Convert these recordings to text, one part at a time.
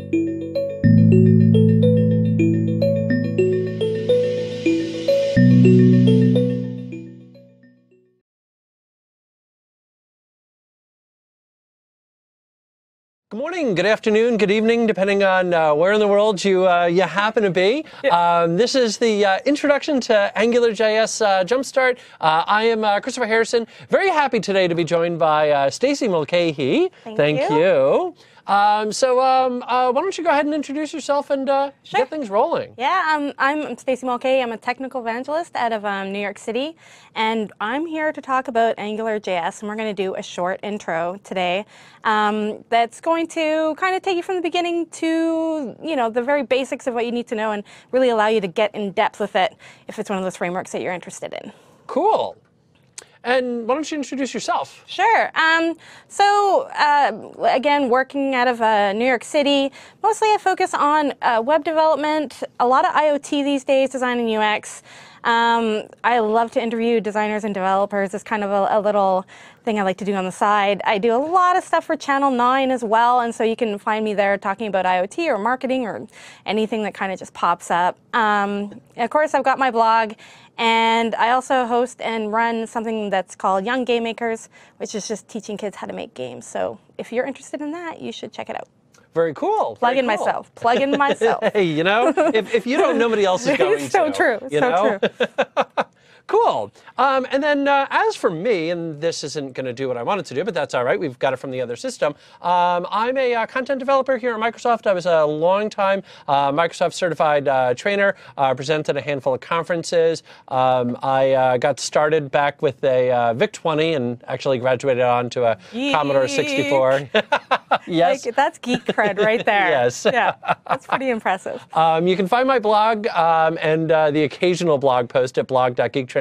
Good morning, good afternoon, good evening, depending on where in the world you happen to be. This is the introduction to AngularJS Jumpstart. I am Christopher Harrison. Very happy today to be joined by Stacey Mulcahy. Thank you. Why don't you go ahead and introduce yourself and get things rolling? Yeah, I'm Stacey Mulcahy. I'm a technical evangelist out of New York City, and I'm here to talk about AngularJS, and we're going to do a short intro today that's going to kind of take you from the beginning to, the very basics of what you need to know and really allow you to get in depth with it if it's one of those frameworks that you're interested in. Cool. And why don't you introduce yourself? Sure. Again, working out of New York City, mostly I focus on web development, a lot of IoT these days, design and UX. I love to interview designers and developers. It's kind of a little thing I like to do on the side. I do a lot of stuff for Channel 9 as well, and so you can find me there talking about IoT or marketing or anything that kind of just pops up. Of course, I've got my blog, and I also host and run something that's called Young Game Makers, which is just teaching kids how to make games. So if you're interested in that, you should check it out. Very cool. Plug in myself. Plug in myself. Hey, if you don't, nobody else is going to. It's so true. So true. Cool. And then as for me, and this isn't going to do what I wanted to do, but that's all right. We've got it from the other system. I'm a content developer here at Microsoft. I was a long-time Microsoft certified trainer, presented a handful of conferences. I got started back with a VIC-20 and actually graduated on to a Commodore 64. Yes. That's geek cred right there. Yes. Yeah, that's pretty impressive. You can find my blog and the occasional blog post at blog.geektrainer.com.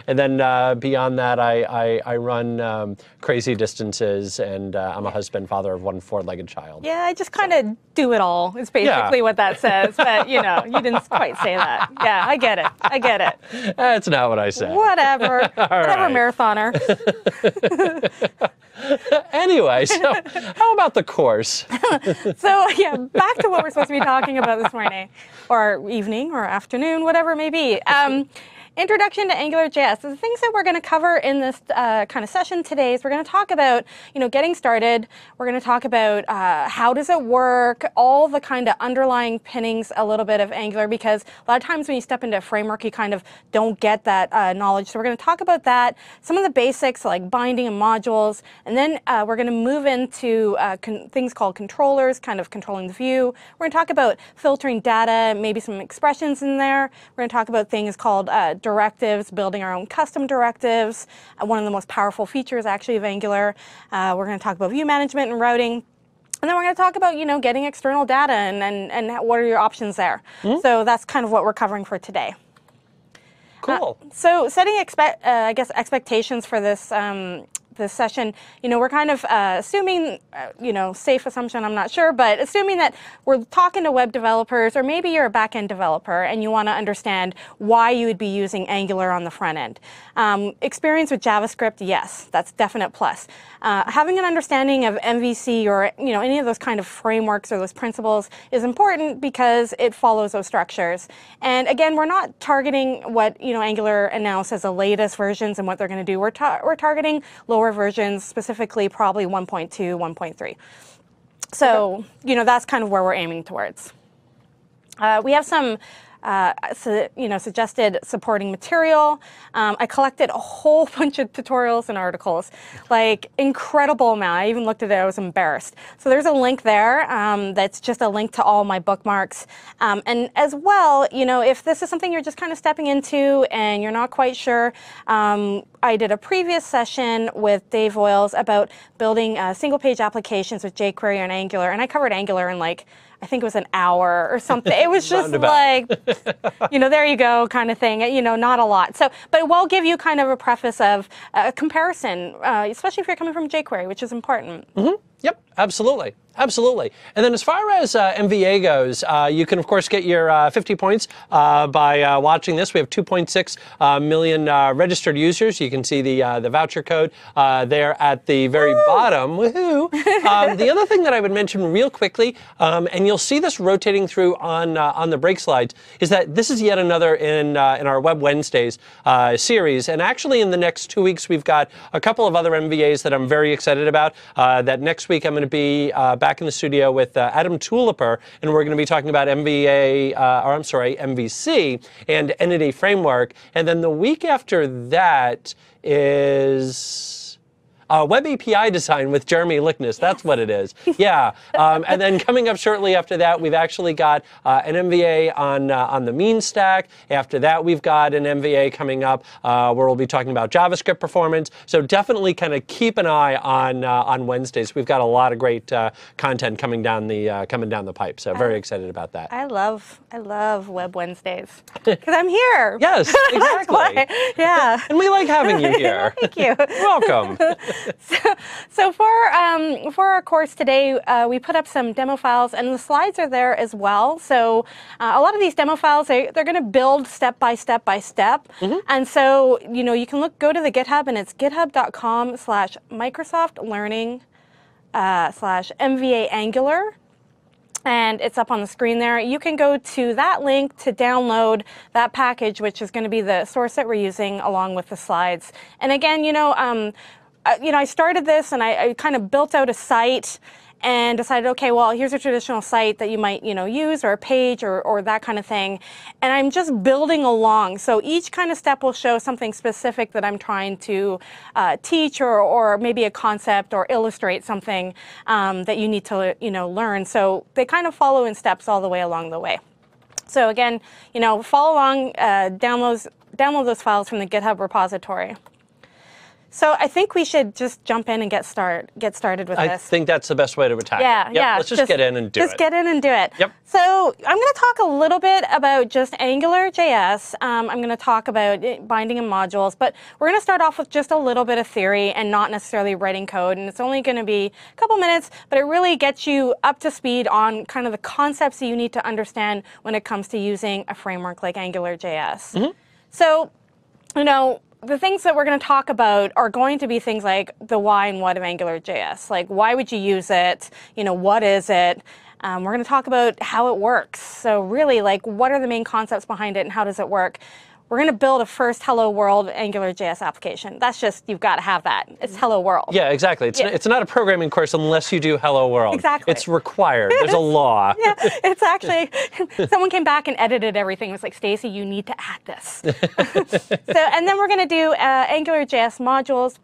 And then beyond that, I run crazy distances, and I'm a husband, father of one four-legged child. Yeah, I just kind of do it all. It's basically what that says. But, you didn't quite say that. Yeah, I get it. I get it. That's not what I said. Whatever. Whatever, right. marathoner. Anyway, so how about the course? So, yeah, back to what we're supposed to be talking about this morning, or evening, or afternoon, whatever it may be. Introduction to AngularJS. The things that we're going to cover in this kind of session today is we're going to talk about, getting started. We're going to talk about how does it work, all the kind of underlying pinnings, a little bit of Angular, because a lot of times when you step into a framework, you kind of don't get that knowledge. So we're going to talk about that, some of the basics like binding and modules, and then we're going to move into things called controllers, kind of controlling the view. We're going to talk about filtering data, maybe some expressions in there. We're going to talk about things called directives, building our own custom directives. One of the most powerful features actually of Angular. We're going to talk about view management and routing. And then we're going to talk about, getting external data and what are your options there. So that's kind of what we're covering for today. Cool. So setting, expectations for this this session, we're kind of assuming, safe assumption, I'm not sure, but assuming that we're talking to web developers, or maybe you're a back-end developer and you want to understand why you would be using Angular on the front end. Experience with JavaScript, yes, that's definite plus. Having an understanding of MVC or any of those kind of frameworks or those principles is important because it follows those structures. And again, we're not targeting what Angular announced as the latest versions and what they're going to do. We're targeting lower versions, specifically probably 1.2, 1.3. So that's kind of where we're aiming towards. We have some suggested supporting material. I collected a whole bunch of tutorials and articles, like incredible amount. I even looked at it, I was embarrassed. So there's a link there that's just a link to all my bookmarks. And as well, if this is something you're just kind of stepping into and you're not quite sure, I did a previous session with Dave Voiles about building single-page applications with jQuery and Angular, and I covered Angular in I think it was an hour or something. It was just there you go kind of thing, not a lot. So, but it will give you kind of a preface of a comparison, especially if you're coming from jQuery, which is important. Yep, absolutely. Absolutely. And then as far as MVA goes, you can, of course, get your 50 points by watching this. We have 2.6 million registered users. You can see the voucher code there at the very bottom. Woohoo! The other thing that I would mention real quickly, and you'll see this rotating through on the break slides, is that this is yet another in our Web Wednesdays series. And actually, in the next 2 weeks, we've got a couple of other MVAs that I'm very excited about. That next week, I'm going to be back in the studio with Adam Tuliper, and we're going to be talking about MVC and Entity Framework. And then the week after that is Web API design with Jeremy Lickness. That's what it is. Yeah. And then coming up shortly after that, we've actually got an MVA on the mean stack. After that, we've got an MVA coming up where we'll be talking about JavaScript performance. So definitely kind of keep an eye on Wednesdays. We've got a lot of great content coming down the pipe. So very excited about that. I love Web Wednesdays because I'm here. Yes, exactly. Yeah. And we like having you here. Thank you. Welcome. So for our course today, we put up some demo files, and the slides are there as well. So a lot of these demo files, they're going to build step by step by step. And so you can go to the GitHub, and it's github.com/microsoft-learning/MVA Angular. And it's up on the screen there. You can go to that link to download that package, which is going to be the source that we're using along with the slides. And again, I started this and I kind of built out a site and decided, okay, well, here's a traditional site that you might, use, or a page or that kind of thing. And I'm just building along. So each kind of step will show something specific that I'm trying to teach or maybe a concept or illustrate something that you need to, learn. So they kind of follow in steps all the way along the way. So again, follow along, download those files from the GitHub repository. So I think we should just jump in and get started with this. I think that's the best way to attack it. Yeah. Let's just get in and do it. Just get in and do it. Yep. So I'm going to talk a little bit about just AngularJS. I'm going to talk about binding and modules, but we're going to start off with just a little bit of theory and not necessarily writing code. And it's only going to be a couple minutes, but it really gets you up to speed on kind of the concepts that you need to understand when it comes to using a framework like AngularJS. So, the things that we're going to talk about are going to be things like the why and what of AngularJS. Like, why would you use it? What is it? We're going to talk about how it works. So really, what are the main concepts behind it and how does it work? We're going to build a first Hello World AngularJS application. That's just, you've got to have that. It's Hello World. Yeah, exactly. It's not a programming course unless you do Hello World. Exactly. It's required. There's a law. Yeah, it's actually, someone came back and edited everything. It was like, Stacy, you need to add this. And then we're going to do AngularJS modules,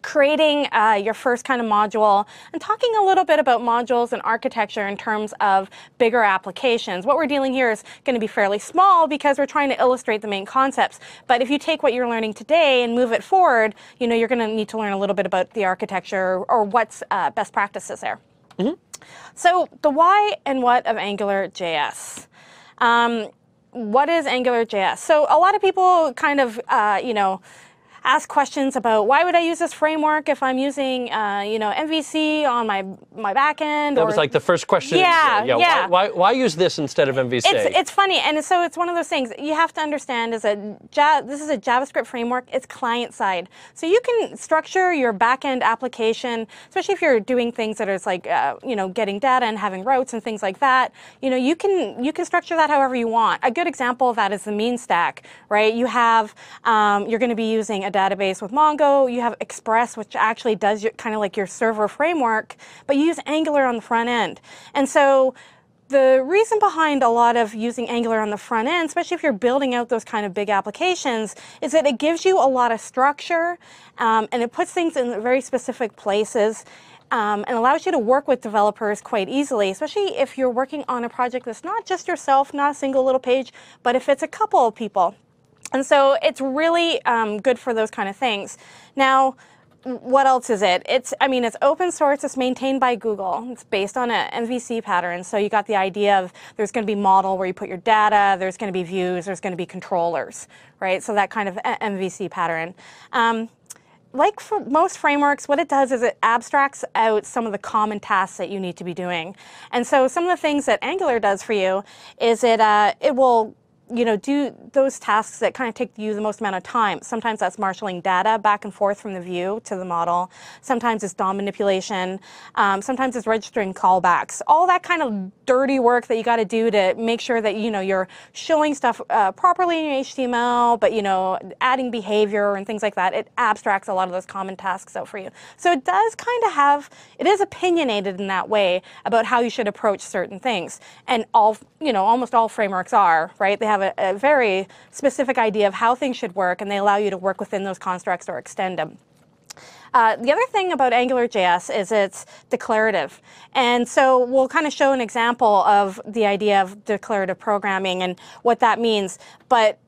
creating your first kind of module, and talking a little bit about modules and architecture in terms of bigger applications. What we're dealing here is going to be fairly small because we're trying to illustrate the main concepts. But if you take what you're learning today and move it forward, you're going to need to learn a little bit about the architecture or what's best practices there. So the why and what of AngularJS. What is AngularJS? So a lot of people kind of, ask questions about why would I use this framework if I'm using, MVC on my backend. That was like the first question. Yeah. Why use this instead of MVC? It's funny, and so it's one of those things you have to understand is that this is a JavaScript framework. It's client side, so you can structure your backend application, especially if you're doing things that are like getting data and having routes and things like that. You can structure that however you want. A good example of that is the mean stack, right? You have you're going to be using a database with Mongo. You have Express, which actually does kind of like your server framework, but you use Angular on the front end. And so the reason behind a lot of using Angular on the front end, especially if you're building out those kind of big applications, is that it gives you a lot of structure and it puts things in very specific places. And allows you to work with developers quite easily, especially if you're working on a project that's not just yourself, not a single little page, but if it's a couple of people. And so it's really good for those kind of things. Now, what else is it? It's open source. It's maintained by Google. It's based on an MVC pattern. So you got the idea of there's going to be model where you put your data. There's going to be views. There's going to be controllers, right? So that kind of MVC pattern. like for most frameworks, what it does is it abstracts out some of the common tasks that you need to be doing. And so some of the things that Angular does for you is it will do those tasks that kind of take you the most amount of time. Sometimes that's marshalling data back and forth from the view to the model. Sometimes it's DOM manipulation. Sometimes it's registering callbacks. All that kind of dirty work that you got to do to make sure that you're showing stuff properly in your HTML, but adding behavior and things like that. It abstracts a lot of those common tasks out for you. So it does kind of it is opinionated in that way about how you should approach certain things. And almost all frameworks are, right? They have a very specific idea of how things should work, and they allow you to work within those constructs or extend them. The other thing about AngularJS is it's declarative. And so we'll kind of show an example of the idea of declarative programming and what that means. But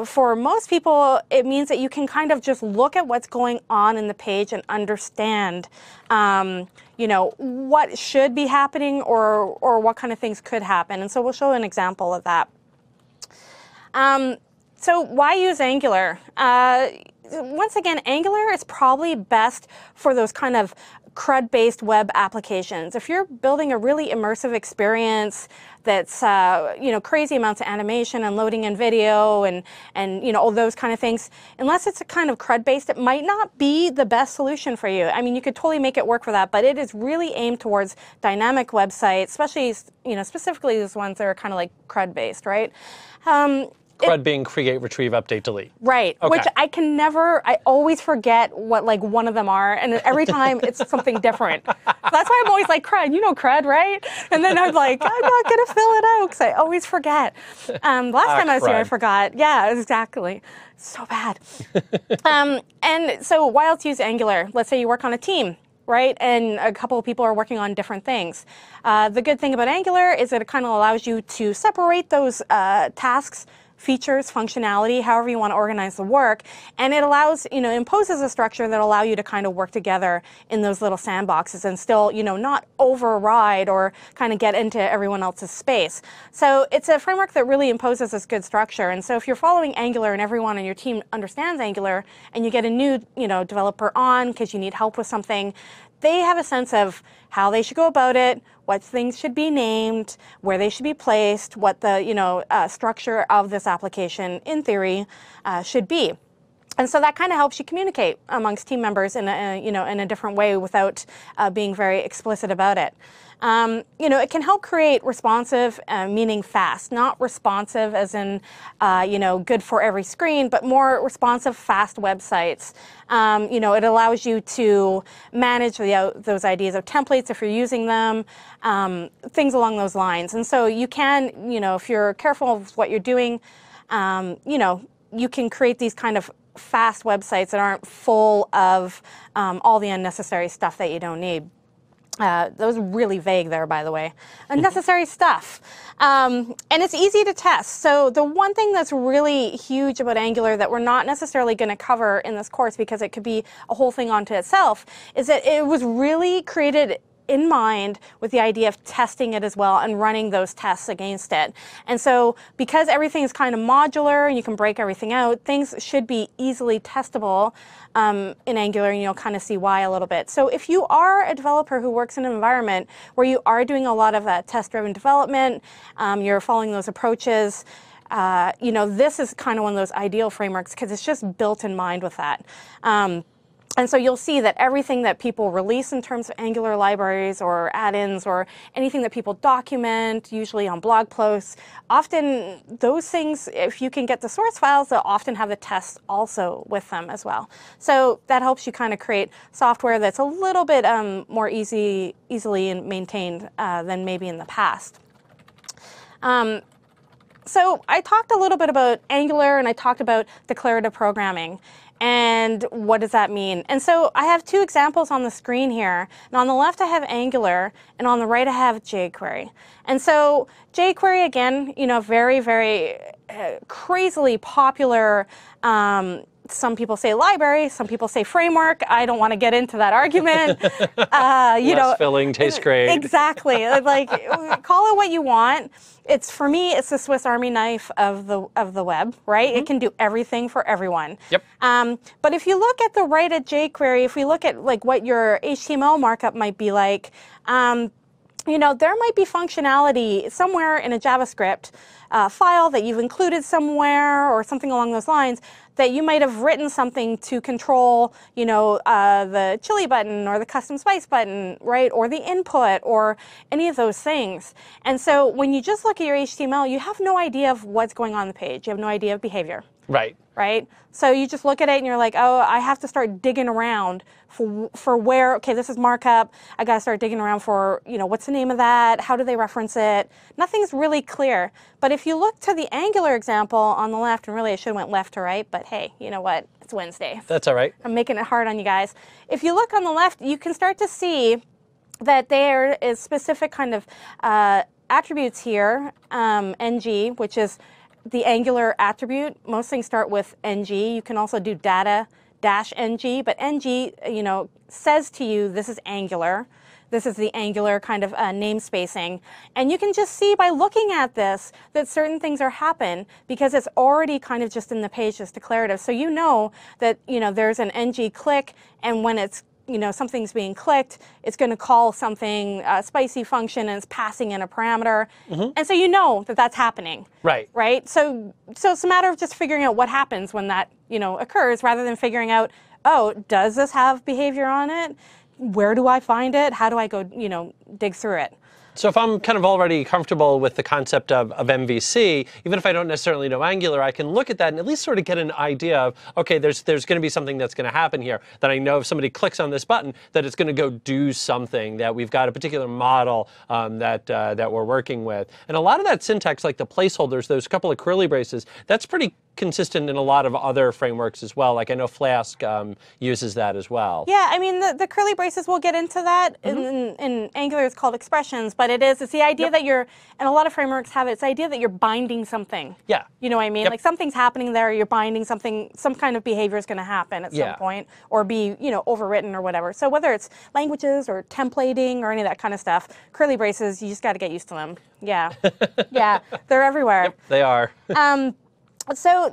for most people, it means that you can kind of just look at what's going on in the page and understand what should be happening or what kind of things could happen. And so we'll show an example of that. So why use Angular? Once again, Angular is probably best for those kind of CRUD-based web applications. If you're building a really immersive experience that's crazy amounts of animation and loading in video and all those kind of things, unless it's a kind of CRUD-based, it might not be the best solution for you. I mean, you could totally make it work for that, but it is really aimed towards dynamic websites, especially specifically those ones that are kind of like CRUD-based, right? CRUD being create, retrieve, update, delete. Right, okay. Which I always forget what one of them are, and every time it's something different. So that's why I'm always like, CRUD, you know CRUD, right? And then I'm like, I'm not going to fill it out because I always forget. Last time I was here, I forgot. Yeah, exactly. So bad. And so why else use Angular? Let's say you work on a team, right? And a couple of people are working on different things. The good thing about Angular is that it kind of allows you to separate those tasks, features, functionality, however you want to organize the work, and it allows, imposes a structure that allow you to kind of work together in those little sandboxes and still, not override or kind of get into everyone else's space. So it's a framework that really imposes this good structure. And so if you're following Angular and everyone on your team understands Angular, and you get a new, developer on because you need help with something, they have a sense of how they should go about it, what things should be named, where they should be placed, what the structure of this application, in theory, should be. And so that kind of helps you communicate amongst team members in a different way without being very explicit about it. It can help create responsive, meaning fast, not responsive as in, good for every screen, but more responsive, fast websites. It allows you to manage those ideas of templates if you're using them, things along those lines. And so you can, if you're careful of what you're doing, you can create these kind of fast websites that aren't full of all the unnecessary stuff that you don't need. That was really vague there, by the way. Unnecessary stuff. And it's easy to test. So the one thing that's really huge about Angular that we're not necessarily going to cover in this course because it could be a whole thing onto itself is that it was really created in mind with the idea of testing it as well and running those tests against it. And so because everything is kind of modular and you can break everything out, things should be easily testable in Angular, and you'll kind of see why a little bit. So if you are a developer who works in an environment where you are doing a lot of test-driven development, you're following those approaches, this is kind of one of those ideal frameworks because it's just built in mind with that. And so you'll see that everything that people release in terms of Angular libraries or add-ins or anything that people document, usually on blog posts, often those things, if you can get the source files, they'll often have the tests also with them as well. So that helps you kind of create software that's a little bit more easily maintained than maybe in the past. So I talked a little bit about Angular and I talked about declarative programming. And what does that mean? And so I have two examples on the screen here. And on the left, I have Angular, and on the right, I have jQuery. And so jQuery, again, very, very crazily popular Some people say library, some people say framework. I don't want to get into that argument. Less filling tastes great. Exactly. Like, call it what you want. For me, it's the Swiss Army knife of the web, right? It can do everything for everyone. Yep. But if you look at the write at jQuery, if we look at like what your HTML markup might be like, there might be functionality somewhere in a JavaScript file that you've included somewhere or something along those lines that you might have written something to control, the chili button or the custom spice button, right? Or the input or any of those things. And so when you just look at your HTML, you have no idea of what's going on the page. You have no idea of behavior. Right. Right? So you just look at it and you're like, oh, I have to start digging around for where, okay, this is markup. I got to start digging around for, what's the name of that? How do they reference it? Nothing's really clear. But if you look to the Angular example on the left, and really I should have went left to right, but hey, you know what? It's Wednesday. That's all right. I'm making it hard on you guys. If you look on the left, you can start to see that there is specific kind of attributes here, ng, which is the Angular attribute. Most things start with ng. You can also do data-ng, but ng, says to you this is Angular. This is the Angular kind of namespacing. And you can just see by looking at this that certain things are happen because it's already kind of just in the page as declarative. So you know that there's an ng click, and when it's something's being clicked, it's going to call something a spicy function and it's passing in a parameter. And so you know that that's happening. Right. Right? So it's a matter of just figuring out what happens when that, occurs rather than figuring out, oh, does this have behavior on it? Where do I find it? How do I go, dig through it? So if I'm kind of already comfortable with the concept of MVC, even if I don't necessarily know Angular, I can look at that and at least sort of get an idea of, okay, there's going to be something that's going to happen here, that I know if somebody clicks on this button, that it's going to go do something, that we've got a particular model that we're working with. And a lot of that syntax, like the placeholders, those couple of curly braces, that's pretty consistent in a lot of other frameworks as well. Like I know Flask uses that as well. Yeah, I mean, the curly braces, we'll get into that. In Angular, it's called expressions, but it's the idea that and a lot of frameworks have it, it's the idea that you're binding something. Yeah. You know what I mean? Like something's happening there, you're binding something, some kind of behavior is going to happen at some point, or be, overwritten or whatever. So whether it's languages or templating or any of that kind of stuff, curly braces, you just got to get used to them. Yeah. Yeah, they're everywhere. Yep, they are. So,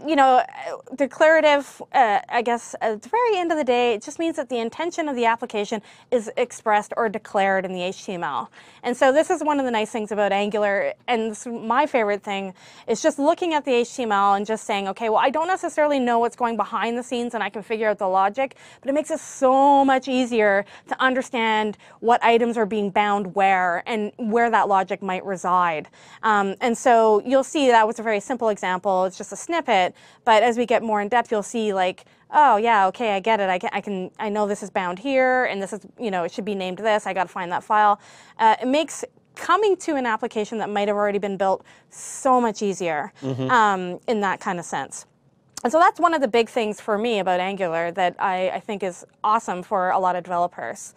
declarative, I guess, at the very end of the day, it just means that the intention of the application is expressed or declared in the HTML. And so this is one of the nice things about Angular, and this, my favorite thing, is just looking at the HTML and just saying, okay, well, I don't necessarily know what's going behind the scenes and I can figure out the logic, but it makes it so much easier to understand what items are being bound where and where that logic might reside. And so you'll see that was a very simple example. It's just a snippet, but as we get more in depth, you'll see like, oh yeah, okay, I get it. I know this is bound here, and this is, it should be named this. I got to find that file. It makes coming to an application that might have already been built so much easier in that kind of sense. And so that's one of the big things for me about Angular that I think is awesome for a lot of developers.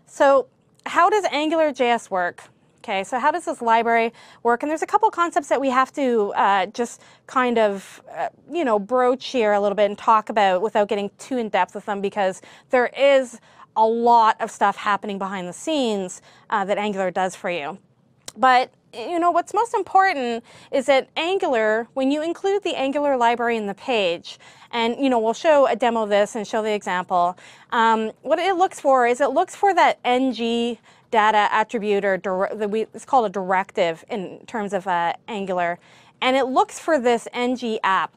So how does AngularJS work? Okay, so how does this library work? And there's a couple concepts that we have to just kind of, broach here a little bit and talk about without getting too in depth with them, because there is a lot of stuff happening behind the scenes that Angular does for you. But what's most important is that Angular, when you include the Angular library in the page, and we'll show a demo of this and show the example, what it looks for is it looks for that ng data attribute, or it's called a directive in terms of Angular, and it looks for this ng app.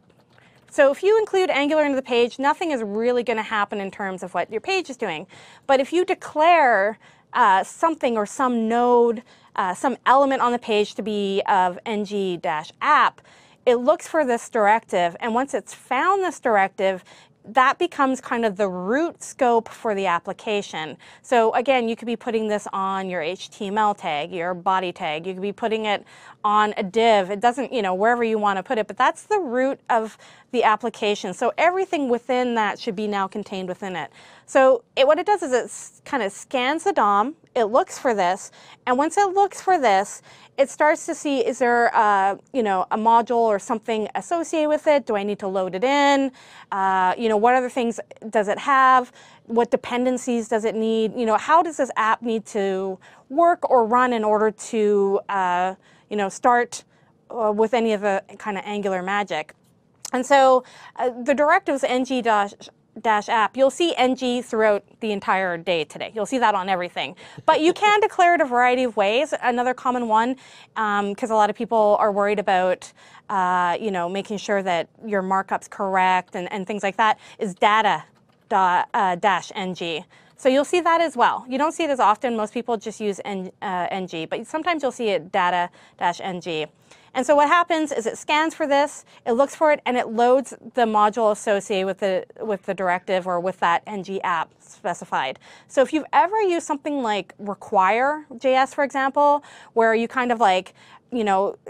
So if you include Angular into the page, nothing is really going to happen in terms of what your page is doing. But if you declare something or some node, some element on the page to be of ng-app, it looks for this directive, and once it's found this directive, that becomes kind of the root scope for the application. So again, you could be putting this on your HTML tag, your body tag. You could be putting it on a div. It doesn't, wherever you want to put it, but that's the root of the application. So everything within that should be now contained within it. So what it does is it kind of scans the DOM it looks for this, and once it looks for this, it starts to see, is there a module or something associated with it? Do I need to load it in? What other things does it have? What dependencies does it need? How does this app need to work or run in order to start with any of the kind of Angular magic? And so the directives ng-app, you'll see ng throughout the entire day today. You'll see that on everything. But you can declare it a variety of ways. Another common one, because a lot of people are worried about making sure that your markup's correct and things like that, is data -ng. So you'll see that as well. You don't see it as often. Most people just use ng, but sometimes you'll see it data-ng. And so what happens is it scans for this, it looks for it, and it loads the module associated with the directive or with that ng app specified. So if you've ever used something like require.js, for example, where you kind of like,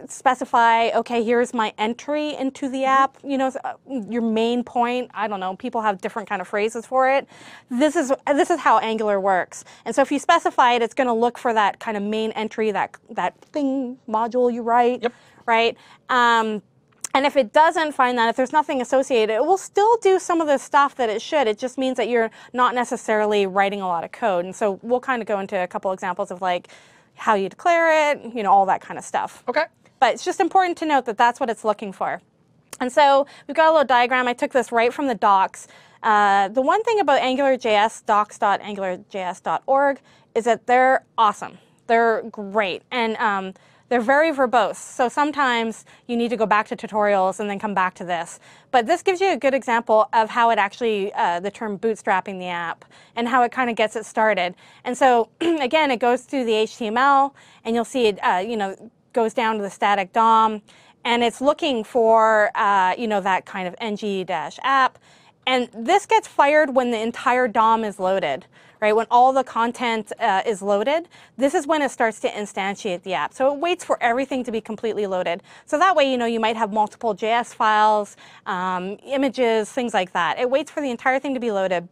specify, okay, here's my entry into the app, your main point. I don't know, people have different kind of phrases for it. This is how Angular works. And so if you specify it, it's going to look for that kind of main entry, that thing module you write, right? And if it doesn't find that, if there's nothing associated, it will still do some of the stuff that it should. It just means that you're not necessarily writing a lot of code. And so we'll kind of go into a couple examples of like how you declare it, all that kind of stuff. Okay. But it's just important to note that that's what it's looking for. And so we've got a little diagram. I took this right from the docs. The one thing about AngularJS, docs.angularjs.org, is that they're awesome. They're great. And they're very verbose. So sometimes you need to go back to tutorials and then come back to this. But this gives you a good example of how it actually, the term bootstrapping the app, and how it kind of gets it started. And so again, it goes through the HTML, and you'll see it, goes down to the static DOM, and it's looking for, that kind of ng-app. And this gets fired when the entire DOM is loaded, right? When all the content is loaded, this is when it starts to instantiate the app. So it waits for everything to be completely loaded. So that way, you might have multiple JS files, images, things like that. It waits for the entire thing to be loaded,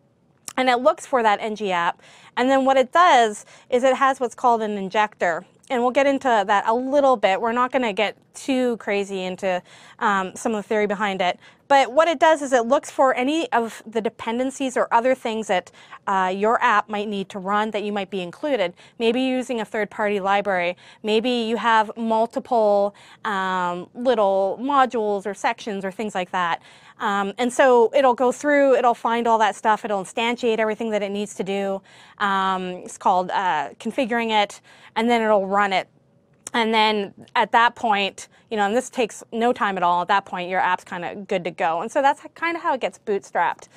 and it looks for that ng app. And then what it does is it has what's called an injector. And we'll get into that a little bit. We're not going to get too crazy into some of the theory behind it. But what it does is it looks for any of the dependencies or other things that your app might need to run that you might be included. Maybe you're using a third-party library. Maybe you have multiple little modules or sections or things like that. And so it'll go through, it'll find all that stuff, it'll instantiate everything that it needs to do. It's called configuring it, and then it'll run it. And then at that point, and this takes no time at all, at that point your app's kind of good to go. And so that's kind of how it gets bootstrapped.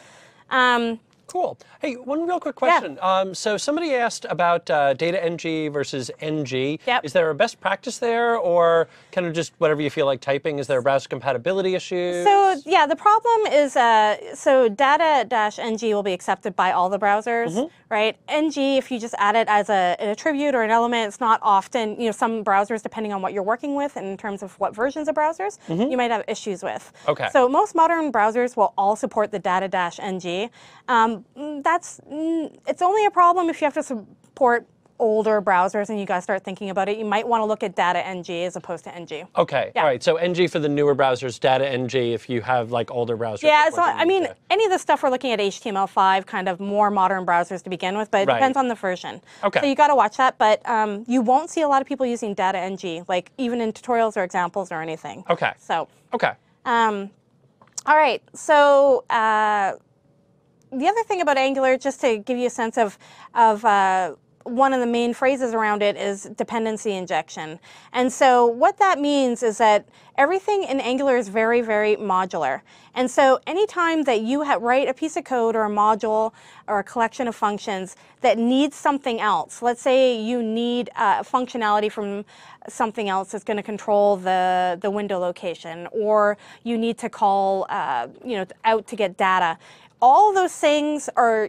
Cool. Hey, one real quick question. Yeah. So somebody asked about data ng versus ng. Yep. Is there a best practice there, or kind of just whatever you feel like typing? Is there browser compatibility issues? So yeah, the problem is, so data-ng will be accepted by all the browsers, right? ng, if you just add it as an attribute or an element, it's not often, some browsers, depending on what you're working with and in terms of what versions of browsers, you might have issues with. Okay. So most modern browsers will all support the data-ng. It's only a problem if you have to support older browsers and you guys start thinking about it. You might want to look at data-ng as opposed to ng. Okay, yeah. All right. So ng for the newer browsers, data-ng if you have like older browsers. Yeah, so I mean, any of the stuff we're looking at HTML5, kind of more modern browsers to begin with, but it depends on the version. Okay. So you got to watch that, but you won't see a lot of people using data-ng, like even in tutorials or examples or anything. Okay. So. Okay. All right. So. The other thing about Angular, just to give you a sense of one of the main phrases around it, is dependency injection. And so what that means is that everything in Angular is very, very modular. And so anytime that you write a piece of code or a module or a collection of functions that needs something else, let's say you need functionality from something else that's going to control the window location, or you need to call out to get data. All those things are,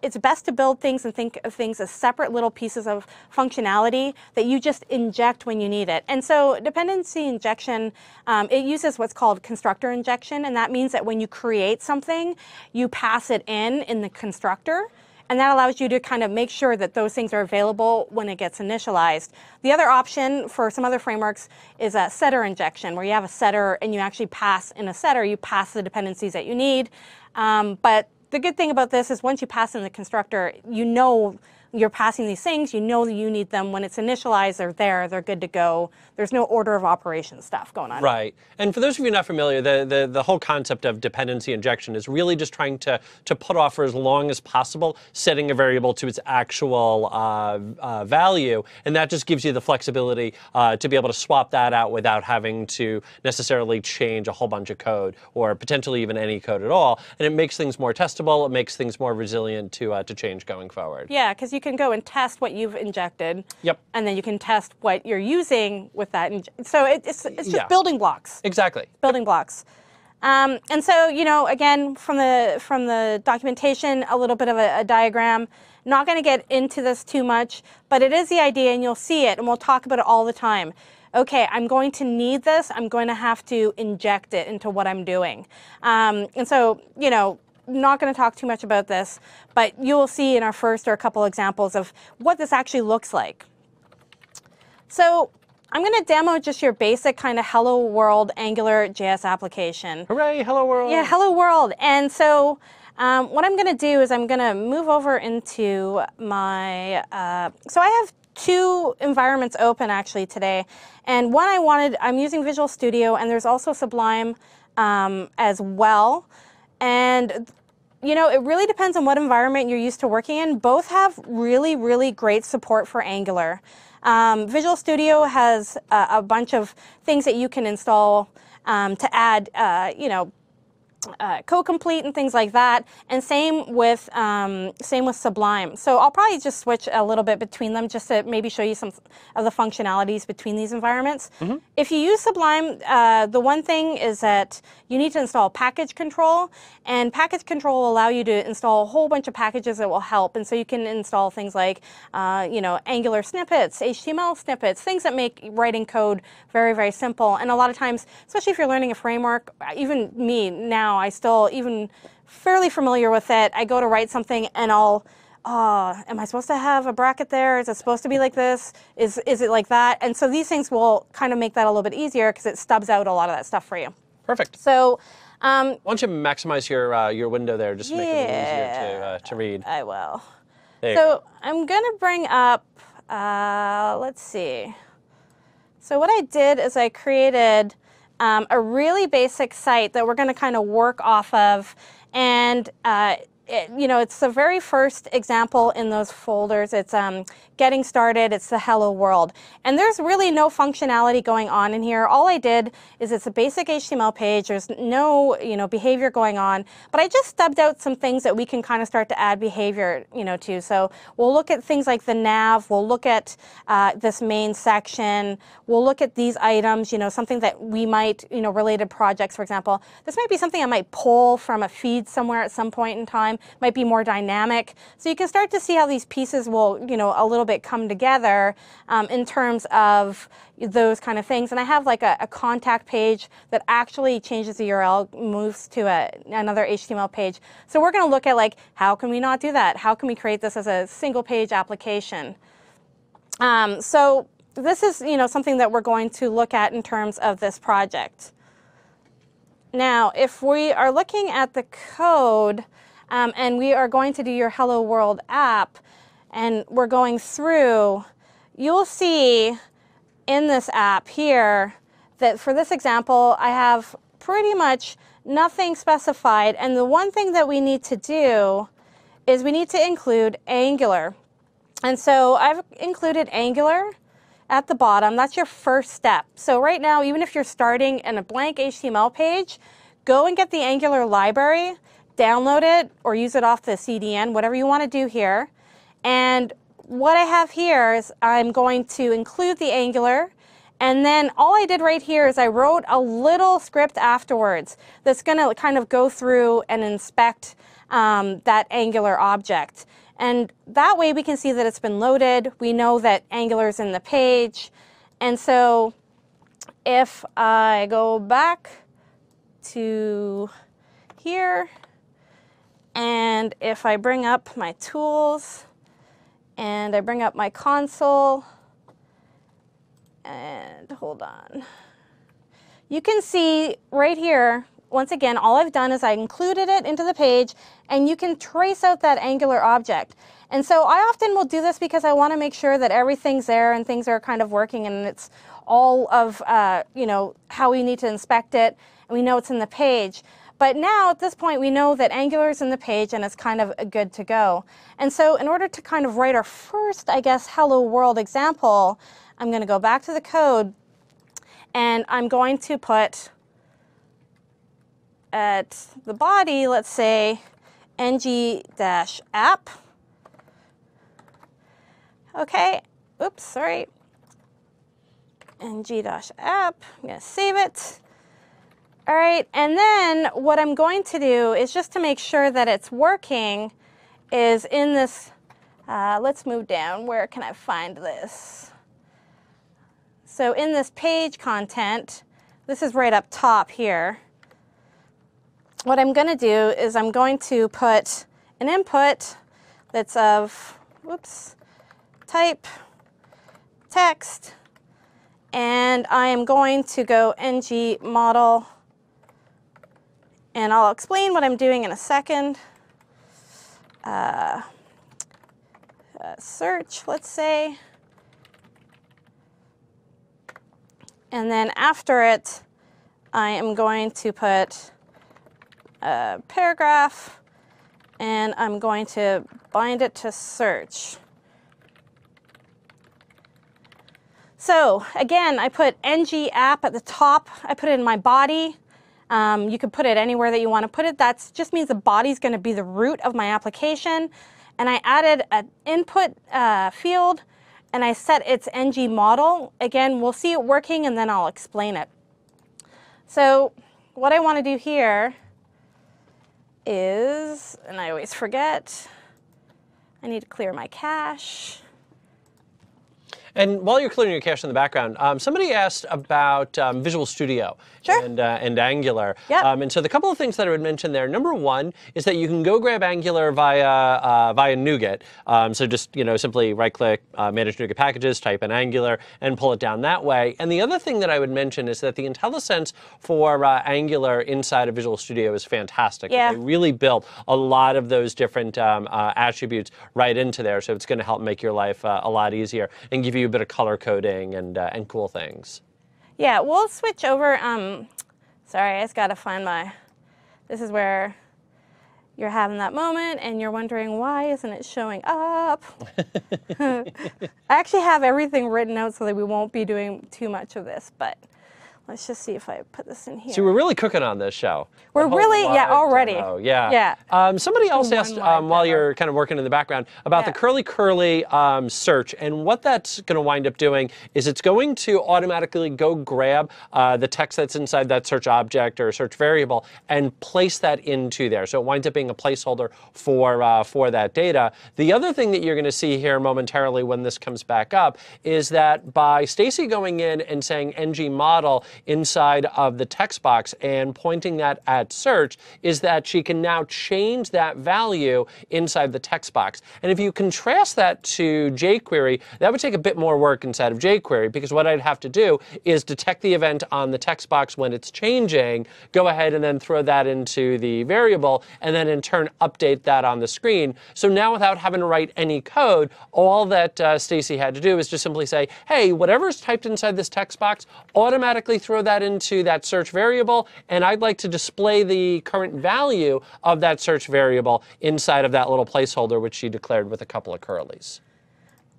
it's best to build things and think of things as separate little pieces of functionality that you just inject when you need it. And so dependency injection, it uses what's called constructor injection, and that means that when you create something, you pass it in the constructor, and that allows you to kind of make sure that those things are available when it gets initialized. The other option for some other frameworks is a setter injection, where you have a setter and you actually pass in a setter, you pass the dependencies that you need. But the good thing about this is once you pass in the constructor, you know you're passing these things, you know that you need them. When it's initialized, they're there, they're good to go. There's no order of operations stuff going on. Right. And for those of you not familiar, the whole concept of dependency injection is really just trying to put off for as long as possible setting a variable to its actual value. And that just gives you the flexibility to be able to swap that out without having to necessarily change a whole bunch of code or potentially even any code at all. And it makes things more testable. It makes things more resilient to change going forward. Yeah, because you can go and test what you've injected. Yep. And then you can test what you're using with that. So it's just building blocks. Exactly. Building blocks. And so, you know, again, from the documentation, a little bit of a diagram. Not going to get into this too much, but it is the idea, and you'll see it, and we'll talk about it all the time. Okay, I'm going to need this. I'm going to have to inject it into what I'm doing. And so, you know, not going to talk too much about this, but you will see in our first or a couple examples of what this actually looks like. So I'm going to demo just your basic kind of hello world AngularJS application. Hooray, hello world. Yeah, hello world. And so what I'm going to do is I'm going to move over into my, so I have two environments open actually today. And one I'm using Visual Studio, and there's also Sublime as well. And you know, it really depends on what environment you're used to working in. Both have really, really great support for Angular. Visual Studio has a bunch of things that you can install to add, you know, code complete and things like that, and same with Sublime. So I'll probably just switch a little bit between them just to maybe show you some of the functionalities between these environments. Mm-hmm. If you use Sublime, the one thing is that you need to install package control, and package control will allow you to install a whole bunch of packages that will help. And so you can install things like, you know, Angular snippets, HTML snippets, things that make writing code very, very simple. And a lot of times, especially if you're learning a framework, even me now, I still even fairly familiar with it. I go to write something and I'll, am I supposed to have a bracket there? Is it supposed to be like this? Is it like that? And so these things will kind of make that a little bit easier because it stubs out a lot of that stuff for you. Perfect. So why don't you maximize your window there just to make it a little easier to read. I will. So I'm going to bring up, let's see. So what I did is I created a really basic site that we're going to kind of work off of. And you know, it's the very first example in those folders. It's getting started. It's the hello world. And there's really no functionality going on in here. All I did is it's a basic HTML page. There's no, you know, behavior going on. But I just stubbed out some things that we can kind of start to add behavior, you know, to. So we'll look at things like the nav. We'll look at this main section. We'll look at these items, you know, something that we might, you know, related projects, for example. This might be something I might pull from a feed somewhere at some point in time. Might be more dynamic. So you can start to see how these pieces will, you know, a little bit come together in terms of those kind of things. And I have like a contact page that actually changes the URL, moves to another HTML page. So we're going to look at like, how can we not do that? How can we create this as a single page application? So this is, you know, something that we're going to look at in terms of this project. Now, if we are looking at the code, and we are going to do your Hello World app, and we're going through, you'll see in this app here that for this example, I have pretty much nothing specified. And the one thing that we need to do is we need to include Angular. And so I've included Angular at the bottom. That's your first step. So right now, even if you're starting in a blank HTML page, go and get the Angular library, download it, or use it off the CDN, whatever you want to do here. And what I have here is I'm going to include the Angular, and then all I did right here is I wrote a little script afterwards that's going to kind of go through and inspect that Angular object. And that way we can see that it's been loaded. We know that Angular's in the page. And so if I go back to here, And if I bring up my tools and I bring up my console, and hold on, you can see right here, once again, all I've done is I included it into the page, and you can trace out that Angular object. And so I often will do this because I want to make sure that everything's there and things are kind of working, and it's all of you know, how we need to inspect it, and we know it's in the page. But now at this point we know that Angular is in the page and it's kind of good to go. And so in order to kind of write our first, I guess, hello world example, I'm going to go back to the code, and I'm going to put at the body, let's say, ng-app. Okay, oops, sorry. ng-app, I'm going to save it. All right, and then what I'm going to do is, just to make sure that it's working, is in this, let's move down. Where can I find this? So in this page content, this is right up top here. What I'm going to do is I'm going to put an input that's of, whoops, type text, and I am going to go ng model, and I'll explain what I'm doing in a second. Search, let's say. And then after it, I am going to put a paragraph, and I'm going to bind it to search. So again, I put ng-app at the top. I put it in my body. You could put it anywhere that you want to put it. That just means the body is going to be the root of my application. And I added an input field, and I set its ng model. Again, we'll see it working, and then I'll explain it. So what I want to do here is, and I always forget, I need to clear my cache. And while you're clearing your cache in the background, somebody asked about Visual Studio. Sure. And Angular. Yep. And so the couple of things that I would mention there, number one is that you can go grab Angular via NuGet. So just simply right-click, manage NuGet packages, type in Angular, and pull it down that way. And the other thing that I would mention is that the IntelliSense for Angular inside of Visual Studio is fantastic. Yeah. They really built a lot of those different attributes right into there, so it's going to help make your life a lot easier and give you a bit of color coding and cool things. Yeah, we'll switch over. Sorry, I just got to find my, this is where you're having that moment and you're wondering, why isn't it showing up? I actually have everything written out so that we won't be doing too much of this, but let's just see if I put this in here. So we're really cooking on this show. We're really, yeah, already. Yeah. Somebody else asked, while you're kind of working in the background, about the curly search. And what that's going to wind up doing is it's going to automatically go grab the text that's inside that search object or search variable and place that into there. So it winds up being a placeholder for that data. The other thing that you're going to see here momentarily when this comes back up is that by Stacy going in and saying ng model inside of the text box and pointing that at search, is that she can now change that value inside the text box. And if you contrast that to jQuery, that would take a bit more work inside of jQuery, because what I'd have to do is detect the event on the text box when it's changing, go ahead and then throw that into the variable, and then in turn update that on the screen. So now, without having to write any code, all that Stacy had to do is just simply say, hey, whatever's typed inside this text box, automatically throw that into that search variable, and I'd like to display the current value of that search variable inside of that little placeholder, which she declared with a couple of curlies.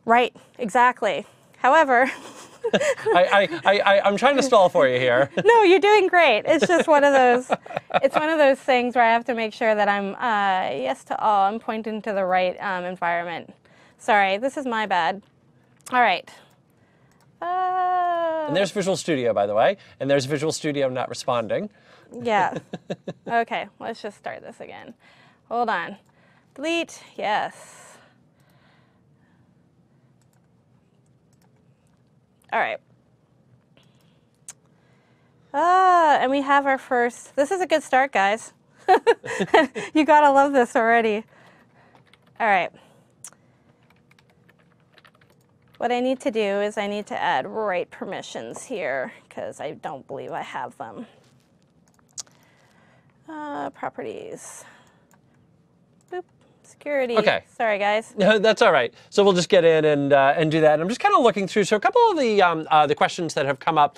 Right, exactly. However, I'm trying to stall for you here. No, you're doing great. It's just one of those, it's one of those things where I have to make sure that I'm, yes to all, I'm pointing to the right environment. Sorry, this is my bad. All right. And there's Visual Studio, by the way, and there's Visual Studio not responding. Yeah. Okay, let's just start this again. Hold on. Delete, yes. All right. And we have our first, this is a good start, guys. You gotta love this already. All right. What I need to do is I need to add write permissions here because I don't believe I have them. Properties. Boop. Security. Okay. Sorry, guys. No, that's all right. So we'll just get in and do that. And I'm just kind of looking through. So a couple of the questions that have come up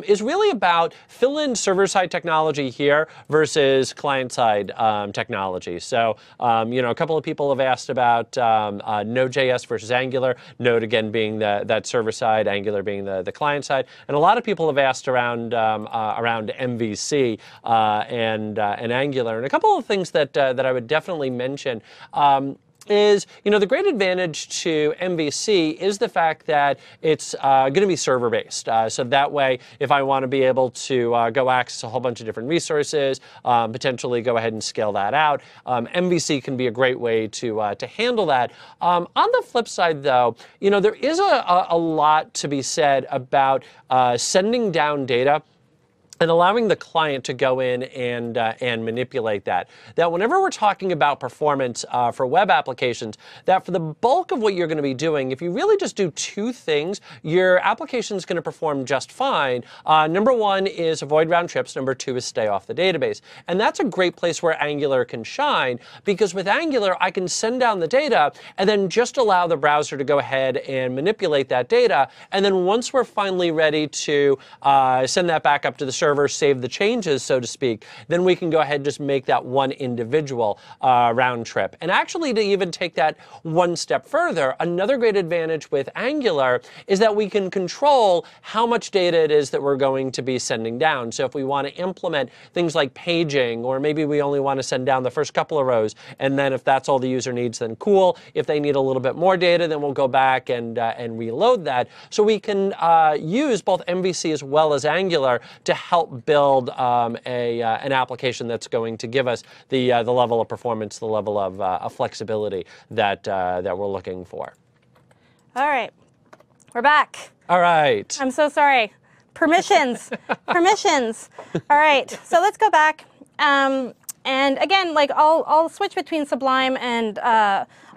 is really about fill in server-side technology here versus client-side technology. So a couple of people have asked about Node.js versus Angular. Node again being that server-side, Angular being the client-side, and a lot of people have asked around MVC and Angular. And a couple of things that I would definitely mention. Is, the great advantage to MVC is the fact that it's going to be server-based. So that way, if I want to be able to go access a whole bunch of different resources, potentially go ahead and scale that out, MVC can be a great way to handle that. On the flip side, though, there is a lot to be said about sending down data and allowing the client to go in and manipulate that. That whenever we're talking about performance for web applications, that for the bulk of what you're going to be doing, if you really just do two things, your application is going to perform just fine. Number one is avoid round trips. Number two is stay off the database. And that's a great place where Angular can shine, because with Angular, I can send down the data and then just allow the browser to go ahead and manipulate that data. And then once we're finally ready to send that back up to the server, save the changes, so to speak, then we can go ahead and just make that one individual round trip. And actually, to even take that one step further, another great advantage with Angular is that we can control how much data it is that we're going to be sending down. So if we want to implement things like paging, or maybe we only want to send down the first couple of rows, and then if that's all the user needs, then cool. If they need a little bit more data, then we'll go back and reload that. So we can use both MVC as well as Angular to help build an application that's going to give us the level of performance, the level of flexibility that we're looking for. All right, we're back. All right. I'm so sorry. Permissions, permissions. All right, so let's go back. And again, I'll switch between Sublime and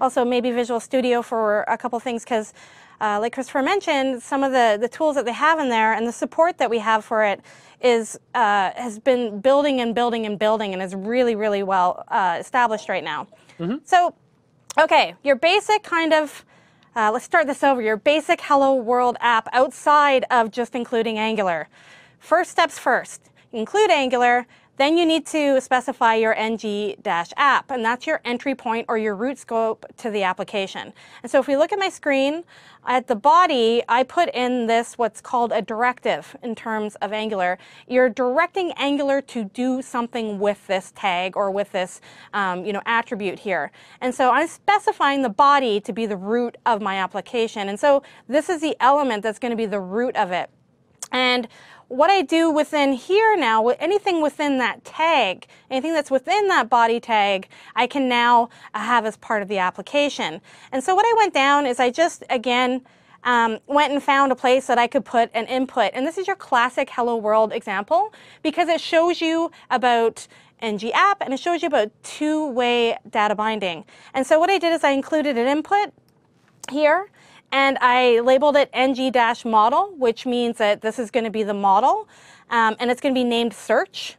also maybe Visual Studio for a couple things, because like Christopher mentioned, some of the tools that they have in there and the support that we have for it has been building and building and building, and is really, really well established right now. Mm-hmm. So, okay, your basic kind of, let's start this over, your basic Hello World app outside of just including Angular. First steps first, include Angular, then you need to specify your ng-app, and that's your entry point or your root scope to the application. And so if we look at my screen, at the body, I put in this what's called a directive in terms of Angular. You're directing Angular to do something with this tag or with this attribute here. And so I'm specifying the body to be the root of my application. And so this is the element that's going to be the root of it. And what I do within here now, anything within that tag, anything that's within that body tag, I can now have as part of the application. And so what I went down is I just, again, went and found a place that I could put an input. And this is your classic Hello World example, because it shows you about ng-app and it shows you about two-way data binding. And so what I did is I included an input here, and I labeled it ng-model, which means that this is going to be the model, and it's going to be named search.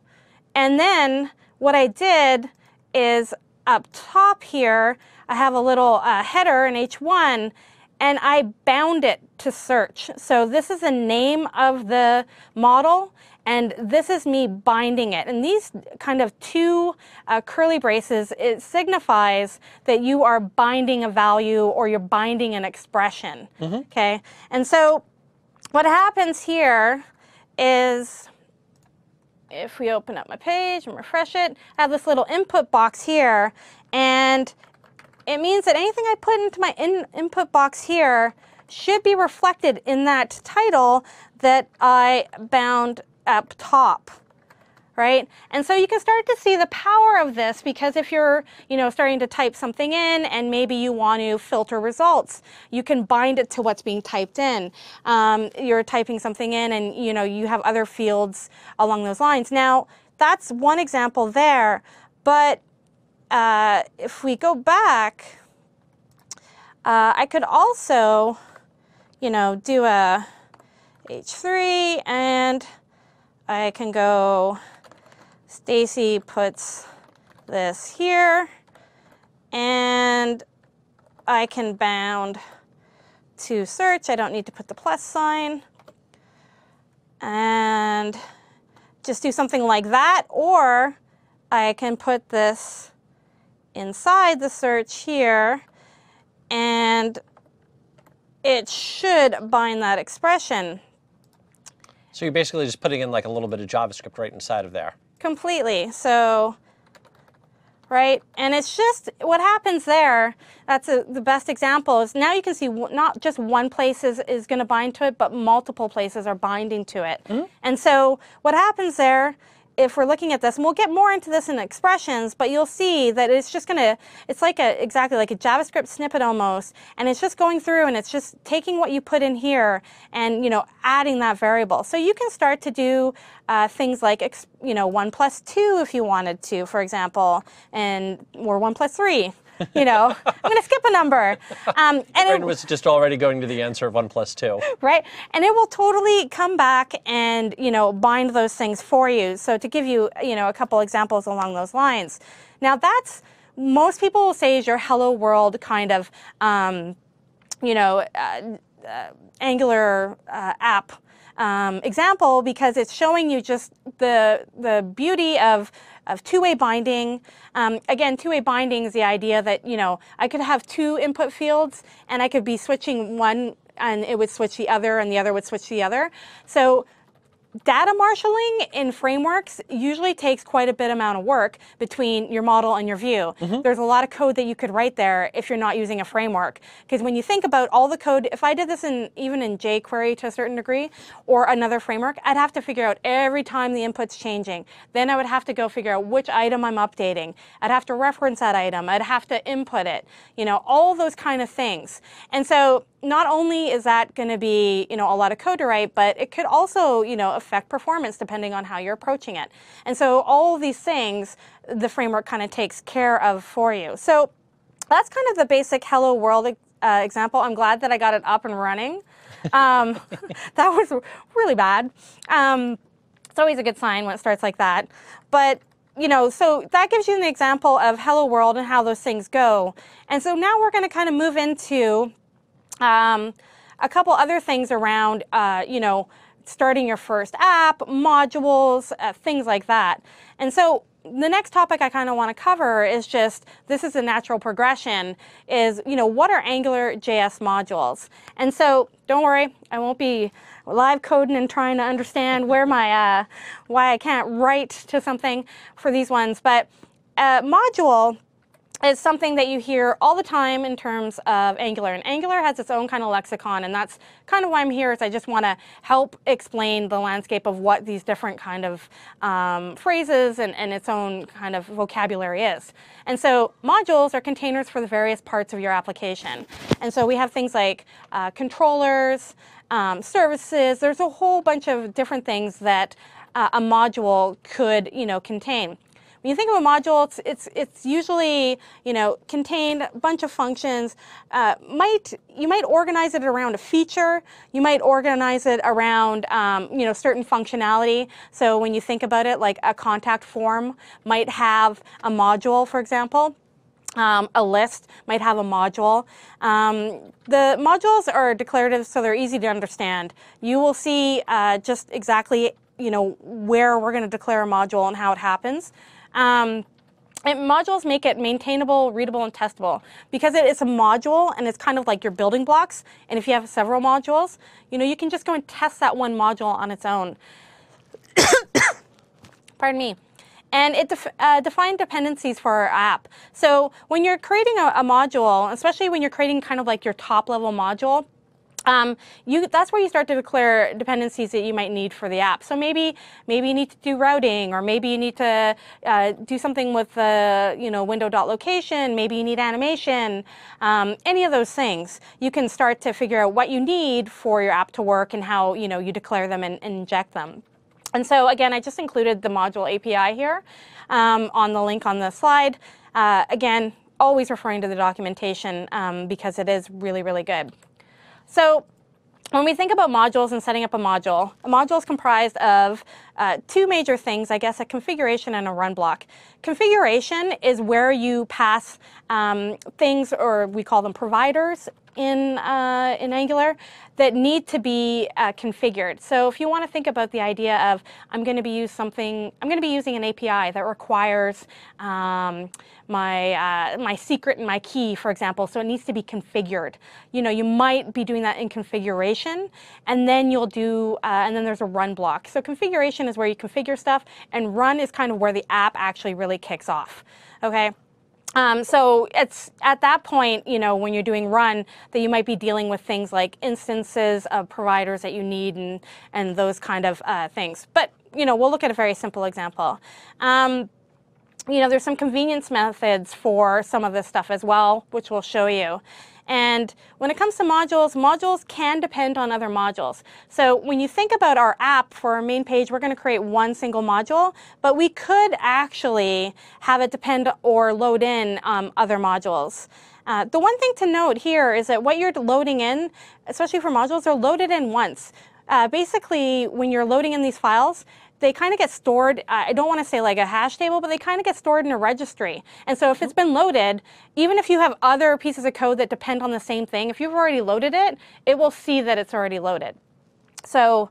And then what I did is up top here, I have a little header in H1, and I bound it to search. So this is the name of the model, and this is me binding it. And these kind of two curly braces, it signifies that you are binding a value or you're binding an expression. Mm-hmm. Okay? And so what happens here is, if we open up my page and refresh it, I have this little input box here, and it means that anything I put into my input box here should be reflected in that title that I bound up top, right? And so you can start to see the power of this, because if you're, starting to type something in and maybe you want to filter results, you can bind it to what's being typed in. You're typing something in and, you have other fields along those lines. Now, that's one example there, But if we go back, I could also, do a H3, and I can go, Stacy puts this here, and I can bound to search. I don't need to put the plus sign. And just do something like that, or I can put this inside the search here, and it should bind that expression. So you're basically just putting in like a little bit of JavaScript right inside of there. Completely. So, right? And it's just what happens there. That's the best example is now you can see not just one place is going to bind to it, but multiple places are binding to it. Mm-hmm. And so what happens there, if we're looking at this, and we'll get more into this in expressions, but you'll see that it's just going to, it's like exactly like a JavaScript snippet almost, and it's just going through and it's just taking what you put in here and, adding that variable. So you can start to do things like, 1 plus 2 if you wanted to, for example, or 1 plus 3. I'm going to skip a number. And it was just already going to the answer of 1 plus 2. Right. And it will totally come back and, bind those things for you. So to give you, a couple examples along those lines. Now that's, most people will say is your hello world kind of, Angular app example, because it's showing you just the beauty of two-way binding. Again, two-way binding is the idea that, I could have 2 input fields and I could be switching one and it would switch the other and the other would switch the other. So data marshalling in frameworks usually takes quite a bit amount of work between your model and your view. Mm-hmm. There's a lot of code that you could write there if you're not using a framework. Because when you think about all the code, if I did this even in jQuery to a certain degree, or another framework, I'd have to figure out every time the input's changing. Then I would have to go figure out which item I'm updating. I'd have to reference that item. I'd have to input it. All those kind of things. And so not only is that going to be, a lot of code to write, but it could also, affect performance depending on how you're approaching it. And so all of these things, the framework kind of takes care of for you. So that's kind of the basic hello world example. I'm glad that I got it up and running. That was really bad. It's always a good sign when it starts like that. But so that gives you an example of hello world and how those things go. And so now we're going to kind of move into a couple other things around, starting your first app, modules, things like that. And so the next topic I kind of want to cover is just, this is a natural progression, is, what are AngularJS modules? And so don't worry, I won't be live coding and trying to understand where my, why I can't write to something for these ones. But module is something that you hear all the time in terms of Angular. And Angular has its own kind of lexicon, and that's kind of why I'm here, is I just want to help explain the landscape of what these different kind of phrases and its own kind of vocabulary is. And so modules are containers for the various parts of your application. And so we have things like controllers, services. There's a whole bunch of different things that a module could, contain. When you think of a module, it's usually, contained a bunch of functions. You might organize it around a feature. You might organize it around, certain functionality. So when you think about it, like a contact form might have a module, for example. A list might have a module. The modules are declarative, so they're easy to understand. You will see just exactly, where we're going to declare a module and how it happens. And modules make it maintainable, readable, and testable. Because it's a module and it's kind of like your building blocks, and if you have several modules, you can just go and test that one module on its own. Pardon me. And it defines dependencies for our app. So when you're creating a module, especially when you're creating kind of like your top-level module, that's where you start to declare dependencies that you might need for the app. So maybe you need to do routing, or maybe you need to do something with the window.location. Maybe you need animation. Any of those things, you can start to figure out what you need for your app to work and how you declare them and inject them. And so again, I just included the module API here on the link on the slide. Again, always referring to the documentation because it is really, really good. So when we think about modules and setting up a module is comprised of two major things, I guess, a configuration and a run block. Configuration is where you pass things, or we call them providers in Angular, that need to be configured. So if you want to think about the idea of I'm going to be using an API that requires my secret and my key, for example, so it needs to be configured. You know, you might be doing that in configuration, and then you'll do, and then there's a run block. So configuration is where you configure stuff, and run is kind of where the app actually really kicks off. Okay. So it's at that point, you know, when you're doing run, that you might be dealing with things like instances of providers that you need and those kind of things. But, you know, we'll look at a very simple example. You know, there's some convenience methods for some of this stuff as well, which we'll show you. And when it comes to modules, modules can depend on other modules. So when you think about our app for our main page, we're going to create one single module, but we could actually have it depend or load in other modules. The one thing to note here is that what you're loading in, especially for modules, are loaded in once. Basically, when you're loading in these files, they kind of get stored, I don't want to say like a hash table, but they kind of get stored in a registry. And so if it's been loaded, even if you have other pieces of code that depend on the same thing, if you've already loaded it, it will see that it's already loaded. So,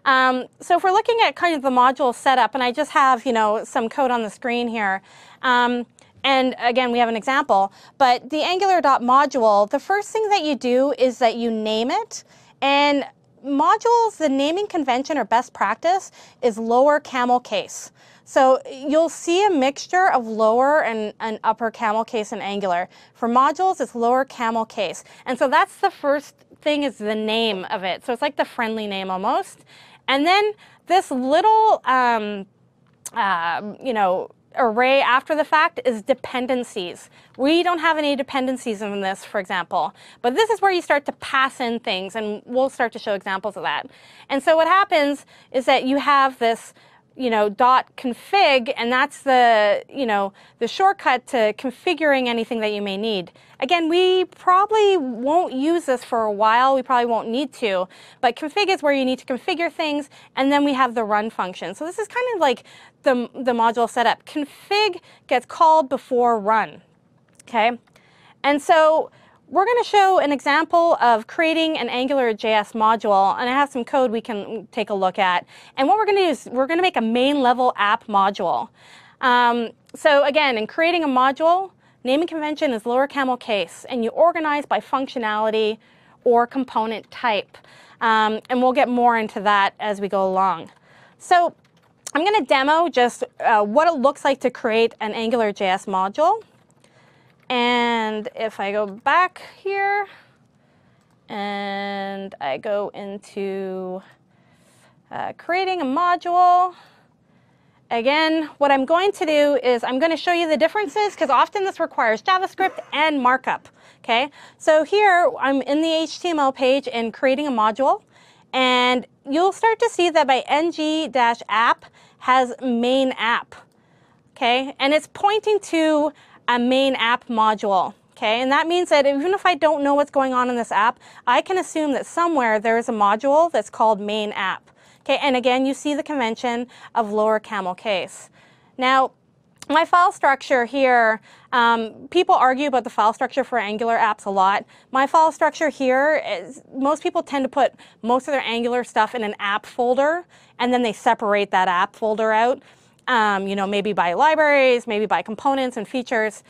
so if we're looking at kind of the module setup, and I just have, you know, some code on the screen here, and again, we have an example, but the Angular.module, the first thing that you do is that you name it, and modules, the naming convention or best practice is lower camel case. So you'll see a mixture of lower and upper camel case in Angular. For modules, it's lower camel case. And so that's the first thing, is the name of it. So it's like the friendly name almost. And then this little, you know, array after the fact is dependencies. We don't have any dependencies in this, for example, but this is where you start to pass in things, and we'll start to show examples of that. And so what happens is that you have this, you know, .config, and that's the, you know, the shortcut to configuring anything that you may need. Again, we probably won't use this for a while. We probably won't need to, but config is where you need to configure things, and then we have the run function. So this is kind of like the module setup. Config gets called before run, okay? And so we're going to show an example of creating an AngularJS module, and I have some code we can take a look at. And what we're going to do is we're going to make a main level app module. So again, in creating a module, naming convention is lower camel case, and you organize by functionality or component type. And we'll get more into that as we go along. So I'm going to demo just what it looks like to create an AngularJS module. And if I go back here and I go into creating a module, again, what I'm going to do is I'm going to show you the differences, because often this requires JavaScript and markup. Okay, so here I'm in the HTML page and creating a module, and you'll start to see that my ng-app has main app. Okay, and it's pointing to a main app module. Okay, and that means that even if I don't know what's going on in this app, I can assume that somewhere there is a module that's called main app. Okay, and again, you see the convention of lower camel case. Now, my file structure here, people argue about the file structure for Angular apps a lot. My file structure here is, most people tend to put most of their Angular stuff in an app folder, and then they separate that app folder out. You know, maybe by libraries, maybe by components and features.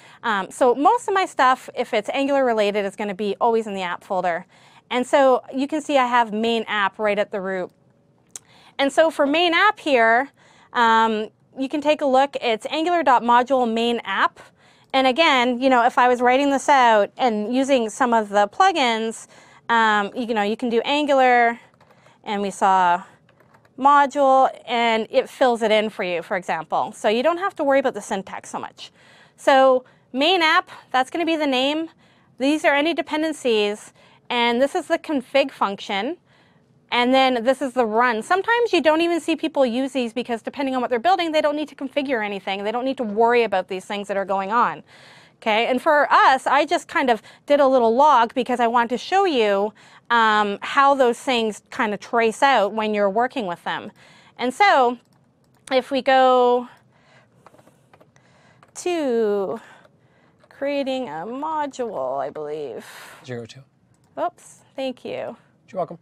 So most of my stuff, if it's Angular related, is going to be always in the app folder. And so you can see I have main app right at the root. And so for main app here, you can take a look. It's angular.module main app. And again, you know, if I was writing this out and using some of the plugins, you know, you can do Angular, and we saw module, and it fills it in for you, for example. So you don't have to worry about the syntax so much. So main app, that's going to be the name. These are any dependencies, and this is the config function. And then this is the run. Sometimes you don't even see people use these because depending on what they're building, they don't need to configure anything. They don't need to worry about these things that are going on. Okay, and for us, I just kind of did a little log because I wanted to show you how those things kind of trace out when you're working with them. And so if we go to creating a module, I believe. 02. Oops, thank you. You're welcome.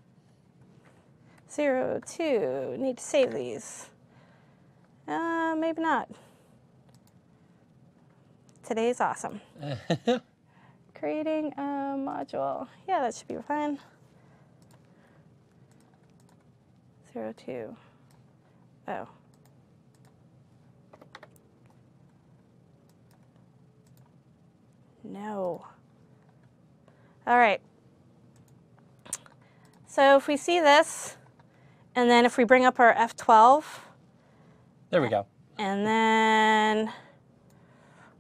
02, need to save these. Maybe not. Today's awesome. Creating a module. Yeah, that should be fine. 02. Oh. No. All right. So if we see this, and then if we bring up our F12. There we go. And then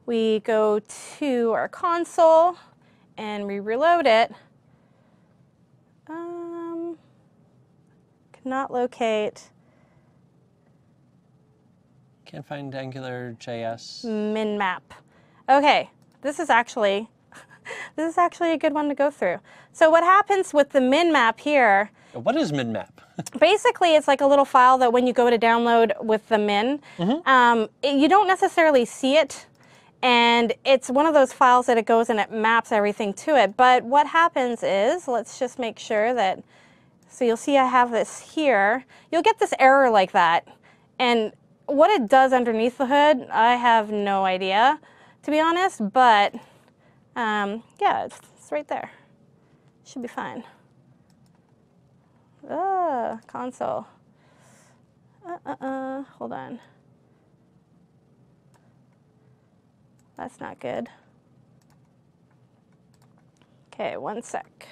we go to our console and we reload it. Cannot locate. Can't find AngularJS. Min map. Okay, this is actually a good one to go through. So what happens with the min map here? What is min map? Basically, it's like a little file that when you go to download with the min, you don't necessarily see it. And it's one of those files that it goes and it maps everything to it. But what happens is, let's just make sure that, so you'll see I have this here. You'll get this error like that. And what it does underneath the hood, I have no idea, to be honest. But yeah, it's right there. Should be fine. Console. Hold on. That's not good. Okay, one sec.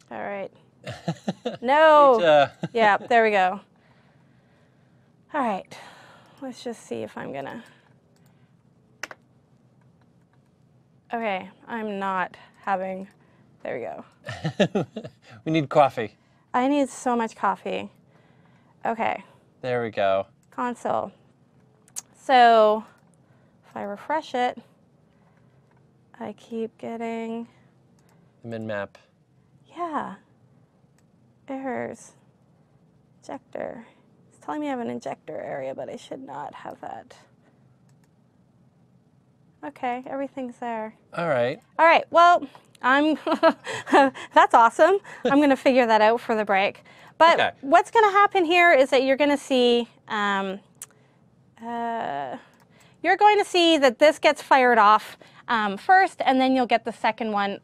All right. No. Yeah, there we go. All right. Let's just see if I'm gonna. Okay, I'm not having. There we go. We need coffee. I need so much coffee. Okay. There we go. Console. So if I refresh it, I keep getting. Min map. Yeah. Errors. Injector. It's telling me I have an injector area, but I should not have that. Okay, everything's there. All right. All right, well, that's awesome. I'm going to figure that out for the break. But Okay. What's going to happen here is that you're going to see, that this gets fired off first, and then you'll get the second one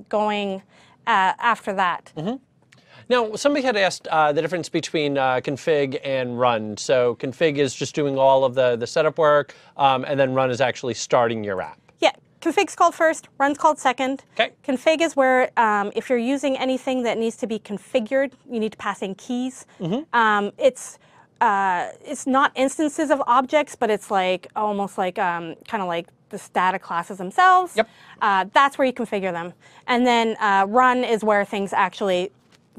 going after that. Mm-hmm. Now, somebody had asked the difference between config and run. So config is just doing all of the setup work, and then run is actually starting your app. Yeah, config's called first, run's called second. Okay. Config is where if you're using anything that needs to be configured, you need to pass in keys. Mm-hmm. It's not instances of objects, but it's like almost like kind of like the data classes themselves. Yep. That's where you configure them. And then run is where things actually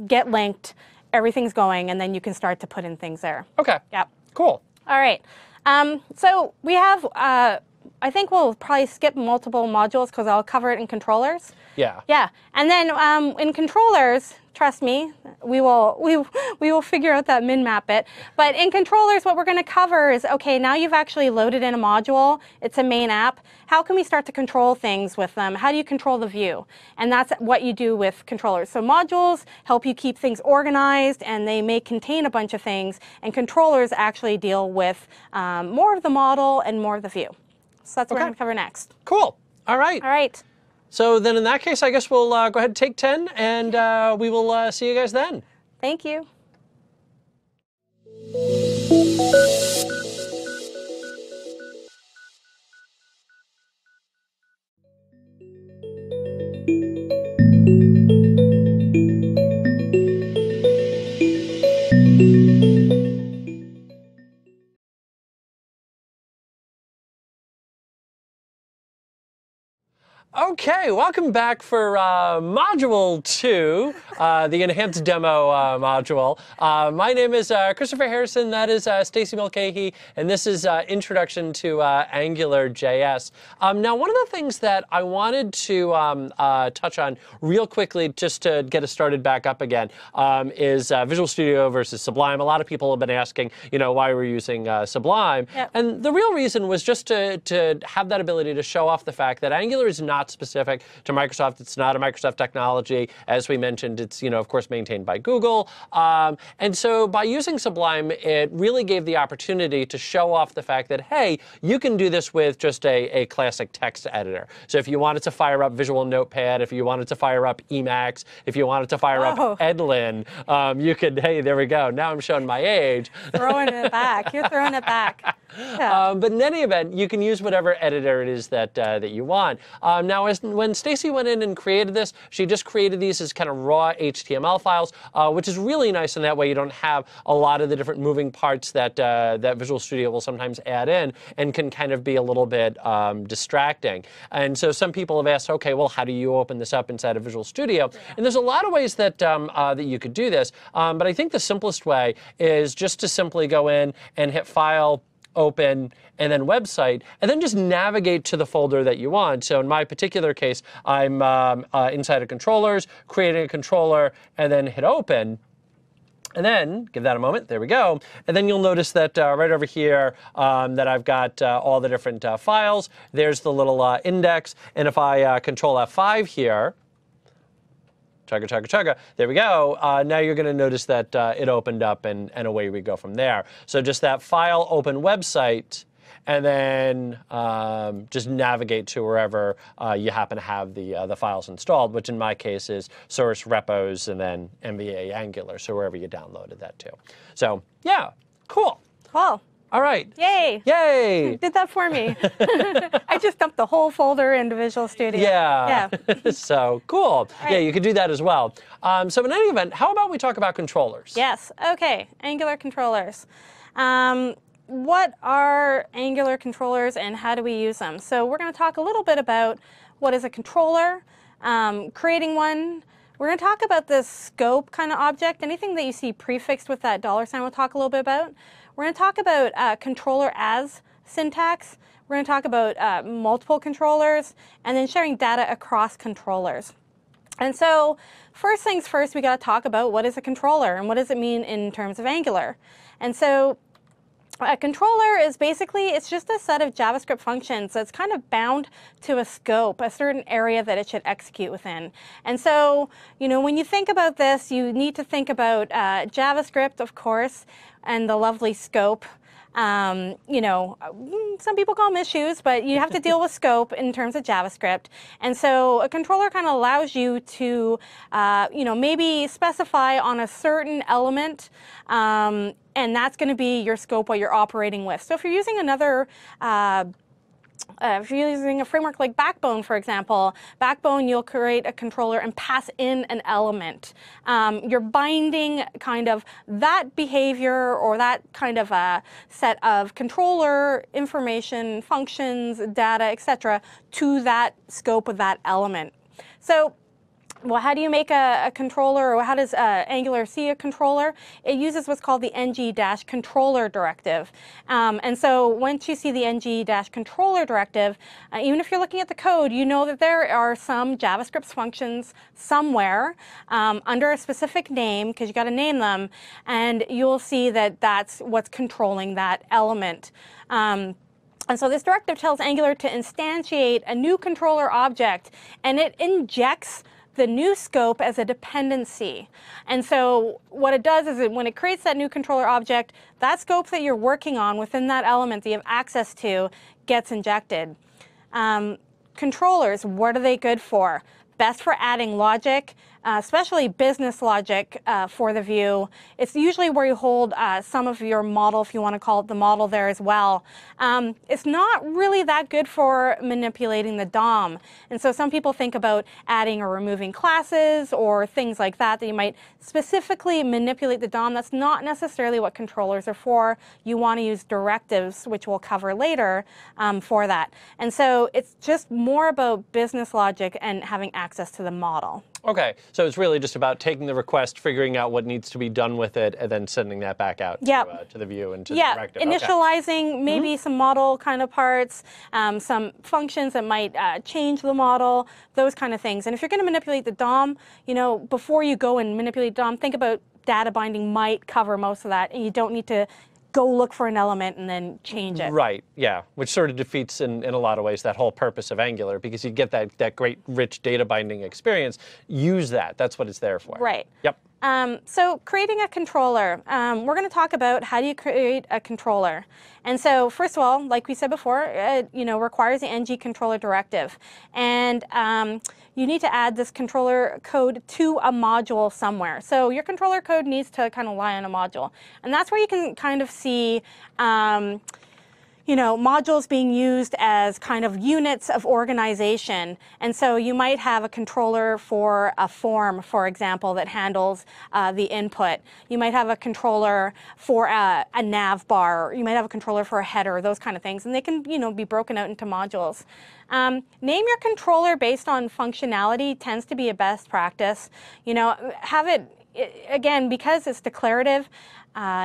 get linked, everything's going, and then you can start to put in things there. Okay. Yep. Cool. All right. So we have, I think we'll probably skip multiple modules because I'll cover it in controllers. Yeah. Yeah. And then in controllers, trust me, we will figure out that min map bit. But in controllers, what we're going to cover is, okay, now you've actually loaded in a module. It's a main app. How can we start to control things with them? How do you control the view? And that's what you do with controllers. So modules help you keep things organized, and they may contain a bunch of things. And controllers actually deal with more of the model and more of the view. So that's what we're going to cover next. Cool. All right. All right. So then in that case, I guess we'll go ahead and take 10, and we will see you guys then. Thank you. Okay, welcome back for Module 2, the Enhanced Demo module. My name is Christopher Harrison, that is Stacy Mulcahy, and this is Introduction to AngularJS. Now, one of the things that I wanted to touch on real quickly, just to get us started back up again, is Visual Studio versus Sublime. A lot of people have been asking, why we're using Sublime. Yep. And the real reason was just to have that ability to show off the fact that Angular is not specific to Microsoft. It's not a Microsoft technology. As we mentioned, it's, of course, maintained by Google. And so by using Sublime, it really gave the opportunity to show off the fact that, hey, you can do this with just a classic text editor. So if you wanted to fire up Visual Notepad, if you wanted to fire up Emacs, if you wanted to fire up Edlin, you could, hey, there we go. Now I'm showing my age. Throwing it back. You're throwing it back. Yeah. But in any event, you can use whatever editor it is that you want. Now, when Stacy went in and created this, she just created these as kind of raw HTML files, which is really nice. In that way, you don't have a lot of the different moving parts that that Visual Studio will sometimes add in, and can kind of be a little bit distracting. And so some people have asked, okay, well, how do you open this up inside of Visual Studio? Yeah. And there's a lot of ways that that you could do this. But I think the simplest way is just to simply go in and hit File, Open, and then Website, and then just navigate to the folder that you want. So in my particular case, I'm inside of Controllers, creating a controller, and then hit Open. And then, give that a moment, there we go. And then you'll notice that right over here that I've got all the different files. There's the little index. And if I Control F5 here, chugga, chugga, chugga. There we go. Now you're going to notice that it opened up, and away we go from there. So just that File, Open, Website, and then just navigate to wherever you happen to have the files installed, which in my case is source, repos, and then MVA Angular, so wherever you downloaded that to. So yeah, cool. Cool. All right. Yay. Yay. Did that for me. I just dumped the whole folder into Visual Studio. Yeah. So cool. Right. Yeah, you could do that as well. So in any event, how about we talk about controllers? Yes. OK. Angular controllers. What are Angular controllers and how do we use them? So we're going to talk a little bit about what is a controller, creating one. We're going to talk about this scope kind of object. Anything that you see prefixed with that $sign we'll talk a little bit about. We're going to talk about controller as syntax. We're going to talk about multiple controllers, and then sharing data across controllers. And so first things first, we got to talk about what is a controller and what does it mean in terms of Angular. And so a controller is basically, it's just a set of JavaScript functions that's kind of bound to a scope, a certain area that it should execute within. And so, when you think about this, you need to think about JavaScript, of course, and the lovely scope. Some people call them issues, but you have to deal with scope in terms of JavaScript. And so a controller kind of allows you to, maybe specify on a certain element, and that's going to be your scope, what you're operating with. So if you're using another if you're using a framework like Backbone, for example, Backbone, you'll create a controller and pass in an element. You're binding kind of that behavior or that kind of a set of controller information, functions, data, etc., to that scope of that element. So, well, how do you make a controller, or how does Angular see a controller? It uses what's called the ng-controller directive. And so once you see the ng-controller directive, even if you're looking at the code, you know that there are some JavaScript functions somewhere under a specific name, because you got to name them, and you'll see that that's what's controlling that element. And so this directive tells Angular to instantiate a new controller object, and it injects the new scope as a dependency. And so what it does is when it creates that new controller object, that scope that you're working on within that element that you have access to gets injected. Controllers, what are they good for? Best for adding logic, especially business logic for the view. It's usually where you hold some of your model, if you want to call it the model there as well. It's not really that good for manipulating the DOM. And so some people think about adding or removing classes or things like that you might specifically manipulate the DOM. That's not necessarily what controllers are for. You want to use directives, which we'll cover later, for that. And so it's just more about business logic and having access to the model. Okay, so it's really just about taking the request, figuring out what needs to be done with it, and then sending that back out to the view and to the directive. Initializing maybe some model kind of parts, some functions that might change the model, those kind of things. And if you're going to manipulate the DOM, before you go and manipulate DOM, think about data binding might cover most of that, and you don't need to go look for an element and then change it. Right, yeah, which sort of defeats in a lot of ways that whole purpose of Angular, because you get that great rich data binding experience. Use that. That's what it's there for. Right. Yep. So creating a controller, we're going to talk about how do you create a controller. And so first of all, like we said before, it requires the ng controller directive. And you need to add this controller code to a module somewhere. So your controller code needs to kind of lie on a module. And that's where you can kind of see modules being used as kind of units of organization. And so you might have a controller for a form, for example, that handles the input. You might have a controller for a nav bar. You might have a controller for a header, those kind of things. And they can, be broken out into modules. Name your controller based on functionality tends to be a best practice. Have it, again, because it's declarative,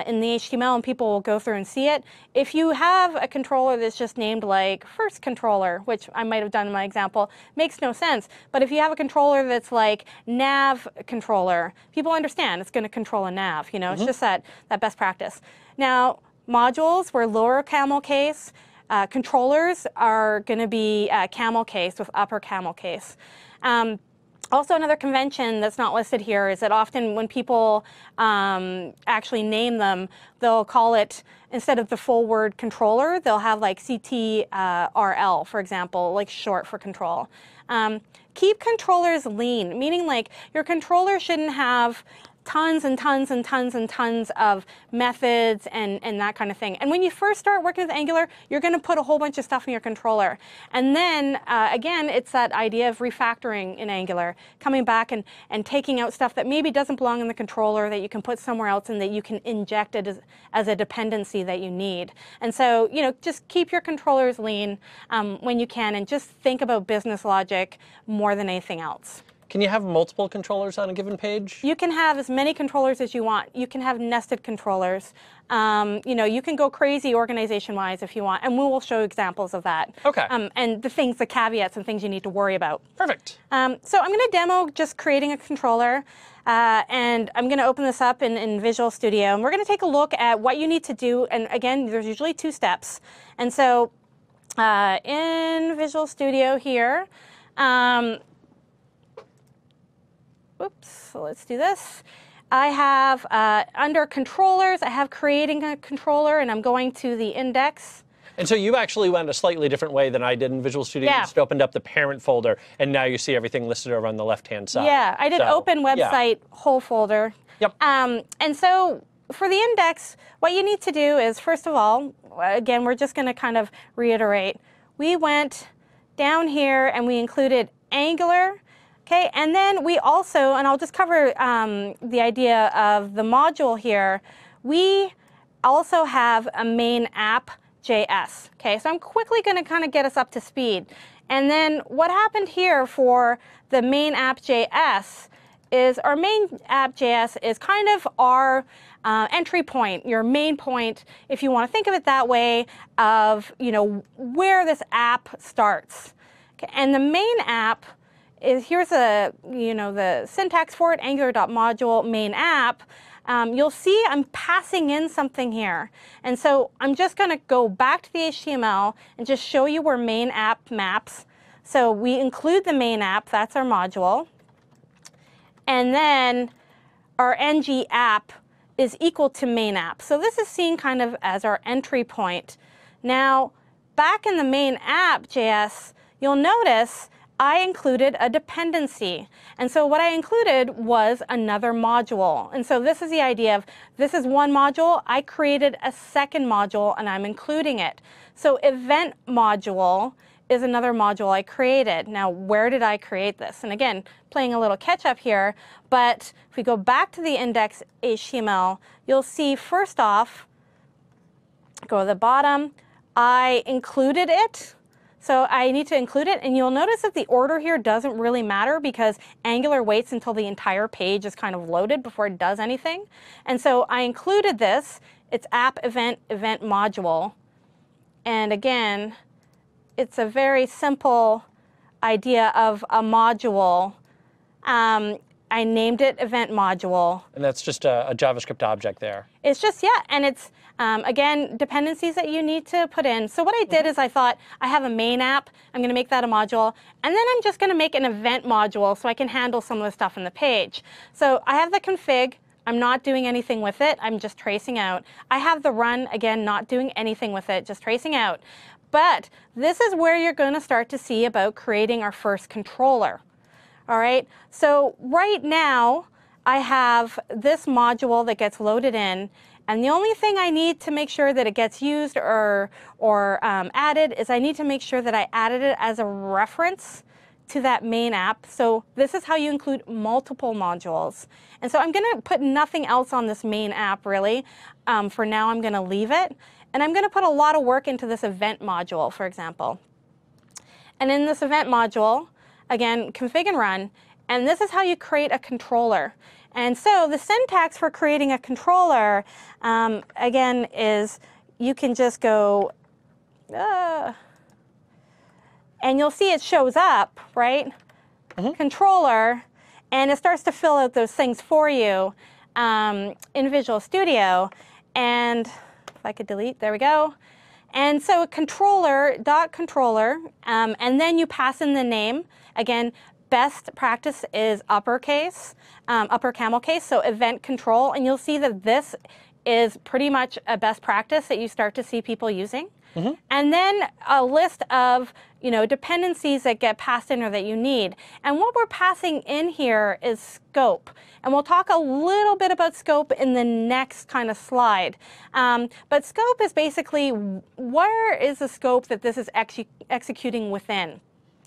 in the HTML and people will go through and see it. If you have a controller that's just named like first controller, which I might have done in my example, makes no sense. But if you have a controller that's like nav controller, people understand it's going to control a nav. It's just that best practice. Now, modules were lower camel case. Controllers are going to be camel case with upper camel case. Also, another convention that's not listed here is that often when people actually name them, they'll call it, instead of the full word controller, they'll have like CTRL, for example, like short for control. Keep controllers lean, meaning like your controller shouldn't have tons and tons and tons and tons of methods and that kind of thing. And when you first start working with Angular, you're going to put a whole bunch of stuff in your controller. And then, again, it's that idea of refactoring in Angular, coming back and taking out stuff that maybe doesn't belong in the controller that you can put somewhere else and that you can inject it as a dependency that you need. And so, just keep your controllers lean when you can, and just think about business logic more than anything else. Can you have multiple controllers on a given page? You can have as many controllers as you want. You can have nested controllers. You can go crazy organization-wise if you want, and we will show examples of that. Okay. And the caveats and things you need to worry about. Perfect. So I'm going to demo just creating a controller, and I'm going to open this up in Visual Studio, and we're going to take a look at what you need to do. And again, there's usually 2 steps. And so in Visual Studio here, so let's do this. I have, under controllers, I have creating a controller, and I'm going to the index. And so you actually went a slightly different way than I did in Visual Studio. Yeah. You just opened up the parent folder, and now you see everything listed over on the left-hand side. Yeah, I did open website, whole folder. Yep. And so for the index, what you need to do is, first of all, again, we're just going to kind of reiterate. We went down here, and we included Angular. Okay, and then we also, and I'll just cover the idea of the module here, we also have a main app.js. Okay, so I'm quickly going to kind of get us up to speed. And then what happened here for the main app.js is our main app.js is kind of our entry point, your main point, if you want to think of it that way, of where this app starts. Okay, and the main app is, here's the syntax for it, angular.module main app. You'll see I'm passing in something here. And so I'm just going to go back to the HTML and just show you where main app maps. So we include the main app, that's our module. And then our ng app is equal to main app. So this is seen kind of as our entry point. Now, back in the main app.js, you'll notice I included a dependency. And so what I included was another module. And so this is the idea of, this is one module, I created a second module and I'm including it. So event module is another module I created. Now, where did I create this? And again, playing a little catch up here, but if we go back to the index HTML, you'll see first off, go to the bottom, I included it. So I need to include it, and you'll notice that the order here doesn't really matter because Angular waits until the entire page is kind of loaded before it does anything. And so I included this. It's app event module. And again, it's a very simple idea of a module. I named it event module. And that's just a JavaScript object there. It's just, yeah, and it's, again, dependencies that you need to put in. So what I did is I thought, I have a main app, I'm going to make that a module, and then I'm just going to make an event module so I can handle some of the stuff in the page. So I have the config, I'm not doing anything with it, I'm just tracing out. I have the run, again, not doing anything with it, just tracing out. But this is where you're going to start to see about creating our first controller. All right, so right now I have this module that gets loaded in, and the only thing I need to make sure that it gets used or added is I need to make sure that I added it as a reference to that main app. So this is how you include multiple modules. And so I'm going to put nothing else on this main app really. For now I'm going to leave it. And I'm going to put a lot of work into this event module, for example. And in this event module, again, config and run, and this is how you create a controller. And so the syntax for creating a controller, again, is you can just go, and you'll see it shows up, right? Controller, and it starts to fill out those things for you in Visual Studio. And if I could delete, there we go. And so controller, and then you pass in the name. Again, best practice is uppercase, upper camel case, so event control. And you'll see that this is pretty much a best practice that you start to see people using. And then a list of dependencies that get passed in or that you need. And what we're passing in here is scope. And we'll talk a little bit about scope in the next kind of slide. But scope is basically where is the scope that this is executing within.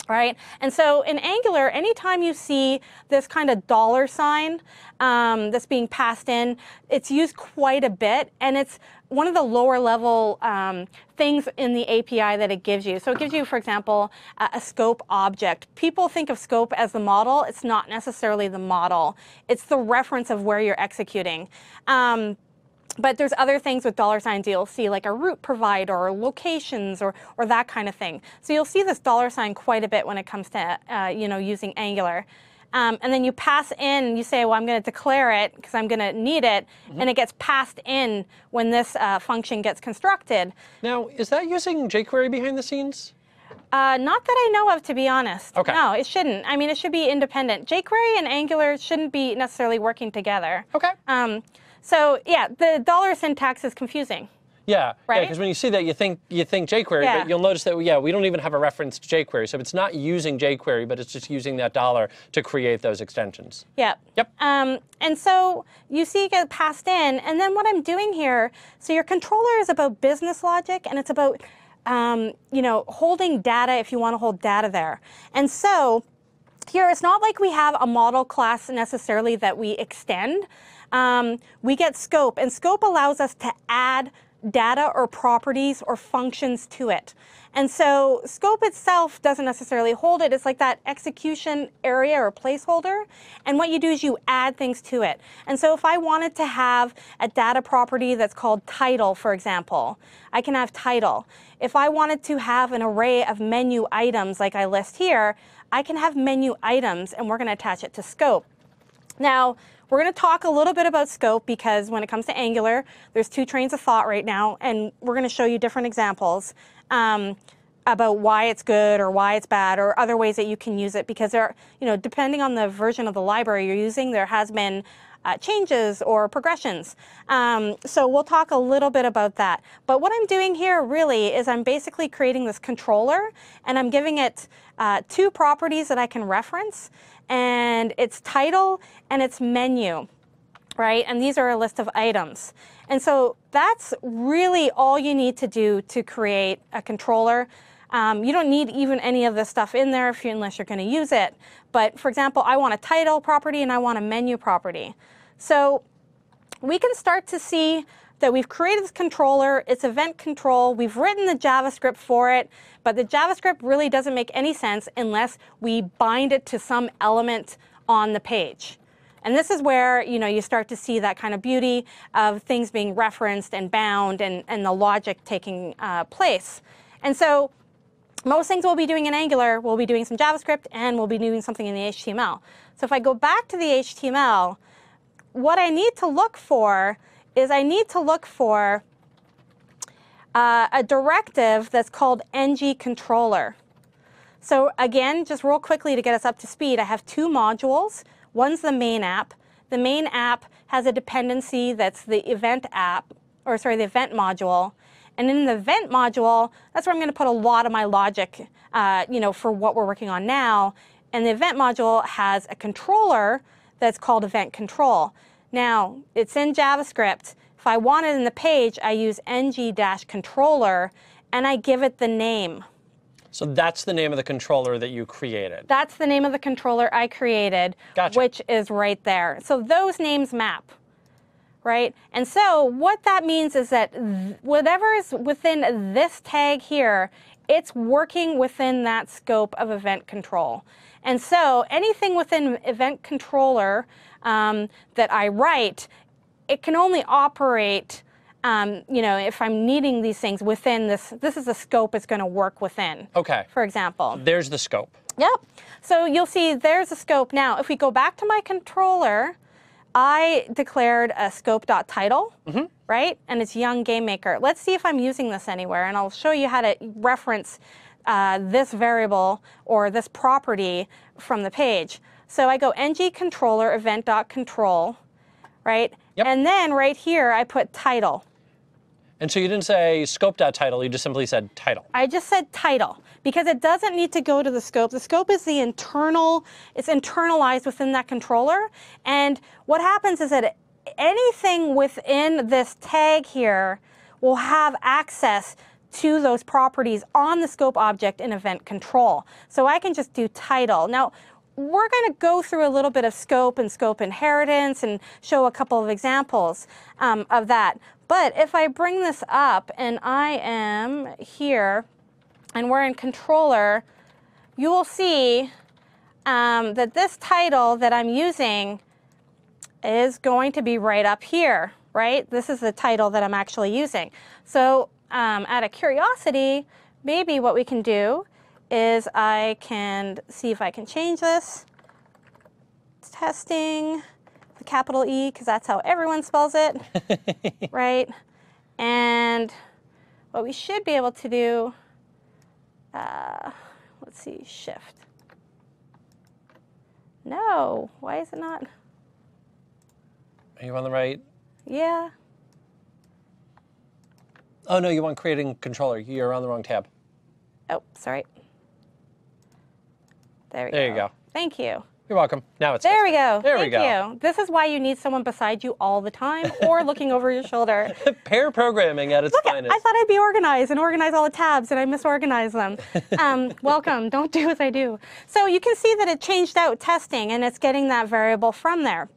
Right? And so in Angular, anytime you see this kind of $sign that's being passed in, it's used quite a bit, and it's one of the lower level things in the API that it gives you. So it gives you, for example, a scope object. People think of scope as the model. It's not necessarily the model. It's the reference of where you're executing. But there's other things with $signs you'll see, like a route provider or locations or that kind of thing. So you'll see this $sign quite a bit when it comes to using Angular. And then you pass in, you say, well, I'm going to declare it because I'm going to need it, and it gets passed in when this function gets constructed. Now, is that using jQuery behind the scenes? Not that I know of, to be honest. Okay. No, it shouldn't. I mean, it should be independent. jQuery and Angular shouldn't be necessarily working together. Okay. So yeah, the dollar syntax is confusing. Yeah, right? Because when you see that, you think jQuery, but you'll notice that we don't even have a reference to jQuery, so it's not using jQuery, but it's just using that dollar to create those extensions. Yep. And so you see it get passed in, and then what I'm doing here, so your controller is about business logic, and it's about holding data if you want to hold data there. And so here, it's not like we have a model class necessarily that we extend. We get scope, and scope allows us to add data or properties or functions to it. And so scope itself doesn't necessarily hold it. It's like that execution area or placeholder. And what you do is you add things to it. And so if I wanted to have a data property that's called title, for example, I can have title. If I wanted to have an array of menu items like I list here, I can have menu items, and we're going to attach it to scope. Now, we're going to talk a little bit about scope because when it comes to Angular, there's two trains of thought right now, and we're going to show you different examples about why it's good or why it's bad or other ways that you can use it, because there are, depending on the version of the library you're using, there has been changes or progressions. So we'll talk a little bit about that. But what I'm doing here really is I'm basically creating this controller, and I'm giving it two properties that I can reference, and its title and its menu, right? And these are a list of items. And so that's really all you need to do to create a controller. You don't need even any of this stuff in there unless you're going to use it. But for example, I want a title property and I want a menu property. So we can start to see that we've created this controller. It's event control. We've written the JavaScript for it, but the JavaScript really doesn't make any sense unless we bind it to some element on the page. And this is where you start to see that kind of beauty of things being referenced and bound and the logic taking place. And so most things we'll be doing in Angular, we'll be doing some JavaScript, and we'll be doing something in the HTML. So if I go back to the HTML, what I need to look for is I need to look for a directive that's called ngController. So again, just real quickly to get us up to speed, I have two modules. One's the main app. The main app has a dependency that's the event app, or sorry, the event module. And in the event module, that's where I'm going to put a lot of my logic, for what we're working on now. And the event module has a controller that's called event control. Now, it's in JavaScript. If I want it in the page, I use ng-controller, and I give it the name. So that's the name of the controller that you created. That's the name of the controller I created, gotcha. Which is right there. So those names map, right? And so what that means is that whatever is within this tag here, it's working within that scope of event control. And so anything within event controller that I write, it can only operate if I'm needing these things within this is the scope it's going to work within. Okay. For example. There's the scope. Yep. So you'll see there's a scope. Now, if we go back to my controller, I declared a scope.title, right? And it's Young Game Maker. Let's see if I'm using this anywhere, and I'll show you how to reference this variable or this property from the page. So I go ngController event.control, right? Yep. And then right here, I put title. And so you didn't say scope.title, you just simply said title. I just said title because it doesn't need to go to the scope. The scope is the internal, it's internalized within that controller. And what happens is that anything within this tag here will have access to those properties on the scope object in event control. So I can just do title. Now, we're going to go through a little bit of scope and scope inheritance and show a couple of examples of that. But if I bring this up and I am here and we're in controller, you will see that this title that I'm using is going to be right up here, right? This is the title that I'm actually using. So out of curiosity, maybe what we can do is I can see if I can change this. It's testing, the capital E, because that's how everyone spells it, right? And what we should be able to do, let's see, shift. No, why is it not? Are you on the right? Yeah. Oh, no, you want creating controller. You're on the wrong tab. Oh, sorry. There we go. There you go. Thank you. You're welcome. Now it's there we go. There we go. Thank you. This is why you need someone beside you all the time or looking over your shoulder. Pair programming at its finest. I thought I'd be organized and organize all the tabs, and I misorganized them. Welcome. Don't do as I do. So you can see that it changed out testing, and it's getting that variable from there.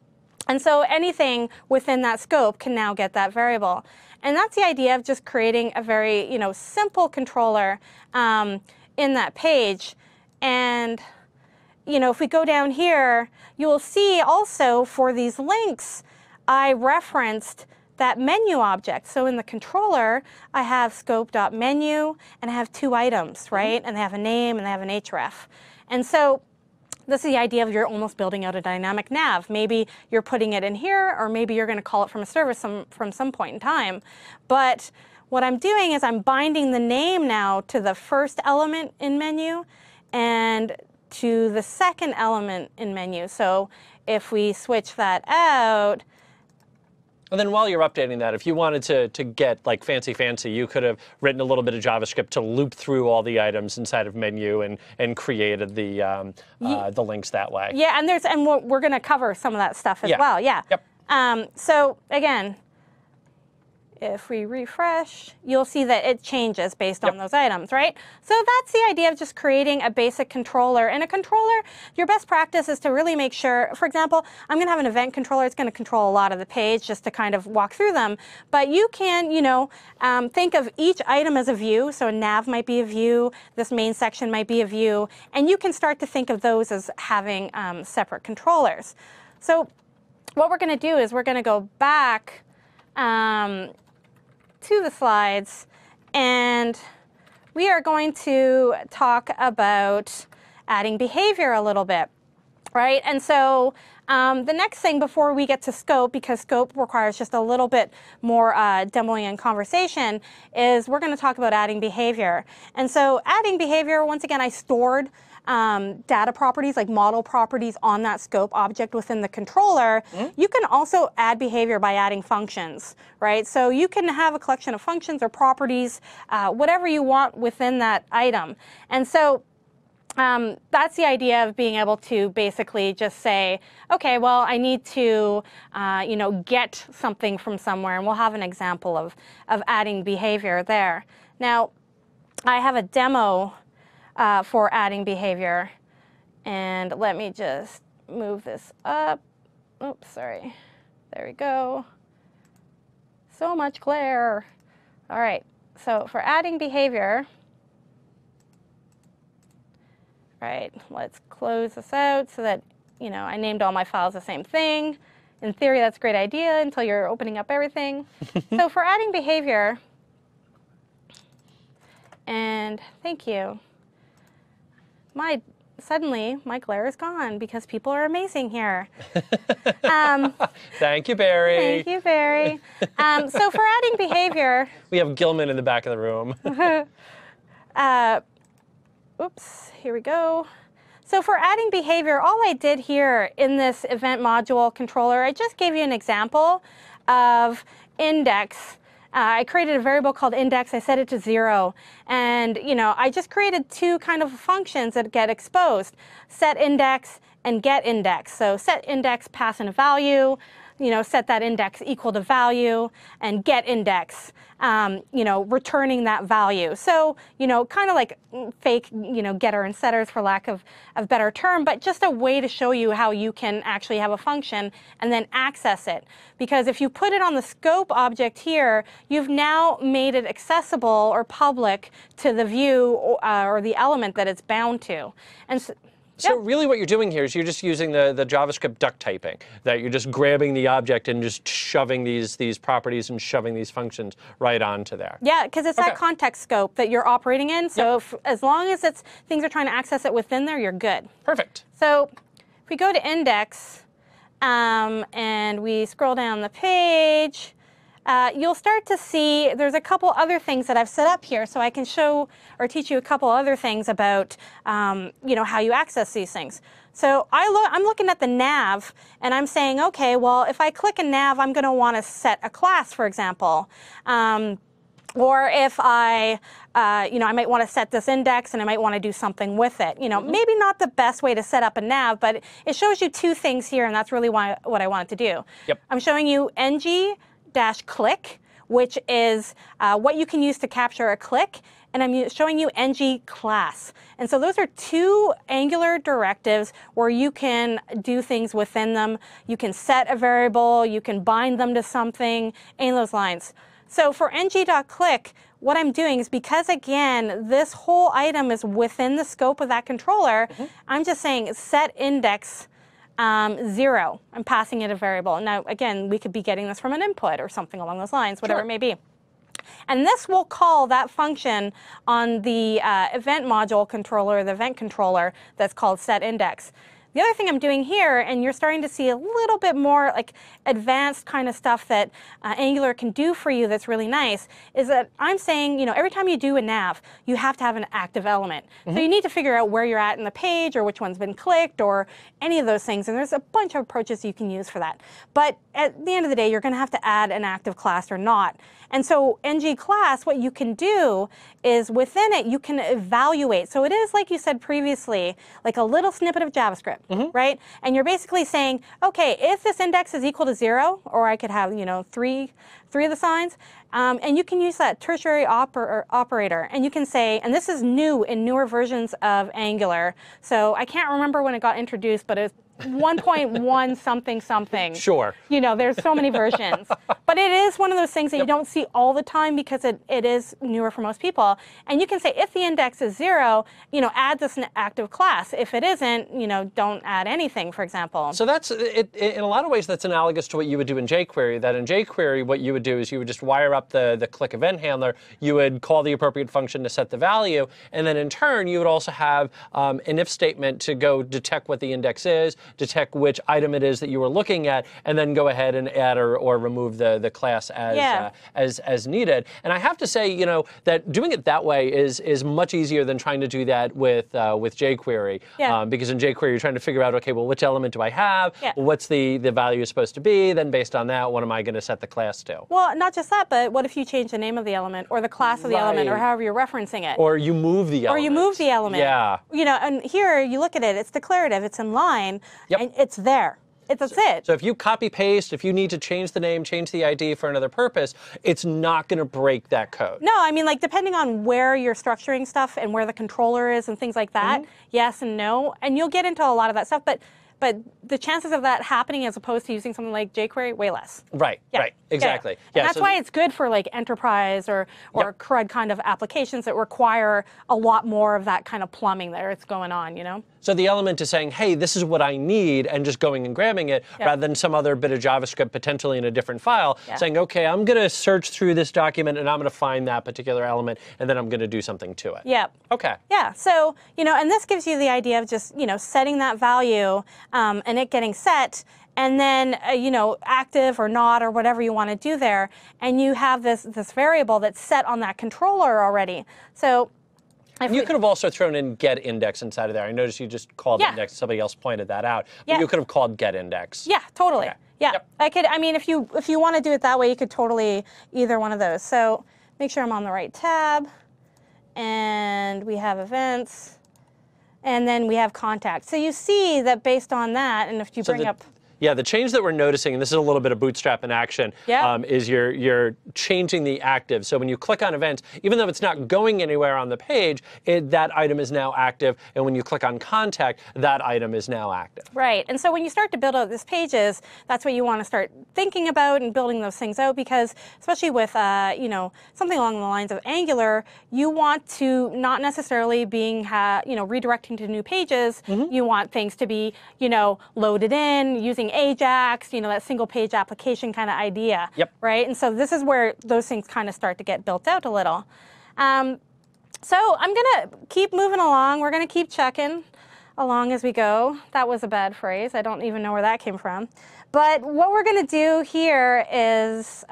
And so anything within that scope can now get that variable. And that's the idea of just creating a very simple controller in that page. And if we go down here, you will see also for these links, I referenced that menu object. So in the controller, I have scope.menu, and I have two items, right? And they have a name, and they have an href. And so this is the idea of you're almost building out a dynamic nav. Maybe you're putting it in here, or maybe you're going to call it from a service from some point in time. But what I'm doing is I'm binding the name now to the first element in menu, and to the second element in menu. So if we switch that out, and then while you're updating that, if you wanted to get like fancy, you could have written a little bit of JavaScript to loop through all the items inside of menu and created the links that way. Yeah, and we're going to cover some of that stuff as well. Yeah. Yep. So again, if we refresh, you'll see that it changes based on those items, right? So that's the idea of just creating a basic controller. In a controller, your best practice is to really make sure, for example, I'm going to have an event controller. It's going to control a lot of the page just to kind of walk through them. But you can, think of each item as a view. So a nav might be a view. This main section might be a view. And you can start to think of those as having separate controllers. So what we're going to do is we're going to go back to the slides, and we are going to talk about adding behavior a little bit, right? And so the next thing before we get to scope, because scope requires just a little bit more demoing and conversation, is we're going to talk about adding behavior. And so adding behavior, once again, I stored data properties, like model properties on that scope object within the controller. You can also add behavior by adding functions, right? So you can have a collection of functions or properties, whatever you want within that item. And so that's the idea of being able to basically just say, okay, well, I need to, get something from somewhere, and we'll have an example of adding behavior there. Now, I have a demo for adding behavior, and let me just move this up. Oops, sorry. There we go. So much glare. All right, so for adding behavior, right, let's close this out so that, I named all my files the same thing. In theory, that's a great idea until you're opening up everything. So for adding behavior, and thank you. Suddenly, my glare is gone because people are amazing here. Thank you, Barry. Thank you, Barry. So for adding behavior, we have Gilman in the back of the room. Oops, here we go. So for adding behavior, all I did here in this event module controller, I just gave you an example of index. I created a variable called index. I set it to 0. And, I just created two kind of functions that get exposed, set index and get index. So set index, pass in a value, set that index equal to value, and get index, returning that value. So, kind of like fake, getter and setters for lack of better term, but just a way to show you how you can actually have a function and then access it. Because if you put it on the scope object here, you've now made it accessible or public to the view or the element that it's bound to. And so really what you're doing here is you're just using the JavaScript duct typing, that you're just grabbing the object and just shoving these properties and shoving these functions right onto there. Yeah, because it's that context scope that you're operating in. So as long as things are trying to access it within there, you're good. Perfect. So if we go to index and we scroll down the page, you'll start to see there's a couple other things that I've set up here, so I can show or teach you a couple other things about how you access these things. So I'm looking at the nav, and I'm saying, okay, well, if I click a nav, I'm going to want to set a class, for example. Or if I might want to set this index, and I might want to do something with it. Maybe not the best way to set up a nav, but it shows you two things here, and that's really what I wanted to do. Yep. I'm showing you ng-click, which is what you can use to capture a click, and I'm showing you ng class. And so those are two Angular directives where you can do things within them. You can set a variable, you can bind them to something, any of those lines. So for ng.click, what I'm doing is, because again, this whole item is within the scope of that controller, I'm just saying set index 0. I'm passing it a variable. Now, again, we could be getting this from an input or something along those lines, whatever it may be. And this will call that function on the event module controller, the event controller, that's called setIndex. The other thing I'm doing here, and you're starting to see a little bit more like advanced kind of stuff that Angular can do for you that's really nice, is that I'm saying, every time you do a nav, you have to have an active element. So you need to figure out where you're at in the page or which one's been clicked or any of those things. And there's a bunch of approaches you can use for that. But at the end of the day, you're going to have to add an active class or not. And so ng class, what you can do is within it, you can evaluate. So it is, like you said previously, like a little snippet of JavaScript, right? And you're basically saying, okay, if this index is equal to 0, or I could have, three of the signs, and you can use that tertiary operator. And you can say, and this is new in newer versions of Angular. So I can't remember when it got introduced, but it's 1.1 something something. Sure. There's so many versions. But it is one of those things that you don't see all the time because it is newer for most people. And you can say if the index is 0, add this active class. If it isn't, don't add anything, for example. So that's, in a lot of ways, that's analogous to what you would do in jQuery. That in jQuery, what you would do is you would just wire up the click event handler. You would call the appropriate function to set the value. And then in turn, you would also have an if statement to go detect what the index is, detect which item it is that you were looking at, and then go ahead and add or remove the class as needed. And I have to say, that doing it that way is much easier than trying to do that with jQuery. Because in jQuery, you're trying to figure out, okay, well, which element do I have? What's the value supposed to be? Then based on that, what am I going to set the class to? Well, not just that, but what if you change the name of the element or the class of the element or however you're referencing it? Or you move the element. Or you move the element. Yeah. And here you look at it, it's declarative, it's in line, and it's there. That's it. So if you copy paste, if you need to change the name, change the ID for another purpose, it's not going to break that code. No, I mean, like, depending on where you're structuring stuff and where the controller is and things like that, yes and no. And you'll get into a lot of that stuff, but the chances of that happening as opposed to using something like jQuery, way less. Right, right, exactly. And that's why it's good for like enterprise or CRUD kind of applications that require a lot more of that kind of plumbing that's going on, So the element is saying, hey, this is what I need, and just going and grabbing it, rather than some other bit of JavaScript potentially in a different file, saying, okay, I'm going to search through this document, and I'm going to find that particular element, and then I'm going to do something to it. Yeah. Okay. Yeah, so, and this gives you the idea of just, setting that value and it getting set, and then, active or not or whatever you want to do there, and you have this variable that's set on that controller already. So you could have also thrown in getIndex inside of there. I noticed you just called index. Somebody else pointed that out. But you could have called getIndex. Yeah, totally. Okay. Yeah, Yep. I mean, if you want to do it that way, you could totally either one of those. So make sure I'm on the right tab, and we have events, and then we have contact. So you see that based on that, and if you bring up. Yeah, the change that we're noticing, and this is a little bit of Bootstrap in action, is you're changing the active. So when you click on events, even though it's not going anywhere on the page, that item is now active. And when you click on contact, that item is now active. Right. And so when you start to build out these pages, that's what you want to start thinking about and building those things out, because especially with something along the lines of Angular, you want to not necessarily being redirecting to new pages. You want things to be loaded in using Ajax, that single page application kind of idea, right? And so this is where those things kind of start to get built out a little. So I'm going to keep moving along. We're going to keep checking along as we go. That was a bad phrase. I don't even know where that came from. But what we're going to do here is,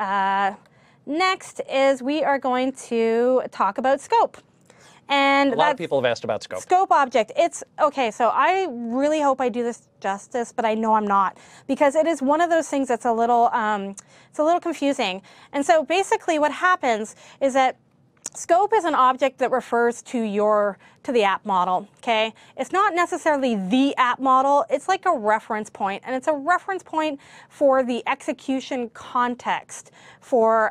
next is we are going to talk about scope. And a lot of people have asked about scope. Scope object. It's okay. So I really hope I do this justice, but I know I'm not, because it is one of those things that's a little confusing. And so basically, what happens is that scope is an object that refers to the app model. Okay, it's not necessarily the app model. It's like a reference point, and it's a reference point for the execution context for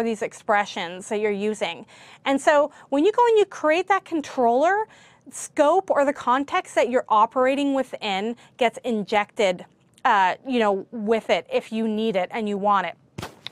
these expressions that you're using. And so when you go and you create that controller, scope or the context that you're operating within gets injected, with it if you need it and you want it.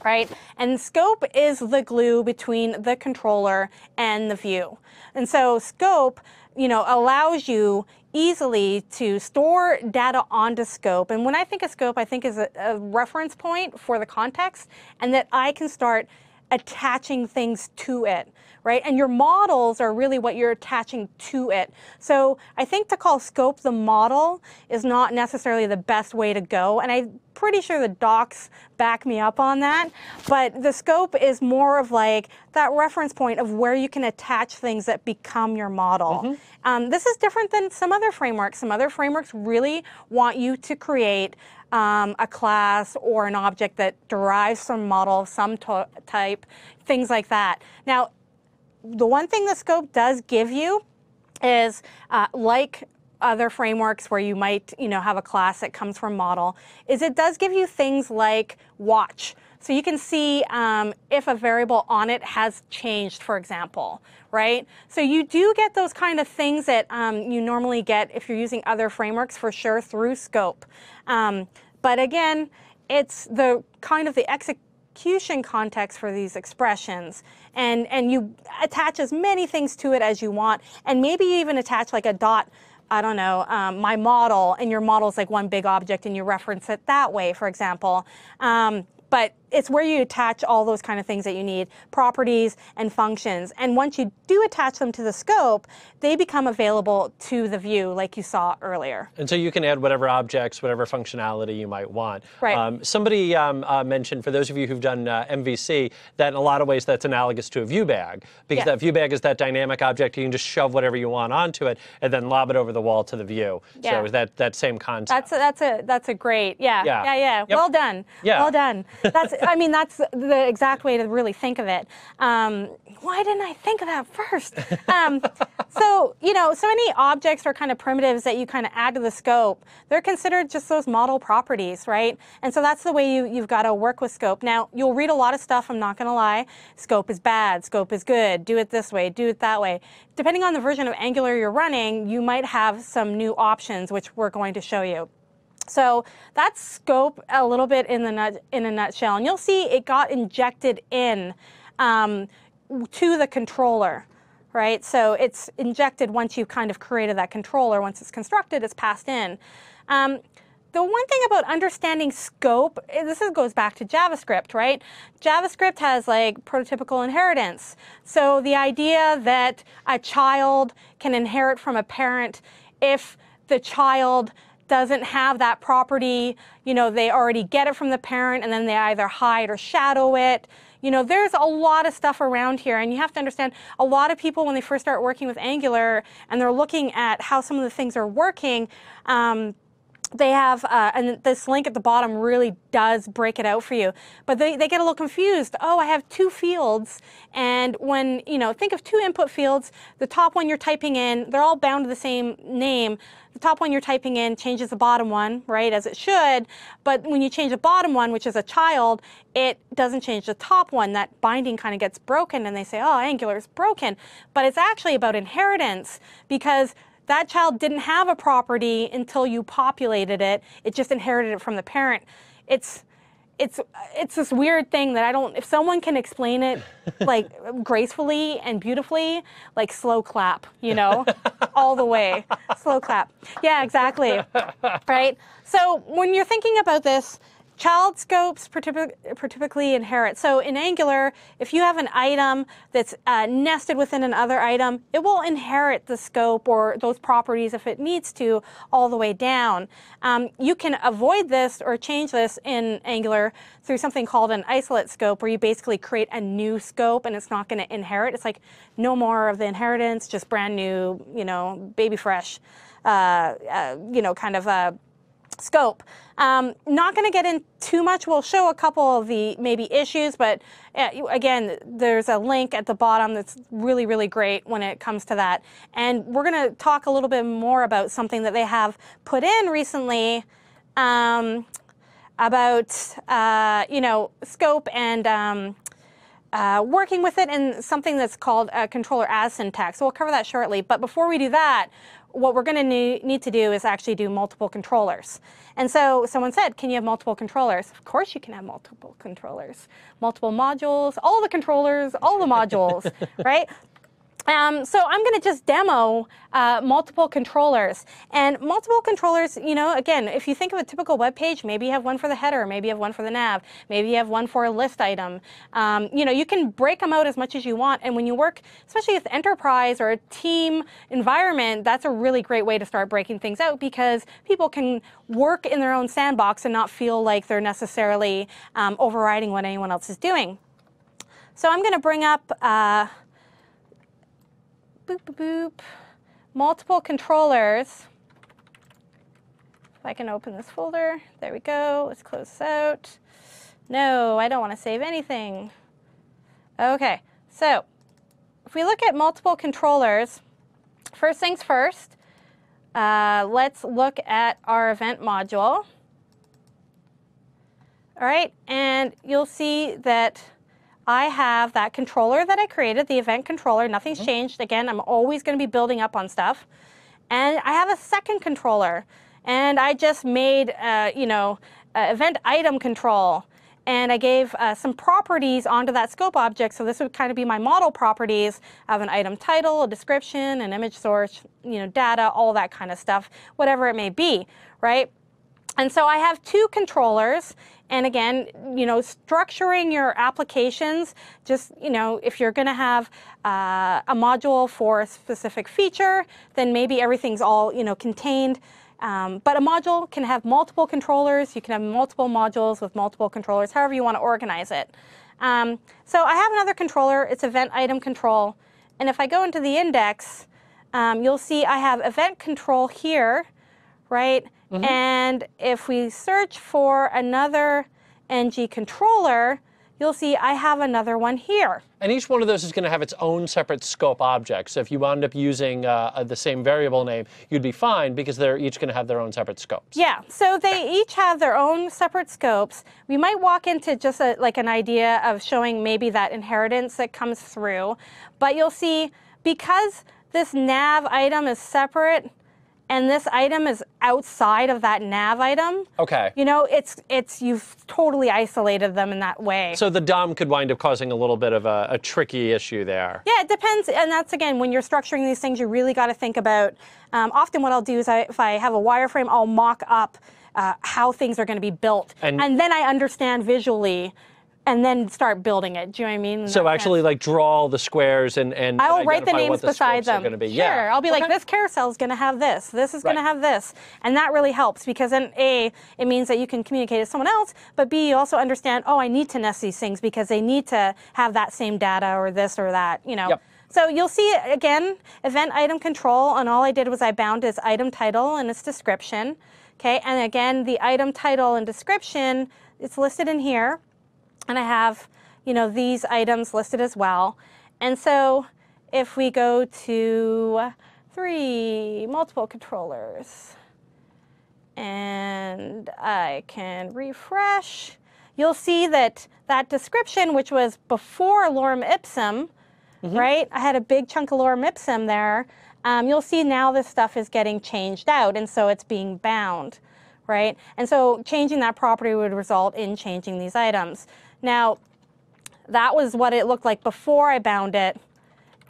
Right? And scope is the glue between the controller and the view. And so scope, allows you easily to store data onto scope. And when I think of scope, I think as a reference point for the context, and that I can start attaching things to it, right? And your models are really what you're attaching to it. So I think to call scope the model is not necessarily the best way to go. And I'm pretty sure the docs back me up on that. But the scope is more of like that reference point of where you can attach things that become your model. This is different than some other frameworks. Some other frameworks really want you to create a class or an object that derives from a model of some type, things like that. Now, the one thing the scope does give you is, like other frameworks where you might, have a class that comes from model, is it does give you things like watch. So you can see if a variable on it has changed, for example, right? So you do get those kind of things that you normally get if you're using other frameworks for sure through scope. But again, it's the kind of the execution context for these expressions. And you attach as many things to it as you want. And maybe you even attach like a dot, I don't know, my model, and your model is like one big object and you reference it that way, for example. But it's where you attach all those kind of things that you need, properties and functions. And once you do attach them to the scope, they become available to the view like you saw earlier. And so you can add whatever objects, whatever functionality you might want. Right. Somebody mentioned, for those of you who've done MVC, that in a lot of ways that's analogous to a view bag, because that view bag is that dynamic object. You can just shove whatever you want onto it and then lob it over the wall to the view. So that same concept. That's a great, yeah. Yep. Well done. Yeah. Well done. That's the exact way to really think of it. Why didn't I think of that first? So any objects or kind of primitives that you kind of add to the scope, they're considered just those model properties, right? And so that's the way you've got to work with scope. Now, you'll read a lot of stuff, I'm not going to lie. Scope is bad, scope is good, do it this way, do it that way. Depending on the version of Angular you're running, you might have some new options, which we're going to show you. So that's scope a little bit in a nutshell. And you'll see it got injected in to the controller, right? So it's injected once you've kind of created that controller. Once it's constructed, it's passed in. The one thing about understanding scope, goes back to JavaScript, right? JavaScript has like prototypical inheritance. So the idea that a child can inherit from a parent if the child doesn't have that property, they already get it from the parent and then they either hide or shadow it. There's a lot of stuff around here, and you have to understand a lot of people when they first start working with Angular and they're looking at how some of the things are working, they have, and this link at the bottom really does break it out for you, but they get a little confused. Oh, I have two fields, and when, think of two input fields, the top one you're typing in, they're all bound to the same name. The top one you're typing in changes the bottom one, right, as it should, but when you change the bottom one, which is a child, it doesn't change the top one. That binding kind of gets broken, and they say, oh, Angular is broken. But it's actually about inheritance, because that child didn't have a property until you populated it. It just inherited it from the parent. It's this weird thing that if someone can explain it like gracefully and beautifully, like slow clap, all the way, slow clap. Yeah, exactly, right? So when you're thinking about this, child scopes typically inherit. So in Angular, if you have an item that's nested within another item, it will inherit the scope or those properties if it needs to all the way down. You can avoid this or change this in Angular through something called an isolate scope, where you basically create a new scope and it's not going to inherit. It's like no more of the inheritance, just brand new, baby fresh, kind of scope. Not going to get in too much. We'll show a couple of the maybe issues, but again, there's a link at the bottom that's really, really great when it comes to that. And we're going to talk a little bit more about something that they have put in recently about, scope and working with it in something that's called a controller as syntax. So we'll cover that shortly. But before we do that, what we're going to need to do is actually do multiple controllers. And so someone said, can you have multiple controllers? Of course you can have multiple controllers. Multiple modules, all the controllers, all the modules, right? So I'm going to just demo multiple controllers. And multiple controllers, you know, again, if you think of a typical web page, maybe you have one for the header, maybe you have one for the nav, maybe you have one for a list item. You know, you can break them out as much as you want. And when you work, especially with enterprise or a team environment, that's a really great way to start breaking things out, because people can work in their own sandbox and not feel like they're necessarily overriding what anyone else is doing. So I'm going to bring up multiple controllers. If I can open this folder, there we go. Let's close this out. No, I don't want to save anything. Okay, so if we look at multiple controllers, first things first, let's look at our event module. All right, and you'll see that I have that controller that I created, the event controller. Nothing's changed. Again, I'm always going to be building up on stuff. And I have a second controller. And I just made, you know, event item control. And I gave some properties onto that scope object. So this would kind of be my model properties of an item title, a description, an image source, you know, data, all that kind of stuff, whatever it may be, right? And so I have two controllers. And again, you know, structuring your applications, just, you know, if you're going to have a module for a specific feature, then maybe everything's all, you know, contained. But a module can have multiple controllers. You can have multiple modules with multiple controllers, however you want to organize it. So I have another controller. It's event item control. And if I go into the index, you'll see I have event control here, right? And if we search for another ng controller, you'll see I have another one here. And each one of those is going to have its own separate scope object. So if you wound up using the same variable name, you'd be fine, because they're each going to have their own separate scopes. Yeah, so they each have their own separate scopes. We might walk into just like an idea of showing maybe that inheritance that comes through. But you'll see, because this nav item is separate, and this item is outside of that nav item. Okay. You know, you've totally isolated them in that way. So the DOM could wind up causing a little bit of a tricky issue there. Yeah, it depends. And that's, again, when you're structuring these things, you really got to think about, often what I'll do is if I have a wireframe, I'll mock up how things are going to be built. And then I understand visually, and then start building it. Do you know what I mean? So actually, like, draw the squares and I'll write the names beside them. Sure, yeah. I'll be like, this carousel is going to have this. This is going to have this, and that really helps, because then A, it means that you can communicate to someone else, but B, you also understand, oh, I need to nest these things because they need to have that same data or this or that. You know. Yep. So you'll see, again, event item control, and all I did was I bound its item title and its description. Okay, and again, the item title and description, it's listed in here. And I have, you know, these items listed as well. And so if we go to multiple controllers, and I can refresh, you'll see that that description, which was before lorem ipsum, right? I had a big chunk of lorem ipsum there. You'll see now this stuff is getting changed out, and so it's being bound, right? And so changing that property would result in changing these items. Now, that was what it looked like before I bound it,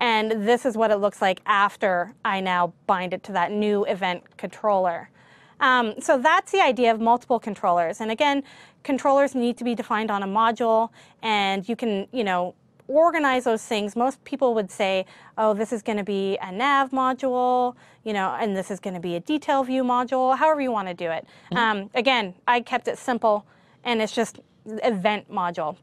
and this is what it looks like after I now bind it to that new event controller. So that's the idea of multiple controllers. And again, controllers need to be defined on a module, and you can, you know, organize those things. Most people would say, oh, this is going to be a nav module, you know, and this is going to be a detail view module, however you want to do it. Again, I kept it simple, and it's just event module.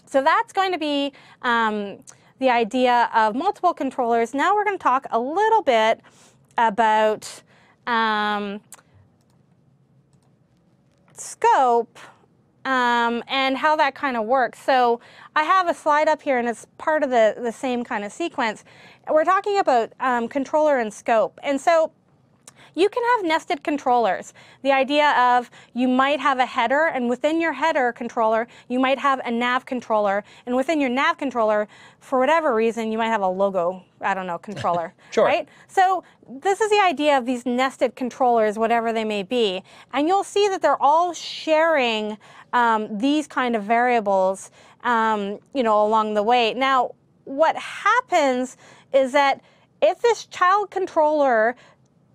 So that's going to be the idea of multiple controllers. Now we're going to talk a little bit about scope and how that kind of works. So I have a slide up here, and it's part of the same kind of sequence. We're talking about controller and scope. And so you can have nested controllers. The idea of you might have a header, and within your header controller, you might have a nav controller. And within your nav controller, for whatever reason, you might have a logo, I don't know, controller. Sure. Right? So this is the idea of these nested controllers, whatever they may be. And you'll see that they're all sharing these kind of variables, you know, along the way. Now, what happens is that if this child controller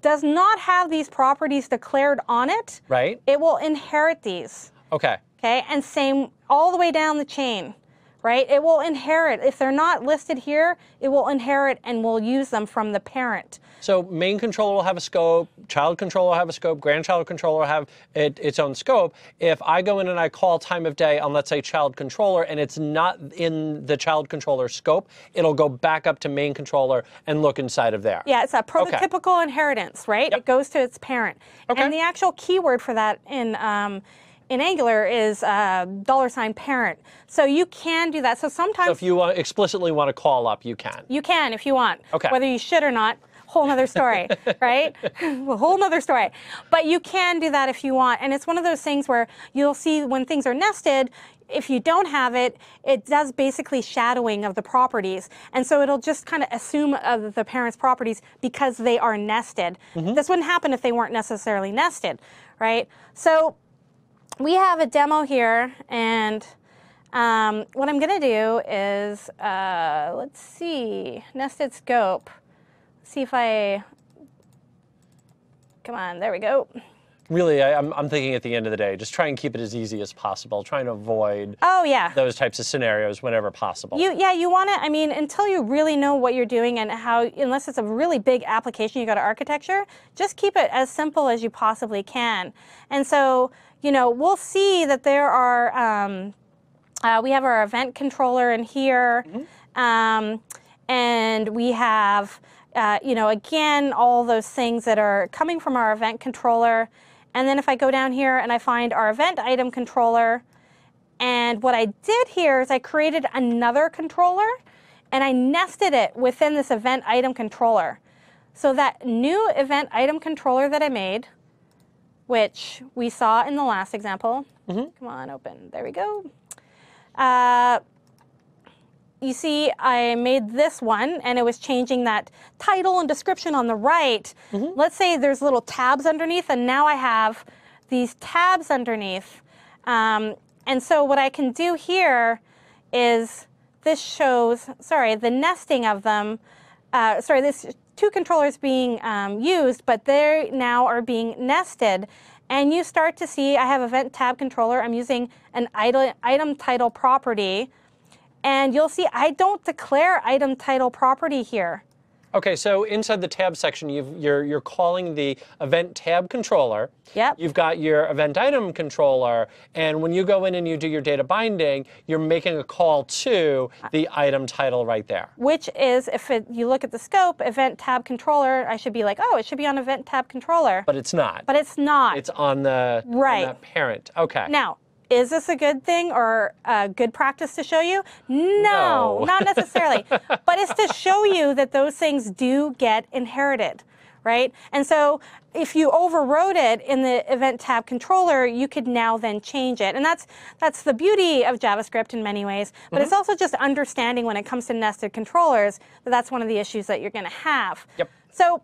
does not have these properties declared on it, Right. it will inherit these. Okay. Okay, and same all the way down the chain, right? It will inherit. If they're not listed here, it will inherit and will use them from the parent. So main controller will have a scope, child controller will have a scope, grandchild controller will have its own scope. If I go in and I call time of day on, let's say, child controller, and it's not in the child controller scope, it'll go back up to main controller and look inside of there. Yeah, it's a prototypical inheritance, right? Yep. It goes to its parent. Okay. And the actual keyword for that in Angular is $parent. So you can do that. So sometimes So if you explicitly want to call up, you can. you can if you want. Okay. Whether you should or not, whole nother story, right? A whole nother story. But you can do that if you want. And it's one of those things where you'll see when things are nested, if you don't have it, it does basically shadowing of the properties. And so it'll just kind of assume the parent's properties because they are nested. This wouldn't happen if they weren't necessarily nested, right? So we have a demo here, and what I'm going to do is, let's see, nested scope. See if I, come on, there we go. Really, I'm thinking at the end of the day, just try and keep it as easy as possible, trying to avoid those types of scenarios whenever possible. You want to, I mean, until you really know what you're doing and how, unless it's a really big application, you go to architecture, just keep it as simple as you possibly can. And so, you know, we'll see that there are, we have our event controller in here, and we have, you know, again, all those things that are coming from our event controller. And then if I go down here and I find our event item controller, and what I did here is I created another controller and I nested it within this event item controller. So that new event item controller that I made, which we saw in the last example, come on, open, there we go. You see, I made this one, and it was changing that title and description on the right. Let's say there's little tabs underneath, and now I have these tabs underneath. And so what I can do here is this shows, the nesting of them. This two controllers being used, but they now are being nested. And you start to see I have event tab controller. I'm using an item title property. And you'll see I don't declare item title property here. Okay, so inside the tab section, you're calling the event tab controller. Yep. You've got your event item controller, and when you go in and you do your data binding, you're making a call to the item title right there. Which is, if you look at the scope, event tab controller, I should be like, oh, it should be on event tab controller. But it's not. But it's not. It's on the, on the parent. Okay. Now, is this a good thing or a good practice to show you? No, not necessarily. But it's to show you that those things do get inherited, right? And so if you overrode it in the event tab controller, you could now then change it. And that's the beauty of JavaScript in many ways. But it's also just understanding when it comes to nested controllers that that's one of the issues that you're going to have. Yep. So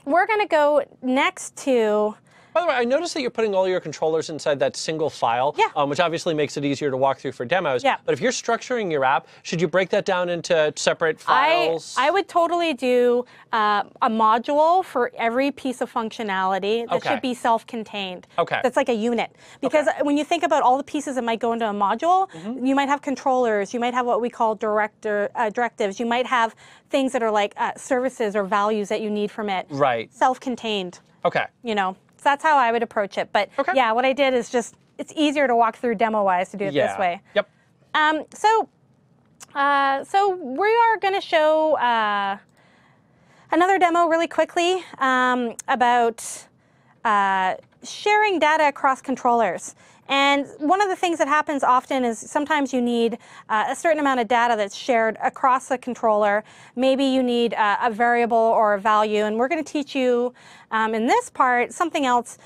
we're going to go next to... By the way, I noticed that you're putting all your controllers inside that single file, which obviously makes it easier to walk through for demos. Yeah. But if you're structuring your app, should you break that down into separate files? I would totally do a module for every piece of functionality that should be self-contained. Okay. That's like a unit. Because when you think about all the pieces that might go into a module, you might have controllers, you might have what we call directives, you might have things that are like services or values that you need from it. Right. Self-contained. Okay. You know. So that's how I would approach it. But yeah, what I did is just, it's easier to walk through demo-wise to do it this way. Yep. So we are going to show another demo really quickly about sharing data across controllers. And one of the things that happens often is sometimes you need a certain amount of data that's shared across the controller. Maybe you need a variable or a value. And we're going to teach you in this part something else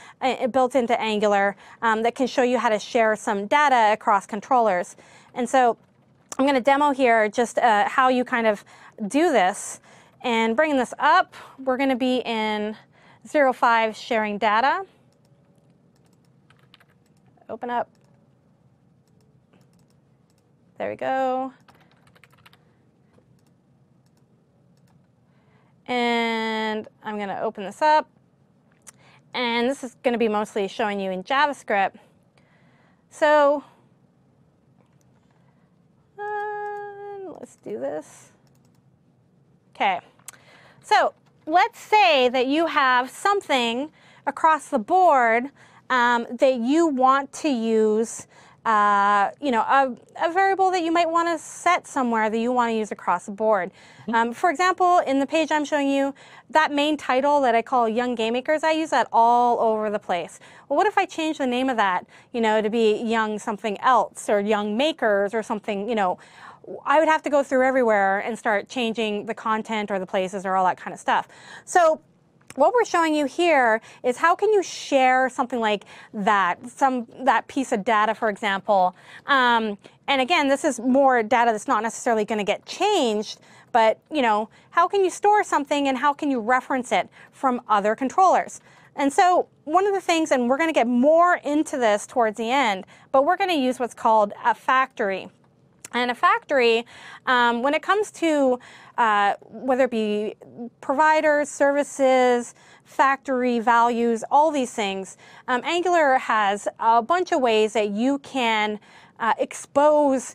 built into Angular that can show you how to share some data across controllers. And so I'm going to demo here just how you kind of do this. And bringing this up, we're going to be in 0.5 sharing data. Open up. There we go. And I'm going to open this up. And this is going to be mostly showing you in JavaScript. So let's do this. OK. So let's say that you have something across the board that you want to use, a variable that you might want to set somewhere that you want to use across the board. For example, in the page I'm showing you, that main title that I call Young Game Makers, I use that all over the place. Well, what if I change the name of that, to be Young something else or Young Makers or something, I would have to go through everywhere and start changing the content or the places or all that kind of stuff. So what we're showing you here is how can you share something like that, that piece of data, for example. And again, this is more data that's not necessarily going to get changed, but how can you store something and how can you reference it from other controllers? And so one of the things, and we're going to get more into this towards the end, but we're going to use what's called a factory. And a factory, when it comes to whether it be providers, services, factory values, all these things, Angular has a bunch of ways that you can expose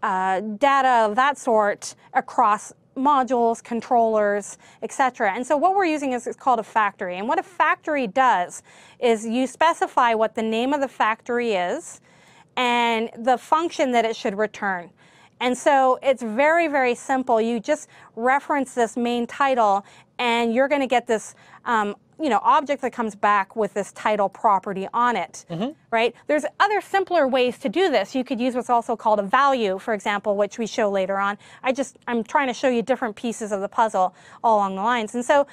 data of that sort across modules, controllers, etc. And so what we're using is called a factory. And what a factory does is you specify what the name of the factory is and the function that it should return. And so it's very, very simple. You just reference this main title, and you're going to get this object that comes back with this title property on it, right? There's other simpler ways to do this. You could use what's also called a value, for example, which we show later on. I'm trying to show you different pieces of the puzzle all along the lines. And so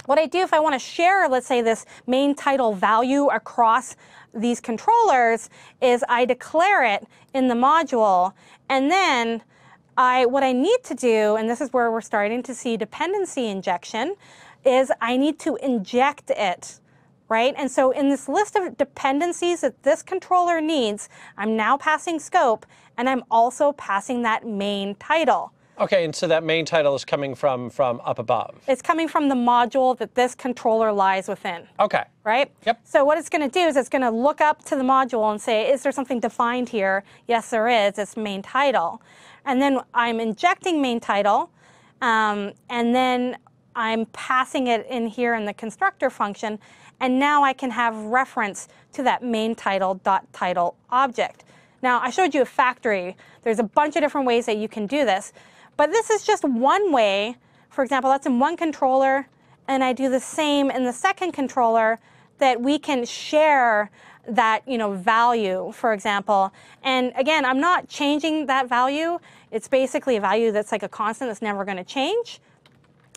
what I do if I want to share, let's say, this main title value across these controllers is I declare it in the module, and then what I need to do, and this is where we're starting to see dependency injection, is I need to inject it, right? And so in this list of dependencies that this controller needs, I'm now passing scope, and I'm also passing that main title. OK, and so that main title is coming from up above. It's coming from the module that this controller lies within. OK. Right? Yep. So what it's going to do is it's going to look up to the module and say, is there something defined here? Yes, there is. It's main title. And then I'm injecting main title, and then I'm passing it in here in the constructor function, and now I can have reference to that main title.title object. Now, I showed you a factory. There's a bunch of different ways that you can do this. But this is just one way. For example, that's in one controller, and I do the same in the second controller, that we can share that value, for example. And again, I'm not changing that value. It's basically a value that's like a constant that's never going to change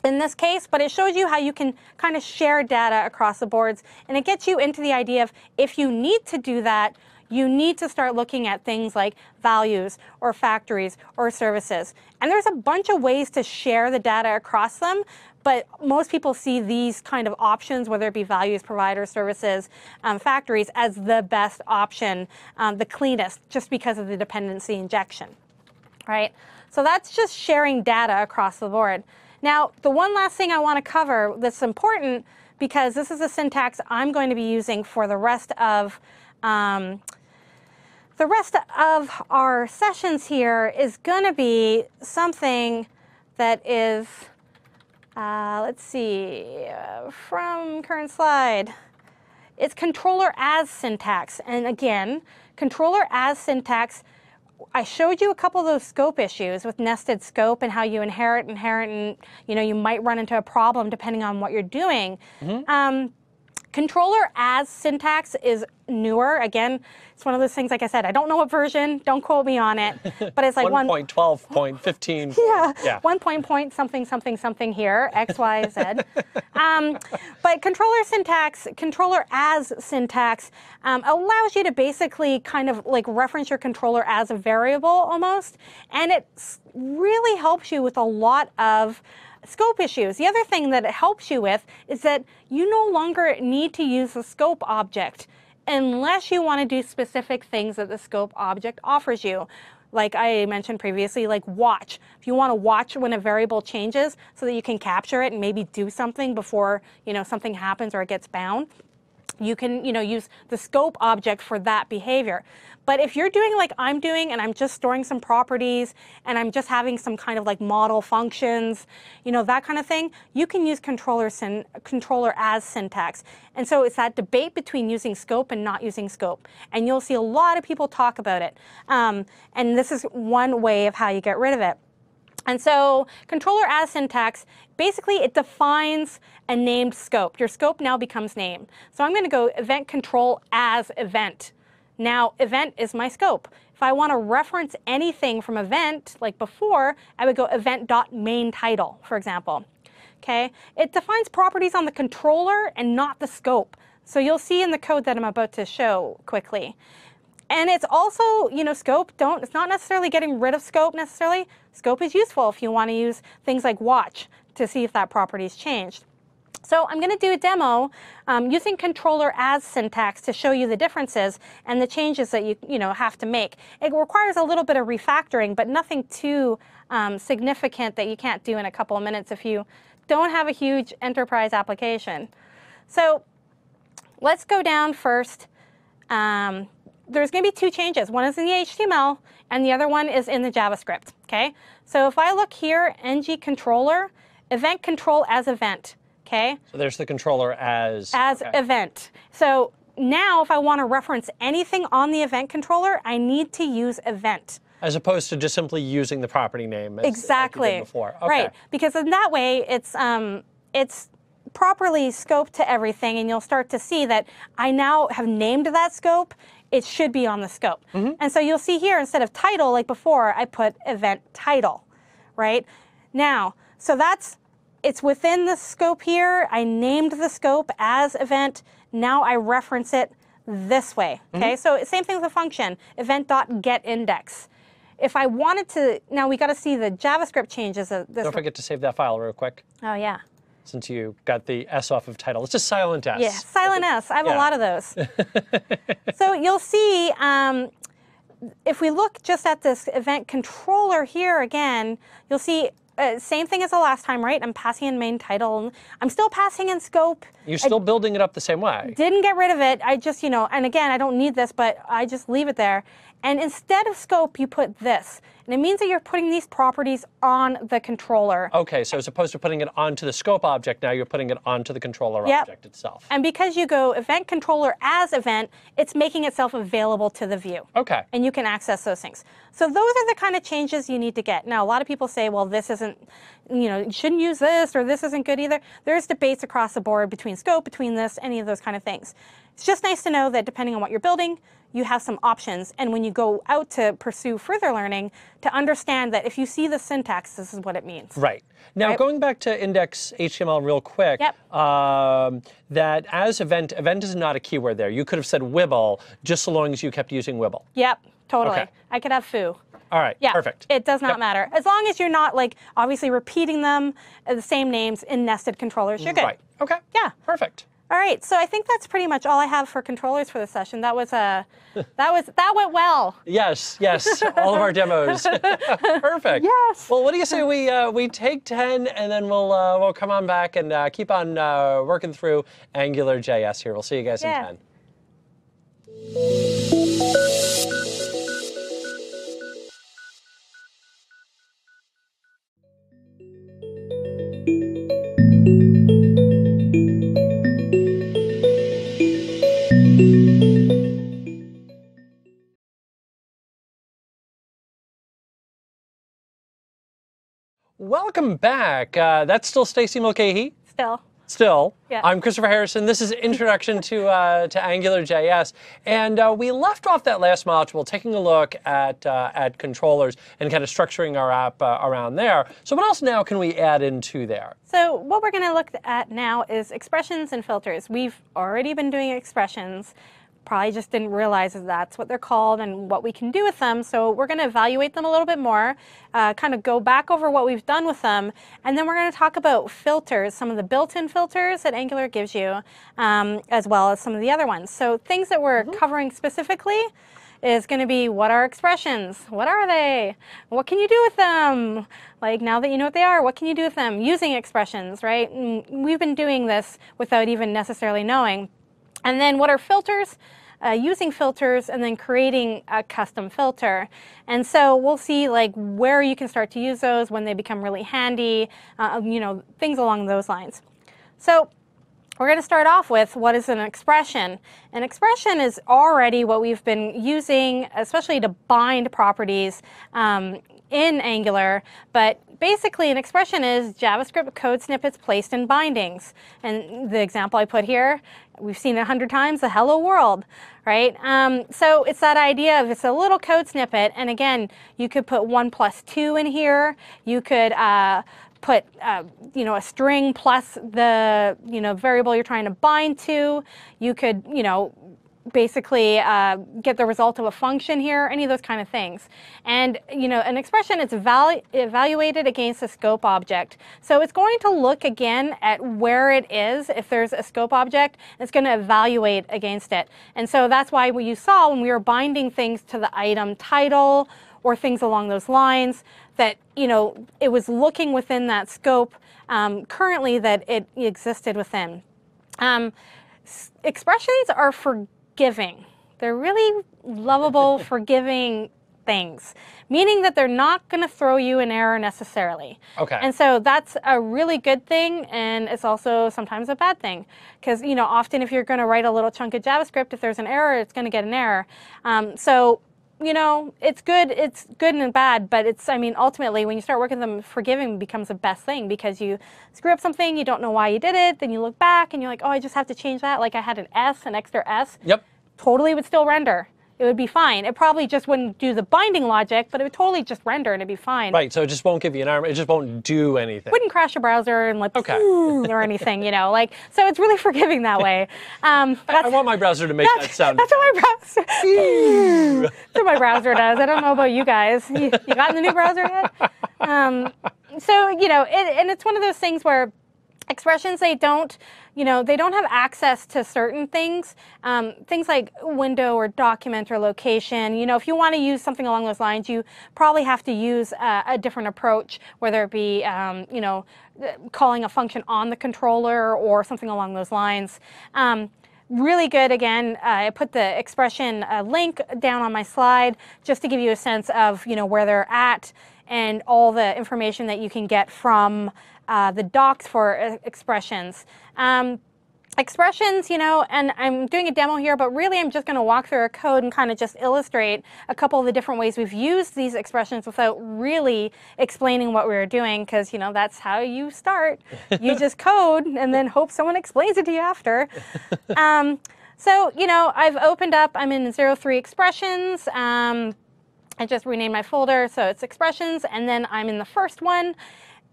in this case, but it shows you how you can kind of share data across the boards. And it gets you into the idea of if you need to do that, you need to start looking at things like values or factories or services. And there's a bunch of ways to share the data across them, but most people see these kind of options, whether it be values, providers, services, factories, as the best option, the cleanest, just because of the dependency injection, right? So that's just sharing data across the board. Now, the one last thing I want to cover that's important, because this is the syntax I'm going to be using for the rest of our sessions here, is going to be something that is, let's see, from current slide. It's controller as syntax. And again, controller as syntax, I showed you a couple of those scope issues with nested scope and how you inherit, and you might run into a problem depending on what you're doing. Controller as syntax is newer. Again, it's one of those things, like I said, I don't know what version, don't quote me on it, but it's like 1.12.15. Yeah. 1 something here, X, Y, Z. But controller as syntax allows you to basically kind of like reference your controller as a variable almost, and it really helps you with a lot of scope issues. The other thing that it helps you with is that you no longer need to use the scope object unless you want to do specific things that the scope object offers you. Like I mentioned previously, like watch. If you want to watch when a variable changes so that you can capture it and maybe do something before, something happens or it gets bound, you can, use the scope object for that behavior. But if you're doing like I'm doing and I'm just storing some properties and I'm just having some kind of like model functions, that kind of thing, you can use controller as syntax. And so it's that debate between using scope and not using scope. And you'll see a lot of people talk about it. And this is one way of how you get rid of it. And so controller as syntax, basically it defines a named scope. Your scope now becomes named. So I'm going to go event control as event. Now event is my scope. If I want to reference anything from event, like before, I would go event.mainTitle, for example. Okay? It defines properties on the controller and not the scope. So you'll see in the code that I'm about to show quickly. And it's also, scope, it's not necessarily getting rid of scope necessarily. Scope is useful if you want to use things like watch to see if that property's changed. So I'm going to do a demo using controller as syntax to show you the differences and the changes that you have to make. It requires a little bit of refactoring, but nothing too significant that you can't do in a couple of minutes if you don't have a huge enterprise application. So let's go down first. There's going to be two changes. One is in the HTML, and the other one is in the JavaScript. Okay. So if I look here, ng controller, event control as event. Okay. So there's the controller as event. So now if I want to reference anything on the event controller, I need to use event. As opposed to just simply using the property name as exactly. Like you did before. Okay. Right. Because in that way, it's properly scoped to everything, and you'll start to see that I now have named that scope. It should be on the scope. Mm-hmm. And so you'll see here, instead of title, like before, I put event title, right? Now, so it's within the scope here. I named the scope as event. Now I reference it this way, okay? Mm-hmm. So same thing with a function, event.getIndex. If I wanted to, now we got to see the JavaScript changes. Don't forget to save that file real quick. Oh, yeah. Since you got the S off of title. It's just silent S. Yeah, silent S. I have a lot of those. So you'll see, if we look just at this event controller here again, you'll see same thing as the last time, right? I'm passing in main title. I'm still passing in scope. You're still building it up the same way. Didn't get rid of it. I just, and again, I don't need this, but I just leave it there. And instead of scope, you put this. And it means that you're putting these properties on the controller. Okay, so as opposed to putting it onto the scope object, now you're putting it onto the controller object itself. And because you go event controller as event, it's making itself available to the view. Okay. And you can access those things. So those are the kind of changes you need to get. Now, a lot of people say, well, this isn't, you shouldn't use this, or this isn't good either. There's debates across the board between scope, between this, any of those kind of things. It's just nice to know that depending on what you're building, you have some options. And when you go out to pursue further learning, to understand that if you see the syntax, this is what it means. Right. Now, going back to index HTML real quick, that as event is not a keyword there. You could have said Wibble just so long as you kept using Wibble. Yep, totally. Okay. I could have foo. All right, yeah, perfect. It does not matter. As long as you're not, obviously repeating them, the same names in nested controllers, you're good. Right. Okay. Yeah. Perfect. All right, so I think that's pretty much all I have for controllers for this session. That went well. Yes, all of our demos. Perfect. Yes. Well, what do you say we take 10 and then we'll come on back and keep on working through AngularJS here. We'll see you guys in 10. Welcome back. That's still Stacey Mulcahy. Still. Yeah. I'm Christopher Harrison. This is Introduction to AngularJS. And we left off that last module taking a look at controllers and kind of structuring our app around there. So what else now can we add into there? So what we're going to look at now is expressions and filters. We've already been doing expressions. probably just didn't realize that that's what they're called and what we can do with them. So we're going to evaluate them a little bit more, kind of go back over what we've done with them, and then we're going to talk about filters, some of the built-in filters that Angular gives you, as well as some of the other ones. So things that we're covering specifically is going to be, what are expressions? What are they? What can you do with them? Like, now that you know what they are, what can you do with them? Using expressions, right? And we've been doing this without even necessarily knowing. And then what are filters? Using filters, and then creating a custom filter. And so we'll see like where you can start to use those, when they become really handy, you know, things along those lines. So we're going to start off with, what is an expression? An expression is already what we've been using, especially to bind properties in Angular. But basically, an expression is JavaScript code snippets placed in bindings. And the example I put here, we've seen it 100 times, the hello world, right? So it's that idea of, it's a little code snippet. And again, you could put 1 plus 2 in here. You could put you know, a string plus the, you know, variable you're trying to bind to. You could, you know, basically get the result of a function here, any of those kind of things. And you know, an expression is evaluated against a scope object. So it's going to look again at where it is. If there's a scope object, it's going to evaluate against it. And so that's why what you saw when we were binding things to the item title or things along those lines, that, you know, it was looking within that scope currently that it existed within. Expressions are forgiving. They're really lovable, forgiving things, meaning that they're not going to throw you an error necessarily. Okay. And so that's a really good thing, and it's also sometimes a bad thing, because, you know, often if you're going to write a little chunk of JavaScript, if there's an error, it's going to get an error. So, you know, it's good and bad, but it's, I mean, ultimately, when you start working with them, forgiving becomes the best thing, because you screw up something, you don't know why you did it, then you look back and you're like, oh, I just have to change that. Like, I had an extra S. Yep. Totally would still render. It would be fine. It probably just wouldn't do the binding logic, but it would totally just render and it'd be fine. Right, so it just won't give you an error. It just won't do anything. Wouldn't crash your browser and like, or anything, you know, like, so it's really forgiving that way. I want my browser to make that sound. That's what my browser, that's what my browser does. I don't know about you guys. You gotten the new browser yet? So, you know, and it's one of those things where expressions, they don't, you know, they don't have access to certain things, things like window or document or location. You know, if you want to use something along those lines, you probably have to use a different approach, whether it be, you know, calling a function on the controller or something along those lines. Really good, again, I put the expression link down on my slide just to give you a sense of, you know, where they're at and all the information that you can get from the docs for expressions. Expressions, you know, and I'm doing a demo here, but really I'm just going to walk through our code and kind of just illustrate a couple of the different ways we've used these expressions without really explaining what we were doing, because, you know, that's how you start. You just code and then hope someone explains it to you after. So, you know, I've opened up, I'm in 03 expressions. I just renamed my folder, so it's expressions, and then I'm in the first one.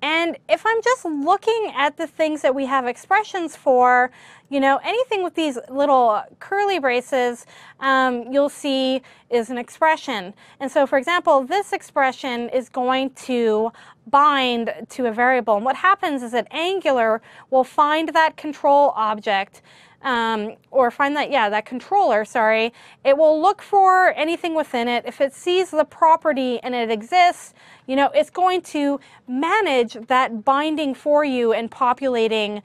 And if I'm just looking at the things that we have expressions for, you know, anything with these little curly braces, you'll see is an expression. And so, for example, this expression is going to bind to a variable. And what happens is that Angular will find that control object, or find that, yeah, that controller, sorry. It will look for anything within it. If it sees the property and it exists, you know, it's going to manage that binding for you and populating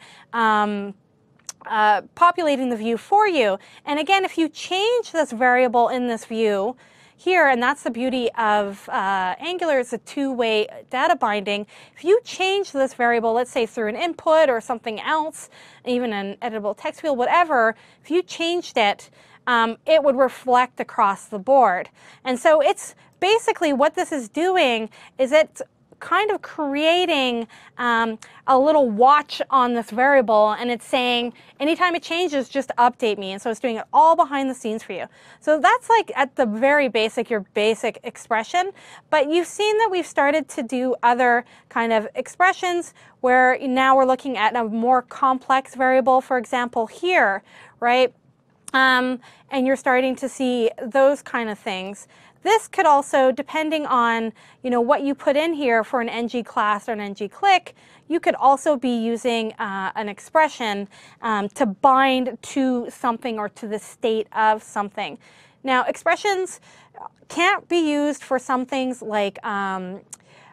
populating the view for you. And again, if you change this variable in this view here, and that's the beauty of Angular, it's a two-way data binding. If you change this variable, let's say through an input or something else, even an editable text field, whatever, if you changed it, it would reflect across the board. And so it's basically what this is doing is it's kind of creating a little watch on this variable, and it's saying anytime it changes, just update me. And so it's doing it all behind the scenes for you. So that's like at the very basic, your basic expression. But you've seen that we've started to do other kind of expressions where now we're looking at a more complex variable, for example, here, right? and you're starting to see those kind of things. This could also, depending on what you put in here for an ng class or an ng click, you could also be using an expression to bind to something or to the state of something. Now, expressions can't be used for some things like kind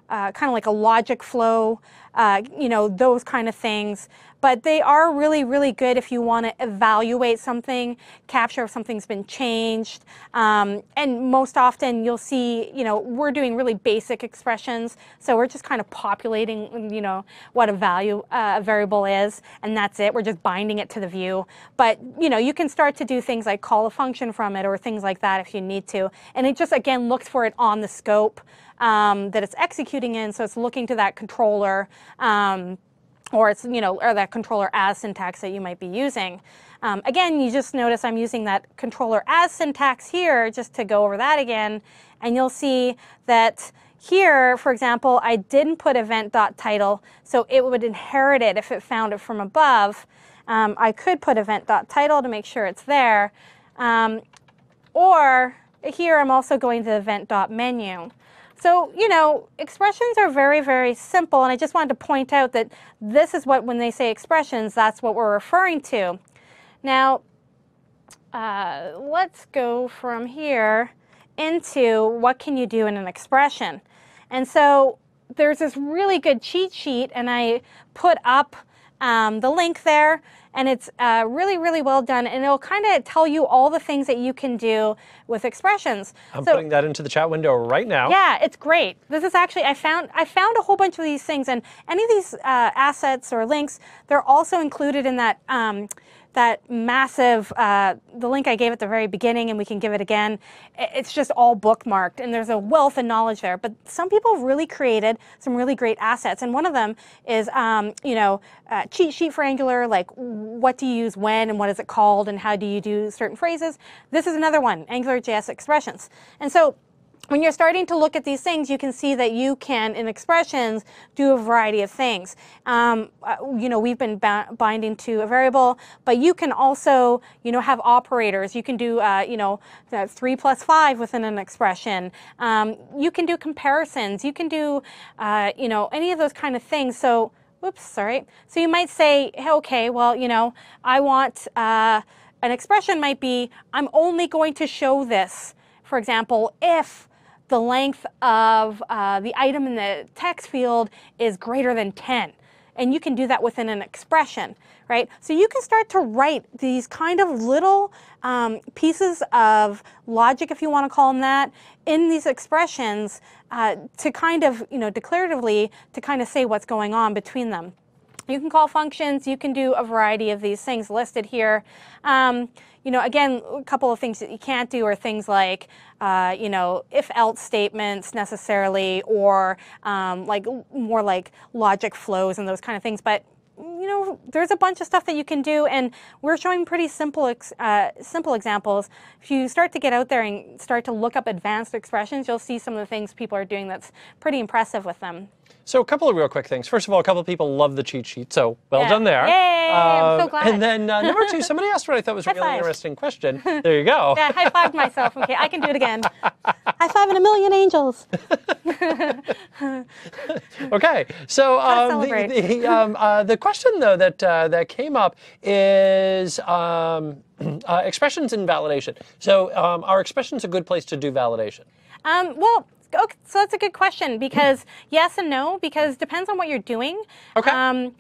of like a logic flow, those kind of things. But they are really, really good if you want to evaluate something, capture if something's been changed. And most often you'll see, we're doing really basic expressions. So we're just kind of populating, what a value, a variable is, and that's it. We're just binding it to the view. But, you can start to do things like call a function from it or things like that if you need to. And it just, again, looks for it on the scope that it's executing in. So it's looking to that controller. Or it's, or that controller as syntax that you might be using. Again, you just notice I'm using that controller as syntax here just to go over that again. And you'll see that here, for example, I didn't put event.title, so it would inherit it if it found it from above. I could put event.title to make sure it's there. Or here I'm also going to event.menu. So, expressions are very, very simple, and I just wanted to point out that this is what, when they say expressions, that's what we're referring to. Now, let's go from here into what can you do in an expression. And so there's this really good cheat sheet, and I put up the link there. And it's really, really well done, and it'll kind of tell you all the things that you can do with expressions. I'm putting that into the chat window right now. Yeah, it's great. This is actually, I found a whole bunch of these things, and any of these assets or links, they're also included in that that massive, the link I gave at the very beginning, and we can give it again. It's just all bookmarked, and there's a wealth of knowledge there. But some people have really created some really great assets, and one of them is, cheat sheet for Angular, like what do you use when, and what is it called, and how do you do certain phrases. This is another one, AngularJS expressions. And so when you're starting to look at these things, you can see that you can, in expressions, do a variety of things. We've been binding to a variable, but you can also, have operators. You can do, 3 plus 5 within an expression. You can do comparisons. You can do, any of those kind of things. So, whoops, sorry. So you might say, hey, okay, well, I want, an expression might be, I'm only going to show this, for example, if the length of the item in the text field is greater than 10. And you can do that within an expression, right? So you can start to write these kind of little pieces of logic, if you want to call them that, in these expressions to kind of, declaratively, to kind of say what's going on between them. You can call functions. You can do a variety of these things listed here. Again, a couple of things that you can't do are things like, if-else statements necessarily, or more like logic flows and those kind of things. But there's a bunch of stuff that you can do, and we're showing pretty simple examples. If you start to get out there and start to look up advanced expressions, you'll see some of the things people are doing that's pretty impressive with them. So a couple of real quick things. First of all, a couple of people love the cheat sheet, so well done there. Yay, I'm so glad. And then number two, somebody asked what I thought was a really interesting question. There you go. Yeah, high-fived myself. Okay, I can do it again. High-fiving a million angels. Okay, so the question, though, that came up is expressions and validation. So are expressions a good place to do validation? Well, okay, so that's a good question, because yes and no, because it depends on what you're doing. Okay.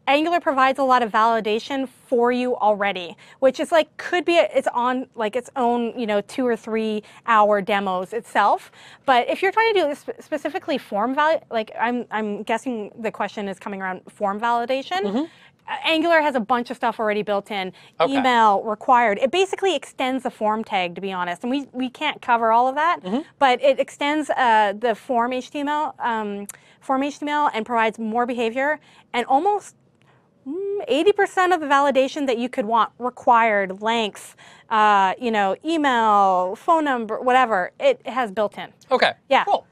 Angular provides a lot of validation for you already, which is could be its own 2 or 3 hour demos itself. But if you're trying to do specifically form I'm guessing the question is coming around form validation. Mm-hmm. Angular has a bunch of stuff already built in. Okay. Email required. It basically extends the form tag, to be honest, and we can't cover all of that. Mm-hmm. But it extends the form HTML and provides more behavior, and almost 80% of the validation that you could want, required, length, email, phone number, whatever, it has built in. Okay. Yeah. Cool.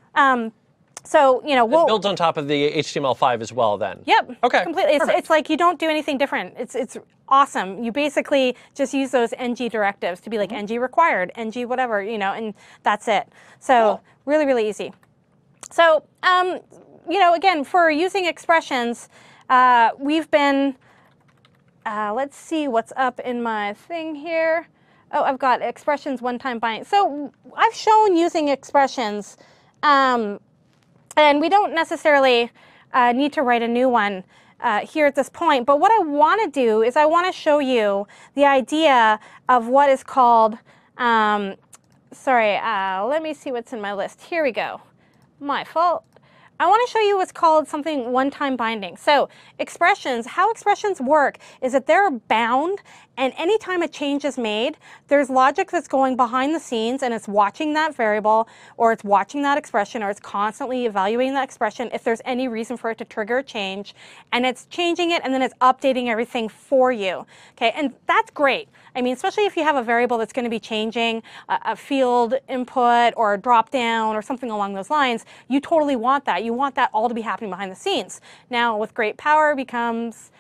So, we'll built on top of the HTML5 as well, then. Yep. Okay. Completely. It's like you don't do anything different. It's awesome. You basically just use those ng directives to be like ng required, ng whatever, and that's it. So really, really easy. So, again, for using expressions, we've been, let's see what's up in my thing here. Oh, I've got expressions one-time binding. So I've shown using expressions, and we don't necessarily need to write a new one here at this point. But what I want to do is I want to show you the idea of what is called, let me see what's in my list. Here we go. My fault. I want to show you what's called something one-time binding. So expressions, how expressions work is that they're bound, and anytime a change is made, there's logic that's going behind the scenes, and it's watching that variable, or it's watching that expression, or it's constantly evaluating that expression if there's any reason for it to trigger a change, and it's changing it, and then it's updating everything for you. Okay, and that's great. I mean, especially if you have a variable that's going to be changing, a field input or a drop down or something along those lines, you totally want that. You want that all to be happening behind the scenes. Now, with great power comes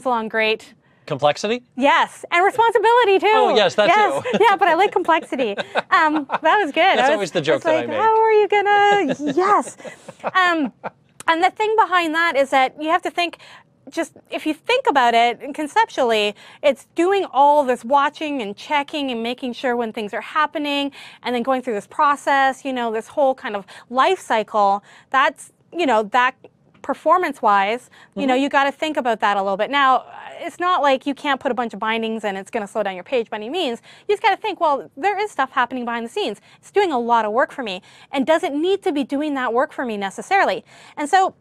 along great complexity? Yes, and responsibility too. Oh, yes, that too. Yeah, but I like complexity. That was good. That's always the joke that I make. How are you gonna? Yes. And the thing behind that is that you have to think. Just if you think about it conceptually, it's doing all this watching and checking and making sure when things are happening, and then going through this process. This whole kind of life cycle. That's that. Performance-wise, you got to think about that a little bit. Now, it's not like you can't put a bunch of bindings and it's going to slow down your page by any means. You just got to think, well, there is stuff happening behind the scenes. It's doing a lot of work for me, and doesn't need to be doing that work for me necessarily. And so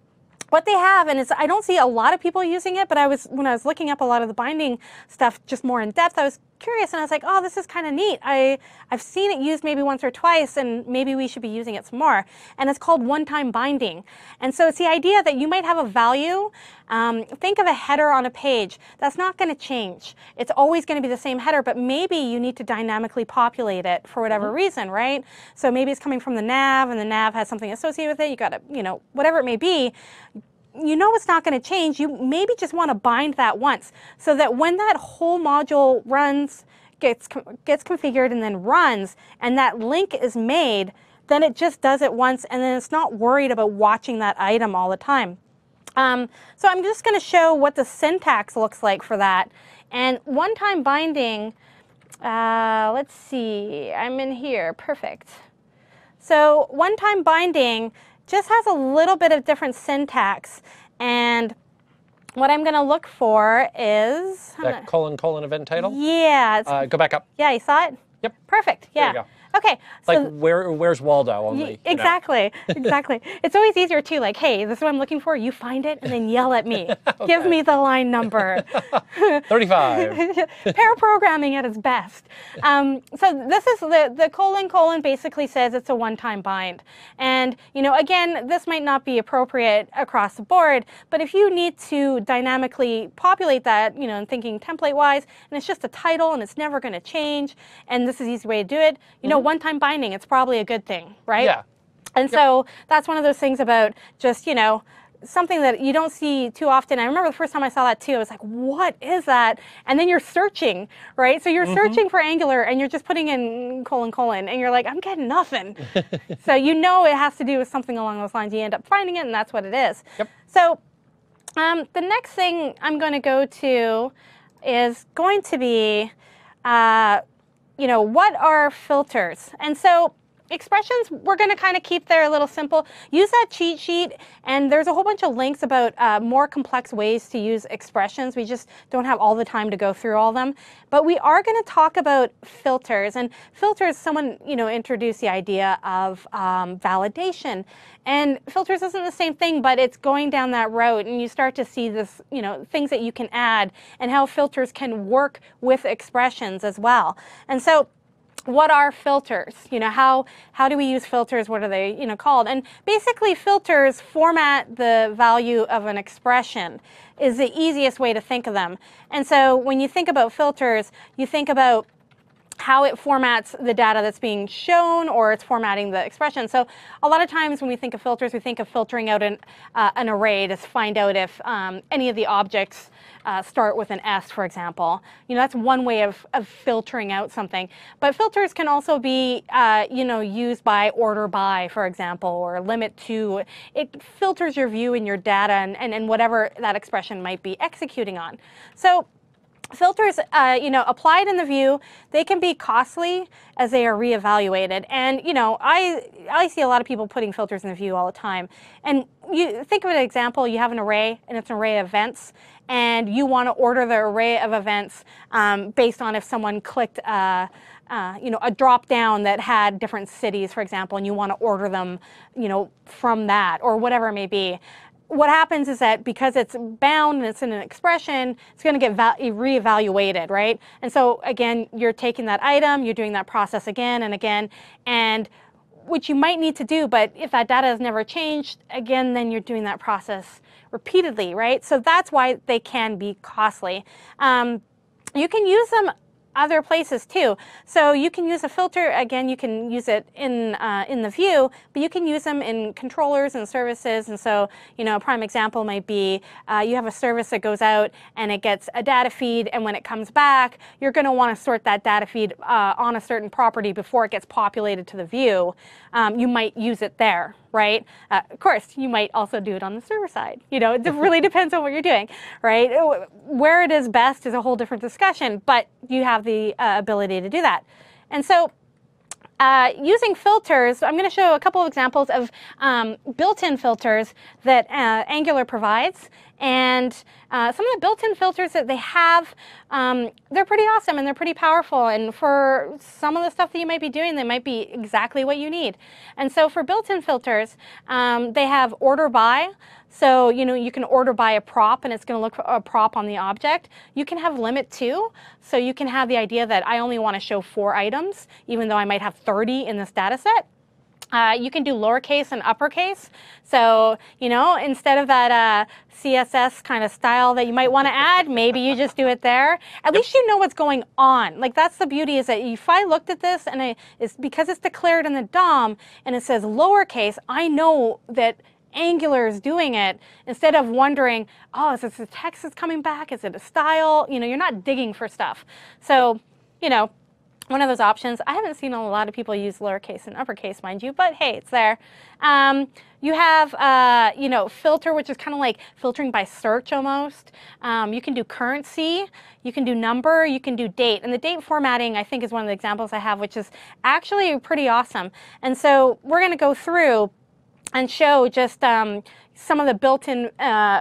what they have, and I don't see a lot of people using it, but when I was looking up a lot of the binding stuff just more in depth, I was curious, and I was like, oh, this is kind of neat. I've seen it used maybe once or twice, and maybe we should be using it some more. And it's called one-time binding. And so it's the idea that you might have a value. Think of a header on a page. That's not going to change. It's always going to be the same header, but maybe you need to dynamically populate it for whatever reason, right? So maybe it's coming from the nav, and the nav has something associated with it. You got to, whatever it may be. It's not going to change. You maybe just want to bind that once, so that when that whole module runs, gets configured and then runs, and that link is made, then it just does it once, and then it's not worried about watching that item all the time. So I'm just going to show what the syntax looks like for that. And one-time binding, let's see, I'm in here, perfect. So one-time binding just has a little bit of different syntax, and what I'm going to look for is that colon event title. Yeah. Go back up. Yeah, you saw it. Yep. Perfect. Yeah. There you go. Okay. Like where's Waldo? Only exactly. Exactly. It's always easier too. Like, hey, this is what I'm looking for. You find it and then yell at me. Okay. Give me the line number. 35. Pair programming at its best. So this is the colon basically says it's a one-time bind. And again, this might not be appropriate across the board, but if you need to dynamically populate that, and thinking template-wise, and it's just a title and it's never going to change, and this is the easy way to do it, one-time binding, it's probably a good thing, right? Yeah. And so that's one of those things about just, something that you don't see too often. I remember the first time I saw that too, I was like, what is that? And then you're searching, right? So you're searching for Angular, and you're just putting in colon, and you're like, I'm getting nothing. So it has to do with something along those lines. You end up finding it, and that's what it is. Yep. So the next thing I'm going to go to is going to be what are filters? And so expressions, we're going to kind of keep there a little simple. Use that cheat sheet, and there's a whole bunch of links about more complex ways to use expressions. We just don't have all the time to go through all of them. But we are going to talk about filters. And filters, someone introduced the idea of validation. And filters isn't the same thing, but it's going down that road, and you start to see this, things that you can add, and how filters can work with expressions as well. And so what are filters? How do we use filters? What are they, called? And basically, filters format the value of an expression is the easiest way to think of them. And so when you think about filters, you think about how it formats the data that's being shown, or it's formatting the expression. So a lot of times when we think of filters, we think of filtering out an array to find out if any of the objects start with an S, for example. That's one way of filtering out something. But filters can also be used by order by, for example, or limit to. It filters your view and your data and whatever that expression might be executing on. So filters, applied in the view, they can be costly as they are reevaluated. And, I see a lot of people putting filters in the view all the time. And you think of an example, you have an array, and it's an array of events, and you want to order the array of events based on if someone clicked a drop down that had different cities, for example, and you want to order them, from that, or whatever it may be. What happens is that because it's bound and it's in an expression, it's going to get reevaluated, right? And so again, you're taking that item, you're doing that process again and again, and which you might need to do, but if that data has never changed, again, then you're doing that process repeatedly, right? So that's why they can be costly. You can use them other places too. So you can use a filter, again, you can use it in the view, but you can use them in controllers and services. And so, a prime example might be you have a service that goes out and it gets a data feed, and when it comes back, you're going to want to sort that data feed on a certain property before it gets populated to the view. You might use it there, right? Of course, you might also do it on the server side. It really depends on what you're doing, right? Where it is best is a whole different discussion, but you have the ability to do that. And so using filters, I'm going to show a couple of examples of built-in filters that Angular provides. And some of the built-in filters that they have, they're pretty awesome and they're pretty powerful. And for some of the stuff that you might be doing, they might be exactly what you need. And so for built-in filters, they have order by. So, you can order by a prop, and it's going to look for a prop on the object. You can have limit to. So you can have the idea that I only want to show 4 items, even though I might have 30 in this data set. You can do lowercase and uppercase. So, instead of that CSS kind of style that you might want to add, maybe you just do it there. At least you know what's going on. Like, that's the beauty, is that if I looked at this and it's because it's declared in the DOM and it says lowercase, I know that Angular is doing it, instead of wondering, oh, is this the text that's coming back? Is it a style? You're not digging for stuff. So, one of those options. I haven't seen a lot of people use lowercase and uppercase, mind you, but hey, it's there. You have, filter, which is kind of like filtering by search almost. You can do currency, you can do number, you can do date. And the date formatting, I think, is one of the examples I have, which is actually pretty awesome. And so we're going to go through and show just some of the built-in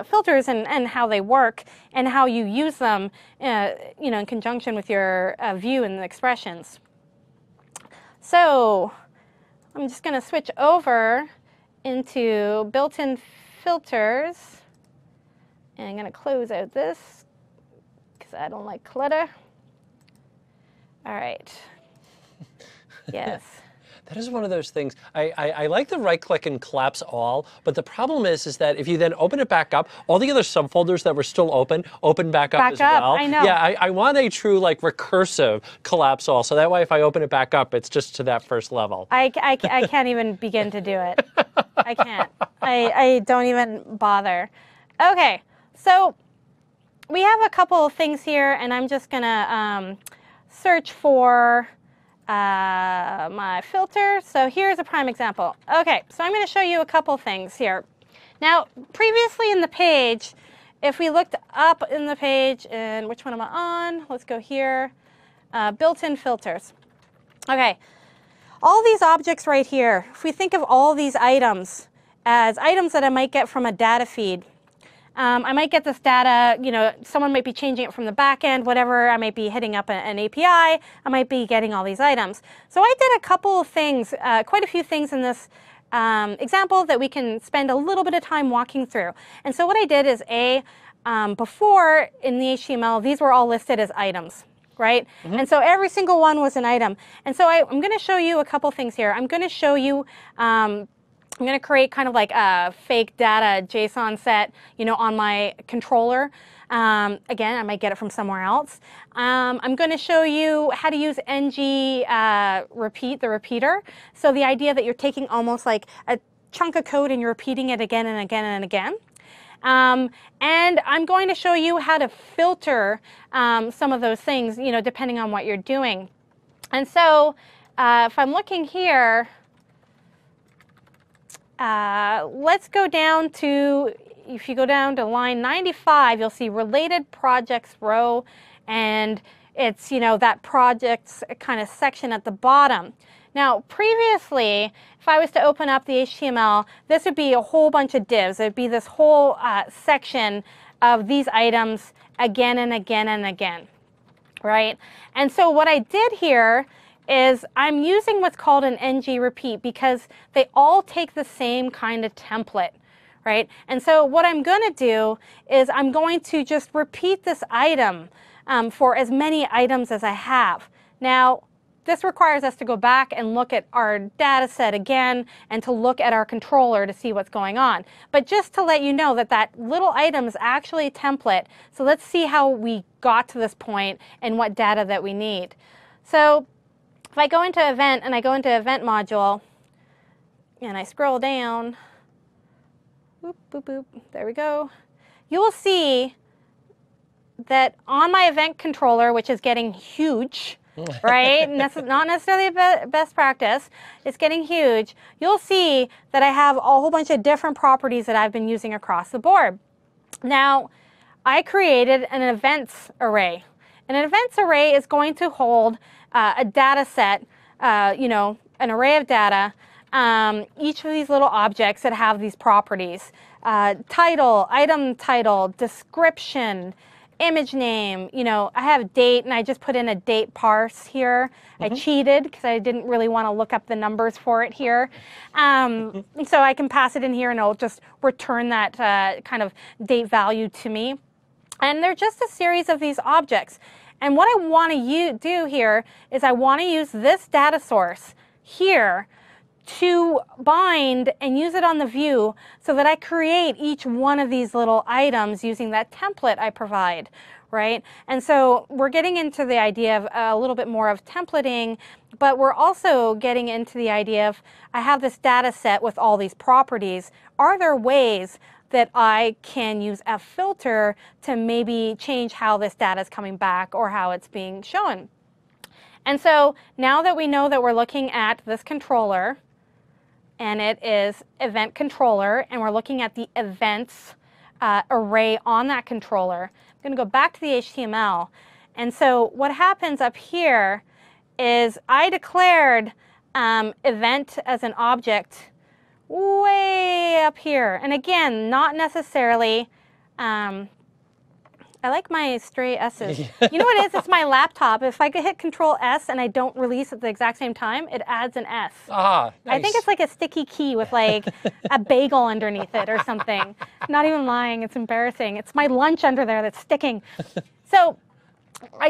filters and how they work and how you use them, in conjunction with your view and the expressions. So I'm just going to switch over into built-in filters, and I'm going to close out this because I don't like clutter. All right. Yes. That is one of those things. I like the right-click and collapse all, but the problem is that if you then open it back up, all the other subfolders that were still open back up as well. I know. Yeah, I want a true recursive collapse all, so that way if I open it back up, it's just to that first level. I can't even begin to do it. I can't. I don't even bother. Okay, so we have a couple of things here, and I'm just going to search for my filter. So here's a prime example. Okay, so I'm going to show you a couple things here. Now, previously in the page, if we looked up in the page, and which one am I on? Let's go here. Built-in filters. Okay, all these objects right here, if we think of all these items as items that I might get from a data feed, I might get this data, someone might be changing it from the back end, whatever. I might be hitting up an API. I might be getting all these items. So I did a couple of things, quite a few things in this example that we can spend a little bit of time walking through. And so what I did is before in the HTML, these were all listed as items, right? Mm-hmm. And so every single one was an item. And so I'm going to show you a couple things here. I'm going to show you I'm going to create kind of like a fake data JSON set, on my controller. Again, I might get it from somewhere else. I'm going to show you how to use ng-repeat, the repeater. So the idea that you're taking almost like a chunk of code and you're repeating it again and again and again. And I'm going to show you how to filter some of those things, depending on what you're doing. And so if I'm looking here, let's go down to, if you go down to line 95, you'll see related projects row, and it's, that projects kind of section at the bottom. Now, previously, if I was to open up the HTML, this would be a whole bunch of divs. It would be this whole section of these items again and again and again, right? And so what I did here is I'm using what's called an ng-repeat because they all take the same kind of template, right? And so what I'm going to do is I'm going to just repeat this item for as many items as I have. Now, this requires us to go back and look at our data set again and to look at our controller to see what's going on. But just to let you know that that little item is actually a template. So let's see how we got to this point and what data that we need. So if I go into event and I go into event module and I scroll down, boop, boop, boop, there we go, you will see that on my event controller, which is getting huge, right? Not necessarily best practice. It's getting huge. You'll see that I have a whole bunch of different properties that I've been using across the board. Now, I created an events array. And an events array is going to hold a data set, an array of data, each of these little objects that have these properties. Title, item title, description, image name, I have date, and I just put in a date parse here. I cheated because I didn't really want to look up the numbers for it here. So I can pass it in here and it'll just return that kind of date value to me. And they're just a series of these objects. And what I want to do here is I want to use this data source here to bind and use it on the view so that I create each one of these little items using that template I provide, right? And so we're getting into the idea of a little bit more of templating, but we're also getting into the idea of I have this data set with all these properties. Are there ways that I can use a filter to maybe change how this data is coming back or how it's being shown? And so now that we know that we're looking at this controller, and it is event controller, and we're looking at the events array on that controller, I'm going to go back to the HTML. And so what happens up here is I declared event as an object way up here. And again, not necessarily, I like my stray S's. You know what it is? It's my laptop. If I could hit Control S and I don't release at the exact same time, it adds an S. Ah, nice. I think it's like a sticky key with like a bagel underneath it or something. Not even lying. It's embarrassing. It's my lunch under there that's sticking. So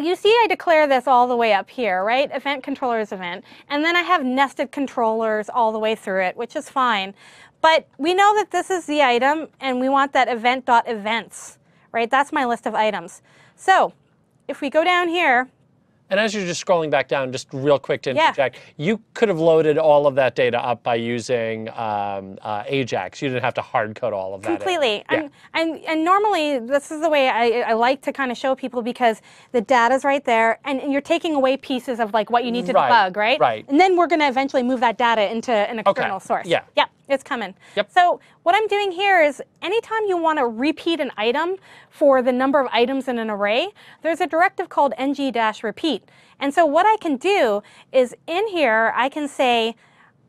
you see I declare this all the way up here, right? Event controller is event. And then I have nested controllers all the way through it, which is fine. But we know that this is the item, and we want that event.events. Right? That's my list of items. So if we go down here. And as you're just scrolling back down, just real quick to interject, you could have loaded all of that data up by using Ajax. You didn't have to hard code all of that. Completely. And normally, this is the way I like to kind of show people because the data's right there, and you're taking away pieces of like what you need to debug, right? Right. And then we're going to eventually move that data into an external source. Yeah. Yep. It's coming. Yep. So what I'm doing here is anytime you want to repeat an item for the number of items in an array, there's a directive called ng-repeat. And so what I can do is in here, I can say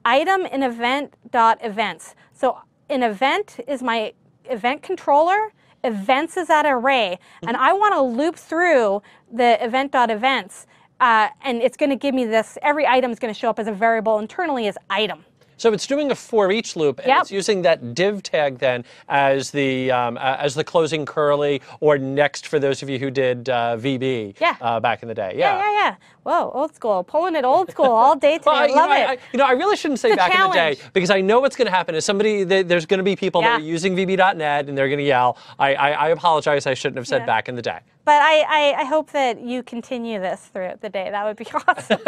item in event.events. So an event is my event controller. Events is that array. And I want to loop through the event.events. And it's going to give me this. Every item is going to show up as a variable internally as item. So it's doing a for each loop, and Yep. it's using that div tag then as the closing curly, or next for those of you who did VB back in the day. Yeah. Whoa, old school, pulling it old school all day today. I love it. I really shouldn't say back in the day, because I know what's going to happen is there's going to be people that are using VB.net and they're going to yell. I apologize. I shouldn't have said back in the day. But I hope that you continue this throughout the day. That would be awesome.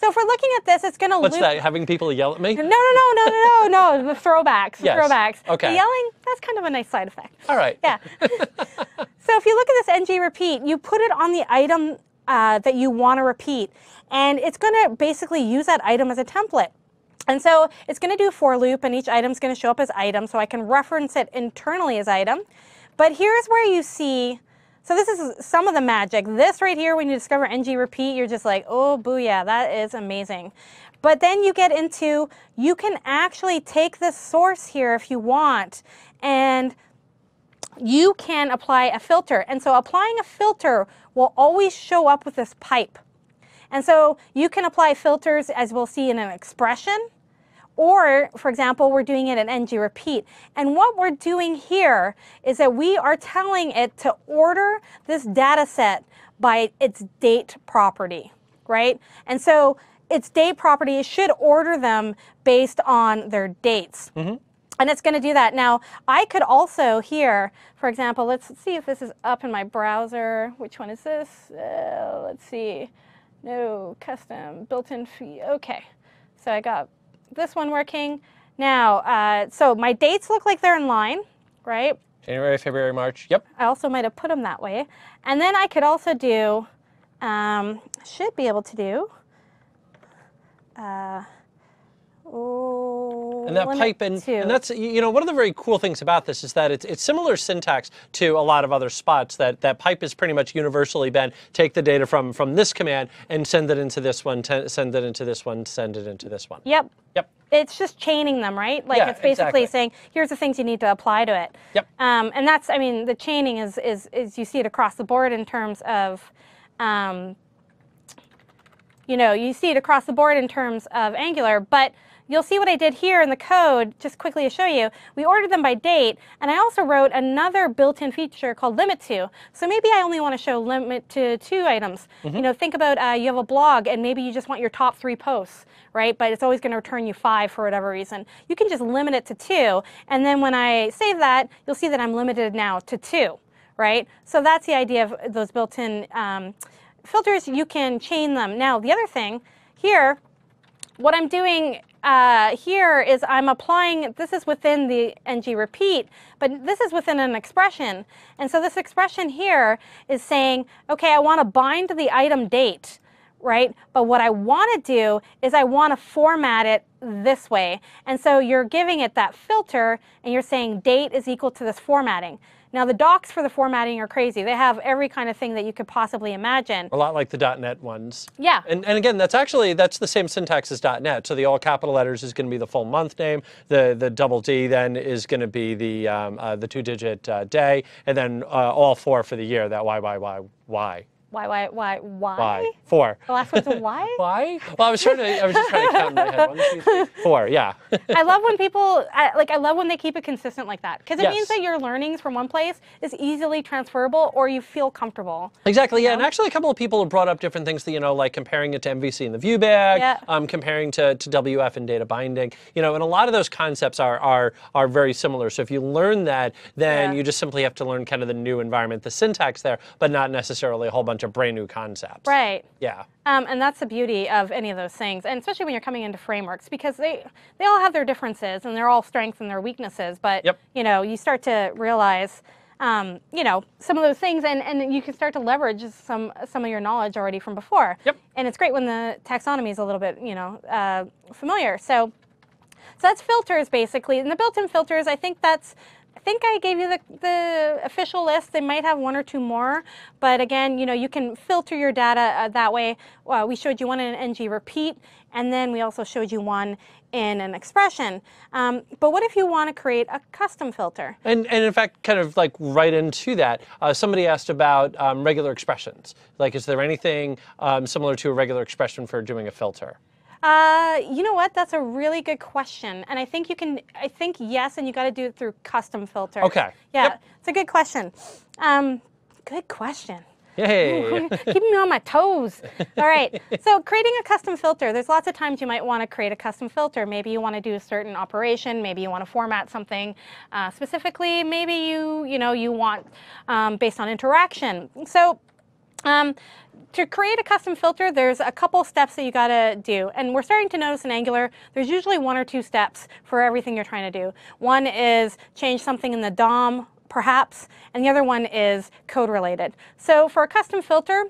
So if we're looking at this, it's going to loop. What's that, having people yell at me? No, the throwbacks. Yes. The throwbacks. Okay. The yelling, that's kind of a nice side effect. All right. Yeah. So if you look at this ng repeat, you put it on the item that you want to repeat, and it's going to basically use that item as a template. And so it's going to do a for loop, and each item is going to show up as item, so I can reference it internally as item. But here's where you see, so this is some of the magic. This right here, when you discover ng repeat, you're just like, oh, booyah, that is amazing. But then you get into, you can actually take this source here if you want, and you can apply a filter. And so applying a filter will always show up with this pipe. And so you can apply filters, as we'll see in an expression, or, for example, we're doing it in ng repeat. And what we're doing here is that we are telling it to order this data set by its date property, right? And so its date property should order them based on their dates. Mm-hmm. And it's going to do that. Now, I could also here, for example, let's see if this is up in my browser. Which one is this? Let's see. No, custom, built-in fee. Okay. So I got this one working. Now, so my dates look like they're in line, right? January, February, March. Yep. I also might have put them that way. And then I could also do, should be able to do, and that pipe and that's, one of the very cool things about this is that it's similar syntax to a lot of other spots. That pipe has pretty much universally been take the data from this command and send it into this one, send it into this one, send it into this one. Yep. Yep. It's just chaining them, right? Like it's basically saying, here's the things you need to apply to it. Yep. And that's, I mean, the chaining is you see it across the board in terms of, you see it across the board in terms of Angular, but you'll see what I did here in the code, just quickly to show you. We ordered them by date, and I also wrote another built-in feature called limit to. So maybe I only want to show limit to 2 items. Mm-hmm. Think about you have a blog, and maybe you just want your top 3 posts, right? But it's always going to return you 5 for whatever reason. You can just limit it to 2, and then when I save that, you'll see that I'm limited now to 2, right? So that's the idea of those built-in filters. You can chain them. Now, the other thing here, what I'm doing here is I'm applying, this is within the ng repeat, but this is within an expression. And so this expression here is saying, okay, I want to bind to the item date, right? But what I want to do is I want to format it this way. And so you're giving it that filter, and you're saying date is equal to this formatting. Now, the docs for the formatting are crazy. They have every kind of thing that you could possibly imagine. A lot like the .NET ones. Yeah. And again, that's the same syntax as .NET. So the all capital letters is going to be the full month name. The double D then is going to be the 2-digit day, and then all 4 for the year. That Y. Why? 4. The last one's a Y? Why? Well, I was just trying to count in my head. 1, 2, 3, 4. Yeah. I love when people, I love when they keep it consistent like that, because it means that your learnings from one place is easily transferable, or you feel comfortable. Exactly. Yeah. And actually, a couple of people have brought up different things. Like comparing it to MVC in the view bag, comparing to WF and data binding. And a lot of those concepts are very similar. So if you learn that, then you just simply have to learn kind of the new environment, the syntax there, but not necessarily a whole bunch of brand new concepts. Right. Yeah. And that's the beauty of any of those things, and especially when you're coming into frameworks, because they all have their differences and they're all strengths and their weaknesses. But you start to realize some of those things, and you can start to leverage some of your knowledge already from before. Yep. And it's great when the taxonomy is a little bit familiar. So that's filters basically, and the built-in filters. I think I gave you the official list. They might have 1 or 2 more, but again, you can filter your data that way. We showed you one in an ng repeat, and then we also showed you one in an expression. But what if you want to create a custom filter? And in fact, kind of like right into that, somebody asked about regular expressions. Like, is there anything similar to a regular expression for doing a filter? You know what? That's a really good question, and I think you can. I think yes, and you got to do it through custom filters. Okay. Yeah, Yep. it's a good question. Good question. Yay. Keeping me on my toes. All right. So creating a custom filter, there's lots of times you might want to create a custom filter. Maybe you want to do a certain operation. Maybe you want to format something specifically. Maybe you want based on interaction. So to create a custom filter, there's a couple steps that you got to do. And we're starting to notice in Angular, there's usually 1 or 2 steps for everything you're trying to do. One is change something in the DOM, perhaps, and the other one is code related. So for a custom filter,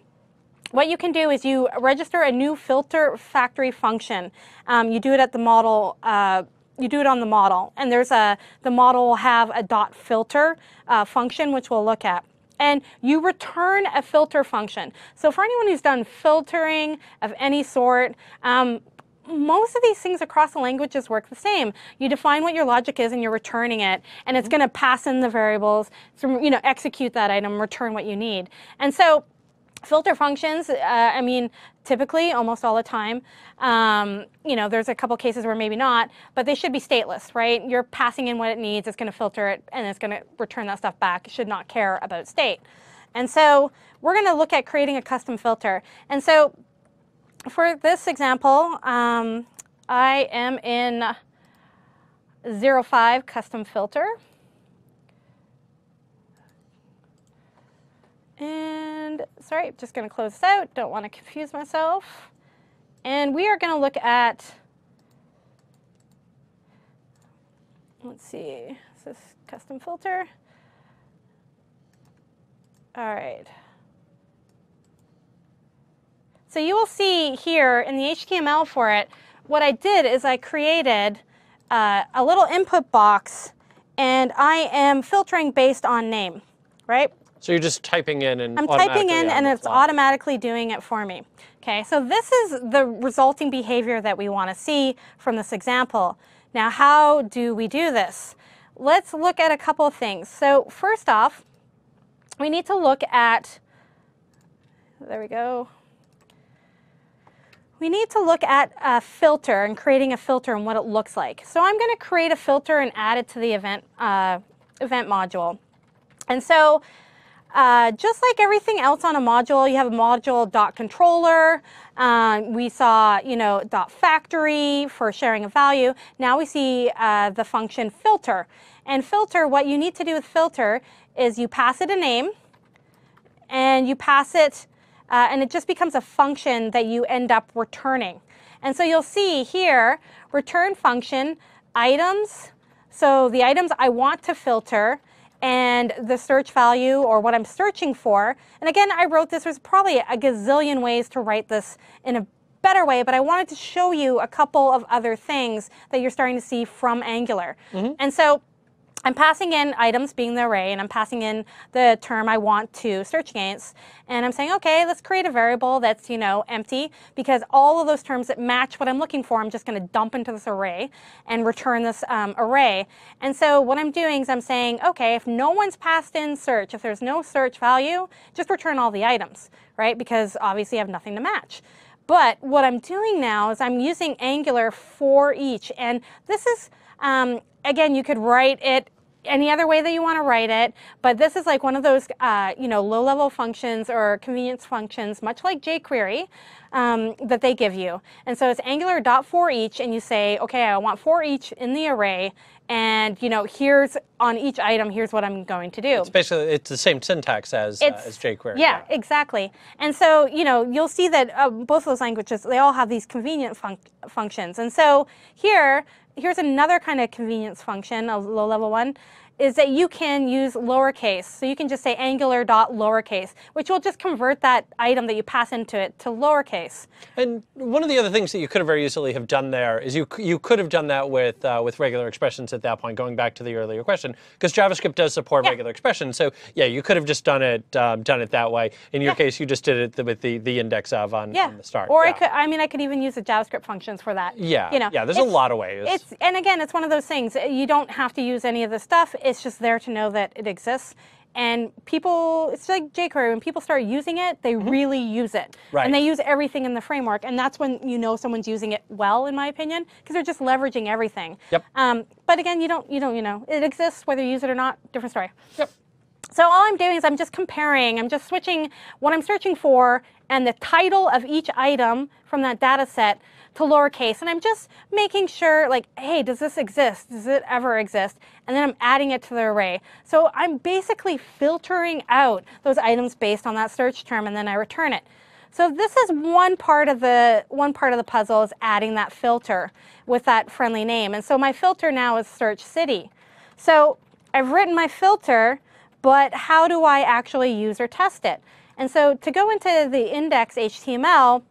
what you can do is you register a new filter factory function. You do it at the model. You do it on the model, and the model will have a .filter function, which we'll look at. And you return a filter function. So for anyone who's done filtering of any sort, most of these things across the languages work the same. You define what your logic is and you're returning it, and it's going to pass in the variables, so, execute that item, return what you need. And so filter functions, typically, almost all the time, there's a couple cases where maybe not, but they should be stateless, right? You're passing in what it needs, it's going to filter it, and it's going to return that stuff back. It should not care about state. And so we're going to look at creating a custom filter. And so for this example, I am in 05 custom filter. And sorry, just going to close this out. Don't want to confuse myself. And we are going to look at, let's see, is this custom filter? All right. So you will see here in the HTML for it, what I did is I created a little input box, and I am filtering based on name, right? So you're just typing in and I'm typing in and it's automatically doing it for me. Okay, so this is the resulting behavior that we want to see from this example. Now, how do we do this? Let's look at a couple of things. So first off, we need to look at, there we go. We need to look at a filter and creating a filter and what it looks like. So I'm going to create a filter and add it to the event module. And so just like everything else on a module, you have a module.controller. We saw, .factory for sharing a value. Now we see the function filter. And filter, what you need to do with filter is you pass it a name, and you pass it, and it just becomes a function that you end up returning. And so you'll see here, return function, items. So the items I want to filter, and the search value or what I'm searching for. And again, I wrote this, there's probably a gazillion ways to write this in a better way, but I wanted to show you a couple of other things that you're starting to see from Angular. And so I'm passing in items being the array, and I'm passing in the term I want to search against. And I'm saying, okay, let's create a variable that's, empty, because all of those terms that match what I'm looking for, I'm just going to dump into this array and return this array. And so what I'm doing is I'm saying, okay, if no one's passed in search, if there's no search value, just return all the items, right? Because obviously I have nothing to match. But what I'm doing now is I'm using Angular for each. And this is, again, you could write it any other way that you want to write it, but this is like one of those, low-level functions or convenience functions, much like jQuery, that they give you. And so it's Angular.forEach, and you say, okay, I want for each in the array, and here's on each item, here's what I'm going to do. It's the same syntax as jQuery. Yeah, exactly. And so you'll see that both of those languages, they all have these convenient functions. And so here's another kind of convenience function, a low-level one, is that you can use lowercase. So you can just say angular.lowercase, which will just convert that item that you pass into it to lowercase. And one of the other things that you could have very easily have done there is you could have done that with regular expressions at that point, going back to the earlier question, because JavaScript does support regular expressions. So yeah, you could have just done it that way. In your case, you just did it with the index of on the start. Or I could even use the JavaScript functions for that. Yeah, there's a lot of ways. And again, it's one of those things. You don't have to use any of this stuff. It's just there to know that it exists. And people, it's like jQuery, when people start using it, they really use it. Right. And they use everything in the framework. And that's when you know someone's using it well, in my opinion, because they're just leveraging everything. Yep. But again, you don't, it exists, whether you use it or not, different story. Yep. So all I'm doing is I'm just comparing, I'm just switching what I'm searching for and the title of each item from that data set to lowercase. And I'm just making sure, like, hey, does this exist? Does it ever exist? And then I'm adding it to the array. So I'm basically filtering out those items based on that search term, and then I return it. So this is one part of the puzzle, is adding that filter with that friendly name. And so my filter now is search city. So I've written my filter, but how do I actually use or test it? And so to go into the index HTML,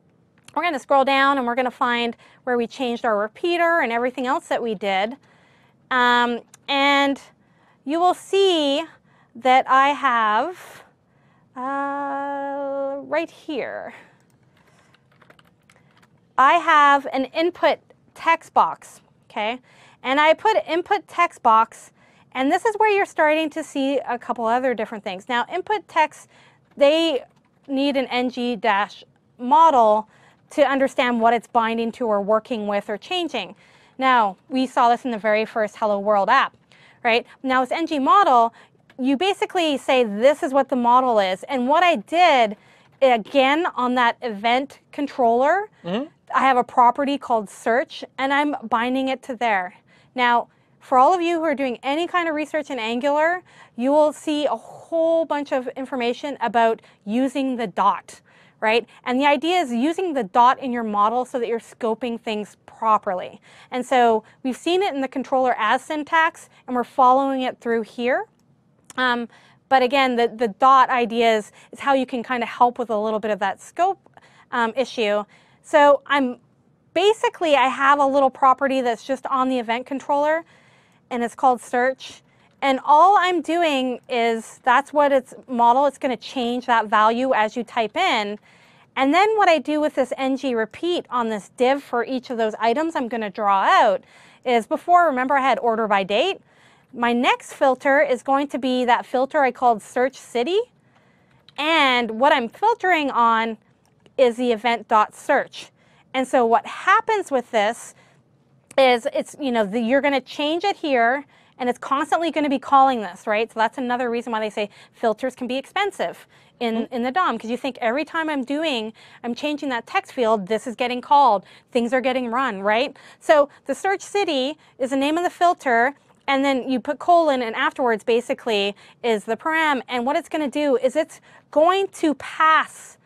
we're going to scroll down and we're going to find where we changed our repeater and everything else that we did. And you will see that I have right here, I have an input text box, okay? And I put input text box, and this is where you're starting to see a couple other different things. Now, input text, they need an ng-model to understand what it's binding to or working with or changing. Now, we saw this in the very first Hello World app, right? Now, this ng model, you basically say this is what the model is. And what I did, again, on that event controller, I have a property called search, and I'm binding it to there. Now, for all of you who are doing any kind of research in Angular, you will see a whole bunch of information about using the dot, right? And the idea is using the dot in your model so that you're scoping things properly. And so we've seen it in the controller as syntax, and we're following it through here. But again, the dot idea is how you can kind of help with a little bit of that scope issue. So I have a little property that's just on the event controller, and it's called search. And all I'm doing is, that's what its model, it's going to change that value as you type in. And then what I do with this ng repeat on this div for each of those items I'm going to draw out is, before, remember I had order by date? My next filter is going to be that filter I called search city. And what I'm filtering on is the event.search. And so what happens with this is you're going to change it here, and it's constantly going to be calling this, right? So that's another reason why they say filters can be expensive in the DOM, because you think every time I'm changing that text field, this is getting called, things are getting run, right? So the search city is the name of the filter, and then you put colon, and afterwards basically is the param. And what it's going to do is it's going to pass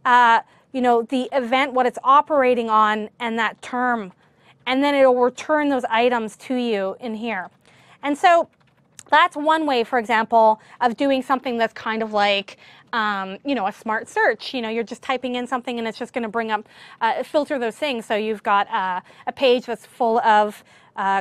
the event, what it's operating on, and that term. And then it will return those items to you in here. And so that's one way, for example, of doing something that's kind of like, a smart search. You're just typing in something and it's just going to bring up, filter those things. So you've got a page that's full of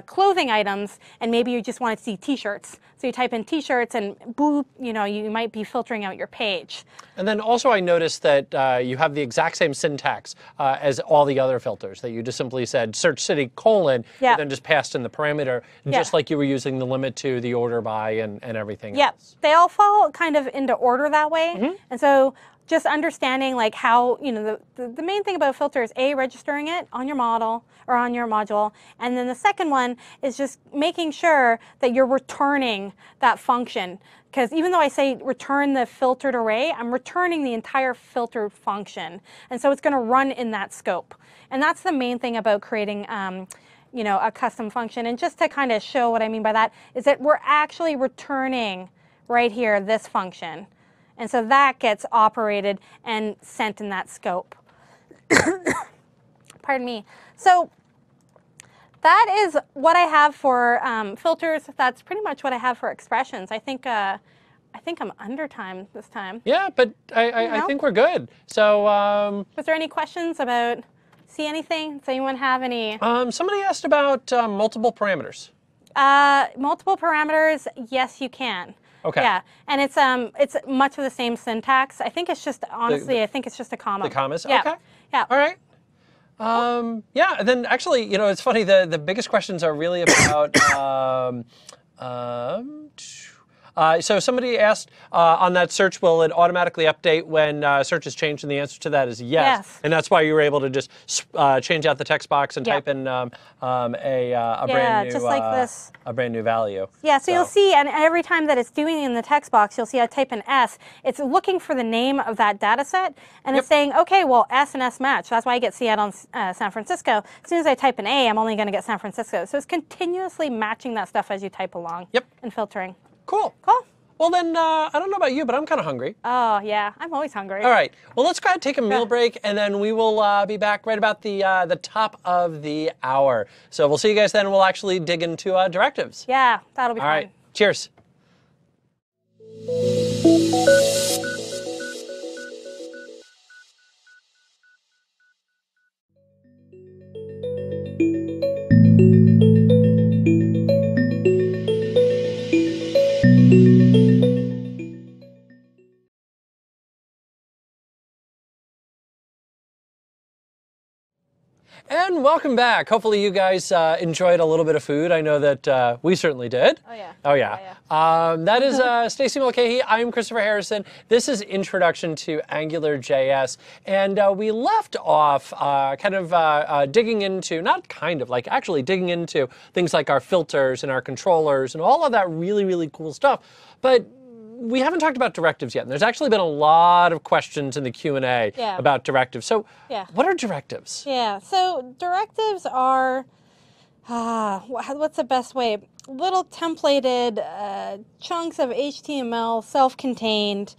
clothing items, and maybe you just want to see t-shirts. So you type in t-shirts and boop, you might be filtering out your page. And then also I noticed that you have the exact same syntax as all the other filters, that you just simply said search city colon, and then just passed in the parameter, just like you were using the limit to, the order by, and everything else. They all fall kind of into order that way. And so just understanding like how, the main thing about a filter is registering it on your model or on your module. And then the second one is just making sure that you're returning that function. Because even though I say return the filtered array, I'm returning the entire filtered function. And so it's going to run in that scope. And that's the main thing about creating a custom function. And just to kind of show what I mean by that is that we're actually returning right here this function. And so that gets operated and sent in that scope. Pardon me. So that is what I have for filters. That's pretty much what I have for expressions. I think I'm under time this time. Yeah, but I think we're good. So was there any questions about, see anything? Does anyone have any? Somebody asked about multiple parameters. Multiple parameters, yes, you can. Okay. Yeah, and it's much of the same syntax. I think it's just, honestly, I think it's just a comma. The commas? Yeah. Okay. Yeah. All right. Yeah, and then actually, it's funny, the biggest questions are really about, So somebody asked on that search, will it automatically update when search is changed? And the answer to that is yes. And that's why you were able to just change out the text box and type in a brand new, just like this. a brand new value. Yeah, so you'll see, and every time that it's doing in the text box, you'll see I type in S. It's looking for the name of that data set, and it's saying, okay, well, S and S match. That's why I get Seattle and San Francisco. As soon as I type an A, I'm only going to get San Francisco. So it's continuously matching that stuff as you type along and filtering. Cool. Cool. Well, then, I don't know about you, but I'm kind of hungry. Oh, yeah. I'm always hungry. All right. Well, let's go ahead and take a meal break, and then we will be back right about the top of the hour. So we'll see you guys then, and we'll actually dig into directives. Yeah, that'll be fun. All right. Cheers. And welcome back. Hopefully you guys enjoyed a little bit of food. I know that we certainly did. Oh, yeah. Oh, yeah. That is Stacey Mulcahy. I'm Christopher Harrison. This is Introduction to AngularJS. And we left off digging into, actually digging into things like our filters and our controllers and all of that really, really cool stuff. But we haven't talked about directives yet, and there's actually been a lot of questions in the Q&A about directives. So what are directives? Yeah, so directives are, what's the best way? Little templated chunks of HTML, self-contained,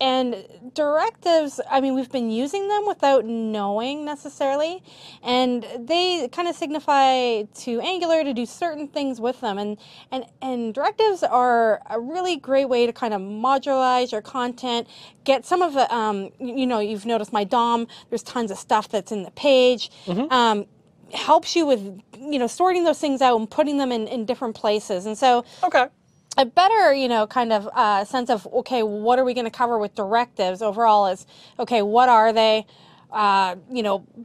and directives, I mean, we've been using them without knowing necessarily, and they kind of signify to Angular to do certain things with them. And directives are a really great way to kind of modularize your content, get some of the, you've noticed my DOM, there's tons of stuff that's in the page. Helps you with, sorting those things out and putting them in different places. And so, a better, sense of, okay, what are we going to cover with directives overall is, okay, what are they?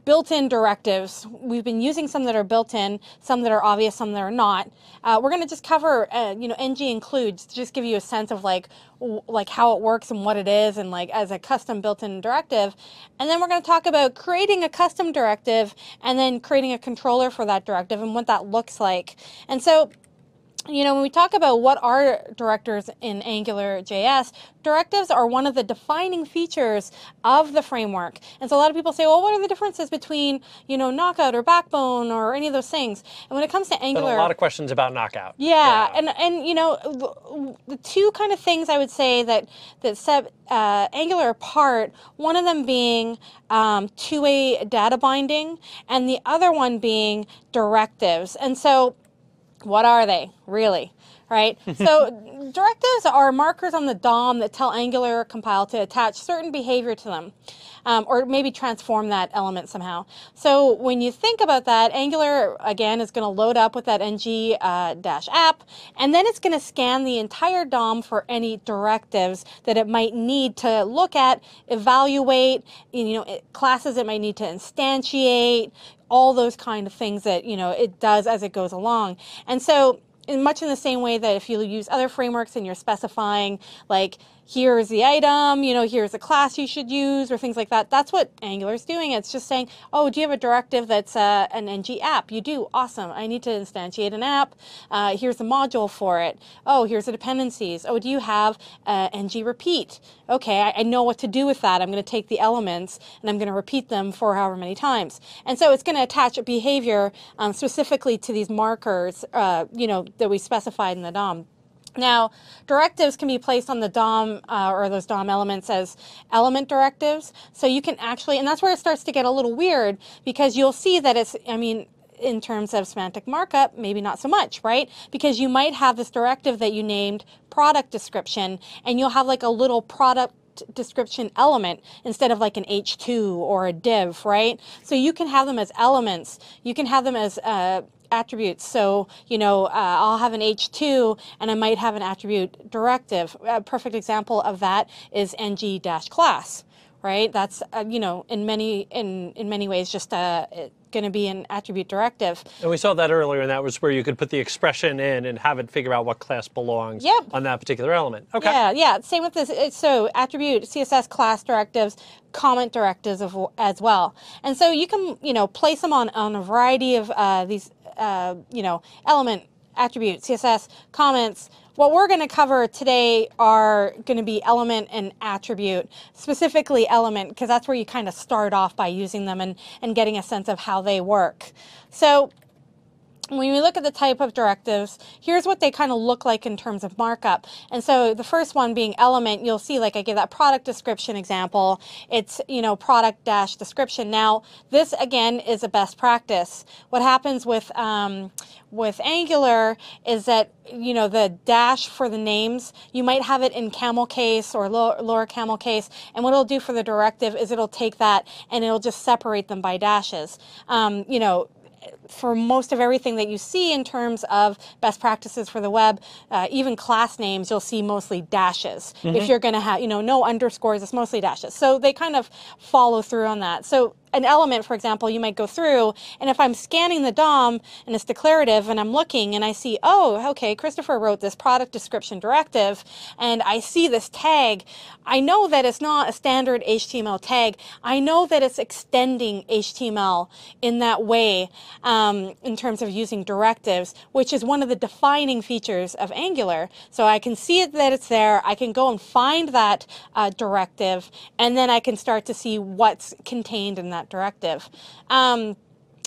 Built-in directives. We've been using some that are built-in, some that are obvious, some that are not. We're going to just cover, ng includes, to just give you a sense of like how it works and what it is, and like as a custom built-in directive. And then we're going to talk about creating a custom directive and then creating a controller for that directive and what that looks like. And so, when we talk about what are directors in AngularJS, directives are one of the defining features of the framework. And so a lot of people say, well, what are the differences between, Knockout or Backbone or any of those things? And when it comes to Angular... Been a lot of questions about Knockout. Yeah. And the two kind of things I would say that set Angular apart, one of them being two-way data binding, and the other one being directives. And so what are they, really, right? So directives are markers on the DOM that tell Angular compile to attach certain behavior to them, or maybe transform that element somehow. So when you think about that, Angular, again, is going to load up with that ng-app, and then it's going to scan the entire DOM for any directives that it might need to look at, evaluate, classes it might need to instantiate, all those kind of things that, it does as it goes along. And so much in the same way that if you use other frameworks and you're specifying, like, here's the item, here's the class you should use, or things like that. That's what Angular's doing. It's just saying, oh, do you have a directive that's an ng app? You do. Awesome. I need to instantiate an app. Here's the module for it. Oh, here's the dependencies. Oh, do you have ng repeat? Okay, I know what to do with that. I'm going to take the elements and I'm going to repeat them for however many times. And so it's going to attach a behavior specifically to these markers, that we specified in the DOM. Now, directives can be placed on the DOM or those DOM elements as element directives. So you can actually, and that's where it starts to get a little weird, because you'll see that it's, in terms of semantic markup, maybe not so much, right? Because you might have this directive that you named product description, and you'll have like a little product description element instead of like an h2 or a div, right? So you can have them as elements. You can have them as attributes. So, I'll have an h2 and I might have an attribute directive. A perfect example of that is ng-class, right? That's, in many ways just going to be an attribute directive. And we saw that earlier, and that was where you could put the expression in and have it figure out what class belongs on that particular element. Okay. Yeah. Same with this. So attribute, CSS class directives, comment directives as well. And so you can, place them on a variety of these, element, attribute, CSS, comments. What we're going to cover today are going to be element and attribute, specifically element, because that's where you kind of start off by using them and getting a sense of how they work. So when we look at the type of directives, here's what they kind of look like in terms of markup. And so the first one being element, you'll see, like I gave that product description example, it's, product dash description. Now, this again is a best practice. What happens with Angular is that, the dash for the names, you might have it in camel case or lower camel case. And what it'll do for the directive is it'll take that and it'll just separate them by dashes. For most of everything that you see in terms of best practices for the web, even class names, you'll see mostly dashes. If you're going to have, no underscores, it's mostly dashes. So they kind of follow through on that. So an element, for example, you might go through, and if I'm scanning the DOM and it's declarative and I'm looking and I see, oh, okay, Christopher wrote this product description directive and I see this tag, I know that it's not a standard HTML tag. I know that it's extending HTML in that way in terms of using directives, which is one of the defining features of Angular. So I can see it that it's there. I can go and find that directive, and then I can start to see what's contained in that directive.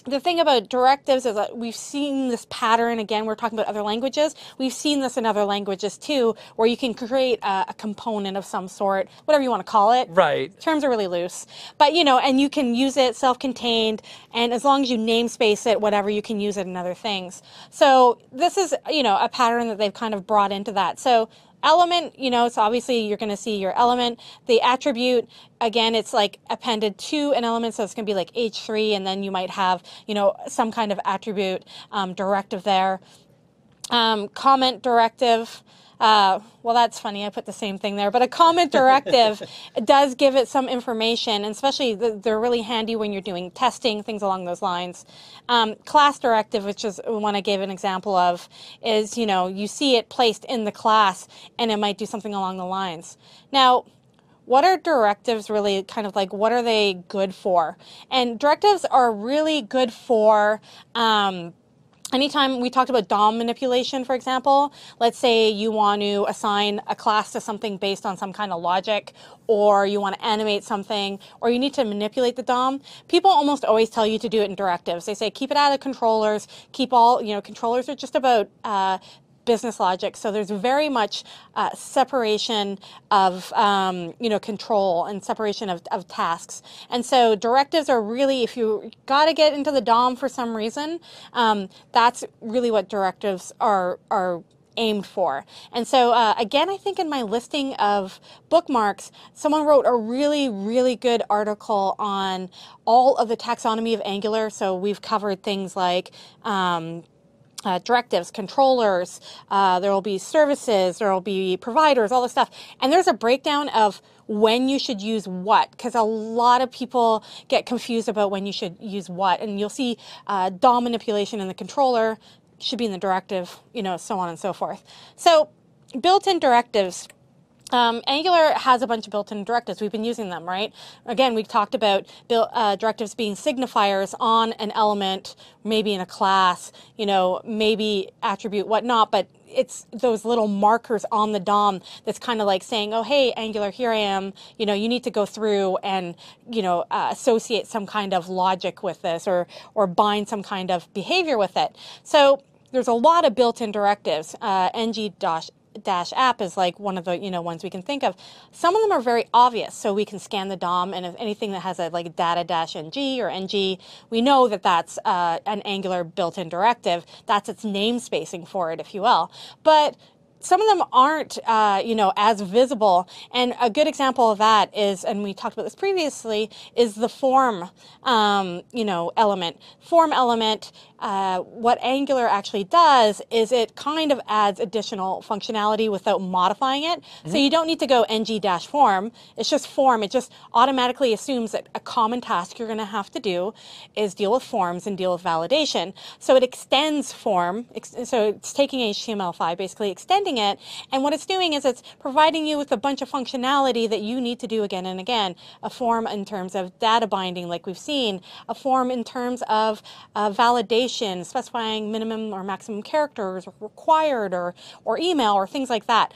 The thing about directives is that we've seen this pattern, again, we're talking about other languages. We've seen this in other languages too, where you can create a component of some sort, whatever you want to call it. Right. Terms are really loose. But, and you can use it self-contained, and as long as you namespace it, whatever, you can use it in other things. So this is, a pattern that they've kind of brought into that. So element, so obviously you're going to see your element. The attribute, again, it's like appended to an element, so it's going to be like H3, and then you might have, some kind of attribute directive there. Comment directive. Well, that's funny. I put the same thing there. But a comment directive does give it some information, and especially they're really handy when you're doing testing, things along those lines. Class directive, which is one I gave an example of, is, you see it placed in the class, and it might do something along the lines. Now, what are directives really kind of like, what are they good for? And directives are really good for anytime we talked about DOM manipulation, for example. Let's say you want to assign a class to something based on some kind of logic, or you want to animate something, or you need to manipulate the DOM. People almost always tell you to do it in directives. They say keep it out of controllers, keep all, controllers are just about business logic. So there's very much separation of, control and separation of tasks. And so directives are really, if you got to get into the DOM for some reason, that's really what directives are aimed for. And so again, I think in my listing of bookmarks, someone wrote a really, really good article on all of the taxonomy of Angular. So we've covered things like directives, controllers, there will be services, there will be providers, all this stuff. And there's a breakdown of when you should use what, because a lot of people get confused about when you should use what. And you'll see DOM manipulation in the controller, should be in the directive, so on and so forth. So built-in directives. Angular has a bunch of built-in directives. We've been using them, right? Again, we talked about directives being signifiers on an element, maybe in a class, maybe attribute, whatnot, but it's those little markers on the DOM that's kind of like saying, oh, hey, Angular, here I am. You need to go through and, associate some kind of logic with this or bind some kind of behavior with it. So there's a lot of built-in directives. ng-app is like one of the ones we can think of. Some of them are very obvious, so we can scan the DOM, and if anything that has a like data-ng or ng, we know that that's an Angular built-in directive. That's its namespacing for it, if you will. But some of them aren't, as visible. And a good example of that is, and we talked about this previously, is the form, element. Form element, what Angular actually does is it kind of adds additional functionality without modifying it. So you don't need to go ng-form. It's just form. It just automatically assumes that a common task you're going to have to do is deal with forms and deal with validation. So it extends form. So it's taking HTML5, basically extending it, and what it's doing is it's providing you with a bunch of functionality that you need to do again and again. A form in terms of data binding, like we've seen, a form in terms of validation, specifying minimum or maximum characters, or required, or email, or things like that.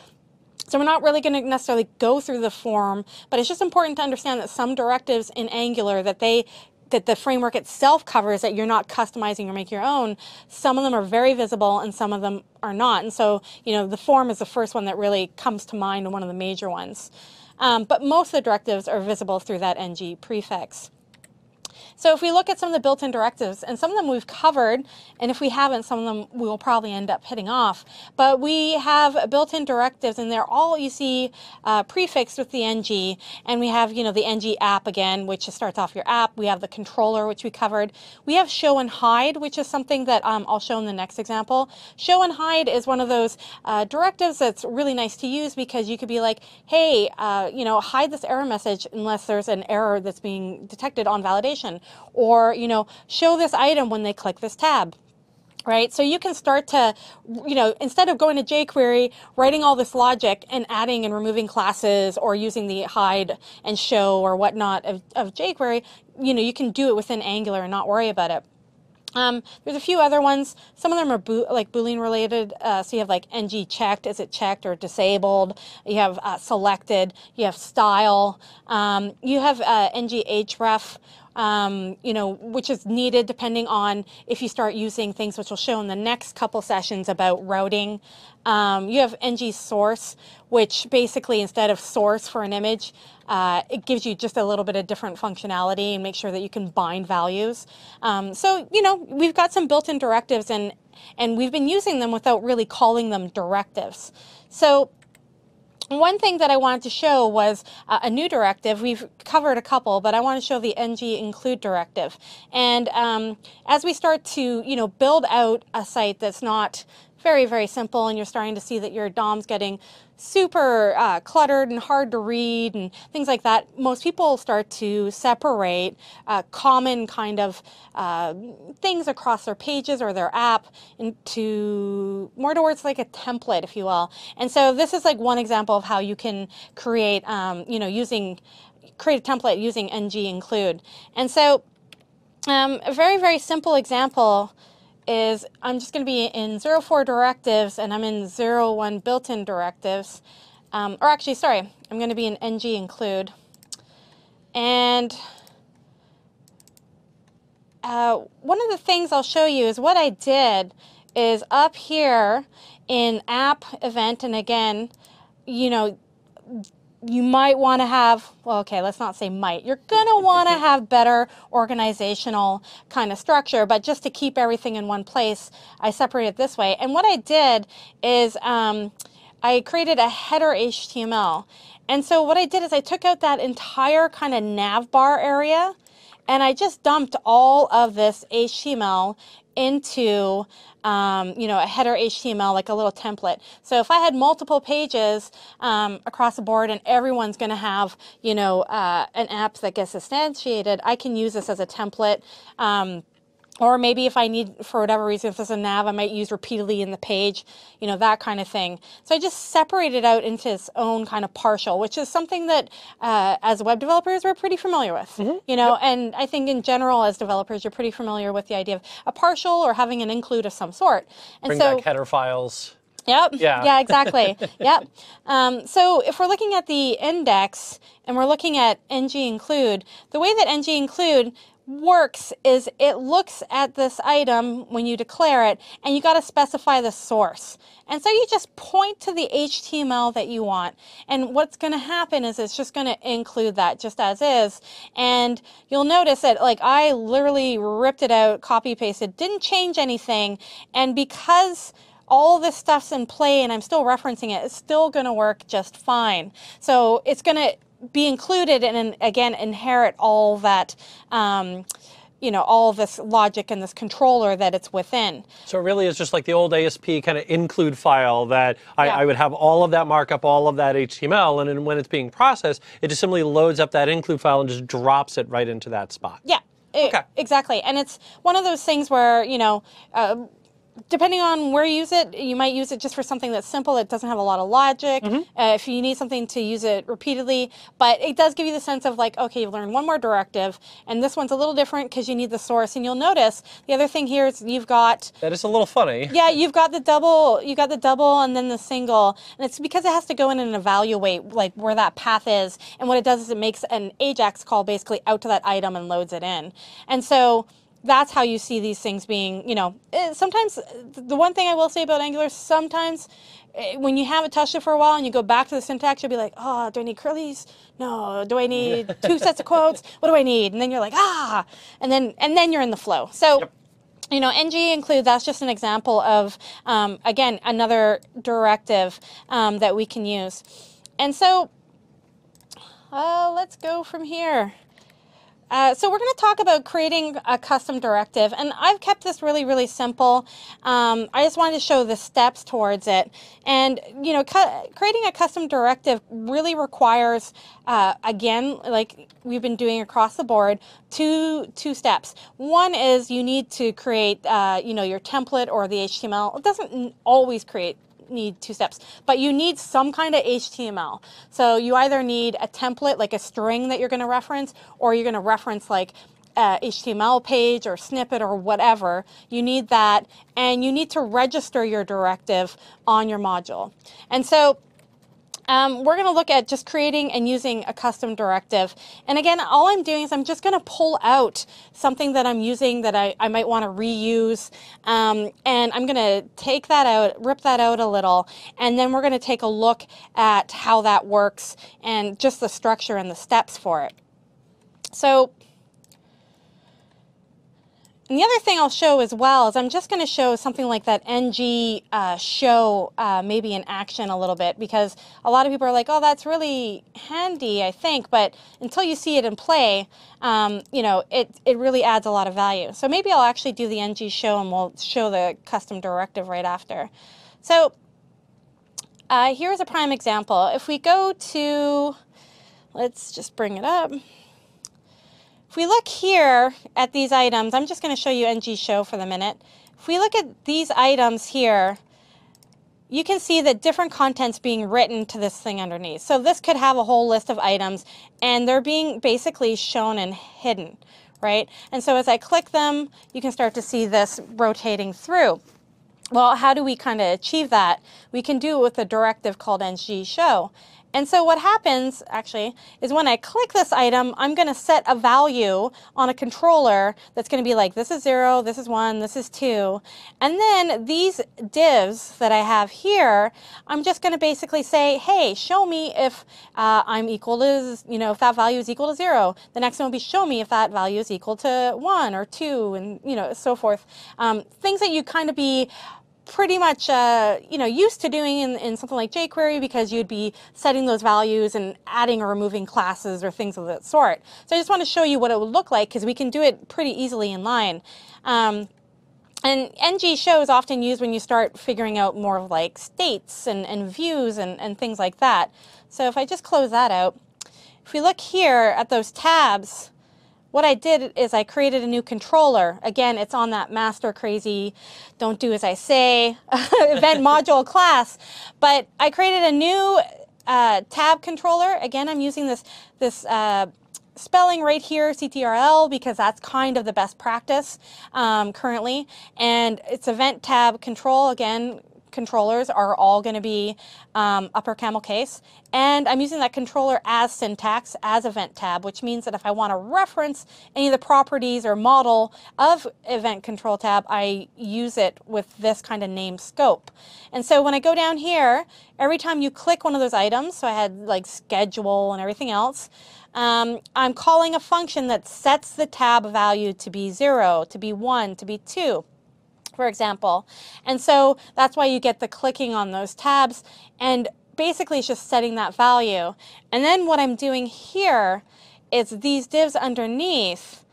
So we're not really going to necessarily go through the form, but it's just important to understand that some directives in Angular that the framework itself covers, that you're not customizing or making your own, some of them are very visible and some of them are not. And so, the form is the first one that really comes to mind, and one of the major ones. But most of the directives are visible through that ng prefix. So if we look at some of the built-in directives, and some of them we've covered, and if we haven't, some of them we will probably end up hitting off. But we have built-in directives, and they're all, you see, prefixed with the ng. And we have, the ng app again, which starts off your app. We have the controller, which we covered. We have show and hide, which is something that I'll show in the next example. Show and hide is one of those directives that's really nice to use, because you could be like, hey, hide this error message unless there's an error that's being detected on validation. Or, show this item when they click this tab. Right? So you can start to, instead of going to jQuery, writing all this logic and adding and removing classes, or using the hide and show or whatnot of jQuery, you can do it within Angular and not worry about it. There's a few other ones. Some of them are Boolean related. So you have like ng checked, is it checked or disabled? You have selected. You have style. You have ng href. Which is needed depending on if you start using things which will show in the next couple sessions about routing. You have ng source, which basically, instead of source for an image, it gives you just a little bit of different functionality and make sure that you can bind values. So, we've got some built-in directives, and we've been using them without really calling them directives. So one thing that I wanted to show was a new directive. We've covered a couple, but I want to show the ng include directive. And as we start to, build out a site that's not very, very simple, and you're starting to see that your DOM's getting super cluttered and hard to read and things like that, most people start to separate common kind of things across their pages or their app into more towards like a template, if you will. And so this is like one example of how you can create, create a template using ng include. And so a very, very simple example is I'm just going to be in 04 directives, and I'm in 01 built-in directives. I'm going to be in ng include. And one of the things I'll show you is what I did is up here in app event, and again, you might want to have, well, okay, let's not say might. You're going to want to have better organizational kind of structure, but just to keep everything in one place, I separate it this way. And what I did is I created a header HTML. And so what I did is I took out that entire kind of nav bar area, and I just dumped all of this HTML into a header HTML, like a little template. So if I had multiple pages across the board, and everyone's going to have an app that gets instantiated, I can use this as a template. Or maybe if I need, for whatever reason, if there's a nav I might use repeatedly in the page, that kind of thing. So I just separate it out into its own kind of partial, which is something that as web developers we're pretty familiar with. And I think in general as developers you're pretty familiar with the idea of a partial or having an include of some sort. And Bring so, back header files. Yep. Yeah, exactly. Yep. So if we're looking at the index and we're looking at ng include, the way that ng include works is it looks at this item when you declare it, and you got to specify the source. And so you just point to the HTML that you want, and what's going to happen is it's just going to include that just as is. And you'll notice that like I literally ripped it out, copy pasted, didn't change anything, and because all this stuff's in play and I'm still referencing it, it's still going to work just fine. So it's going to be included and again inherit all that you know, all this logic and this controller that it's within. So it really is just like the old ASP kind of include file that I would have all of that markup, all of that HTML, and then when it's being processed, it just simply loads up that include file and just drops it right into that spot. Yeah, exactly. And it's one of those things where, you know, depending on where you use it, you might use it just for something that's simple, that doesn't have a lot of logic, if you need something to use it repeatedly. But it does give you the sense of like, okay, you've learned one more directive, and this one's a little different because you need the source. And you'll notice the other thing here is you've got... That is a little funny. Yeah, you've got the double and then the single. And it's because it has to go in and evaluate like where that path is. And what it does is it makes an AJAX call basically out to that item and loads it in. And so that's how you see these things being, you know, sometimes the one thing I will say about Angular, sometimes when you haven't touched it for a while and you go back to the syntax, you'll be like, oh, do I need curlies? No. Do I need 2 sets of quotes? What do I need? And then you're like, ah, and then you're in the flow. So, you know, ng include, that's just an example of, again, another directive that we can use. And so let's go from here. So we're going to talk about creating a custom directive, and I've kept this really, really simple. I just wanted to show the steps towards it. And, you know, creating a custom directive really requires, again, like we've been doing across the board, two steps. One is you need to create, you know, your template or the HTML. It doesn't always need 2 steps, but you need some kind of HTML. So you either need a template, like a string that you're going to reference, or you're going to reference like HTML page or snippet or whatever. You need that, and you need to register your directive on your module. And so we're going to look at just creating and using a custom directive. And again, all I'm doing is I'm just going to pull out something that I'm using that I might want to reuse. And I'm going to take that out, rip that out a little, and then we're going to take a look at how that works and just the structure and the steps for it. So, and the other thing I'll show as well is I'm just going to show something like that ng show maybe in action a little bit, because a lot of people are like, oh, that's really handy, I think, but until you see it in play, you know, it really adds a lot of value. So maybe I'll actually do the ng show and we'll show the custom directive right after. So here's a prime example. If we go to, let's just bring it up. If we look here at these items, I'm just going to show you ng show for the minute. If we look at these items here, you can see that different content's being written to this thing underneath. So this could have a whole list of items, and they're being basically shown and hidden, right? And so as I click them, you can start to see this rotating through. Well, how do we kind of achieve that? We can do it with a directive called ng show. And so what happens, actually, is when I click this item, I'm going to set a value on a controller that's going to be like, this is 0, this is 1, this is 2. And then these divs that I have here, I'm just going to basically say, hey, show me if I'm equal to, you know, if that value is equal to 0. The next one will be show me if that value is equal to 1 or 2, and, you know, so forth. Things that you kind of be pretty much you know, used to doing in something like jQuery, because you'd be setting those values and adding or removing classes or things of that sort. So I just want to show you what it would look like, because we can do it pretty easily in line. And ng show is often used when you start figuring out more of like states and views and things like that. So if I just close that out, if we look here at those tabs, what I did is I created a new controller. Again, it's on that master crazy, don't do as I say, event module class. But I created a new tab controller. Again, I'm using this spelling right here, CTRL, because that's kind of the best practice currently. And it's event tab control. Again, controllers are all going to be upper camel case. And I'm using that controller as syntax, as event tab, which means that if I want to reference any of the properties or model of event control tab, I use it with this kind of name scope. And so when I go down here, every time you click one of those items, so I had like schedule and everything else, I'm calling a function that sets the tab value to be 0, to be 1, to be 2. for example. And so that's why you get the clicking on those tabs. And basically it's just setting that value. And then what I'm doing here is these divs underneath,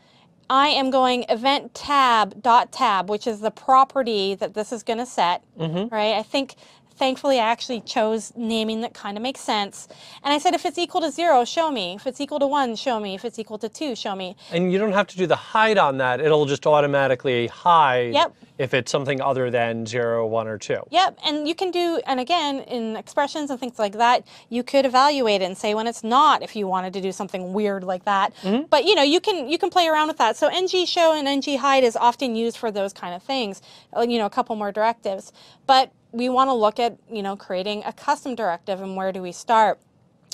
I am going event tab dot tab, which is the property that this is going to set, right? I think thankfully I actually chose naming that kind of makes sense. And I said, if it's equal to 0, show me. If it's equal to 1, show me. If it's equal to 2, show me. And you don't have to do the hide on that. It'll just automatically hide if it's something other than 0, 1, or 2. Yep, and you can do, and again, in expressions and things like that, you could evaluate it and say when it's not, if you wanted to do something weird like that. But you know, you can play around with that. So ng show and ng hide is often used for those kind of things. You know, a couple more directives. But we want to look at, you know, creating a custom directive, and where do we start?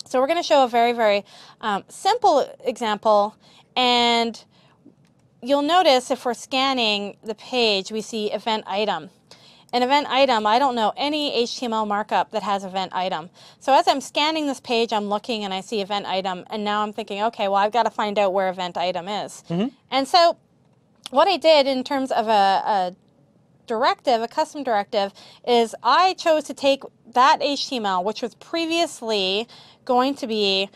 So we're going to show a very, very simple example, and you'll notice if we're scanning the page, we see event item. An event item, I don't know any HTML markup that has event item. So as I'm scanning this page, I'm looking and I see event item, and now I'm thinking, okay, well, I've got to find out where event item is. And so what I did in terms of a directive, a custom directive, is I chose to take that HTML, which was previously going to be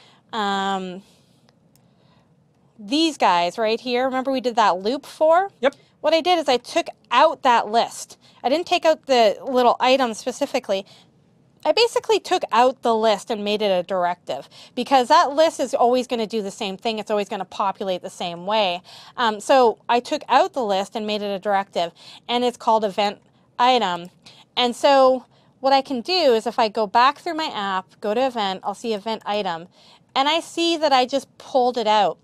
these guys right here. Remember we did that loop for? Yep. What I did is I took out that list. I didn't take out the little items specifically. I basically took out the list and made it a directive, because that list is always going to do the same thing. It's always going to populate the same way. So I took out the list and made it a directive, and it's called event item. And so what I can do is if I go back through my app, go to event, I'll see event item, and I see that I just pulled it out,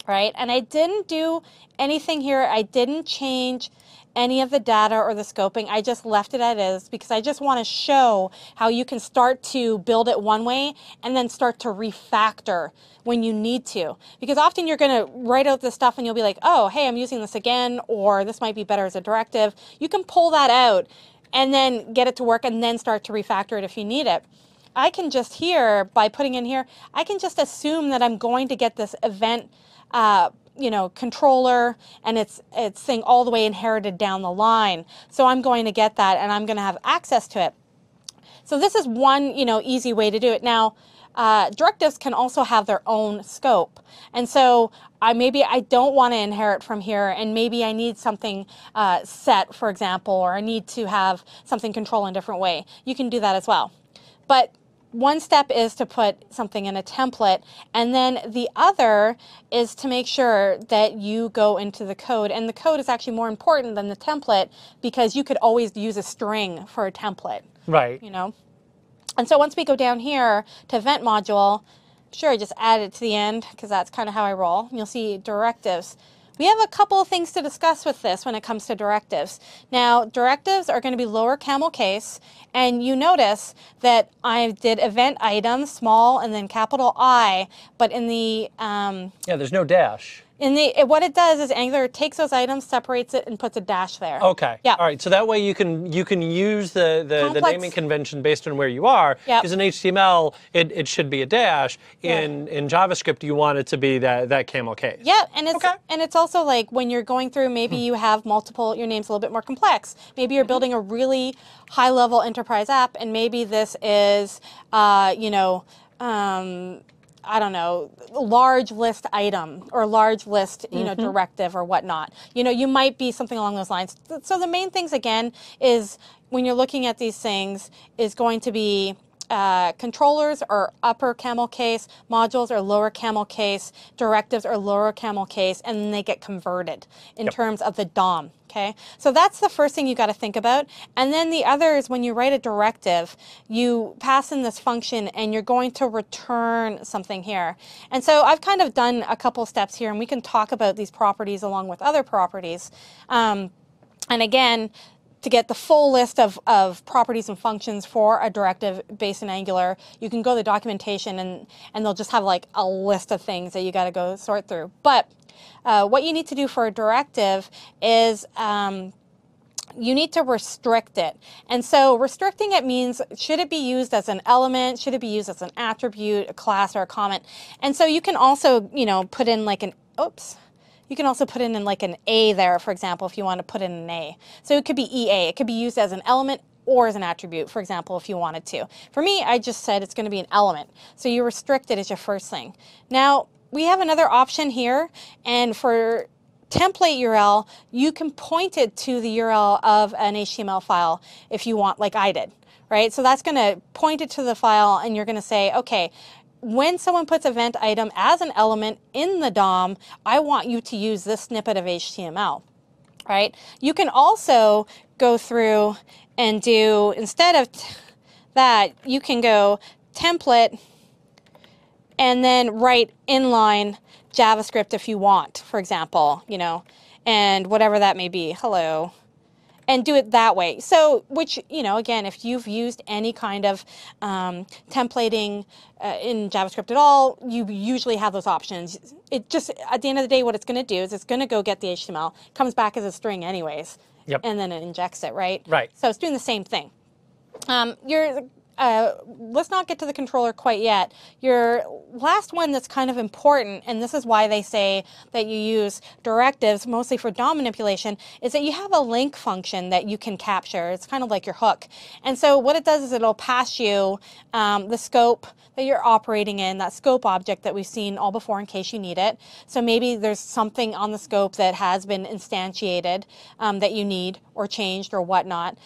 right? And I didn't do anything here. I didn't change any of the data or the scoping. I just left it as is, because I just want to show how you can start to build it one way and then start to refactor when you need to. Because often you're going to write out this stuff and you'll be like, oh, hey, I'm using this again, or this might be better as a directive. You can pull that out and then get it to work and then start to refactor it if you need it. I can just here, by putting in here, I can just assume that I'm going to get this event you know, controller, and it's thing all the way inherited down the line. So I'm going to get that, and I'm going to have access to it. So this is one, you know, easy way to do it. Now, directives can also have their own scope. And so maybe I don't want to inherit from here, and maybe I need something set, for example, or I need to have something control in a different way. You can do that as well. But one step is to put something in a template, and then the other is to make sure that you go into the code. And the code is actually more important than the template, because you could always use a string for a template. Right. You know? And so once we go down here to event module, sure, I just add it to the end, because that's kind of how I roll. You'll see directives. We have a couple of things to discuss with this when it comes to directives. Now, directives are going to be lower camel case, and you notice that I did event item, small, and then capital I, but in the... yeah, there's no dash. What it does is Angular takes those items, separates it, and puts a dash there. Okay. Yeah. All right. So that way you can use the naming convention based on where you are. Yep. Because in HTML it should be a dash. In JavaScript you want it to be that camel case. Yeah, and it's also like when you're going through, maybe you have multiple. Your name's a little bit more complex. Maybe you're building a really high-level enterprise app, and maybe this is you know. I don't know, large list item or large list, you know, directive or whatnot. You know, you might be something along those lines. So the main things, again, is when you're looking at these things is going to be controllers are upper camel case, modules are lower camel case, directives are lower camel case, and then they get converted in terms of the DOM. Okay, so that's the first thing you got to think about. And then the other is when you write a directive, you pass in this function and you're going to return something here. And so I've kind of done a couple steps here, and we can talk about these properties along with other properties. And again, to get the full list of properties and functions for a directive based in Angular, you can go to the documentation and they'll just have like a list of things that you got to go sort through. But what you need to do for a directive is you need to restrict it. And so restricting it means, should it be used as an element? Should it be used as an attribute, a class, or a comment? And so you can also, you know, put in like an, oops, You can also put in like an A there, for example, if you want to put in an A. So it could be EA. It could be used as an element or as an attribute, for example, if you wanted to. For me, I just said it's going to be an element. So you restrict it as your first thing. Now, we have another option here, and for template URL, you can point it to the URL of an HTML file if you want, like I did, right? So that's going to point it to the file, and you're going to say, okay, when someone puts event item as an element in the DOM, I want you to use this snippet of HTML, right? You can also go through and do, instead of that, you can go template and then write inline JavaScript if you want, for example, you know, and whatever that may be, hello, and do it that way. So, which, you know, again, if you've used any kind of templating in JavaScript at all, you usually have those options. It just, at the end of the day, what it's going to do is it's going to go get the HTML, comes back as a string anyways, and then it injects it, right? Right. So it's doing the same thing. Let's not get to the controller quite yet. Your last one that's kind of important, and this is why they say that you use directives mostly for DOM manipulation, is that you have a link function that you can capture. It's kind of like your hook. And so what it does is it'll pass you the scope that you're operating in, that scope object that we've seen all before in case you need it. So maybe there's something on the scope that has been instantiated that you need or changed or whatnot.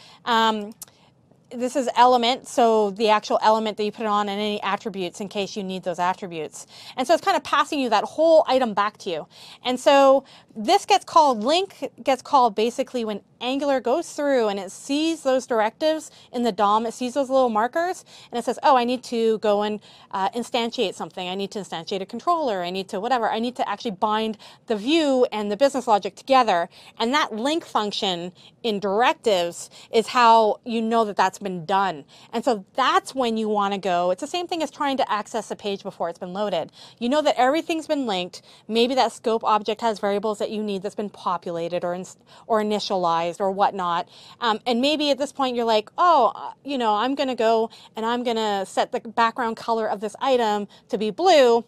This is element, so the actual element that you put on and any attributes in case you need those attributes. And so it's kind of passing you that whole item back to you. And so this gets called, link gets called basically when Angular goes through and it sees those directives in the DOM, it sees those little markers, and it says, oh, I need to go and instantiate something. I need to instantiate a controller. I need to whatever. I need to actually bind the view and the business logic together. And that link function in directives is how you know that that's been done. And so that's when you want to go. It's the same thing as trying to access a page before it's been loaded. You know that everything's been linked. Maybe that scope object has variables that you need that's been populated or initialized or whatnot. And maybe at this point you're like, oh, you know, I'm going to go and I'm going to set the background color of this item to be blue.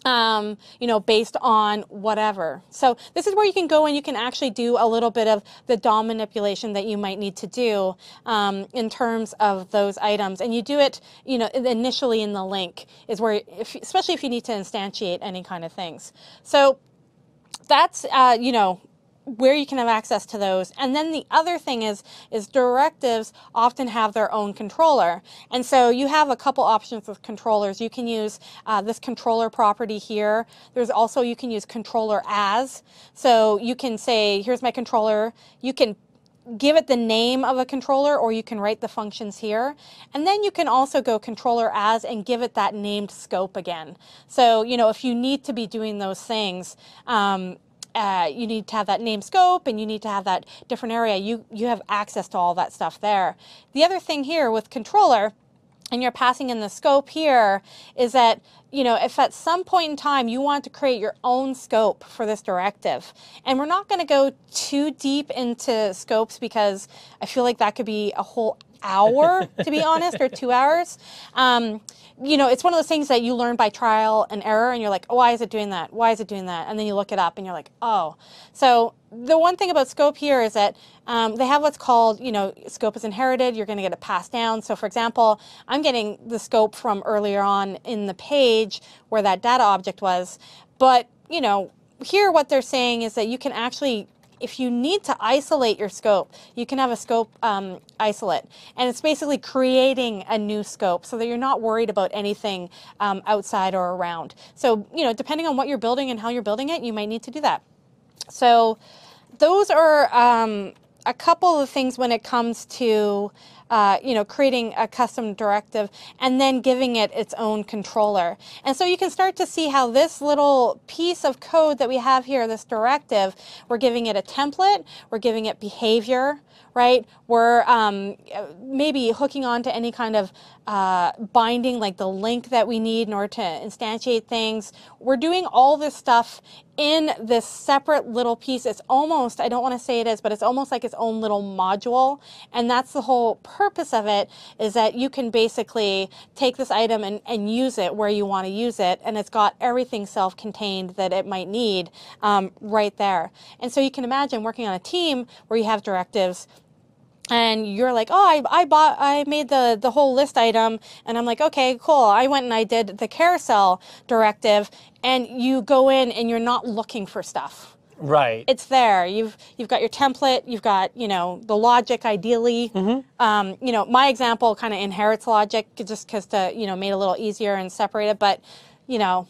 You know, based on whatever. So this is where you can go and you can actually do a little bit of the DOM manipulation that you might need to do in terms of those items. And you do it, you know, initially in the link is where, especially if you need to instantiate any kind of things. So that's, you know, where you can have access to those. And then the other thing is directives often have their own controller. And so you have a couple options with controllers. You can use this controller property here. There's also, you can use controller as. So you can say, here's my controller. You can give it the name of a controller, or you can write the functions here. And then you can also go controller as and give it that named scope again. So, you know, if you need to be doing those things, you need to have that name scope and you need to have that different area. You have access to all that stuff there. The other thing here with controller, and you're passing in the scope here, is that, you know, if at some point in time you want to create your own scope for this directive, and we're not going to go too deep into scopes because I feel like that could be a whole hour, to be honest, or 2 hours. You know, it's one of those things that you learn by trial and error, and you're like, oh, why is it doing that? Why is it doing that? And then you look it up and you're like, oh. So the one thing about scope here is that they have what's called, you know, scope is inherited. You're going to get it passed down. So for example, I'm getting the scope from earlier on in the page where that data object was. But, you know, here what they're saying is that you can actually, if you need to isolate your scope, you can have a scope isolate. And it's basically creating a new scope so that you're not worried about anything outside or around. So, you know, depending on what you're building and how you're building it, you might need to do that. So those are a couple of things when it comes to you know, creating a custom directive and then giving it its own controller. And so you can start to see how this little piece of code that we have here, this directive, we're giving it a template, we're giving it behavior, right? We're maybe hooking on to any kind of binding, like the link that we need in order to instantiate things. We're doing all this stuff in this separate little piece. It's almost, I don't want to say it is, but it's almost like its own little module. And that's the whole purpose of it, is that you can basically take this item and use it where you want to use it. And it's got everything self-contained that it might need right there. And so you can imagine working on a team where you have directives, and you're like, oh, I made the whole list item, and I'm like, okay, cool. I went and I did the carousel directive, and you go in and you're not looking for stuff. Right. It's there. You've got your template. You've got, you know, the logic ideally. You know, my example kind of inherits logic just because to, you know, made it a little easier and separate it, but, you know,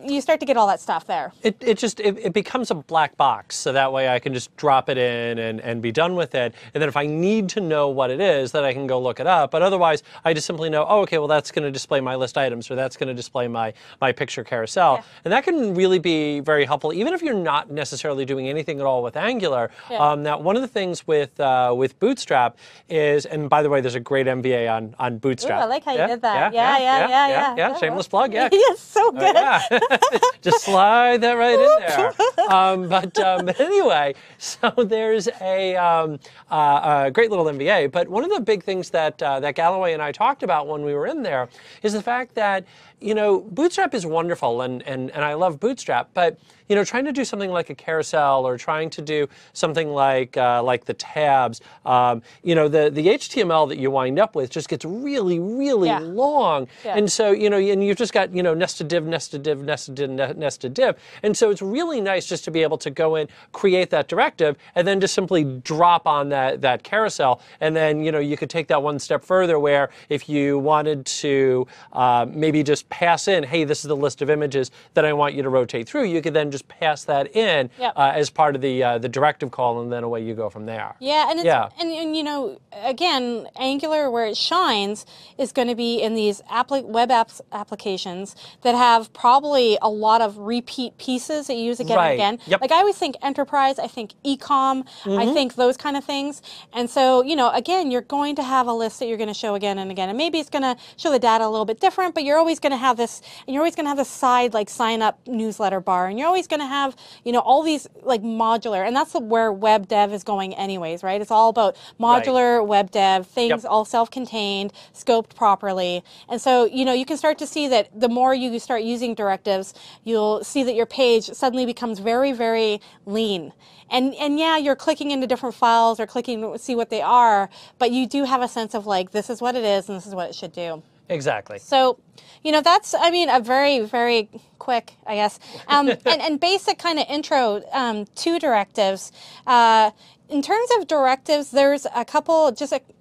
you start to get all that stuff there. It becomes a black box, so that way I can just drop it in and be done with it. And then if I need to know what it is, then I can go look it up. But otherwise, I just simply know, oh, okay, well, that's going to display my list items, or that's going to display my picture carousel. Yeah. And that can really be very helpful, even if you're not necessarily doing anything at all with Angular. Yeah. Now, one of the things with Bootstrap is, and by the way, there's a great MVA on Bootstrap. Ooh, I like how you did that. Yeah. Shameless plug. Yeah. Yes, so good. Just slide that right in there. But anyway, so there's a great little MVA. But one of the big things that Galloway and I talked about when we were in there is the fact that, you know, Bootstrap is wonderful, and I love Bootstrap, but, you know, trying to do something like a carousel, or trying to do something like the tabs, you know, the HTML that you wind up with just gets really, really long. Yeah. And so, you know, and you've just got, you know, nested div, nested div, nested div, nested div. And so it's really nice just to be able to go in, create that directive, and then just simply drop on that carousel. And then, you know, you could take that one step further, where if you wanted to maybe just pass in, hey, this is the list of images that I want you to rotate through, you could then just pass that in as part of the directive call, and then away you go from there. Yeah, and it's, and you know, again, Angular, where it shines is going to be in these web apps applications that have probably a lot of repeat pieces that you use again and again. Yep. Like I always think enterprise, I think e-com, I think those kind of things. And so, you know, again, you're going to have a list that you're going to show again and again, and maybe it's going to show the data a little bit different, but you're always going to have this, and you're always going to have this side like sign up newsletter bar, and you're always going to have, you know, all these like modular, and that's where web dev is going anyways, right? It's all about modular web dev, things all self-contained, scoped properly. And so, you know, you can start to see that the more you start using directives, you'll see that your page suddenly becomes very, very lean. And yeah, you're clicking into different files or clicking to see what they are, but you do have a sense of like, this is what it is and this is what it should do. Exactly. So, you know, that's, I mean, a very, very quick, I guess, and basic kind of intro to directives. In terms of directives, there's a couple,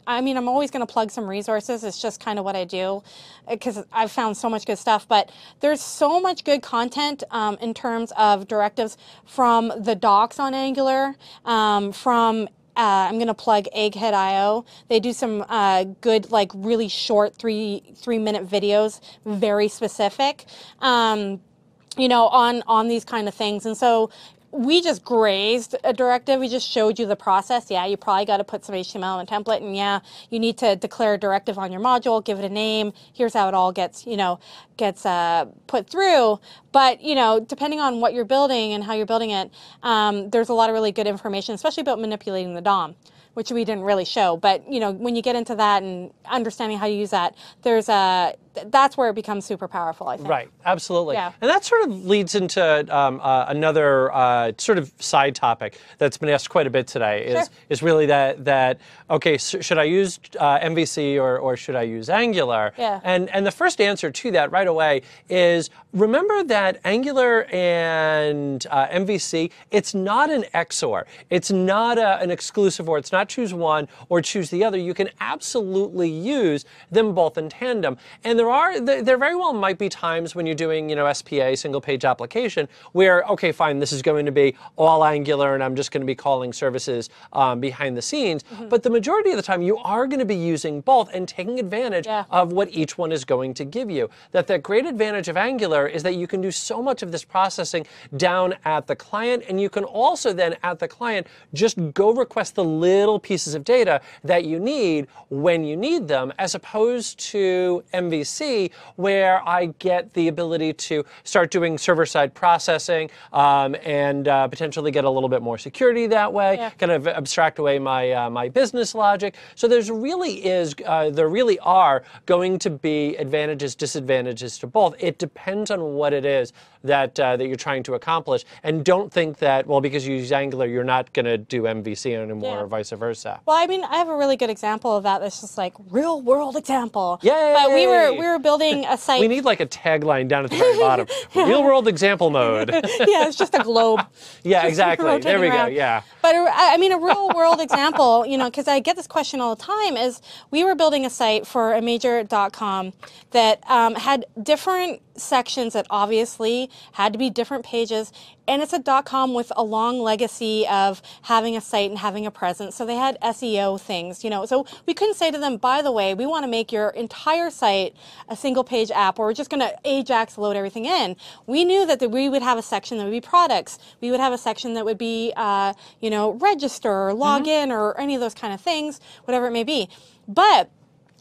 I mean, I'm always going to plug some resources. It's just kind of what I do because I've found so much good stuff. But there's so much good content in terms of directives from the docs on Angular, from I'm going to plug Egghead.io. They do some good, like really short three-minute videos, very specific, you know, on these kind of things. And so we just grazed a directive. We just showed you the process. Yeah, you probably got to put some HTML in a template, and yeah, you need to declare a directive on your module, give it a name. Here's how it all gets, you know, put through. But, you know, depending on what you're building and how you're building it, there's a lot of really good information, especially about manipulating the DOM, which we didn't really show. But, you know, when you get into that and understanding how to use that, that's where it becomes super powerful, I think. Right, absolutely. Yeah. And that sort of leads into another sort of side topic that's been asked quite a bit today, is really that okay, so should I use MVC or should I use Angular? Yeah. And the first answer to that right away is, remember that Angular and MVC, it's not an XOR. It's not an exclusive, or it's not choose one or choose the other. You can absolutely use them both in tandem. And there very well might be times when you're doing, you know, SPA, single page application, where, okay, fine, this is going to be all Angular and I'm just going to be calling services behind the scenes. But the majority of the time you are going to be using both and taking advantage of what each one is going to give you. The great advantage of Angular is that you can do so much of this processing down at the client, and you can also then at the client just go request the little pieces of data that you need when you need need them, as opposed to MVC, where I get the ability to start doing server-side processing and potentially get a little bit more security that way, kind of abstract away my my business logic. So there really are going to be advantages, disadvantages to both. It depends on what it is that you're trying to accomplish, and don't think that, well, because you use Angular, you're not going to do MVC anymore, or vice versa. Well, I mean, I have a really good example of that. That's just like real world example. Yay! But we were building a site. We need like a tagline down at the very bottom. Real world example mode. Yeah, it's just a globe. Yeah, exactly. There we go. Yeah. But I mean, a real world example, you know, because I get this question all the time, is we were building a site for a major .com that had different sections that obviously had to be different pages, and it's a .com with a long legacy of having a site and having a presence. So they had SEO things, you know. So we couldn't say to them, by the way, we want to make your entire site a single page app, or we're just going to Ajax load everything in. We knew that we would have a section that would be products. We would have a section that would be, you know, register or log in or any of those kind of things, whatever it may be. But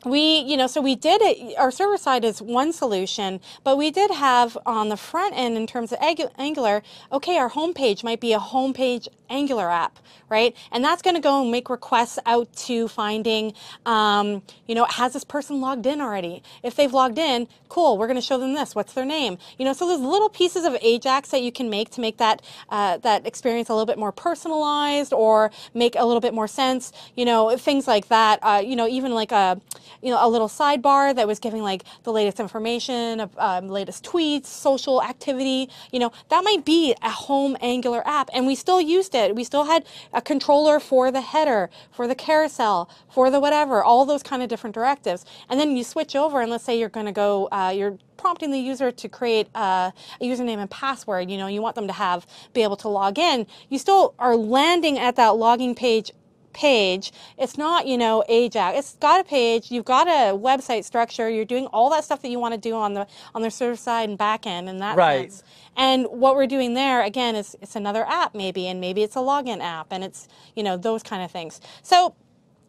so we did it, our server side is one solution, but we did have on the front end in terms of Angular, okay, our homepage might be a homepage Angular app, right? And that's going to go and make requests out to finding, you know, has this person logged in already? If they've logged in, cool, we're going to show them this. What's their name? You know, so there's little pieces of Ajax that you can make to make that, that experience a little bit more personalized or make a little bit more sense, you know, things like that, you know, even like a little sidebar that was giving like the latest information, latest tweets, social activity, you know, that might be a home Angular app, and we still used it. We still had a controller for the header, for the carousel, for the whatever, all those kind of different directives. And then you switch over, and let's say you're going to go, you're prompting the user to create a username and password. You know, you want them to be able to log in. You still are landing at that logging page. It's not, you know, Ajax. It's got a page. You've got a website structure. You're doing all that stuff that you want to do on the server side and back end in that sense. And what we're doing there, again, is it's another app maybe, and maybe it's a login app, and it's, you know, those kind of things. So,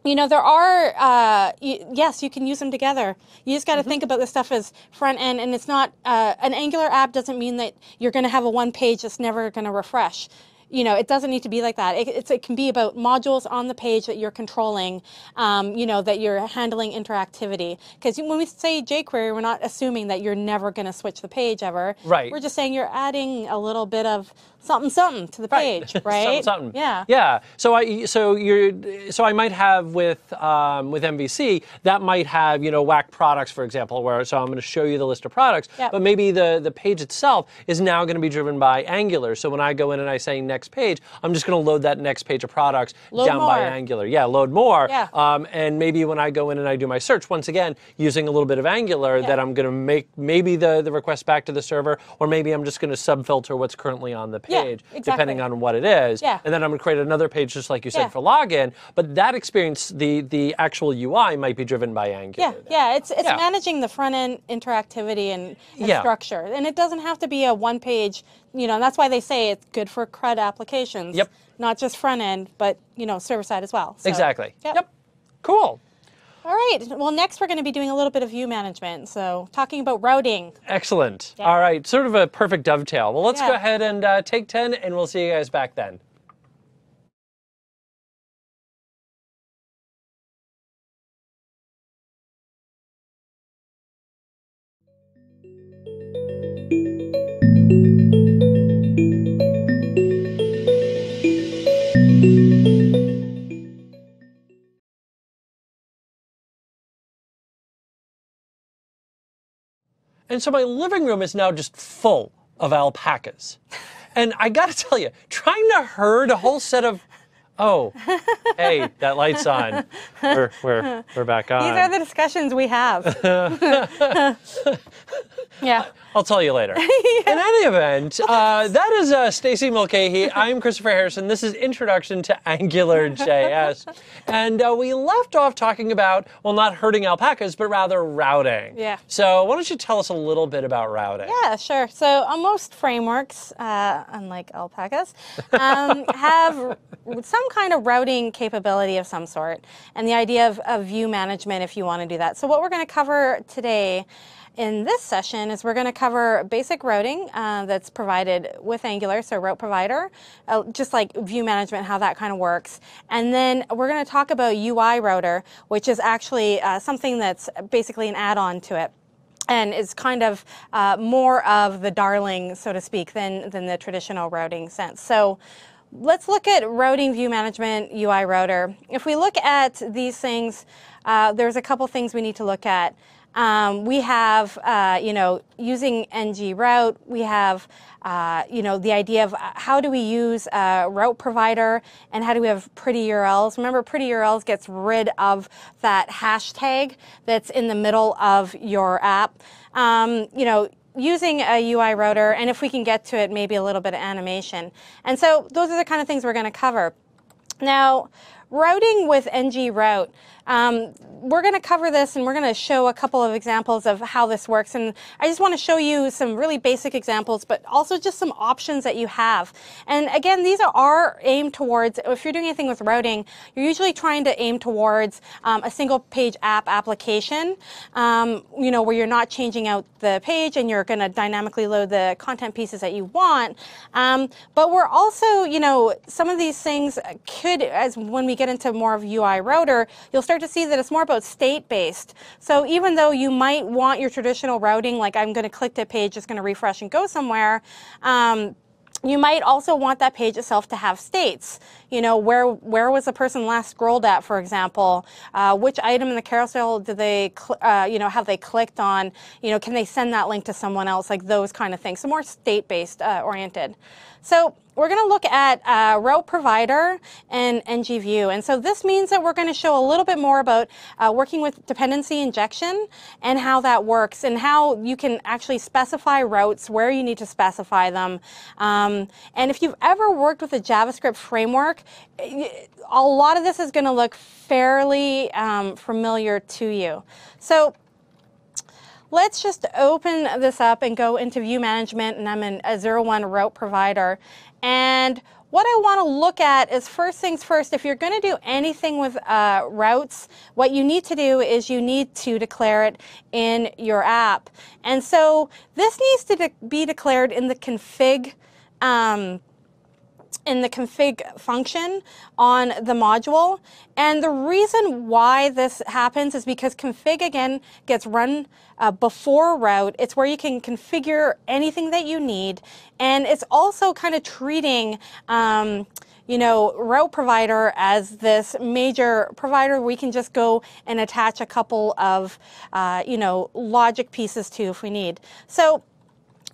you know, there are, yes, you can use them together. You just got to think about this stuff as front end, and it's not, an Angular app doesn't mean that you're going to have a one page that's never going to refresh. You know, it doesn't need to be like that. It can be about modules on the page that you're controlling, you know, that you're handling interactivity. Because when we say jQuery, we're not assuming that you're never going to switch the page ever. Right. We're just saying you're adding a little bit of something to the page, right? something. Yeah. Yeah. So I might have with MVC, that might have, you know, whack products, for example, so I'm going to show you the list of products, but maybe the page itself is now going to be driven by Angular. So when I go in and I say next page, I'm just going to load that next page of products down by Angular. Yeah, load more. Yeah. And maybe when I go in and I do my search, once again, using a little bit of Angular, that I'm going to make maybe the request back to the server, or maybe I'm just going to subfilter what's currently on the page, depending on what it is. Yeah. And then I'm going to create another page, just like you said, for login. But that experience, the actual UI might be driven by Angular. Yeah, it's managing the front end interactivity and structure. And it doesn't have to be a one page, you know, and that's why they say it's good for CRUD applications. Yep. Not just front end, but, you know, server side as well. So, exactly. Yep. Cool. All right. Well, next we're going to be doing a little bit of view management. So talking about routing. Excellent. All right. Sort of a perfect dovetail. Well, let's go ahead and take 10, and we'll see you guys back then. And so my living room is now just full of alpacas. And I got to tell you, trying to herd a whole set of, oh, hey, that light's on. We're back on. These are the discussions we have. Yeah. I'll tell you later. In any event, that is Stacey Mulcahy. I'm Christopher Harrison. This is Introduction to AngularJS. And we left off talking about, well, not herding alpacas, but rather routing. Yeah. So why don't you tell us a little bit about routing? Yeah, sure. So most frameworks, unlike alpacas, have some kind of routing capability of some sort, and the idea of view management if you want to do that. So what we're going to cover today in this session is we're going to cover basic routing that's provided with Angular, so route provider, just like view management, how that kind of works. And then we're going to talk about UI router, which is actually something that's basically an add-on to it, and is kind of more of the darling, so to speak, than the traditional routing sense. So let's look at routing, view management, UI router. If we look at these things, there's a couple things we need to look at. We have, using ng route, we have, the idea of how do we use route provider and how do we have pretty URLs. Remember, pretty URLs gets rid of that hashtag that's in the middle of your app. Using a UI router, and if we can get to it, maybe a little bit of animation. And so those are the kind of things we're going to cover. Now, routing with ng route. We're going to cover this, and we're going to show a couple of examples of how this works. And I just want to show you some really basic examples, but also just some options that you have. And again, these are aimed towards, if you're doing anything with routing, you're usually trying to aim towards a single page app application, where you're not changing out the page and you're going to dynamically load the content pieces that you want. But we're also, some of these things could, as when we get into more of UI router, you'll start to see that it's more about state-based. So even though you might want your traditional routing, like I'm going to click the page, it's going to refresh and go somewhere, you might also want that page itself to have states. Where was the person last scrolled at, for example? Which item in the carousel did they, have they clicked on? Can they send that link to someone else? Like those kind of things. So more state-based oriented. So we're going to look at route provider and ng-view. And so this means that we're going to show a little bit more about working with dependency injection and how that works and how you can actually specify routes, where you need to specify them. And if you've ever worked with a JavaScript framework, a lot of this is going to look fairly familiar to you. So let's just open this up and go into view management, and I'm in a 01 route provider. And what I want to look at is, first things first, if you're going to do anything with routes, what you need to do is you need to declare it in your app. And so this needs to be declared in the config function on the module. And the reason why this happens is because config, again, gets run before route. It's where you can configure anything that you need. And it's also kind of treating route provider as this major provider we can just go and attach a couple of, logic pieces to if we need. So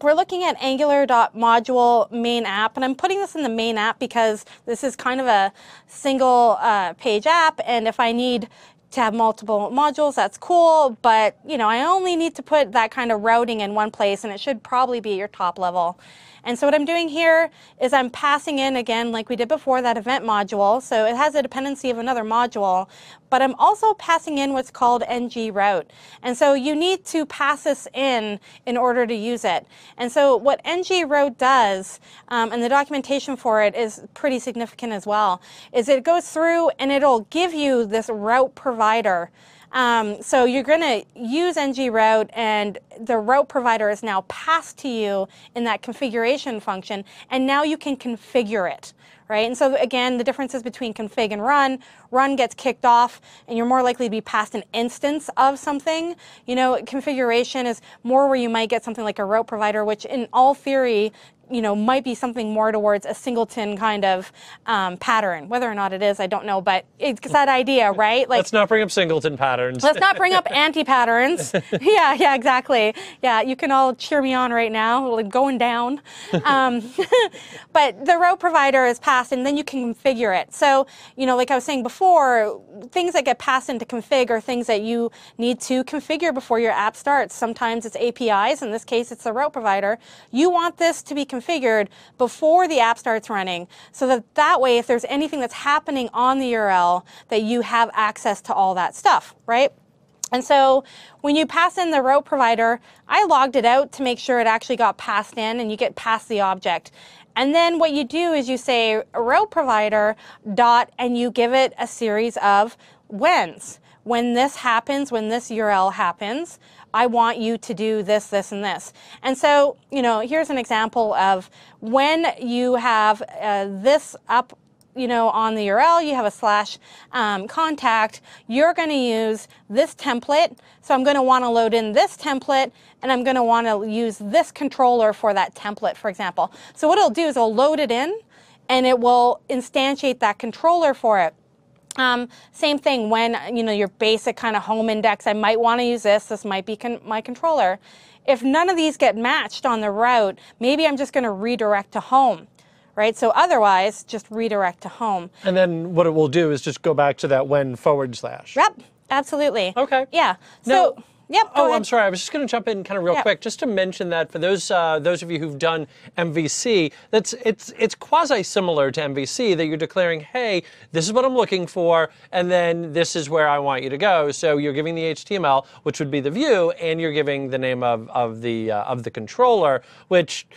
we're looking at angular.module main app, and I'm putting this in the main app because this is kind of a single page app, and if I need to have multiple modules, that's cool, but I only need to put that kind of routing in one place, and it should probably be at your top level. And so what I'm doing here is I'm passing in, again, like we did before, that event module. So it has a dependency of another module, but I'm also passing in what's called ng route. And so you need to pass this in order to use it. And so what ng route does, and the documentation for it is pretty significant as well, is it goes through and it'll give you this route provider. So you're going to use ng route, and the route provider is now passed to you in that configuration function, and now you can configure it, right? And so again, the differences between config and run. Run gets kicked off, and you're more likely to be passed an instance of something. Configuration is more where you might get something like a route provider, which in all theory might be something more towards a singleton kind of pattern. Whether or not it is, I don't know, but it's that idea, right? Let's not bring up singleton patterns. Let's not bring up anti-patterns. Yeah, exactly. Yeah, you can all cheer me on right now, like going down. But the route provider is passed, and then you can configure it. So, like I was saying before, things that get passed into config are things that you need to configure before your app starts. Sometimes it's APIs. In this case, it's the route provider. You want this to be configured before the app starts running, so that way, if there's anything that's happening on the URL, that you have access to all that stuff, right? And so when you pass in the route provider, I logged it out to make sure it actually got passed in, and you get past the object. And then what you do is you say route provider dot, and you give it a series of whens. When this happens, when this URL happens, I want you to do this, this, and this. And so, here's an example of when you have this up, on the URL, you have a slash contact, you're going to use this template. So I'm going to want to load in this template, and I'm going to want to use this controller for that template, for example. So what it'll do is it'll load it in, and it will instantiate that controller for it. Same thing when, your basic kind of home index, I might want to use this. This might be my controller. If none of these get matched on the route, maybe I'm just going to redirect to home. Right? So otherwise, just redirect to home. And then what it will do is just go back to that when /. Yep, absolutely. Okay. Yeah. Now, So, yep, go ahead. I'm sorry. I was just going to jump in kind of real quick, just to mention that for those of you who've done MVC, it's quasi similar to MVC, that you're declaring, hey, this is what I'm looking for, and then this is where I want you to go. So you're giving the HTML, which would be the view, and you're giving the name of the controller, which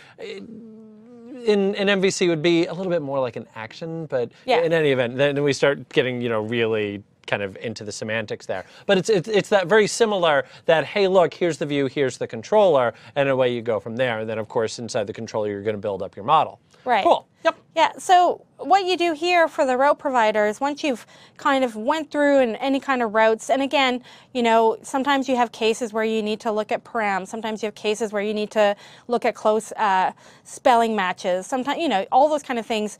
in MVC would be a little bit more like an action, but in any event, then we start getting, really kind of into the semantics there. But it's that very similar that, hey, look, here's the view, here's the controller, and away you go from there. And then, of course, inside the controller, you're going to build up your model. Right. Cool. Yep. Yeah, so what you do here for the route provider is once you've kind of went through in any kind of routes, and again, sometimes you have cases where you need to look at params, sometimes you have cases where you need to look at close spelling matches, sometimes, all those kind of things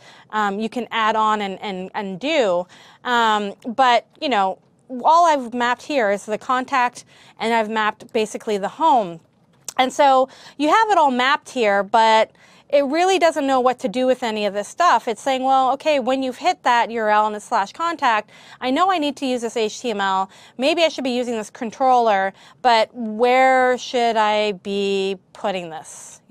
you can add on and do. But, all I've mapped here is the contact, and I've mapped basically the home. And so you have it all mapped here, but it really doesn't know what to do with any of this stuff. It's saying, well, okay, when you've hit that URL and it's /contact, I know I need to use this HTML. Maybe I should be using this controller, but where should I be putting this?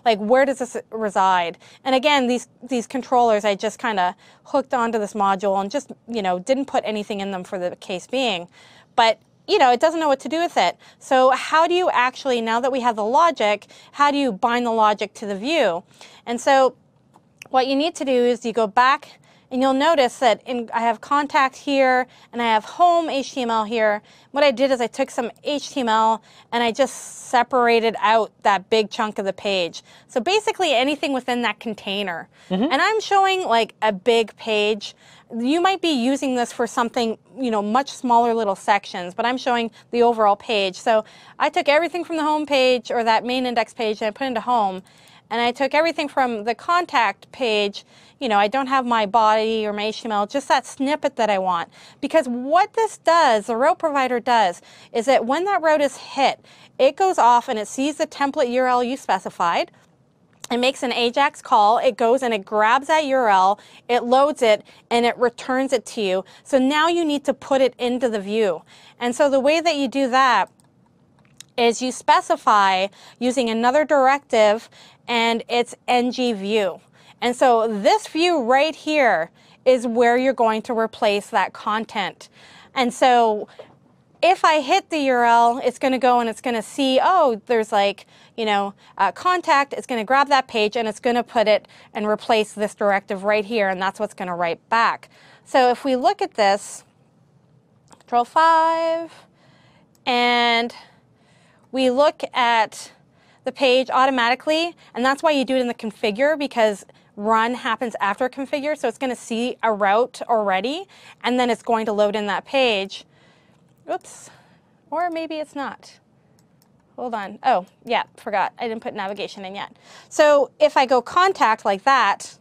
Like, where does this reside? And again, these controllers, I just kind of hooked onto this module and just, didn't put anything in them for the case being. But it doesn't know what to do with it. So how do you actually, now that we have the logic, how do you bind the logic to the view? And so what you need to do is you go back, and you'll notice that I have contact here, and I have home HTML here. What I did is I took some HTML, and I just separated out that big chunk of the page. So basically anything within that container. And I'm showing like a big page. You might be using this for something, much smaller little sections, but I'm showing the overall page. So I took everything from the home page, or that main index page, and I put it into home. And I took everything from the contact page. I don't have my body or my HTML, just that snippet that I want. Because what this does, the route provider does, is that when that route is hit, it goes off and it sees the template URL you specified. It makes an AJAX call, it goes and it grabs that URL, it loads it, and it returns it to you. So now you need to put it into the view. And so the way that you do that is you specify using another directive, and it's ngView. And so this view right here is where you're going to replace that content. And so if I hit the URL, it's going to go and it's going to see, oh, there's like, contact. It's going to grab that page and it's going to put it and replace this directive right here, and that's what's going to write back. So if we look at this, Control 5, and we look at the page automatically, and that's why you do it in the configure, because run happens after configure, so it's going to see a route already, and then it's going to load in that page. Oops, or maybe it's not. hold on. Oh, yeah, forgot. I didn't put navigation in yet. So if I go contact like that,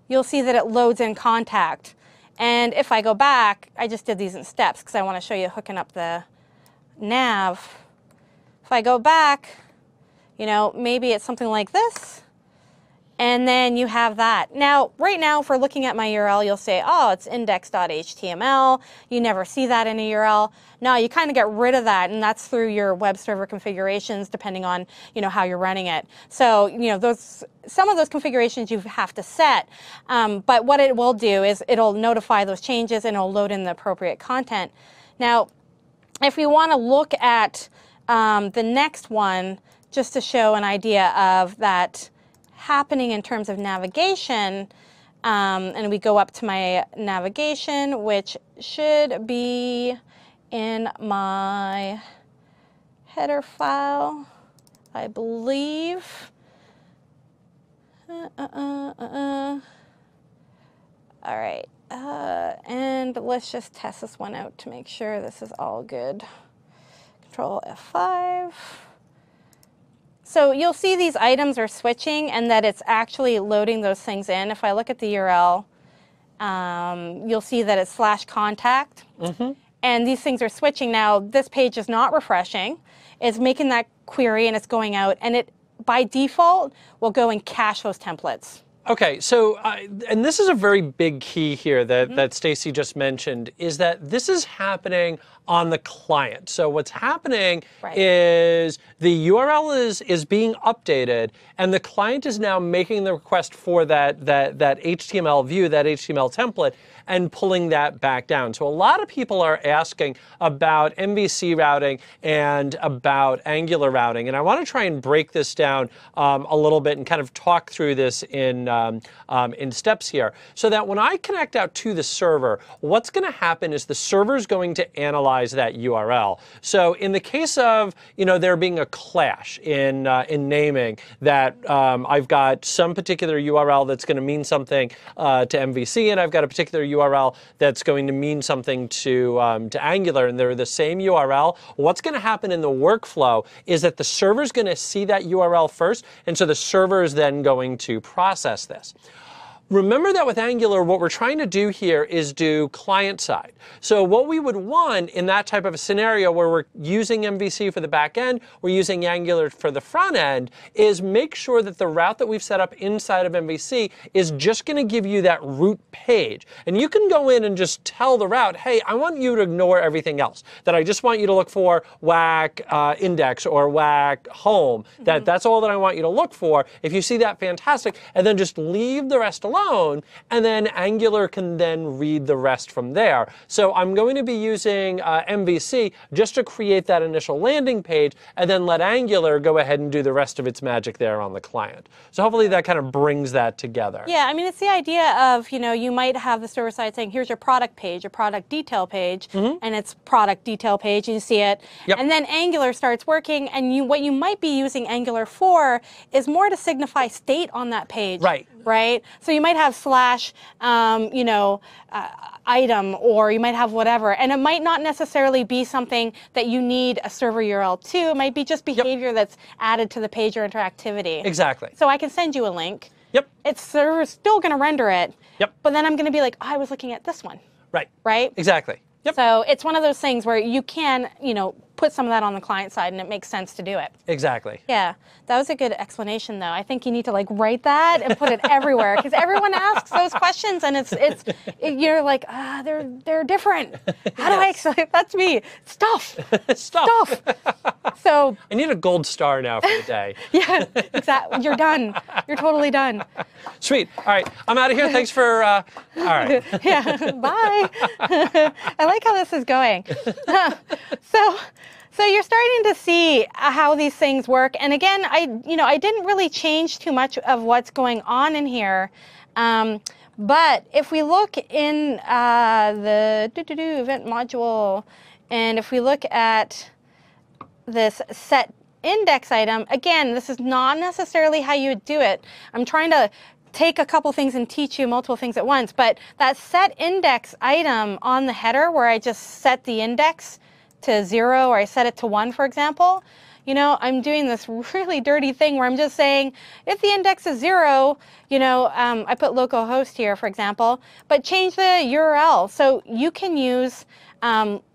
you'll see that it loads in contact. And if I go back, I just did these in steps because I want to show you hooking up the nav. If I go back, you know, maybe it's something like this. And then you have that. Now, right now, if we're looking at my URL, you'll say, oh, it's index.html. You never see that in a URL. No, you kind of get rid of that, and that's through your web server configurations, depending on, you know, how you're running it. So, you know, some of those configurations you have to set. But what it will do is it'll notify those changes, and it'll load in the appropriate content. Now, if we want to look at the next one, just to show an idea of that happening in terms of navigation, and we go up to my navigation, which should be in my header file, I believe. All right, and let's just test this one out to make sure this is all good. Control F5. So you'll see these items are switching and that it's actually loading those things in. If I look at the URL, you'll see that it's /contact. And these things are switching. Now, this page is not refreshing. It's making that query and it's going out. And it, by default, will go and cache those templates. Okay, so, and this is a very big key here that Stacy just mentioned, is that this is happening on the client. So what's happening is the URL is being updated, and the client is now making the request for that HTML view, that HTML template, and pulling that back down. So a lot of people are asking about MVC routing and about Angular routing, and I want to try and break this down a little bit and kind of talk through this in steps here, so that when I connect out to the server, what's going to happen is the server is going to analyze that URL. So in the case of, you know, there being a clash in naming, that I've got some particular URL that's going to mean something to MVC, and I've got a particular URL that's going to mean something to Angular, and they're the same URL, what's going to happen in the workflow is that the server is going to see that URL first, and so the server is then going to process this. Remember that with Angular, what we're trying to do here is do client-side. So what we would want in that type of a scenario where we're using MVC for the back end, we're using Angular for the front end, is make sure that the route that we've set up inside of MVC is just going to give you that root page. And you can go in and just tell the route, hey, I want you to ignore everything else. That I just want you to look for whack index or whack home. That's all that I want you to look for. If you see that, fantastic. And then just leave the rest alone, and then Angular can then read the rest from there. So I'm going to be using MVC just to create that initial landing page, and then let Angular go ahead and do the rest of its magic there on the client. So hopefully that kind of brings that together. Yeah, I mean, it's the idea of, you know, you might have the server side saying, here's your product page, your product detail page, and it's product detail page, and you see it. And then Angular starts working, and what you might be using Angular for is more to signify state on that page. Right? So you might have / you know, item, or you might have whatever. And it might not necessarily be something that you need a server URL to. It might be just behavior that's added to the page or interactivity. Exactly. So I can send you a link. It's server's still going to render it. But then I'm going to be like, oh, I was looking at this one. Right? Exactly. So it's one of those things where you can, you know, put some of that on the client side, and it makes sense to do it. Exactly. Yeah, that was a good explanation, though. I think you need to like write that and put it everywhere, because everyone asks those questions, and you're like, they're different. How do I explain? That's me. Stuff. Stuff. So I need a gold star now for the day. Yeah, exactly. You're done. You're totally done. Sweet. All right, I'm out of here. Thanks for. All right. Yeah. Bye. I like how this is going. So you're starting to see how these things work. And again, I didn't really change too much of what's going on in here. But if we look in the event module, and if we look at this set index item, again, this is not necessarily how you would do it. I'm trying to take a couple things and teach you multiple things at once. But that set index item on the header, where I just set the index to 0 or I set it to 1, for example, you know, I'm doing this really dirty thing where I'm just saying, if the index is 0, you know, I put localhost here, for example, but change the URL. So you can use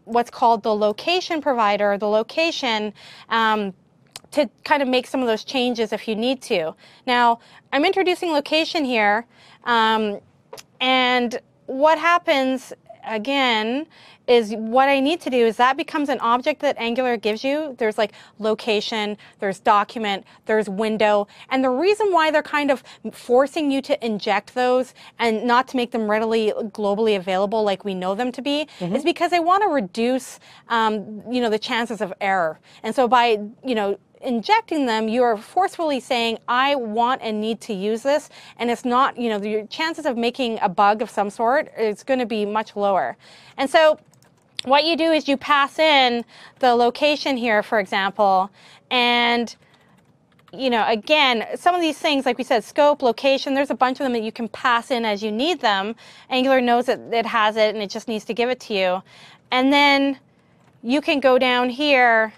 what's called the location provider, the location, to kind of make some of those changes if you need to. Now, I'm introducing location here, and what happens, again, is what I need to do is that becomes an object that Angular gives you. There's like location, there's document, there's window, and the reason why they're kind of forcing you to inject those and not to make them readily globally available like we know them to be is because they want to reduce, you know, the chances of error. And so by, you know, injecting them, you are forcefully saying, I want and need to use this, and it's not, you know, your chances of making a bug of some sort is going to be much lower. And so what you do is you pass in the location here, for example, and, you know, again, some of these things, like we said, scope, location, there's a bunch of them that you can pass in as you need them. Angular knows that it has it, and it just needs to give it to you. And then you can go down here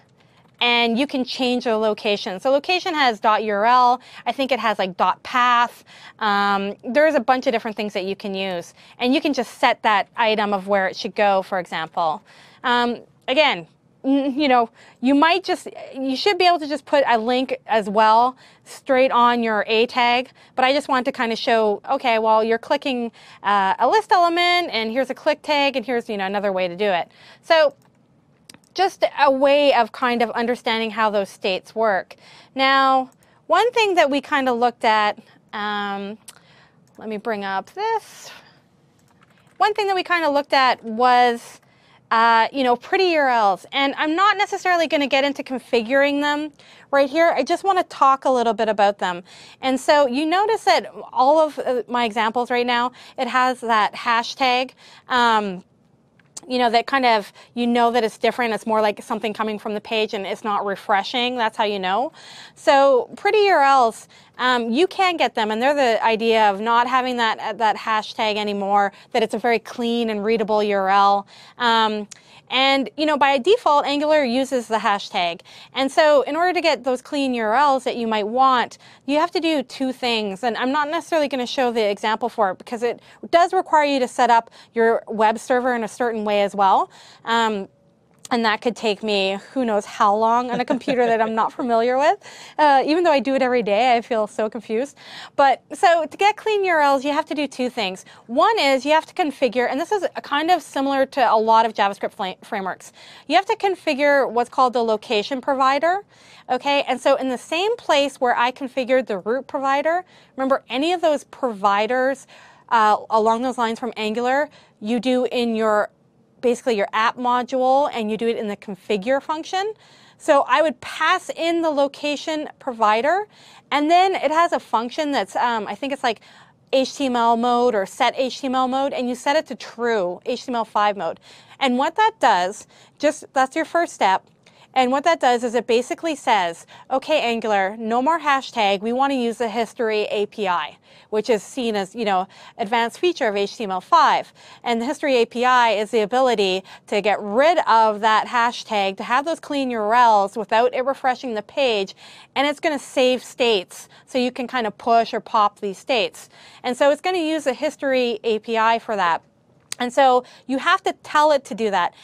and you can change the location. So location has .url. I think it has like .path. There's a bunch of different things that you can use. And you can just set that item of where it should go, for example. Again, you know, you should be able to just put a link as well straight on your A tag. But I just want to kind of show, okay, well, you're clicking a list element, and here's a click tag, and here's, you know, another way to do it. So just a way of kind of understanding how those states work. Now, one thing that we kind of looked at, let me bring up this. One thing that we kind of looked at was, you know, pretty URLs. And I'm not necessarily going to get into configuring them right here. I just want to talk a little bit about them. And so you notice that all of my examples right now, it has that hashtag. You know, that kind of, you know that it's different. It's more like something coming from the page and it's not refreshing. That's how you know. So pretty URLs, you can get them, and they're the idea of not having that hashtag anymore, that it's a very clean and readable URL. And, you know, by default, Angular uses the hashtag. And so in order to get those clean URLs that you might want, you have to do two things. And I'm not necessarily going to show the example for it because it does require you to set up your web server in a certain way as well. And that could take me who knows how long on a computer that I'm not familiar with. Even though I do it every day, I feel so confused. But so to get clean URLs, you have to do two things. One is you have to configure, and this is kind of similar to a lot of JavaScript frameworks. You have to configure what's called the location provider. Okay, and so in the same place where I configured the root provider, remember any of those providers along those lines from Angular, you do in your basically your app module, and you do it in the configure function. So I would pass in the location provider, and then it has a function that's, I think it's like HTML mode or set HTML mode, and you set it to true, HTML5 mode. And what that does, that's your first step. And what that does is it basically says, okay, Angular, no more hashtag. We want to use the history API, which is seen as, you know, advanced feature of HTML5. And the history API is the ability to get rid of that hashtag, to have those clean URLs without it refreshing the page. And it's going to save states, so you can kind of push or pop these states. And so it's going to use the history API for that. And so you have to tell it to do that.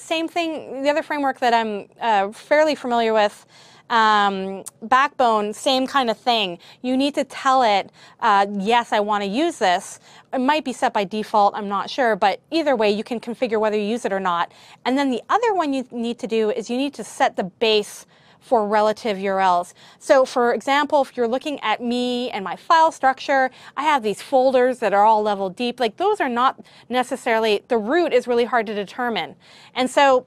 Same thing, the other framework that I'm fairly familiar with, Backbone, same kind of thing. You need to tell it, yes, I want to use this. It might be set by default, I'm not sure, but either way, you can configure whether you use it or not. And then the other one you need to do is you need to set the base for relative URLs. So for example, if you're looking at me and my file structure, I have these folders that are all level deep. Like those are not necessarily, the root is really hard to determine. And so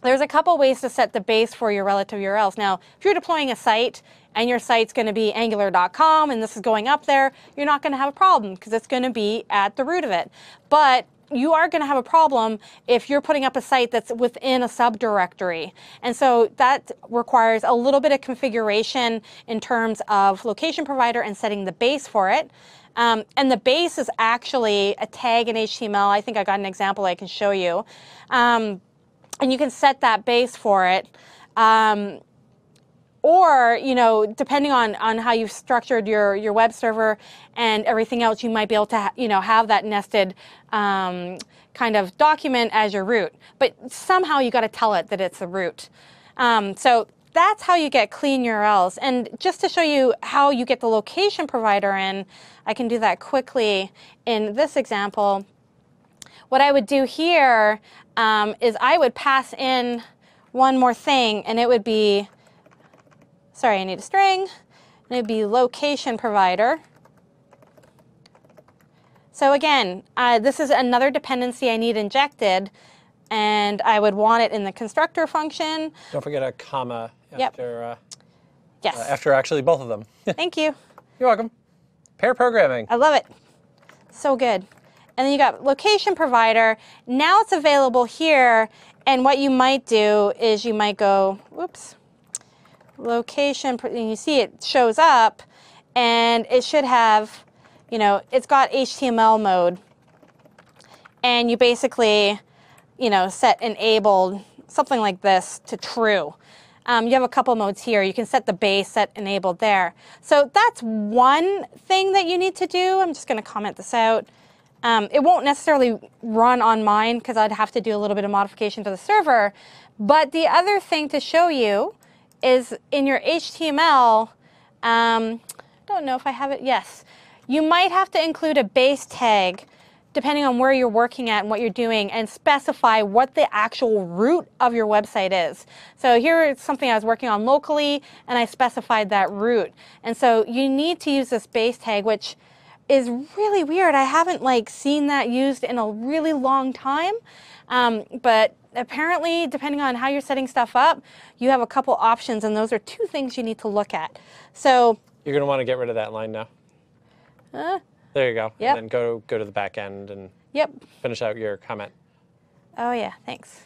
there's a couple ways to set the base for your relative URLs. Now, if you're deploying a site and your site's going to be angular.com and this is going up there, you're not going to have a problem because it's going to be at the root of it. But you are going to have a problem if you're putting up a site that's within a subdirectory. And so that requires a little bit of configuration in terms of location provider and setting the base for it. And the base is actually a tag in HTML. I think I got an example I can show you. and you can set that base for it. Or, depending on how you've structured your web server and everything else, you might be able to, have that nested kind of document as your root. But somehow you got to tell it that it's a root. So that's how you get clean URLs. And just to show you how you get the location provider in, I can do that quickly in this example. What I would do here is I would pass in one more thing, and it would be, sorry, I need a string, and it would be location provider. So again, this is another dependency I need injected, and I would want it in the constructor function. Don't forget a comma after, yes. After actually both of them. Thank you. You're welcome. Pair programming. I love it. So good. And then you got location provider. Now it's available here, and what you might do is you might go, whoops, location, and you see it shows up, and it should have, it's got HTML mode, and you basically, set enabled, something like this, to true. You have a couple modes here. You can set the base, set enabled there. So that's one thing that you need to do. I'm just going to comment this out. It won't necessarily run on mine because I'd have to do a little bit of modification to the server. But the other thing to show you is in your HTML, don't know if I have it, yes. You might have to include a base tag depending on where you're working at and what you're doing, and specify what the actual root of your website is. So here is something I was working on locally, and I specified that root. And so you need to use this base tag, which is really weird. I haven't seen that used in a really long time, but apparently, depending on how you're setting stuff up, you have a couple options, and those are two things you need to look at. So you're going to want to get rid of that line now. There you go. Yep. And then go to the back end and finish out your comment. Oh yeah, thanks.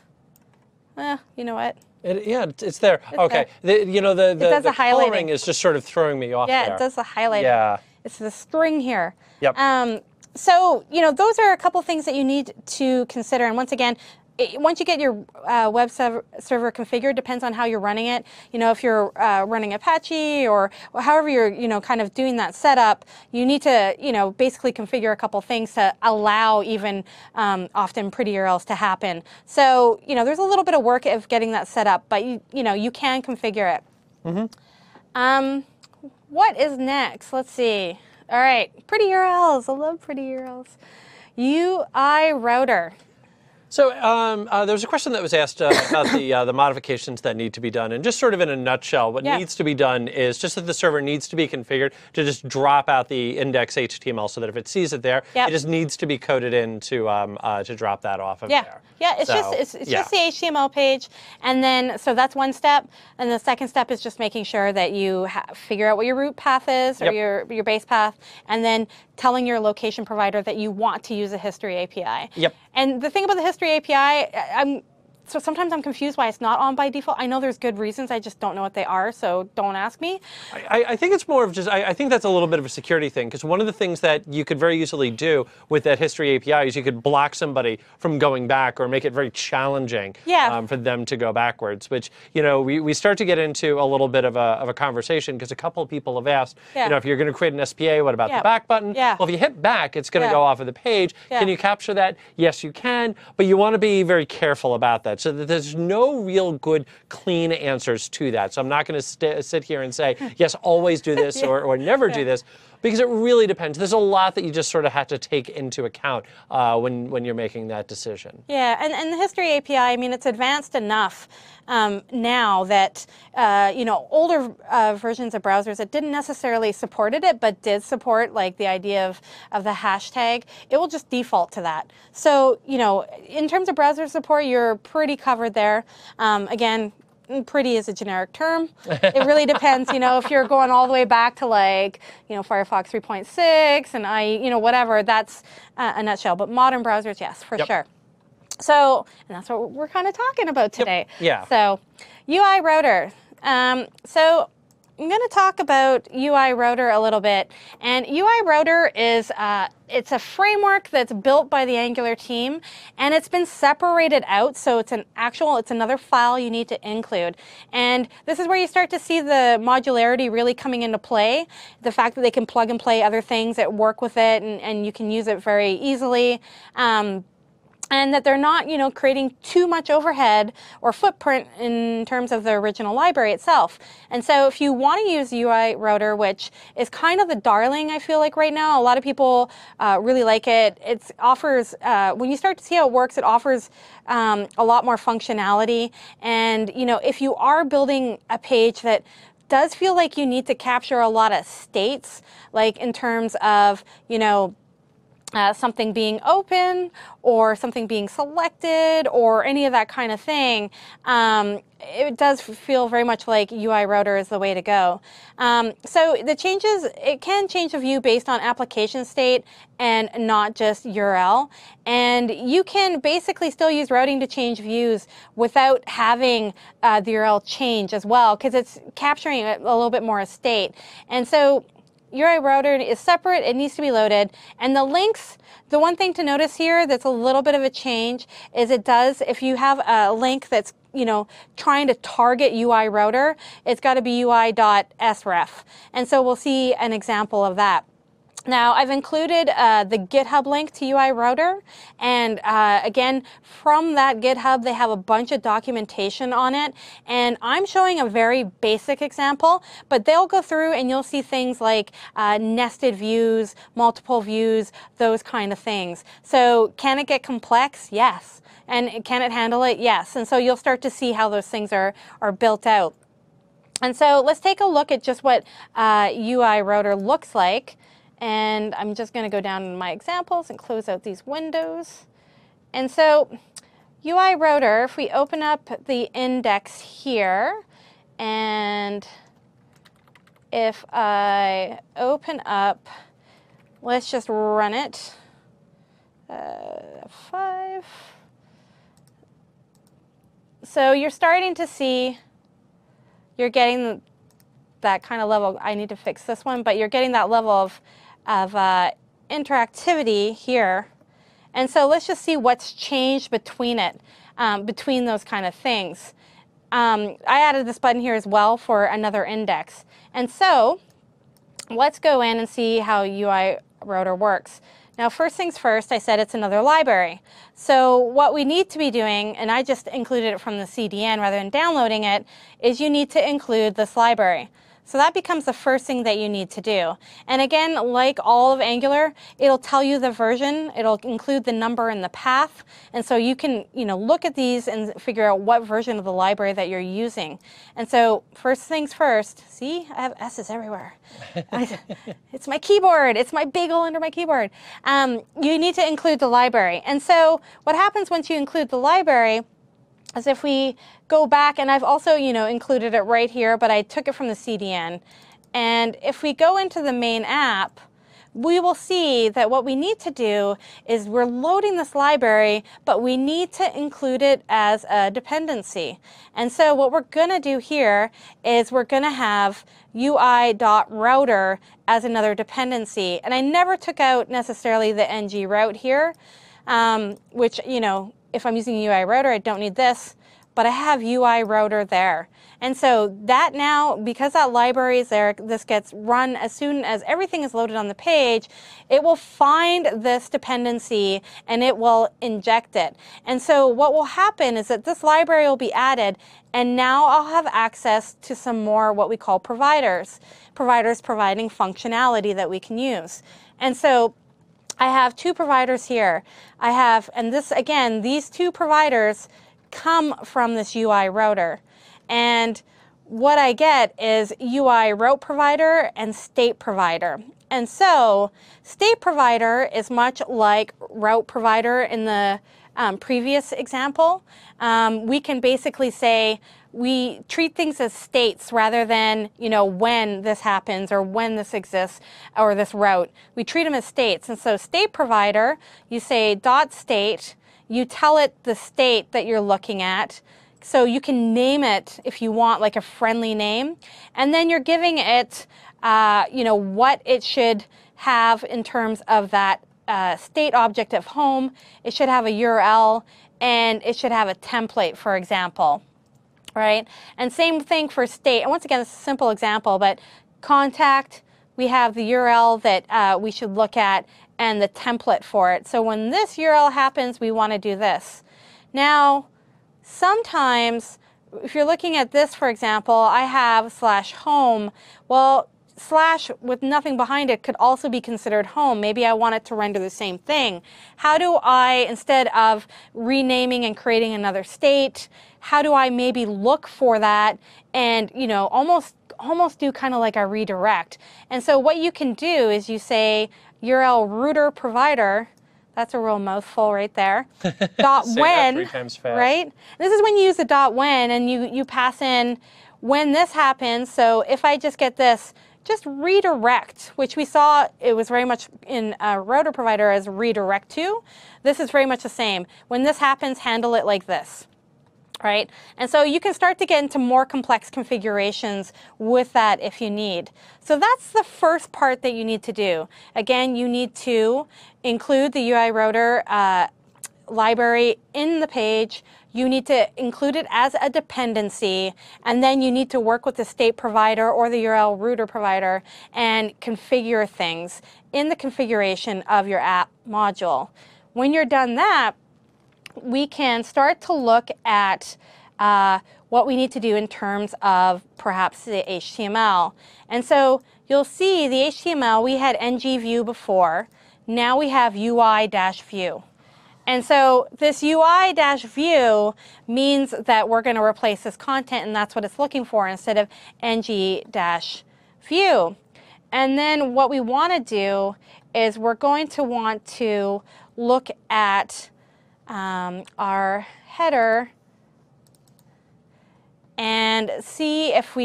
You know what? It's there. Okay. There. The coloring is just sort of throwing me off there. Yeah, it does the highlighting. Yeah. It's the string here. Yep. So, those are a couple things that you need to consider. And once again, once you get your web server configured, depends on how you're running it. If you're running Apache or however you're, kind of doing that setup, you need to, basically configure a couple things to allow even often pretty URLs to happen. So, there's a little bit of work of getting that set up, but you can configure it. Mm-hmm. What is next? Let's see. All right, pretty URLs. I love pretty URLs. UI router. So there was a question that was asked about the modifications that need to be done. And just sort of in a nutshell, what needs to be done is just that the server needs to be configured to just drop out the index HTML so that if it sees it there, it just needs to be coded in to drop that off of there. Yeah, it's just the HTML page. And then, so that's one step. And the second step is just making sure that you figure out what your root path is or your base path. And then telling your location provider that you want to use a history API. Yep. And the thing about the history API, so sometimes I'm confused why it's not on by default. I know there's good reasons, I just don't know what they are, so don't ask me. I think it's more of just, I think that's a little bit of a security thing, because one of the things that you could very easily do with that history API is you could block somebody from going back or make it very challenging for them to go backwards, which, we start to get into a little bit of a conversation, because a couple of people have asked, if you're going to create an SPA, what about the back button? Well, if you hit back, it's going to go off of the page. Can you capture that? Yes, you can, but you want to be very careful about that, so that there's no real good, clean answers to that. So I'm not going to sit here and say, yes, always do this or never do this, because it really depends. There's a lot that you just sort of have to take into account when you're making that decision. Yeah, and the history API, I mean, it's advanced enough now that, older versions of browsers that didn't necessarily supported it, but did support the idea of the hashtag, it will just default to that. So, in terms of browser support, you're pretty covered there. Again, pretty is a generic term. It really depends, if you're going all the way back to Firefox 3.6 and whatever, that's a nutshell. But modern browsers, yes, for sure. So, and that's what we're kind of talking about today. Yeah. So, UI router. So, I'm going to talk about UI Router a little bit. And UI Router is it's a framework that's built by the Angular team, and it's been separated out, so it's another file you need to include. And this is where you start to see the modularity really coming into play, the fact that they can plug and play other things that work with it, and you can use it very easily. And that they're not, creating too much overhead or footprint in terms of the original library itself. And so if you want to use UI Router, which is kind of the darling, I feel like right now, a lot of people really like it. It offers, when you start to see how it works, it offers a lot more functionality. And, if you are building a page that does feel like you need to capture a lot of states, like in terms of, something being open or something being selected or any of that kind of thing, it does feel very much like UI Router is the way to go. So the changes, it can change the view based on application state and not just URL. And you can basically still use routing to change views without having the URL change as well, because it's capturing a little bit more state. And so UI Router is separate, it needs to be loaded, and the links, the one thing to notice here that's a little bit of a change is it does, if you have a link that's trying to target UI Router, it's got to be UI.sref, and so we'll see an example of that. Now, I've included the GitHub link to UI Router, and again, from that GitHub, they have a bunch of documentation on it, and I'm showing a very basic example, but they'll go through and you'll see things like nested views, multiple views, those kind of things. So can it get complex? Yes. And can it handle it? Yes. And so you'll start to see how those things are built out. And so let's take a look at just what UI Router looks like. And I'm just going to go down in my examples and close out these windows. And so UI Router, if we open up the index here, and if I open up, let's just run it, 5. So you're starting to see, you're getting that kind of level. I need to fix this one, but you're getting that level of interactivity here. And so let's just see what's changed between it, between those kind of things. I added this button here as well for another index. And so let's go in and see how UI Router works. Now, first things first, I said it's another library. So what we need to be doing, and I just included it from the CDN rather than downloading it, is you need to include this library. So that becomes the first thing that you need to do. And again, like all of Angular, it'll tell you the version, it'll include the number and the path, and so you can look at these and figure out what version of the library that you're using. And so first things first, see, I have S's everywhere. It's my keyboard, it's my bagel under my keyboard. You need to include the library. And so what happens once you include the library is if we go back, and I've also, included it right here, but I took it from the CDN. And if we go into the main app, we will see that what we need to do is we're loading this library, but we need to include it as a dependency. And so what we're going to do here is we're going to have UI.router as another dependency. And I never took out necessarily the ng route here, which, if I'm using UI Router, I don't need this, but I have UI Router there. And so that now, because that library is there, this gets run as soon as everything is loaded on the page, it will find this dependency and it will inject it. And so what will happen is that this library will be added, and now I'll have access to some more what we call providers providing functionality that we can use. And so I have 2 providers here. I have, and this again, these 2 providers come from this UI Router. And what I get is UI Route Provider and State Provider. And so State Provider is much like Route Provider in the previous example. We can basically say we treat things as states rather than, when this happens or when this exists or this route. We treat them as states. And so State Provider, you say .state, you tell it the state that you're looking at. So you can name it if you want, like a friendly name. And then you're giving it, what it should have in terms of that state object of home. It should have a URL, and it should have a template, for example. Right? And same thing for state. And once again, it's a simple example, but contact, we have the URL that we should look at and the template for it. So when this URL happens, we want to do this. Now, sometimes, if you're looking at this, for example, I have /home. Well, slash with nothing behind it could also be considered home. Maybe I want it to render the same thing. How do I, instead of renaming and creating another state, how do I maybe look for that and, almost do kind of like a redirect? And so what you can do is you say URL router provider. That's a real mouthful right there. Dot when, 3 times fast. Right? This is when you use the dot when, and you pass in when this happens. So if I just get this, just redirect, which we saw it was very much in router provider as redirect to. This is very much the same. When this happens, handle it like this. Right? And so you can start to get into more complex configurations with that if you need. So that's the first part that you need to do. Again, you need to include the UI router library in the page. You need to include it as a dependency, and then you need to work with the state provider or the URL router provider and configure things in the configuration of your app module. When you're done that, we can start to look at what we need to do in terms of perhaps the HTML. And so you'll see the HTML, we had ngView before. Now we have UI-view. And so this UI-view means that we're going to replace this content, and that's what it's looking for instead of ng-view. And then what we want to do is we're going to want to look at our header and see if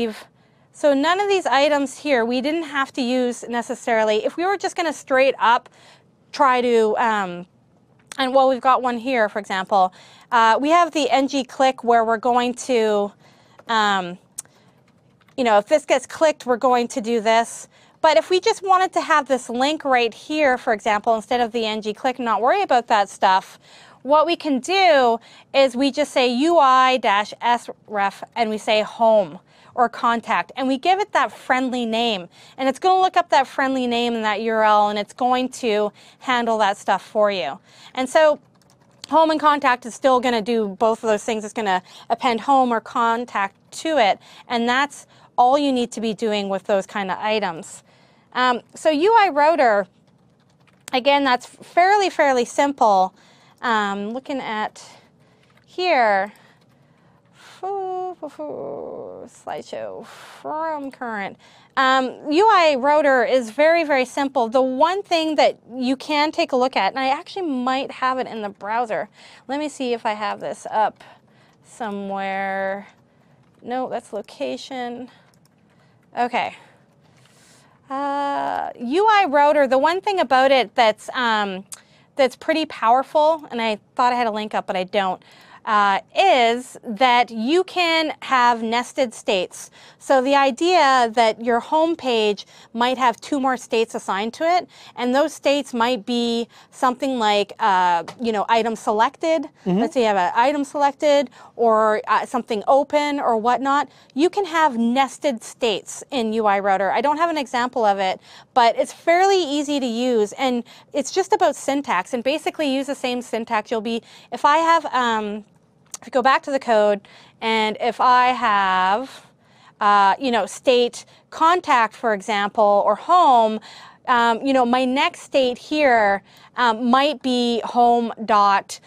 so none of these items here, we didn't have to use necessarily. If we were just going to straight up try to, and well, we've got one here, for example. We have the ng-click where we're going to, if this gets clicked, we're going to do this. But if we just wanted to have this link right here, for example, instead of the ng-click, and not worry about that stuff, what we can do is we just say UI-sref and we say home or contact, and we give it that friendly name. And it's going to look up that friendly name in that URL, and it's going to handle that stuff for you. And so home and contact is still going to do both of those things. It's going to append home or contact to it, and that's all you need to be doing with those kind of items. So UI router, again, that's fairly simple. Looking at here, slideshow from current. UI router is very simple. The one thing that you can take a look at, and I actually might have it in the browser. Let me see if I have this up somewhere. No, that's location. Okay. UI router, the one thing about it that's pretty powerful, and I thought I had a link up, but I don't, is that you can have nested states. So the idea that your home page might have 2 more states assigned to it, and those states might be something like, item selected. Let's say you have an item selected, or something open, or whatnot. You can have nested states in UI router. I don't have an example of it, but it's fairly easy to use, and it's just about syntax. And basically, use the same syntax. You'll be, if I have, if you go back to the code, and if I have, state contact, for example, or home, my next state here might be home dot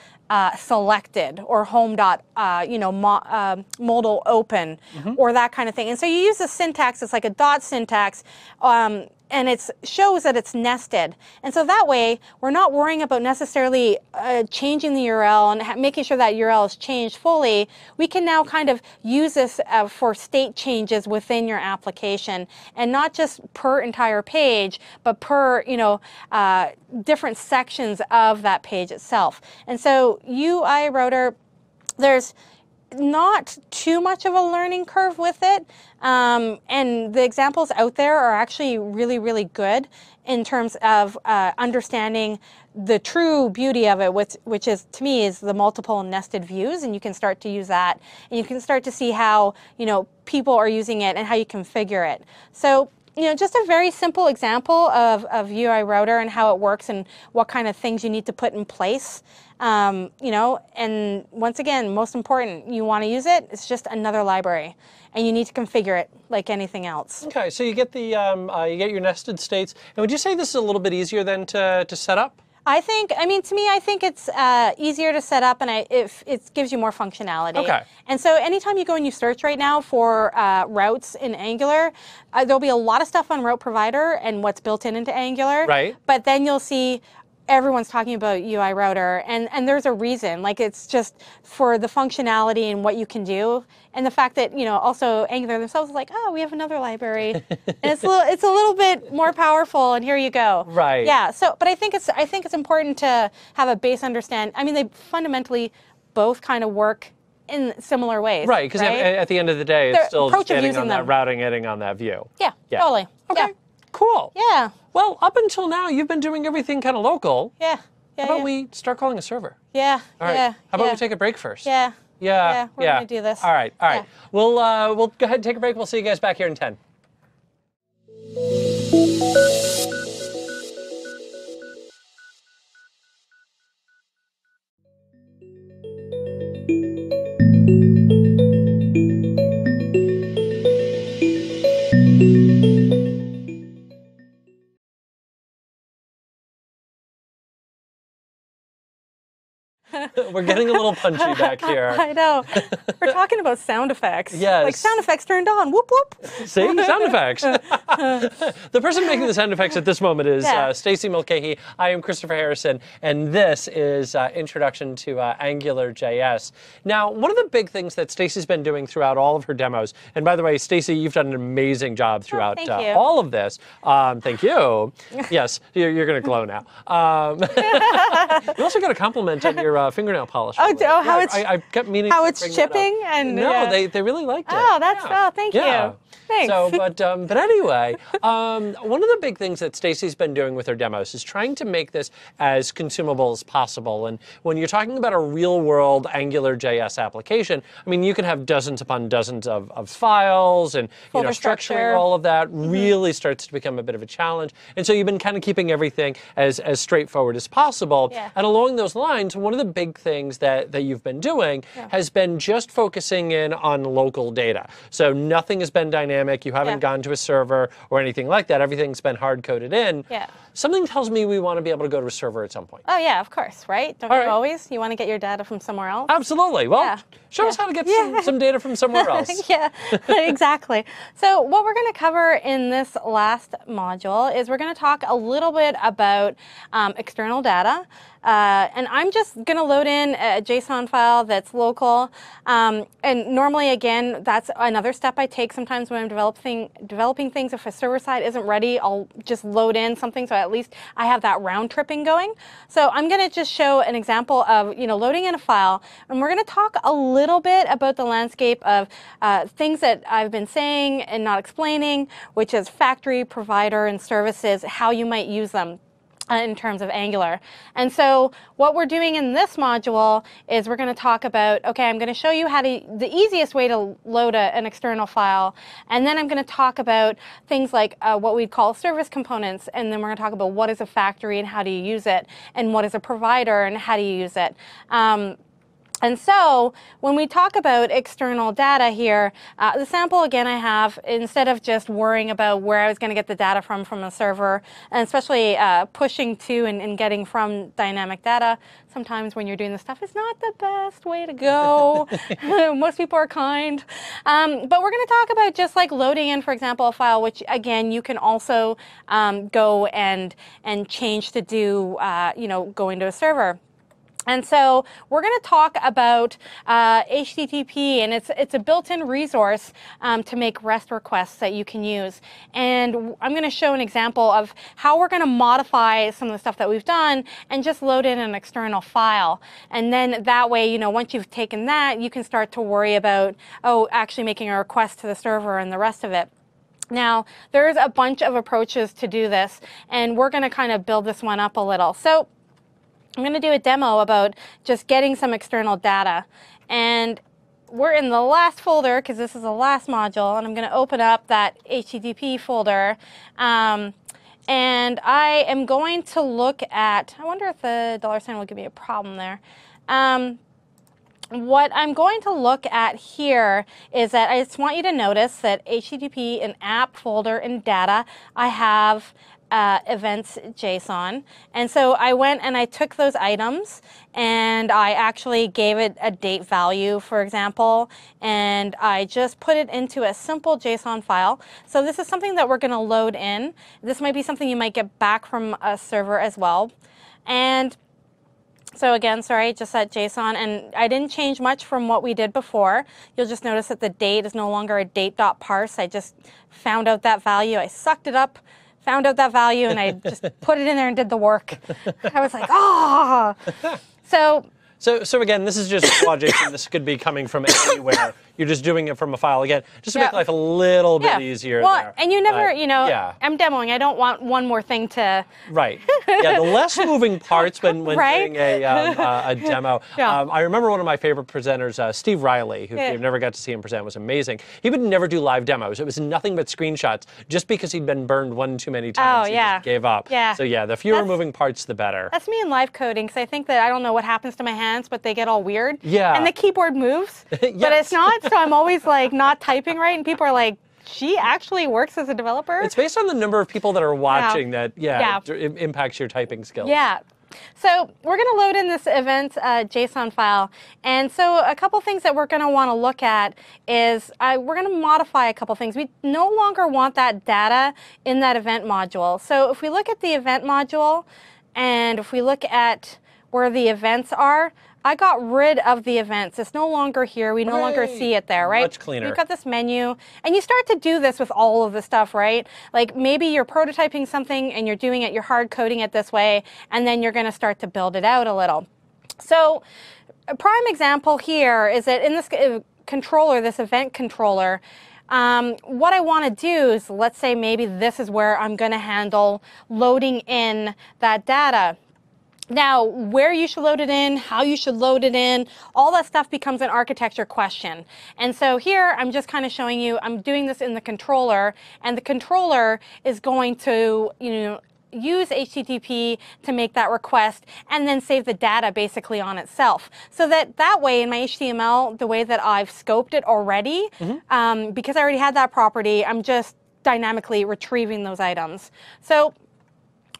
selected, or home dot modal open, or that kind of thing. And so you use the syntax. It's like a dot syntax. And it shows that it's nested. And so that way, we're not worrying about necessarily changing the URL and making sure that URL is changed fully. We can now kind of use this for state changes within your application, and not just per entire page, but per different sections of that page itself. And so UI router, there's not too much of a learning curve with it. And the examples out there are actually really, really good in terms of understanding the true beauty of it, which is, to me, is the multiple nested views. And you can start to use that. And you can start to see how, people are using it and how you configure it. So, just a very simple example of UI router and how it works and what kind of things you need to put in place. And once again, most important, you want to use it, it's just another library. And you need to configure it like anything else. Okay, so you get the you get your nested states. And would you say this is a little bit easier then to set up? To me, I think it's easier to set up, and it gives you more functionality. Okay. And so anytime you go and you search right now for routes in Angular, there'll be a lot of stuff on Route Provider and what's built into Angular. Right. But then you'll see everyone's talking about UI router, and there's a reason. Like, it's just for the functionality and what you can do, and the fact that also Angular themselves is like, oh, we have another library, and it's a little bit more powerful, and here you go. Right. Yeah. So, but I think it's important to have a base understanding. I mean, they fundamentally both kind of work in similar ways. Right. Because at the end of the day, it's still just getting on that routing, getting on that view. Yeah. Totally. Okay. Yeah. Cool. Yeah. Well, up until now, you've been doing everything kind of local. Yeah. How about we start calling a server? Yeah. All right. Yeah. How about we take a break first? Yeah. Yeah. We're gonna do this. All right. Yeah. We'll go ahead and take a break. We'll see you guys back here in 10. We're getting a little punchy back here. I know. We're talking about sound effects. Yes. Like sound effects turned on. Whoop, whoop. See? Sound effects. The person making the sound effects at this moment is Stacey Mulcahy. I am Christopher Harrison, and this is Introduction to AngularJS. Now, one of the big things that Stacey's been doing throughout all of her demos, and by the way, Stacey, you've done an amazing job throughout all of this. Thank you. Yes, you're going to glow now. You also got a compliment on your fingernail polish. Oh, how it's I kept meaning how to it's bring that chipping up. and No, they really liked it. Oh, thank you. Thanks. So, but anyway, one of the big things that Stacey's been doing with her demos is trying to make this as consumable as possible. And when you're talking about a real-world AngularJS application, I mean, you can have dozens upon dozens of files, and structuring all of that really starts to become a bit of a challenge. And so you've been kind of keeping everything as straightforward as possible. Yeah. And along those lines, one of the big things that you've been doing has been just focusing in on local data. So nothing has been dynamic. You haven't gone to a server or anything like that. Everything's been hard-coded in. Yeah. Something tells me we want to be able to go to a server at some point. Oh, yeah, of course, right? Don't you always? You want to get your data from somewhere else? Absolutely. Well, show us how to get some data from somewhere else. Yeah, exactly. So what we're going to cover in this last module is we're going to talk a little bit about external data. And I'm just going to load in a JSON file that's local. And normally, again, that's another step I take sometimes when I'm developing things. If a server side isn't ready, I'll just load in something so at least I have that round tripping going. So I'm going to just show an example of loading in a file. And we're going to talk a little bit about the landscape of things that I've been saying and not explaining, which is factory, provider, and services, how you might use them in terms of Angular. And so what we're doing in this module is we're going to talk about, okay, I'm going to show you how to, the easiest way to load an external file, and then I'm going to talk about things like what we'd call service components, and then we're going to talk about what is a factory and how do you use it, and what is a provider and how do you use it. And so when we talk about external data here, the sample, again, I have, instead of just worrying about where I was going to get the data from a server, and especially pushing to and getting from dynamic data, sometimes when you're doing this stuff, it's not the best way to go. Most people are kind. But we're going to talk about just like loading in, for example, a file, which, again, you can also go and change to do, going to a server. And so we're going to talk about HTTP, and it's a built-in resource to make REST requests that you can use. And I'm going to show an example of how we're going to modify some of the stuff that we've done and just load in an external file. And then that way, you know, once you've taken that, you can start to worry about, oh, actually making a request to the server and the rest of it. Now, there's a bunch of approaches to do this, and we're going to kind of build this one up a little. So I'm going to do a demo about just getting some external data. And we're in the last folder, because this is the last module, and I'm going to open up that HTTP folder. And I am going to look at, I wonder if the $sign will give me a problem there. What I'm going to look at here is that I just want you to notice that HTTP and app folder and data, I have events JSON. And so I went and I took those items and I actually gave it a date value, for example, and I just put it into a simple JSON file. So this is something that we're going to load in. This might be something you might get back from a server as well. And so again, sorry, just that JSON, and I didn't change much from what we did before. You'll just notice that the date is no longer a date.parse. I just found out that value. I sucked it up, found out that value, and I just put it in there and did the work. I was like, ah! So again, this is just logic, and this could be coming from anywhere. You're just doing it from a file again, just to make life a little bit easier. Well, there. and you never, you know, I'm demoing. I don't want one more thing to. Right. Yeah, the less moving parts when right? doing a demo. I remember one of my favorite presenters, Steve Riley, who you've never got to see him present, was amazing. He would never do live demos. It was nothing but screenshots, just because he'd been burned one too many times. He just gave up. Yeah. So yeah, the fewer moving parts, the better. That's me in live coding, because I think that I don't know what happens to my hands, but they get all weird. Yeah. And the keyboard moves, but it's not. So I'm always like not typing right, and people are like, she actually works as a developer. It's based on the number of people that are watching that, it impacts your typing skills. Yeah. So we're going to load in this event JSON file. And so a couple things that we're going to want to look at is we're going to modify a couple things. We no longer want that data in that event module. So if we look at the event module, and if we look at where the events are, I got rid of the events. It's no longer here. We no longer see it there, right? Much cleaner. We've got this menu. And you start to do this with all of the stuff, right? Like maybe you're prototyping something and you're doing it, you're hard coding it this way, and then you're going to start to build it out a little. So a prime example here is that in this controller, this event controller, what I want to do is, let's say maybe this is where I'm going to handle loading in that data. Now, where you should load it in, how you should load it in, all that stuff becomes an architecture question. And so here, I'm just kind of showing you, I'm doing this in the controller, and the controller is going to, use HTTP to make that request and then save the data basically on itself. So that way in my HTML, the way that I've scoped it already, because I already had that property, I'm just dynamically retrieving those items. So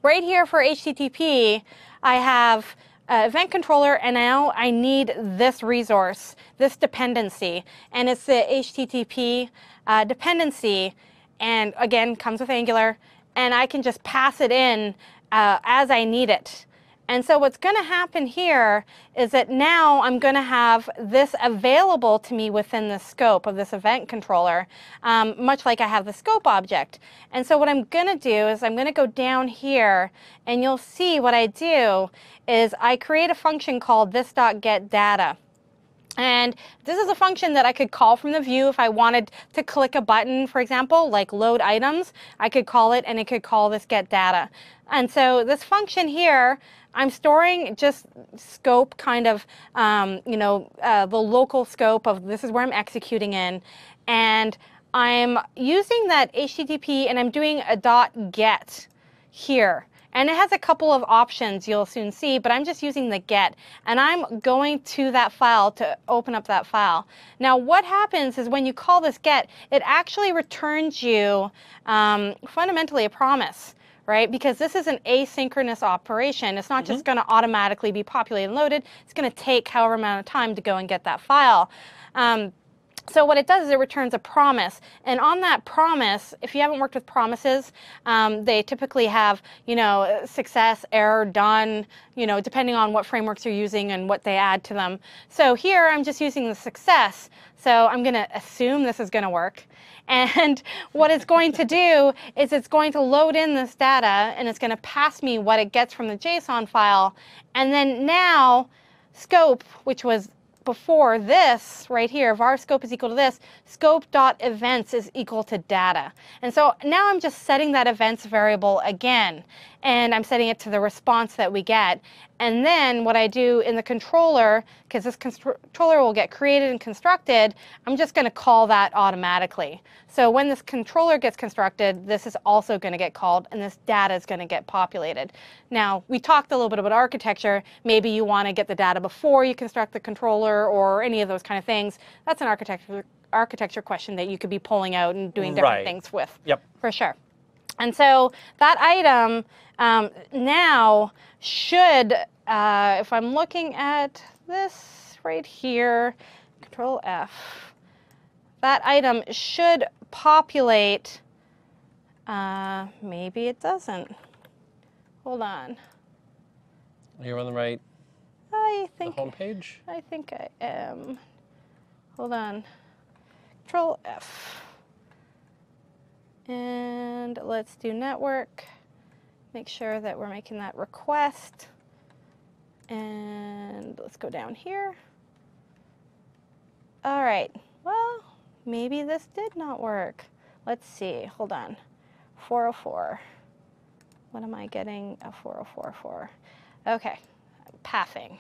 right here for HTTP, I have event controller, and now I need this resource, this dependency, and it's the HTTP dependency, and again, comes with Angular, and I can just pass it in as I need it. And so what's going to happen here is that now I'm going to have this available to me within the scope of this event controller, much like I have the scope object. And so what I'm going to do is I'm going to go down here, and you'll see what I do is I create a function called this.getData. And this is a function that I could call from the view if I wanted to click a button, for example, like load items. I could call it, and it could call this getData. And so this function here, I'm storing just scope, kind of, the local scope of this is where I'm executing in. And I'm using that HTTP, and I'm doing a .get here. And it has a couple of options you'll soon see, but I'm just using the get. And I'm going to that file to open up that file. Now what happens is when you call this get, it actually returns you fundamentally a promise, right? Because this is an asynchronous operation. It's not just going to automatically be populated and loaded. It's going to take however amount of time to go and get that file. So what it does is it returns a promise, and on that promise, if you haven't worked with promises, they typically have, success, error, done, depending on what frameworks you're using and what they add to them. So here I'm just using the success, so I'm going to assume this is going to work. And what it's going to do is it's going to load in this data, and it's going to pass me what it gets from the JSON file, and then now scope, which was before this right here, var scope is equal to this, scope.events is equal to data. And so now I'm just setting that events variable again, and I'm setting it to the response that we get. And then what I do in the controller, because this controller will get created and constructed, I'm just going to call that automatically. So when this controller gets constructed, this is also going to get called, and this data is going to get populated. Now, we talked a little bit about architecture. Maybe you want to get the data before you construct the controller or any of those kind of things. That's an architecture question that you could be pulling out and doing different things with, for sure. And so that item now should, if I'm looking at this right here, Control F, that item should populate, maybe it doesn't. Hold on. You're on the right the home page? I think I am. Hold on. Control F. And let's do network. Make sure that we're making that request. And let's go down here. All right. Well, maybe this did not work. Let's see. Hold on. 404. What am I getting a 404 for? Okay. Pathing.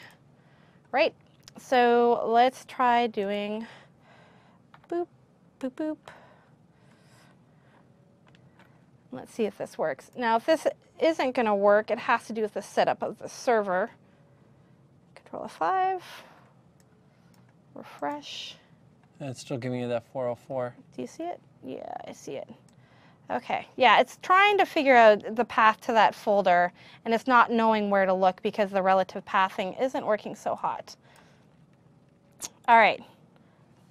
Right. So let's try doing boop, boop, boop. Let's see if this works. Now, if this isn't going to work, it has to do with the setup of the server. Control F5. Refresh. It's still giving you that 404. Do you see it? Yeah, I see it. Okay. Yeah, it's trying to figure out the path to that folder, and it's not knowing where to look because the relative pathing isn't working so hot. All right.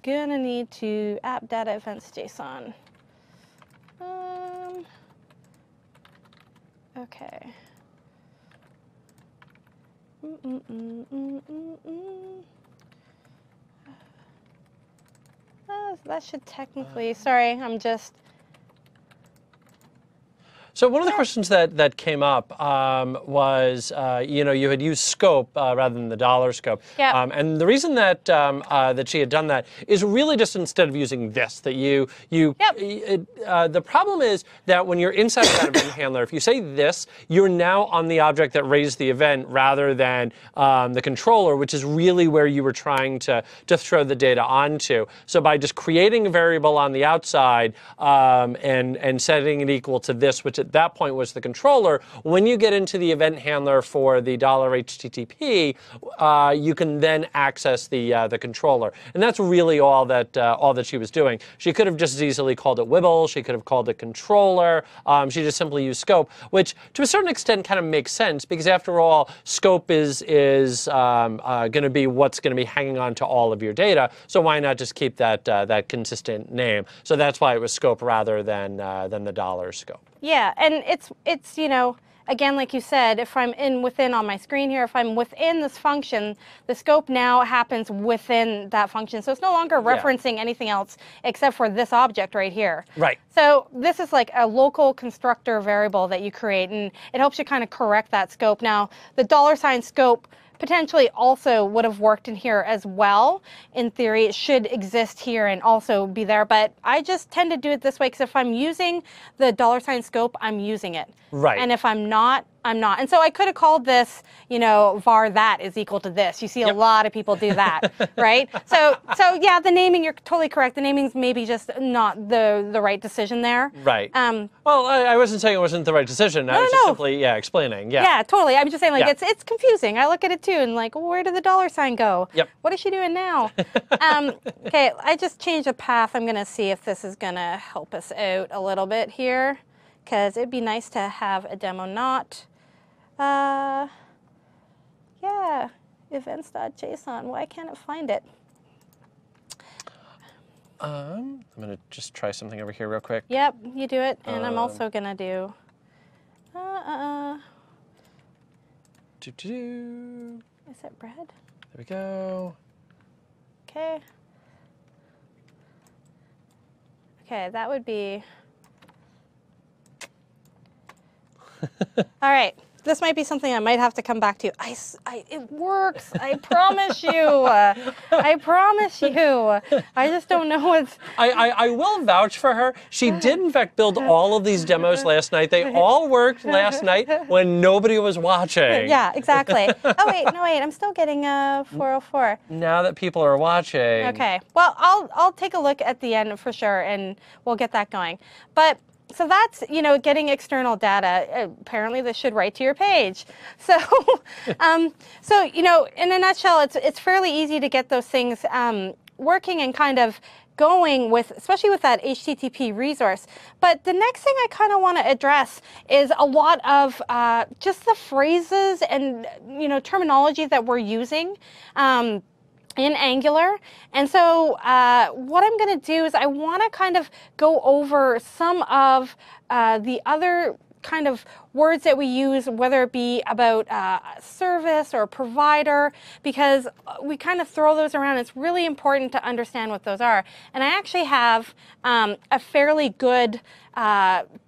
Gonna need to app data events JSON. Okay. That should technically, sorry, I'm just. So one of the questions that came up was, you had used scope rather than the dollar scope. Yep. And the reason that that she had done that is really just instead of using this, that the problem is that when you're inside of that event handler, if you say this, you're now on the object that raised the event rather than the controller, which is really where you were trying to throw the data onto. So by just creating a variable on the outside and setting it equal to this, which at that point was the controller, when you get into the event handler for the $HTTP, you can then access the controller. And that's really all that she was doing. She could have just as easily called it Wibble. She could have called it controller. She just simply used scope, which to a certain extent kind of makes sense because after all, scope is going to be what's going to be hanging on to all of your data. So why not just keep that consistent name? So that's why it was scope rather than the dollar scope. Yeah, and it's again, like you said, if I'm within on my screen here, if I'm within this function, the scope now happens within that function. So it's no longer referencing anything else except for this object right here. Right. So this is like a local constructor variable that you create, and it helps you kind of correct that scope. Now, the $ scope potentially also would have worked in here as well. In theory, it should exist here and also be there, but I just tend to do it this way because if I'm using the $ scope, I'm using it. Right. And if I'm not, I'm not. And so I could have called this, var that is equal to this. You see a lot of people do that, right? So yeah, the naming, you're totally correct. The naming's maybe just not the right decision there. Right. Well, I wasn't saying it wasn't the right decision. I was just simply, explaining. Yeah. Yeah, totally. I'm just saying, like, it's confusing. I look at it too, and like, well, where did the $ go? Yep. What is she doing now? Okay, I just changed the path. I'm going to see if this is going to help us out a little bit here, because it'd be nice to have a demo not. Yeah, events.json. Why can't it find it? I'm going to just try something over here real quick. Yep, you do it, and I'm also going to do... Is it bread? There we go. Okay. Okay, that would be... All right. This might be something I might have to come back to. It works. I promise you. I promise you. I just don't know what's... I will vouch for her. She did, in fact, build all of these demos last night. They all worked last night when nobody was watching. Yeah, exactly. Oh, wait. No, wait. I'm still getting 404. Now that people are watching. Okay. Well, I'll take a look at the end for sure, and we'll get that going. But... So that's, getting external data. Apparently, this should write to your page. So, in a nutshell, it's fairly easy to get those things working and kind of going with, especially with that HTTP resource. But the next thing I kind of want to address is a lot of just the phrases and, terminology that we're using. In Angular. And so what I'm going to do is I want to kind of go over some of the other kind of words that we use, whether it be about service or provider, because we kind of throw those around. It's really important to understand what those are. And I actually have a fairly good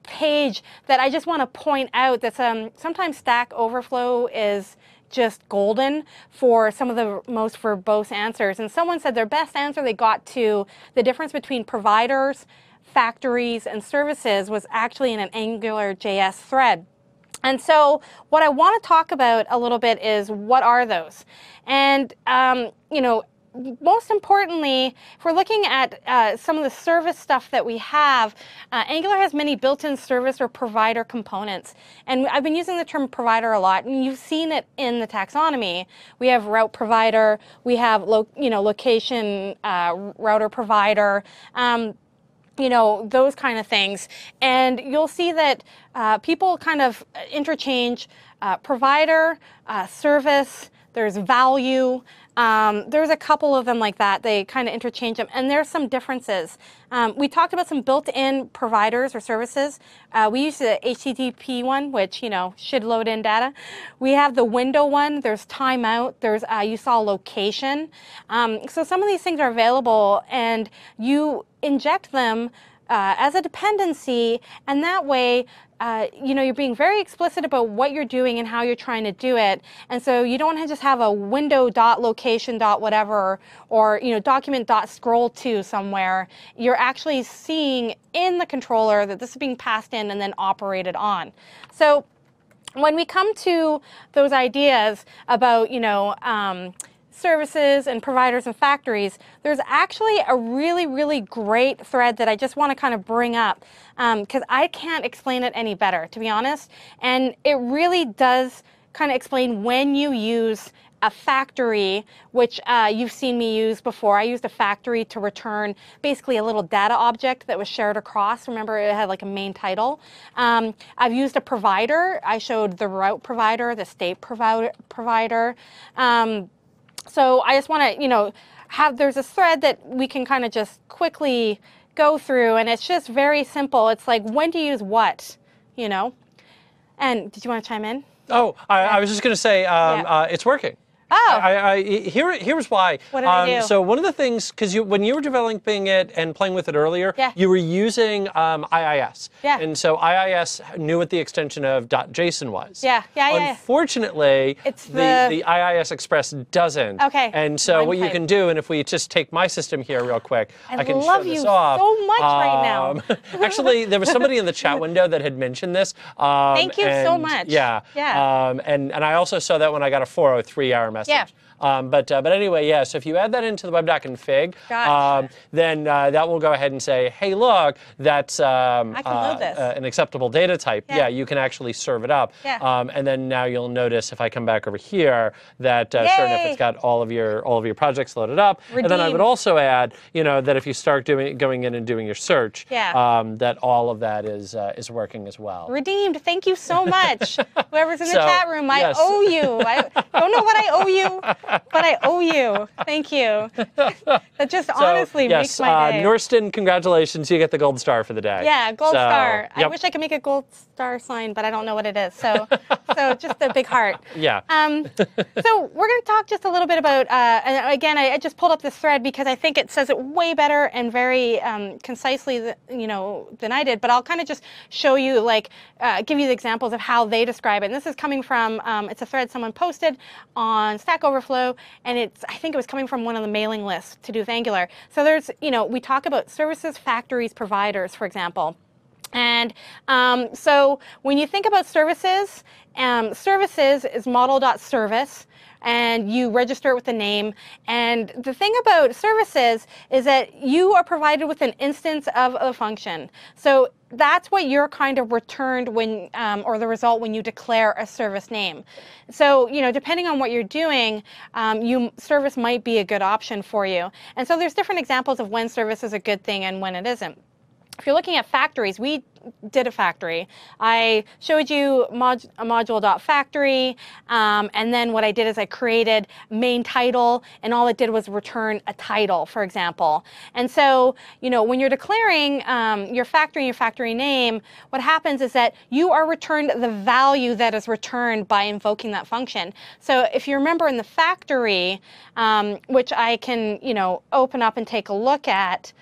page that I just want to point out that sometimes Stack Overflow is just golden for some of the most verbose answers. And someone said their best answer they got to the difference between providers, factories, and services was actually in an AngularJS thread. And so what I want to talk about a little bit is what are those? And, most importantly, if we're looking at some of the service stuff that we have, Angular has many built-in service or provider components. And I've been using the term provider a lot, and you've seen it in the taxonomy. We have route provider, we have location router provider, those kind of things. And you'll see that people kind of interchange provider, service, there's value. There's a couple of them like that. They kind of interchange them, and there's some differences. We talked about some built-in providers or services. We use the HTTP one, which should load in data. We have the window one. There's timeout. There's you saw location. So some of these things are available, and you inject them as a dependency, and that way, you're being very explicit about what you're doing and how you're trying to do it. And so you don't want to just have a window.location.whatever or, document.scroll to somewhere. You're actually seeing in the controller that this is being passed in and then operated on. So when we come to those ideas about, services and providers and factories, there's actually a really, really great thread that I just want to kind of bring up because I can't explain it any better, to be honest. And it really does kind of explain when you use a factory, which you've seen me use before. I used a factory to return basically a little data object that was shared across. Remember, it had like a main title. I've used a provider. I showed the route provider, the state provider. So I just want to, there's this thread that we can kind of just quickly go through, and it's just very simple. It's like, when to use what, And did you want to chime in? Oh, I was just going to say, it's working. Oh. Here's why. What did I do? So one of the things, because when you were developing it and playing with it earlier, you were using IIS. Yeah. And so IIS knew what the extension of .json was. Yeah. Unfortunately, it's the IIS Express doesn't. Okay. And so what you can do, and if we just take my system here real quick, I can show this off. I love you so much right now. Actually, there was somebody in the chat window that had mentioned this. Thank you so much. Yeah. And I also saw that when I got a 403-hour message. Yeah. But anyway, so if you add that into the web.config, then that will go ahead and say, hey, look, that's an acceptable data type. Yeah, you can actually serve it up. Yeah. And then now you'll notice if I come back over here that sure enough, it's got all of your projects loaded up. Redeemed. And then I would also add, that if you start going in and doing your search, that all of that is working as well. Redeemed. Thank you so much. Whoever's in the chat room, I owe you. I don't know what I owe you. but I owe you. Thank you. That just honestly makes my day. Norston, congratulations. You get the gold star for the day. Yeah, gold star. Yep. I wish I could make a gold star sign, but I don't know what it is. So just a big heart. Yeah. So we're going to talk just a little bit about, and again, I just pulled up this thread because I think it says it way better and very concisely, than I did. But I'll kind of just show you, give you the examples of how they describe it. And this is coming from, it's a thread someone posted on Stack Overflow, and I think it was coming from one of the mailing lists to do with Angular. So there's, we talk about services, factories, providers, for example. And so when you think about services, services is model.service, and you register it with a name. And the thing about services is that you are provided with an instance of a function. So that's what you're kind of returned when, or the result when you declare a service name. So, depending on what you're doing, service might be a good option for you. And so there's different examples of when service is a good thing and when it isn't. If you're looking at factories, we did a factory. I showed you a module.factory, and then what I did is I created main title, and all it did was return a title, for example. And so, when you're declaring your factory name, what happens is that you are returned the value that is returned by invoking that function. So if you remember in the factory, which I can, open up and take a look at,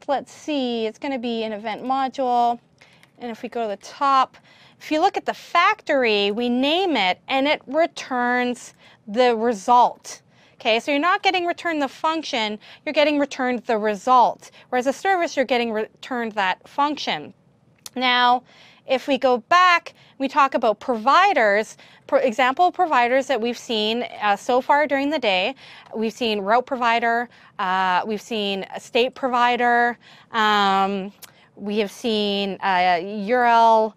let's see, it's going to be an event module. And if we go to the top, if you look at the factory, we name it, and it returns the result. Okay, so you're not getting returned the function, you're getting returned the result. Whereas a service, you're getting returned that function. Now, if we go back, we talk about providers. Example providers that we've seen so far during the day. We've seen route provider, we've seen a state provider, we have seen URL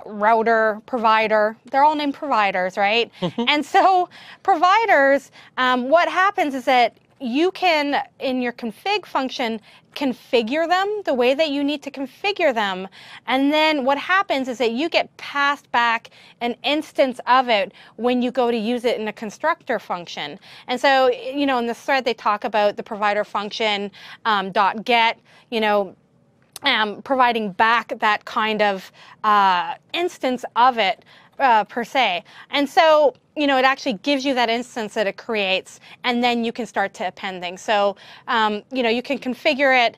router provider. They're all named providers, right? And so providers, what happens is that you can, in your config function, configure them the way that you need to configure them. And then what happens is that you get passed back an instance of it when you go to use it in a constructor function. And so, in this thread, they talk about the provider function .get, providing back that kind of instance of it per se. And so, it actually gives you that instance that it creates, and then you can start to append things. So, you can configure it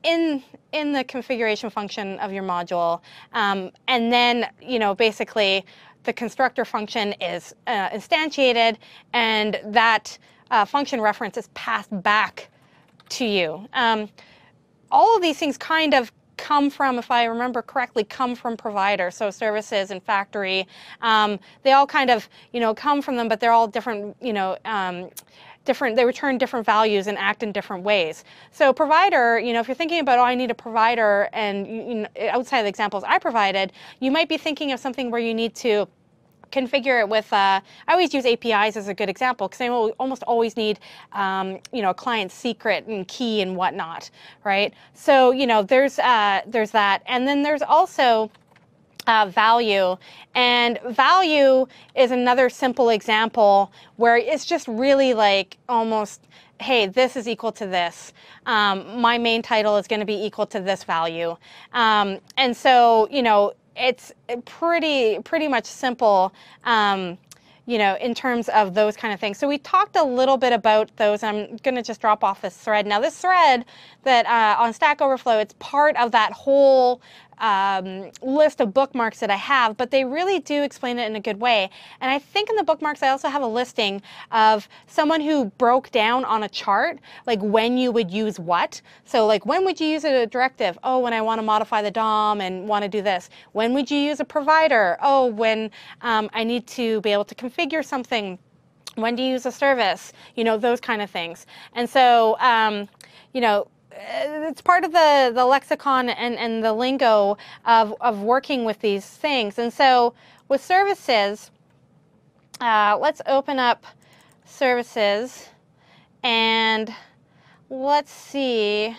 in the configuration function of your module, and then, basically the constructor function is instantiated, and that function reference is passed back to you. All of these things kind of come from, if I remember correctly, come from provider. So services and factory, they all kind of, come from them, but they're all different, they return different values and act in different ways. So provider, if you're thinking about, I need a provider, and outside of the examples I provided, you might be thinking of something where you need to configure it with, I always use APIs as a good example, because I almost always need, a client secret and key and whatnot, right? So, there's that. And then there's also value. And value is another simple example where it's just really like almost, hey, this is equal to this. My main title is going to be equal to this value. And so, it's pretty much simple, in terms of those kind of things. So we talked a little bit about those. I'm going to just drop off this thread. Now, this thread that on Stack Overflow, it's part of that whole list of bookmarks that I have, but they really do explain it in a good way. And I think in the bookmarks, I also have a listing of someone who broke down on a chart, like when you would use what. So like, when would you use a directive? Oh, when I want to modify the DOM and want to do this. When would you use a provider? Oh, when I need to be able to configure something. When do you use a service? Those kind of things. And so, it's part of the lexicon and the lingo of working with these things. And so with services, let's open up services, and let's see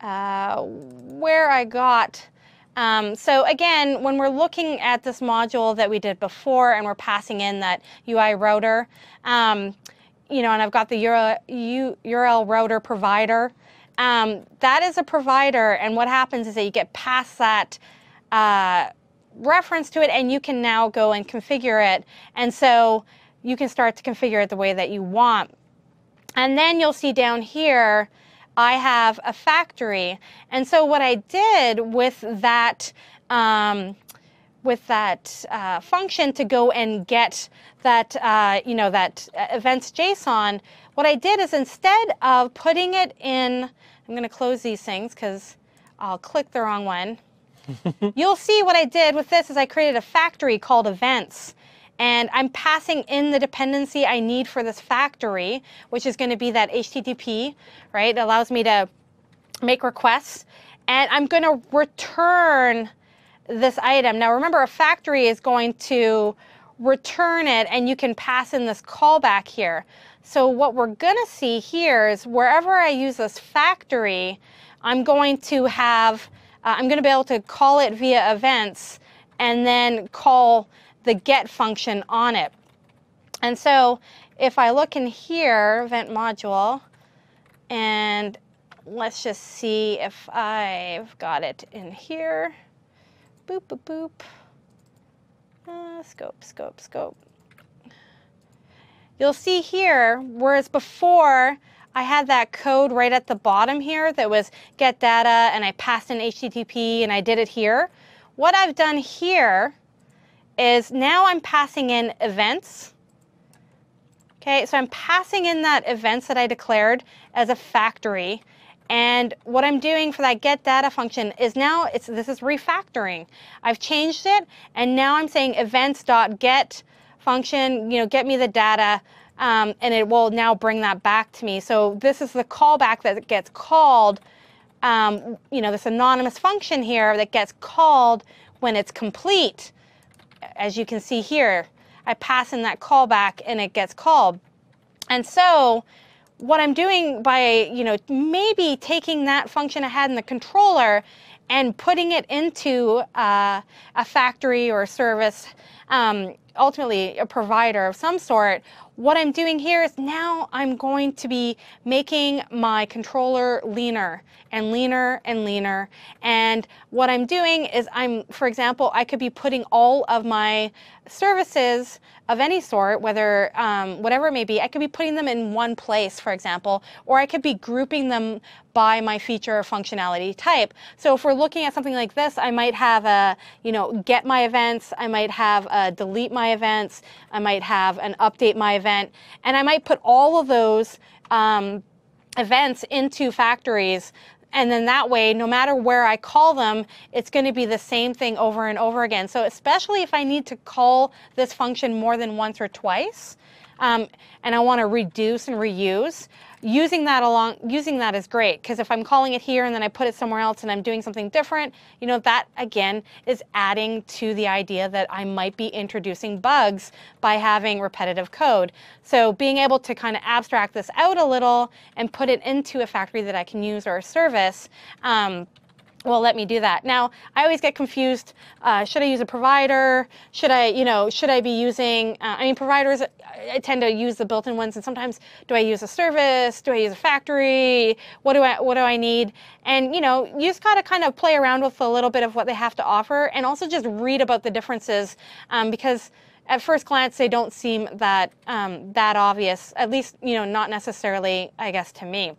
where I got So again, when we're looking at this module that we did before and we're passing in that UI router, you know, and I've got the URL router provider, that is a provider, and what happens is that you get past that reference to it, and you can now go and configure it, and so you can start to configure it the way that you want. And then you'll see down here, I have a factory, and so what I did with that function to go and get that you know, that events JSON, what I did is instead of putting it in, I'm going to close these things because I'll click the wrong one. You'll see what I did with this is I created a factory called events. And I'm passing in the dependency I need for this factory, which is going to be that HTTP, right? It allows me to make requests. And I'm going to return this item. Now remember, a factory is going to return it, and you can pass in this callback here. So what we're going to see here is wherever I use this factory, I'm going to have, I'm going to be able to call it via events and then call the get function on it. And so if I look in here, event module, and let's just see if I've got it in here. Boop, boop, boop. Scope. You'll see here, whereas before I had that code right at the bottom here that was get data, and I passed in HTTP, and I did it here. What I've done here is now I'm passing in events. Okay, so I'm passing in that events that I declared as a factory. And what I'm doing for that get data function is now this is refactoring. I've changed it, and now I'm saying events.get function, you know, get me the data, and it will now bring that back to me. So this is the callback that gets called, you know, this anonymous function here that gets called when it's complete. As you can see here, I pass in that callback and it gets called. And so what I'm doing by, you know, maybe taking that function I had in the controller and putting it into a factory or a service, ultimately a provider of some sort, what I'm doing here is now I'm going to be making my controller leaner and leaner and leaner. And what I'm doing is for example, I could be putting all of my services of any sort, whether whatever it may be, I could be putting them in one place, for example, or I could be grouping them by my feature or functionality type. So if we're looking at something like this, I might have a, you know, get my events, I might have a delete my events, I might have an update my event, and I might put all of those events into factories. And then that way, no matter where I call them, it's going to be the same thing over and over again. So especially if I need to call this function more than once or twice, and I want to reduce and reuse, using that is great, because if I'm calling it here and then I put it somewhere else and I'm doing something different, you know, that again is adding to the idea that I might be introducing bugs by having repetitive code. So being able to kind of abstract this out a little and put it into a factory that I can use or a service, well, let me do that. Now, I always get confused. Should I use a provider? Should I be using, I mean, providers, I tend to use the built-in ones, and sometimes do I use a service? Do I use a factory? What do I need? And, you know, you just got to kind of play around with a little bit of what they have to offer, and also just read about the differences, because at first glance, they don't seem that, that obvious, at least, you know, not necessarily, I guess, to me.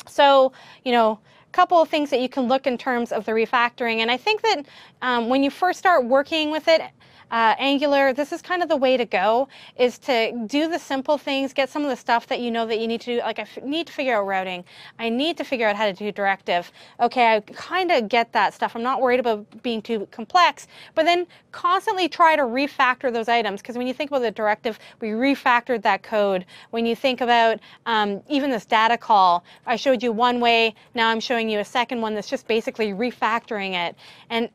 So, you know, couple of things that you can look in terms of the refactoring. And I think that when you first start working with it, Angular, this is kind of the way to go, is to do the simple things, get some of the stuff that you know that you need to do. Like, I need to figure out routing. I need to figure out how to do directive. Okay, I kind of get that stuff. I'm not worried about being too complex, but then constantly try to refactor those items, because when you think about the directive, we refactored that code. When you think about even this data call, I showed you one way, now I'm showing you a second one that's just basically refactoring it. And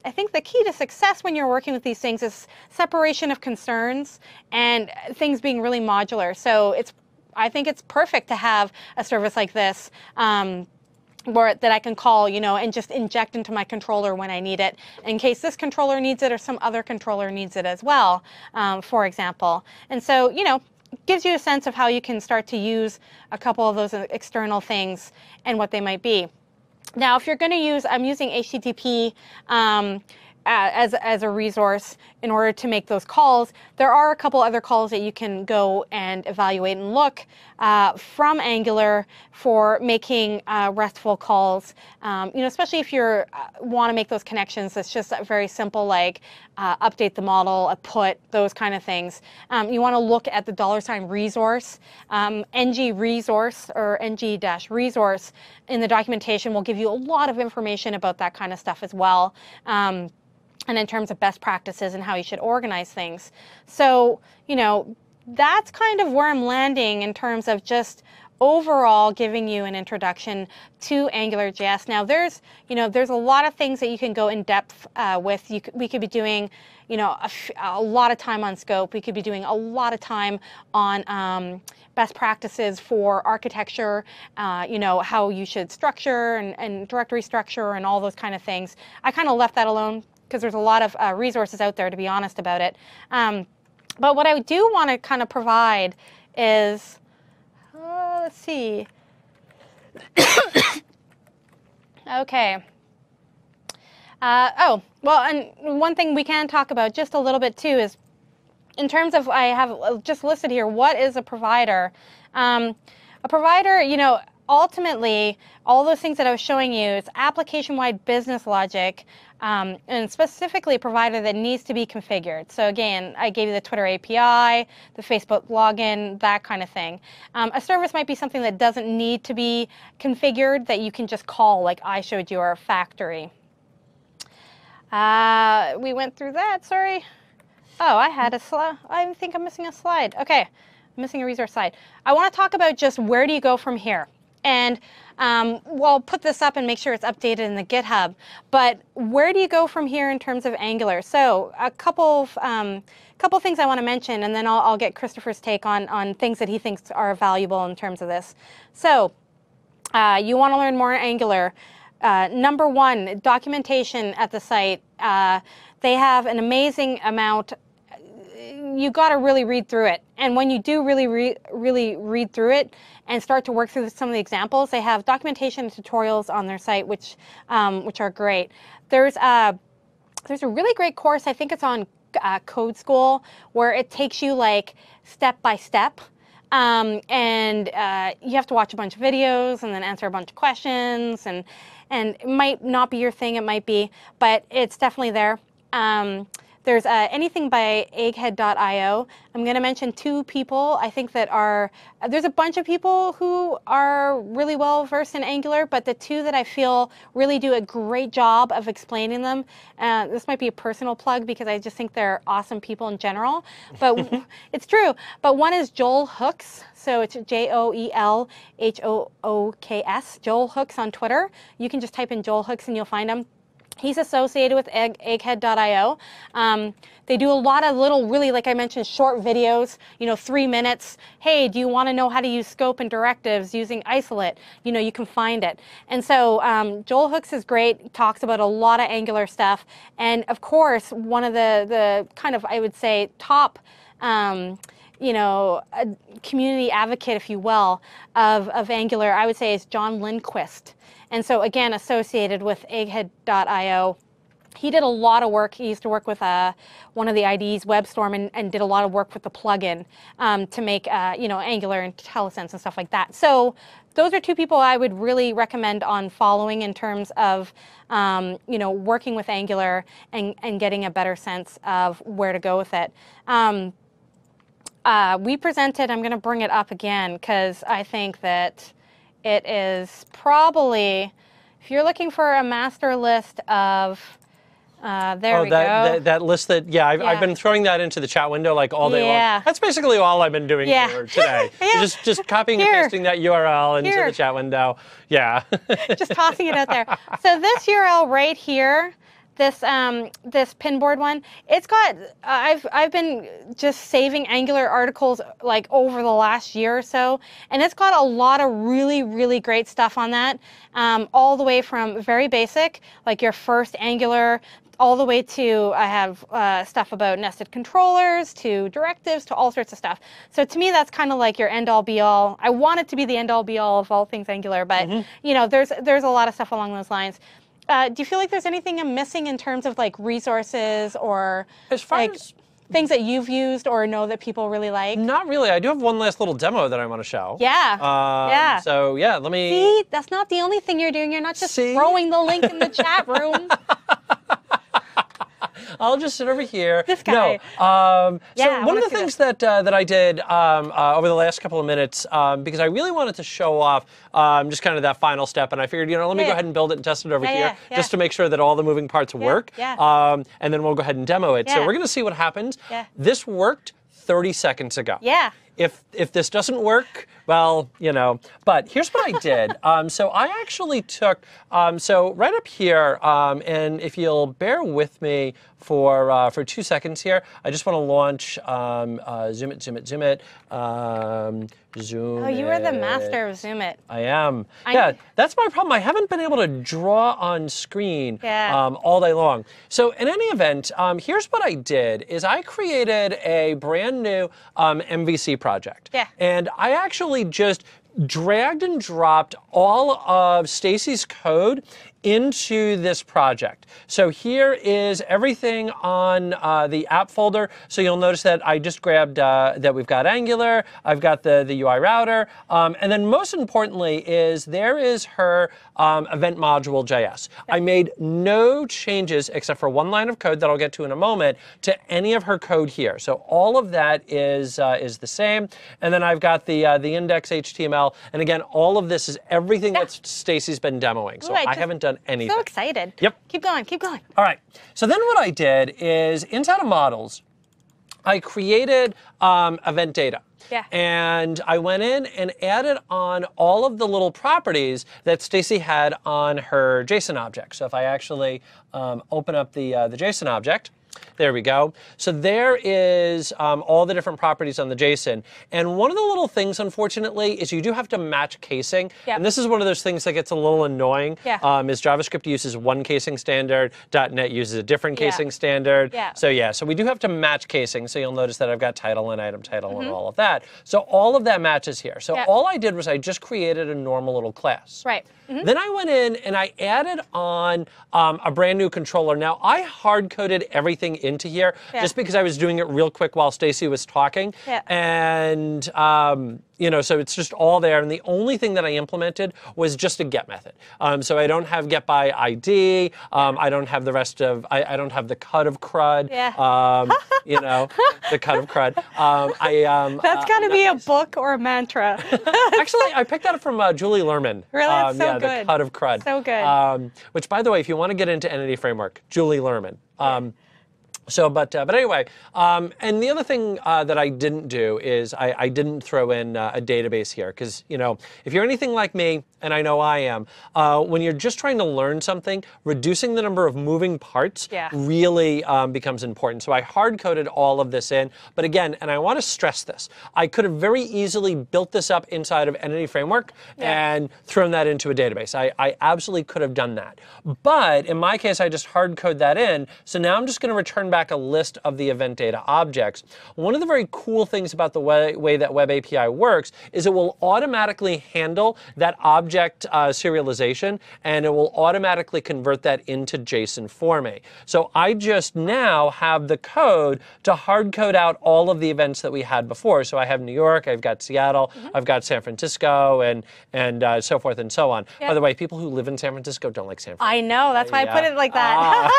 I think the key to success when you're working with these things is separation of concerns and things being really modular. So I think it's perfect to have a service like this or that I can call, and just inject into my controller when I need it, in case this controller needs it or some other controller needs it as well, for example. And so, it gives you a sense of how you can start to use a couple of those external things and what they might be. Now, if you're going to use, I'm using HTTP as a resource in order to make those calls. There are a couple other calls that you can go and evaluate and look from Angular for making RESTful calls. Especially if you want to make those connections. It's just very simple, like update the model, a put, those kind of things. You want to look at the $resource, ng resource or ng-resource in the documentation will give you a lot of information about that kind of stuff as well. And in terms of best practices and how you should organize things. So, that's kind of where I'm landing in terms of just overall giving you an introduction to AngularJS. Now, there's a lot of things that you can go in depth with. We could be doing, a lot of time on scope. We could be doing a lot of time on best practices for architecture, how you should structure and directory structure and all those kind of things. I kind of left that alone, because there's a lot of resources out there, to be honest about it. But what I do want to kind of provide is, let's see. Okay. Well, and one thing we can talk about just a little bit too is, in terms of, I have just listed here, what is a provider? A provider, ultimately, all those things that I was showing you, it's application-wide business logic, and specifically a provider that needs to be configured. So again, I gave you the Twitter API, the Facebook login, that kind of thing. A service might be something that doesn't need to be configured, that you can just call, like I showed you, our factory. We went through that, sorry. Oh, I had a slide. I think I'm missing a slide. Okay, I'm missing a resource slide. I want to talk about just where do you go from here. And we'll put this up and make sure it's updated in the GitHub. But where do you go from here in terms of Angular? So a couple things I want to mention, and then I'll get Christopher's take on things that he thinks are valuable in terms of this. So you want to learn more Angular. Number one, documentation at the site. They have an amazing amount. You got to really read through it. And when you do really read through it and start to work through some of the examples, they have documentation and tutorials on their site, which are great. There's a really great course, I think it's on Code School, where it takes you like step by step. And you have to watch a bunch of videos and then answer a bunch of questions. And it might not be your thing, it might be, but it's definitely there. There's anything by egghead.io. I'm going to mention two people I think that are, there's a bunch of people who are really well versed in Angular, but the two that I feel really do a great job of explaining them, this might be a personal plug because I just think they're awesome people in general, but it's true. But one is Joel Hooks, so it's JoelHooks, Joel Hooks on Twitter. You can just type in Joel Hooks and you'll find him. He's associated with egghead.io. They do a lot of little, really, like I mentioned, short videos, 3 minutes. Hey, do you want to know how to use scope and directives using isolate? You can find it. And so Joel Hooks is great, talks about a lot of Angular stuff. And of course, one of the kind of, I would say, top a community advocate, if you will, of Angular, I would say, is John Lindquist. And so, again, associated with egghead.io. He did a lot of work. He used to work with one of the IDEs, WebStorm, and did a lot of work with the plugin to make Angular and IntelliSense and stuff like that. So those are two people I would really recommend on following in terms of working with Angular and getting a better sense of where to go with it. We presented, I'm going to bring it up again because I think that it is probably, if you're looking for a master list of, there we go. That list that, I've been throwing that into the chat window like all day long. That's basically all I've been doing for today. Just copying and pasting that URL into the chat window. Yeah. Just tossing it out there. So this URL right here, this this pinboard one, it's got, I've been just saving Angular articles like over the last year or so, and it's got a lot of really, really great stuff on that, all the way from very basic, like your first Angular, all the way to, I have stuff about nested controllers, to directives, to all sorts of stuff. So to me, that's kind of like your end-all be-all. I want it to be the end-all be-all of all things Angular, but you know, there's a lot of stuff along those lines. Do you feel like there's anything I'm missing in terms of like resources or as far like as things that you've used or know that people really like? Not really. I do have one last little demo that I want to show. Yeah. Yeah. So yeah, let me. See, that's not the only thing you're doing. You're not just throwing the link in the chat room. I'll just sit over here. This guy. No. Yeah, so one of the things that I did over the last couple of minutes, because I really wanted to show off just kind of that final step, and I figured, you know, let me go ahead and build it and test it over here, just to make sure that all the moving parts work. And then we'll go ahead and demo it. So we're going to see what happens. This worked 30 seconds ago. If this doesn't work, well, you know. But here's what I did. So I actually took, so right up here, and if you'll bear with me for 2 seconds here, I just want to launch, zoom it, zoom it, zoom it, zoom. Oh, you are the master of zoom it. I am. Yeah, that's my problem. I haven't been able to draw on screen all day long. So in any event, here's what I did, is I created a brand new MVC project. And I actually just dragged and dropped all of Stacy's code into this project. So here is everything on the app folder. So you'll notice that I just grabbed that we've got Angular, I've got the UI router, and then most importantly is there is her event module JS. I made no changes except for one line of code that I'll get to in a moment to any of her code here. So all of that is the same. And then I've got the index HTML, and again, all of this is everything that Stacy's been demoing. So I haven't done anything. So excited. Yep. Keep going, keep going. All right. So then what I did is inside of models, I created event data. And I went in and added on all of the little properties that Stacy had on her JSON object. So if I actually open up the JSON object, there we go. So there is all the different properties on the JSON. And one of the little things, unfortunately, is you do have to match casing. And this is one of those things that gets a little annoying. Is JavaScript uses one casing standard, .NET uses a different casing standard. So we do have to match casing. So you'll notice that I've got title and item title and all of that. So all of that matches here. So all I did was I just created a normal little class. Then I went in and I added on a brand new controller. Now I hard-coded everything into here just because I was doing it real quick while Stacy was talking. And you know, so it's just all there. And the only thing that I implemented was just a get method. So I don't have get by ID. I don't have the rest of, I don't have the cut of CRUD. You know, the cut of CRUD. That's got to be a book or a mantra. Actually, I picked that up from Julie Lerman. Really? That's so good. The cut of CRUD. So good. Which, by the way, if you want to get into Entity Framework, Julie Lerman. So, but anyway, and the other thing that I didn't do is I didn't throw in a database here because, you know, if you're anything like me, and I know I am, when you're just trying to learn something, reducing the number of moving parts really becomes important. So I hard-coded all of this in. But again, and I want to stress this, I could have very easily built this up inside of Entity Framework and thrown that into a database. I absolutely could have done that. But in my case, I just hard-code that in. So now I'm just going to return back a list of the event data objects. One of the very cool things about the way that Web API works is it will automatically handle that object serialization, and it will automatically convert that into JSON for me. So I just now have the code to hard code out all of the events that we had before. So I have New York, I've got Seattle, I've got San Francisco, and so forth and so on. By the way, people who live in San Francisco don't like San Francisco. I know, that's why I put it like that.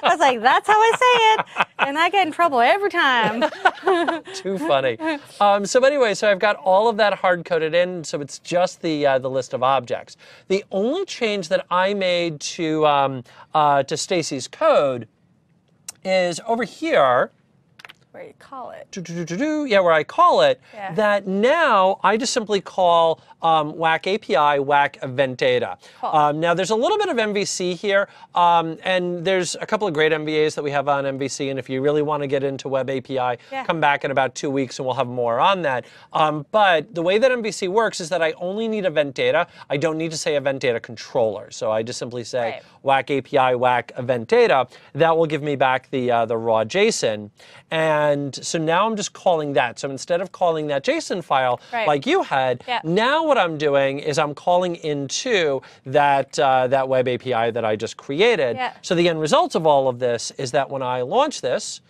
I was like, that's how I say it, and I get in trouble every time. Too funny. So anyway, so I've got all of that hard-coded in, so it's just the list of objects. The only change that I made to Stacy's code is over here. Where you call it. Yeah, where I call it, Yeah. that now I just simply call whack API, whack event data. Cool. Now there's a little bit of MVC here, and there's a couple of great MVAs that we have on MVC, and if you really want to get into Web API, come back in about 2 weeks and we'll have more on that. But the way that MVC works is that I only need event data. I don't need to say event data controller. So I just simply say whack API, whack event data. That will give me back the raw JSON. And so now I'm just calling that. So instead of calling that JSON file like you had, now what I'm doing is I'm calling into that, that web API that I just created. So the end result of all of this is that when I launch this,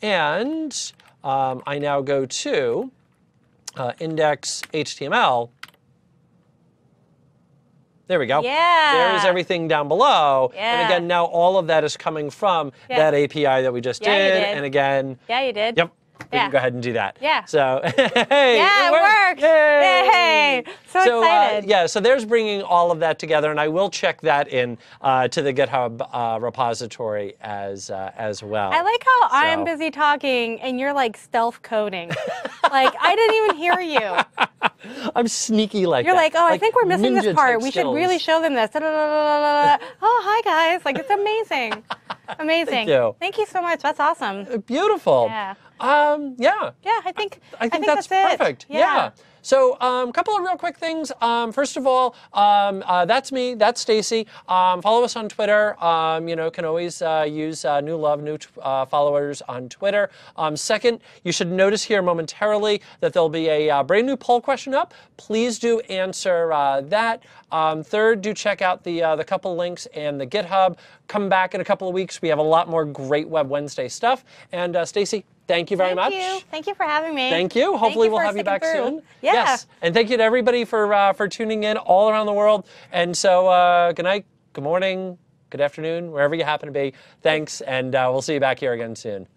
and I now go to index HTML, there we go. There is everything down below. And again, now all of that is coming from that API that we just did. And again, you did. Yep. We can go ahead and do that. So, hey, it worked. Yay. So excited. So there's bringing all of that together, and I will check that in to the GitHub repository as well. I like how I'm busy talking and you're like stealth coding. Like I didn't even hear you. I'm sneaky like You're that. like, oh, I think we're missing this part. We should really show them this. Oh, hi guys. Like it's amazing. Amazing. Thank you. Thank you so much. That's awesome. Beautiful. Yeah. Yeah. I think that's perfect. Yeah. So a couple of real quick things. First of all, that's me. That's Stacy. Follow us on Twitter. Can always use new followers on Twitter. Second, you should notice here momentarily that there'll be a brand new poll question up. Please do answer that. Third, do check out the couple links and the GitHub. Come back in a couple of weeks. We have a lot more great Web Wednesday stuff. And Stacy, thank you very much. Thank you for having me. Thank you. Hopefully we'll have you back soon. Yes. And thank you to everybody for tuning in all around the world. And so good night, good morning, good afternoon, wherever you happen to be. Thanks, and we'll see you back here again soon.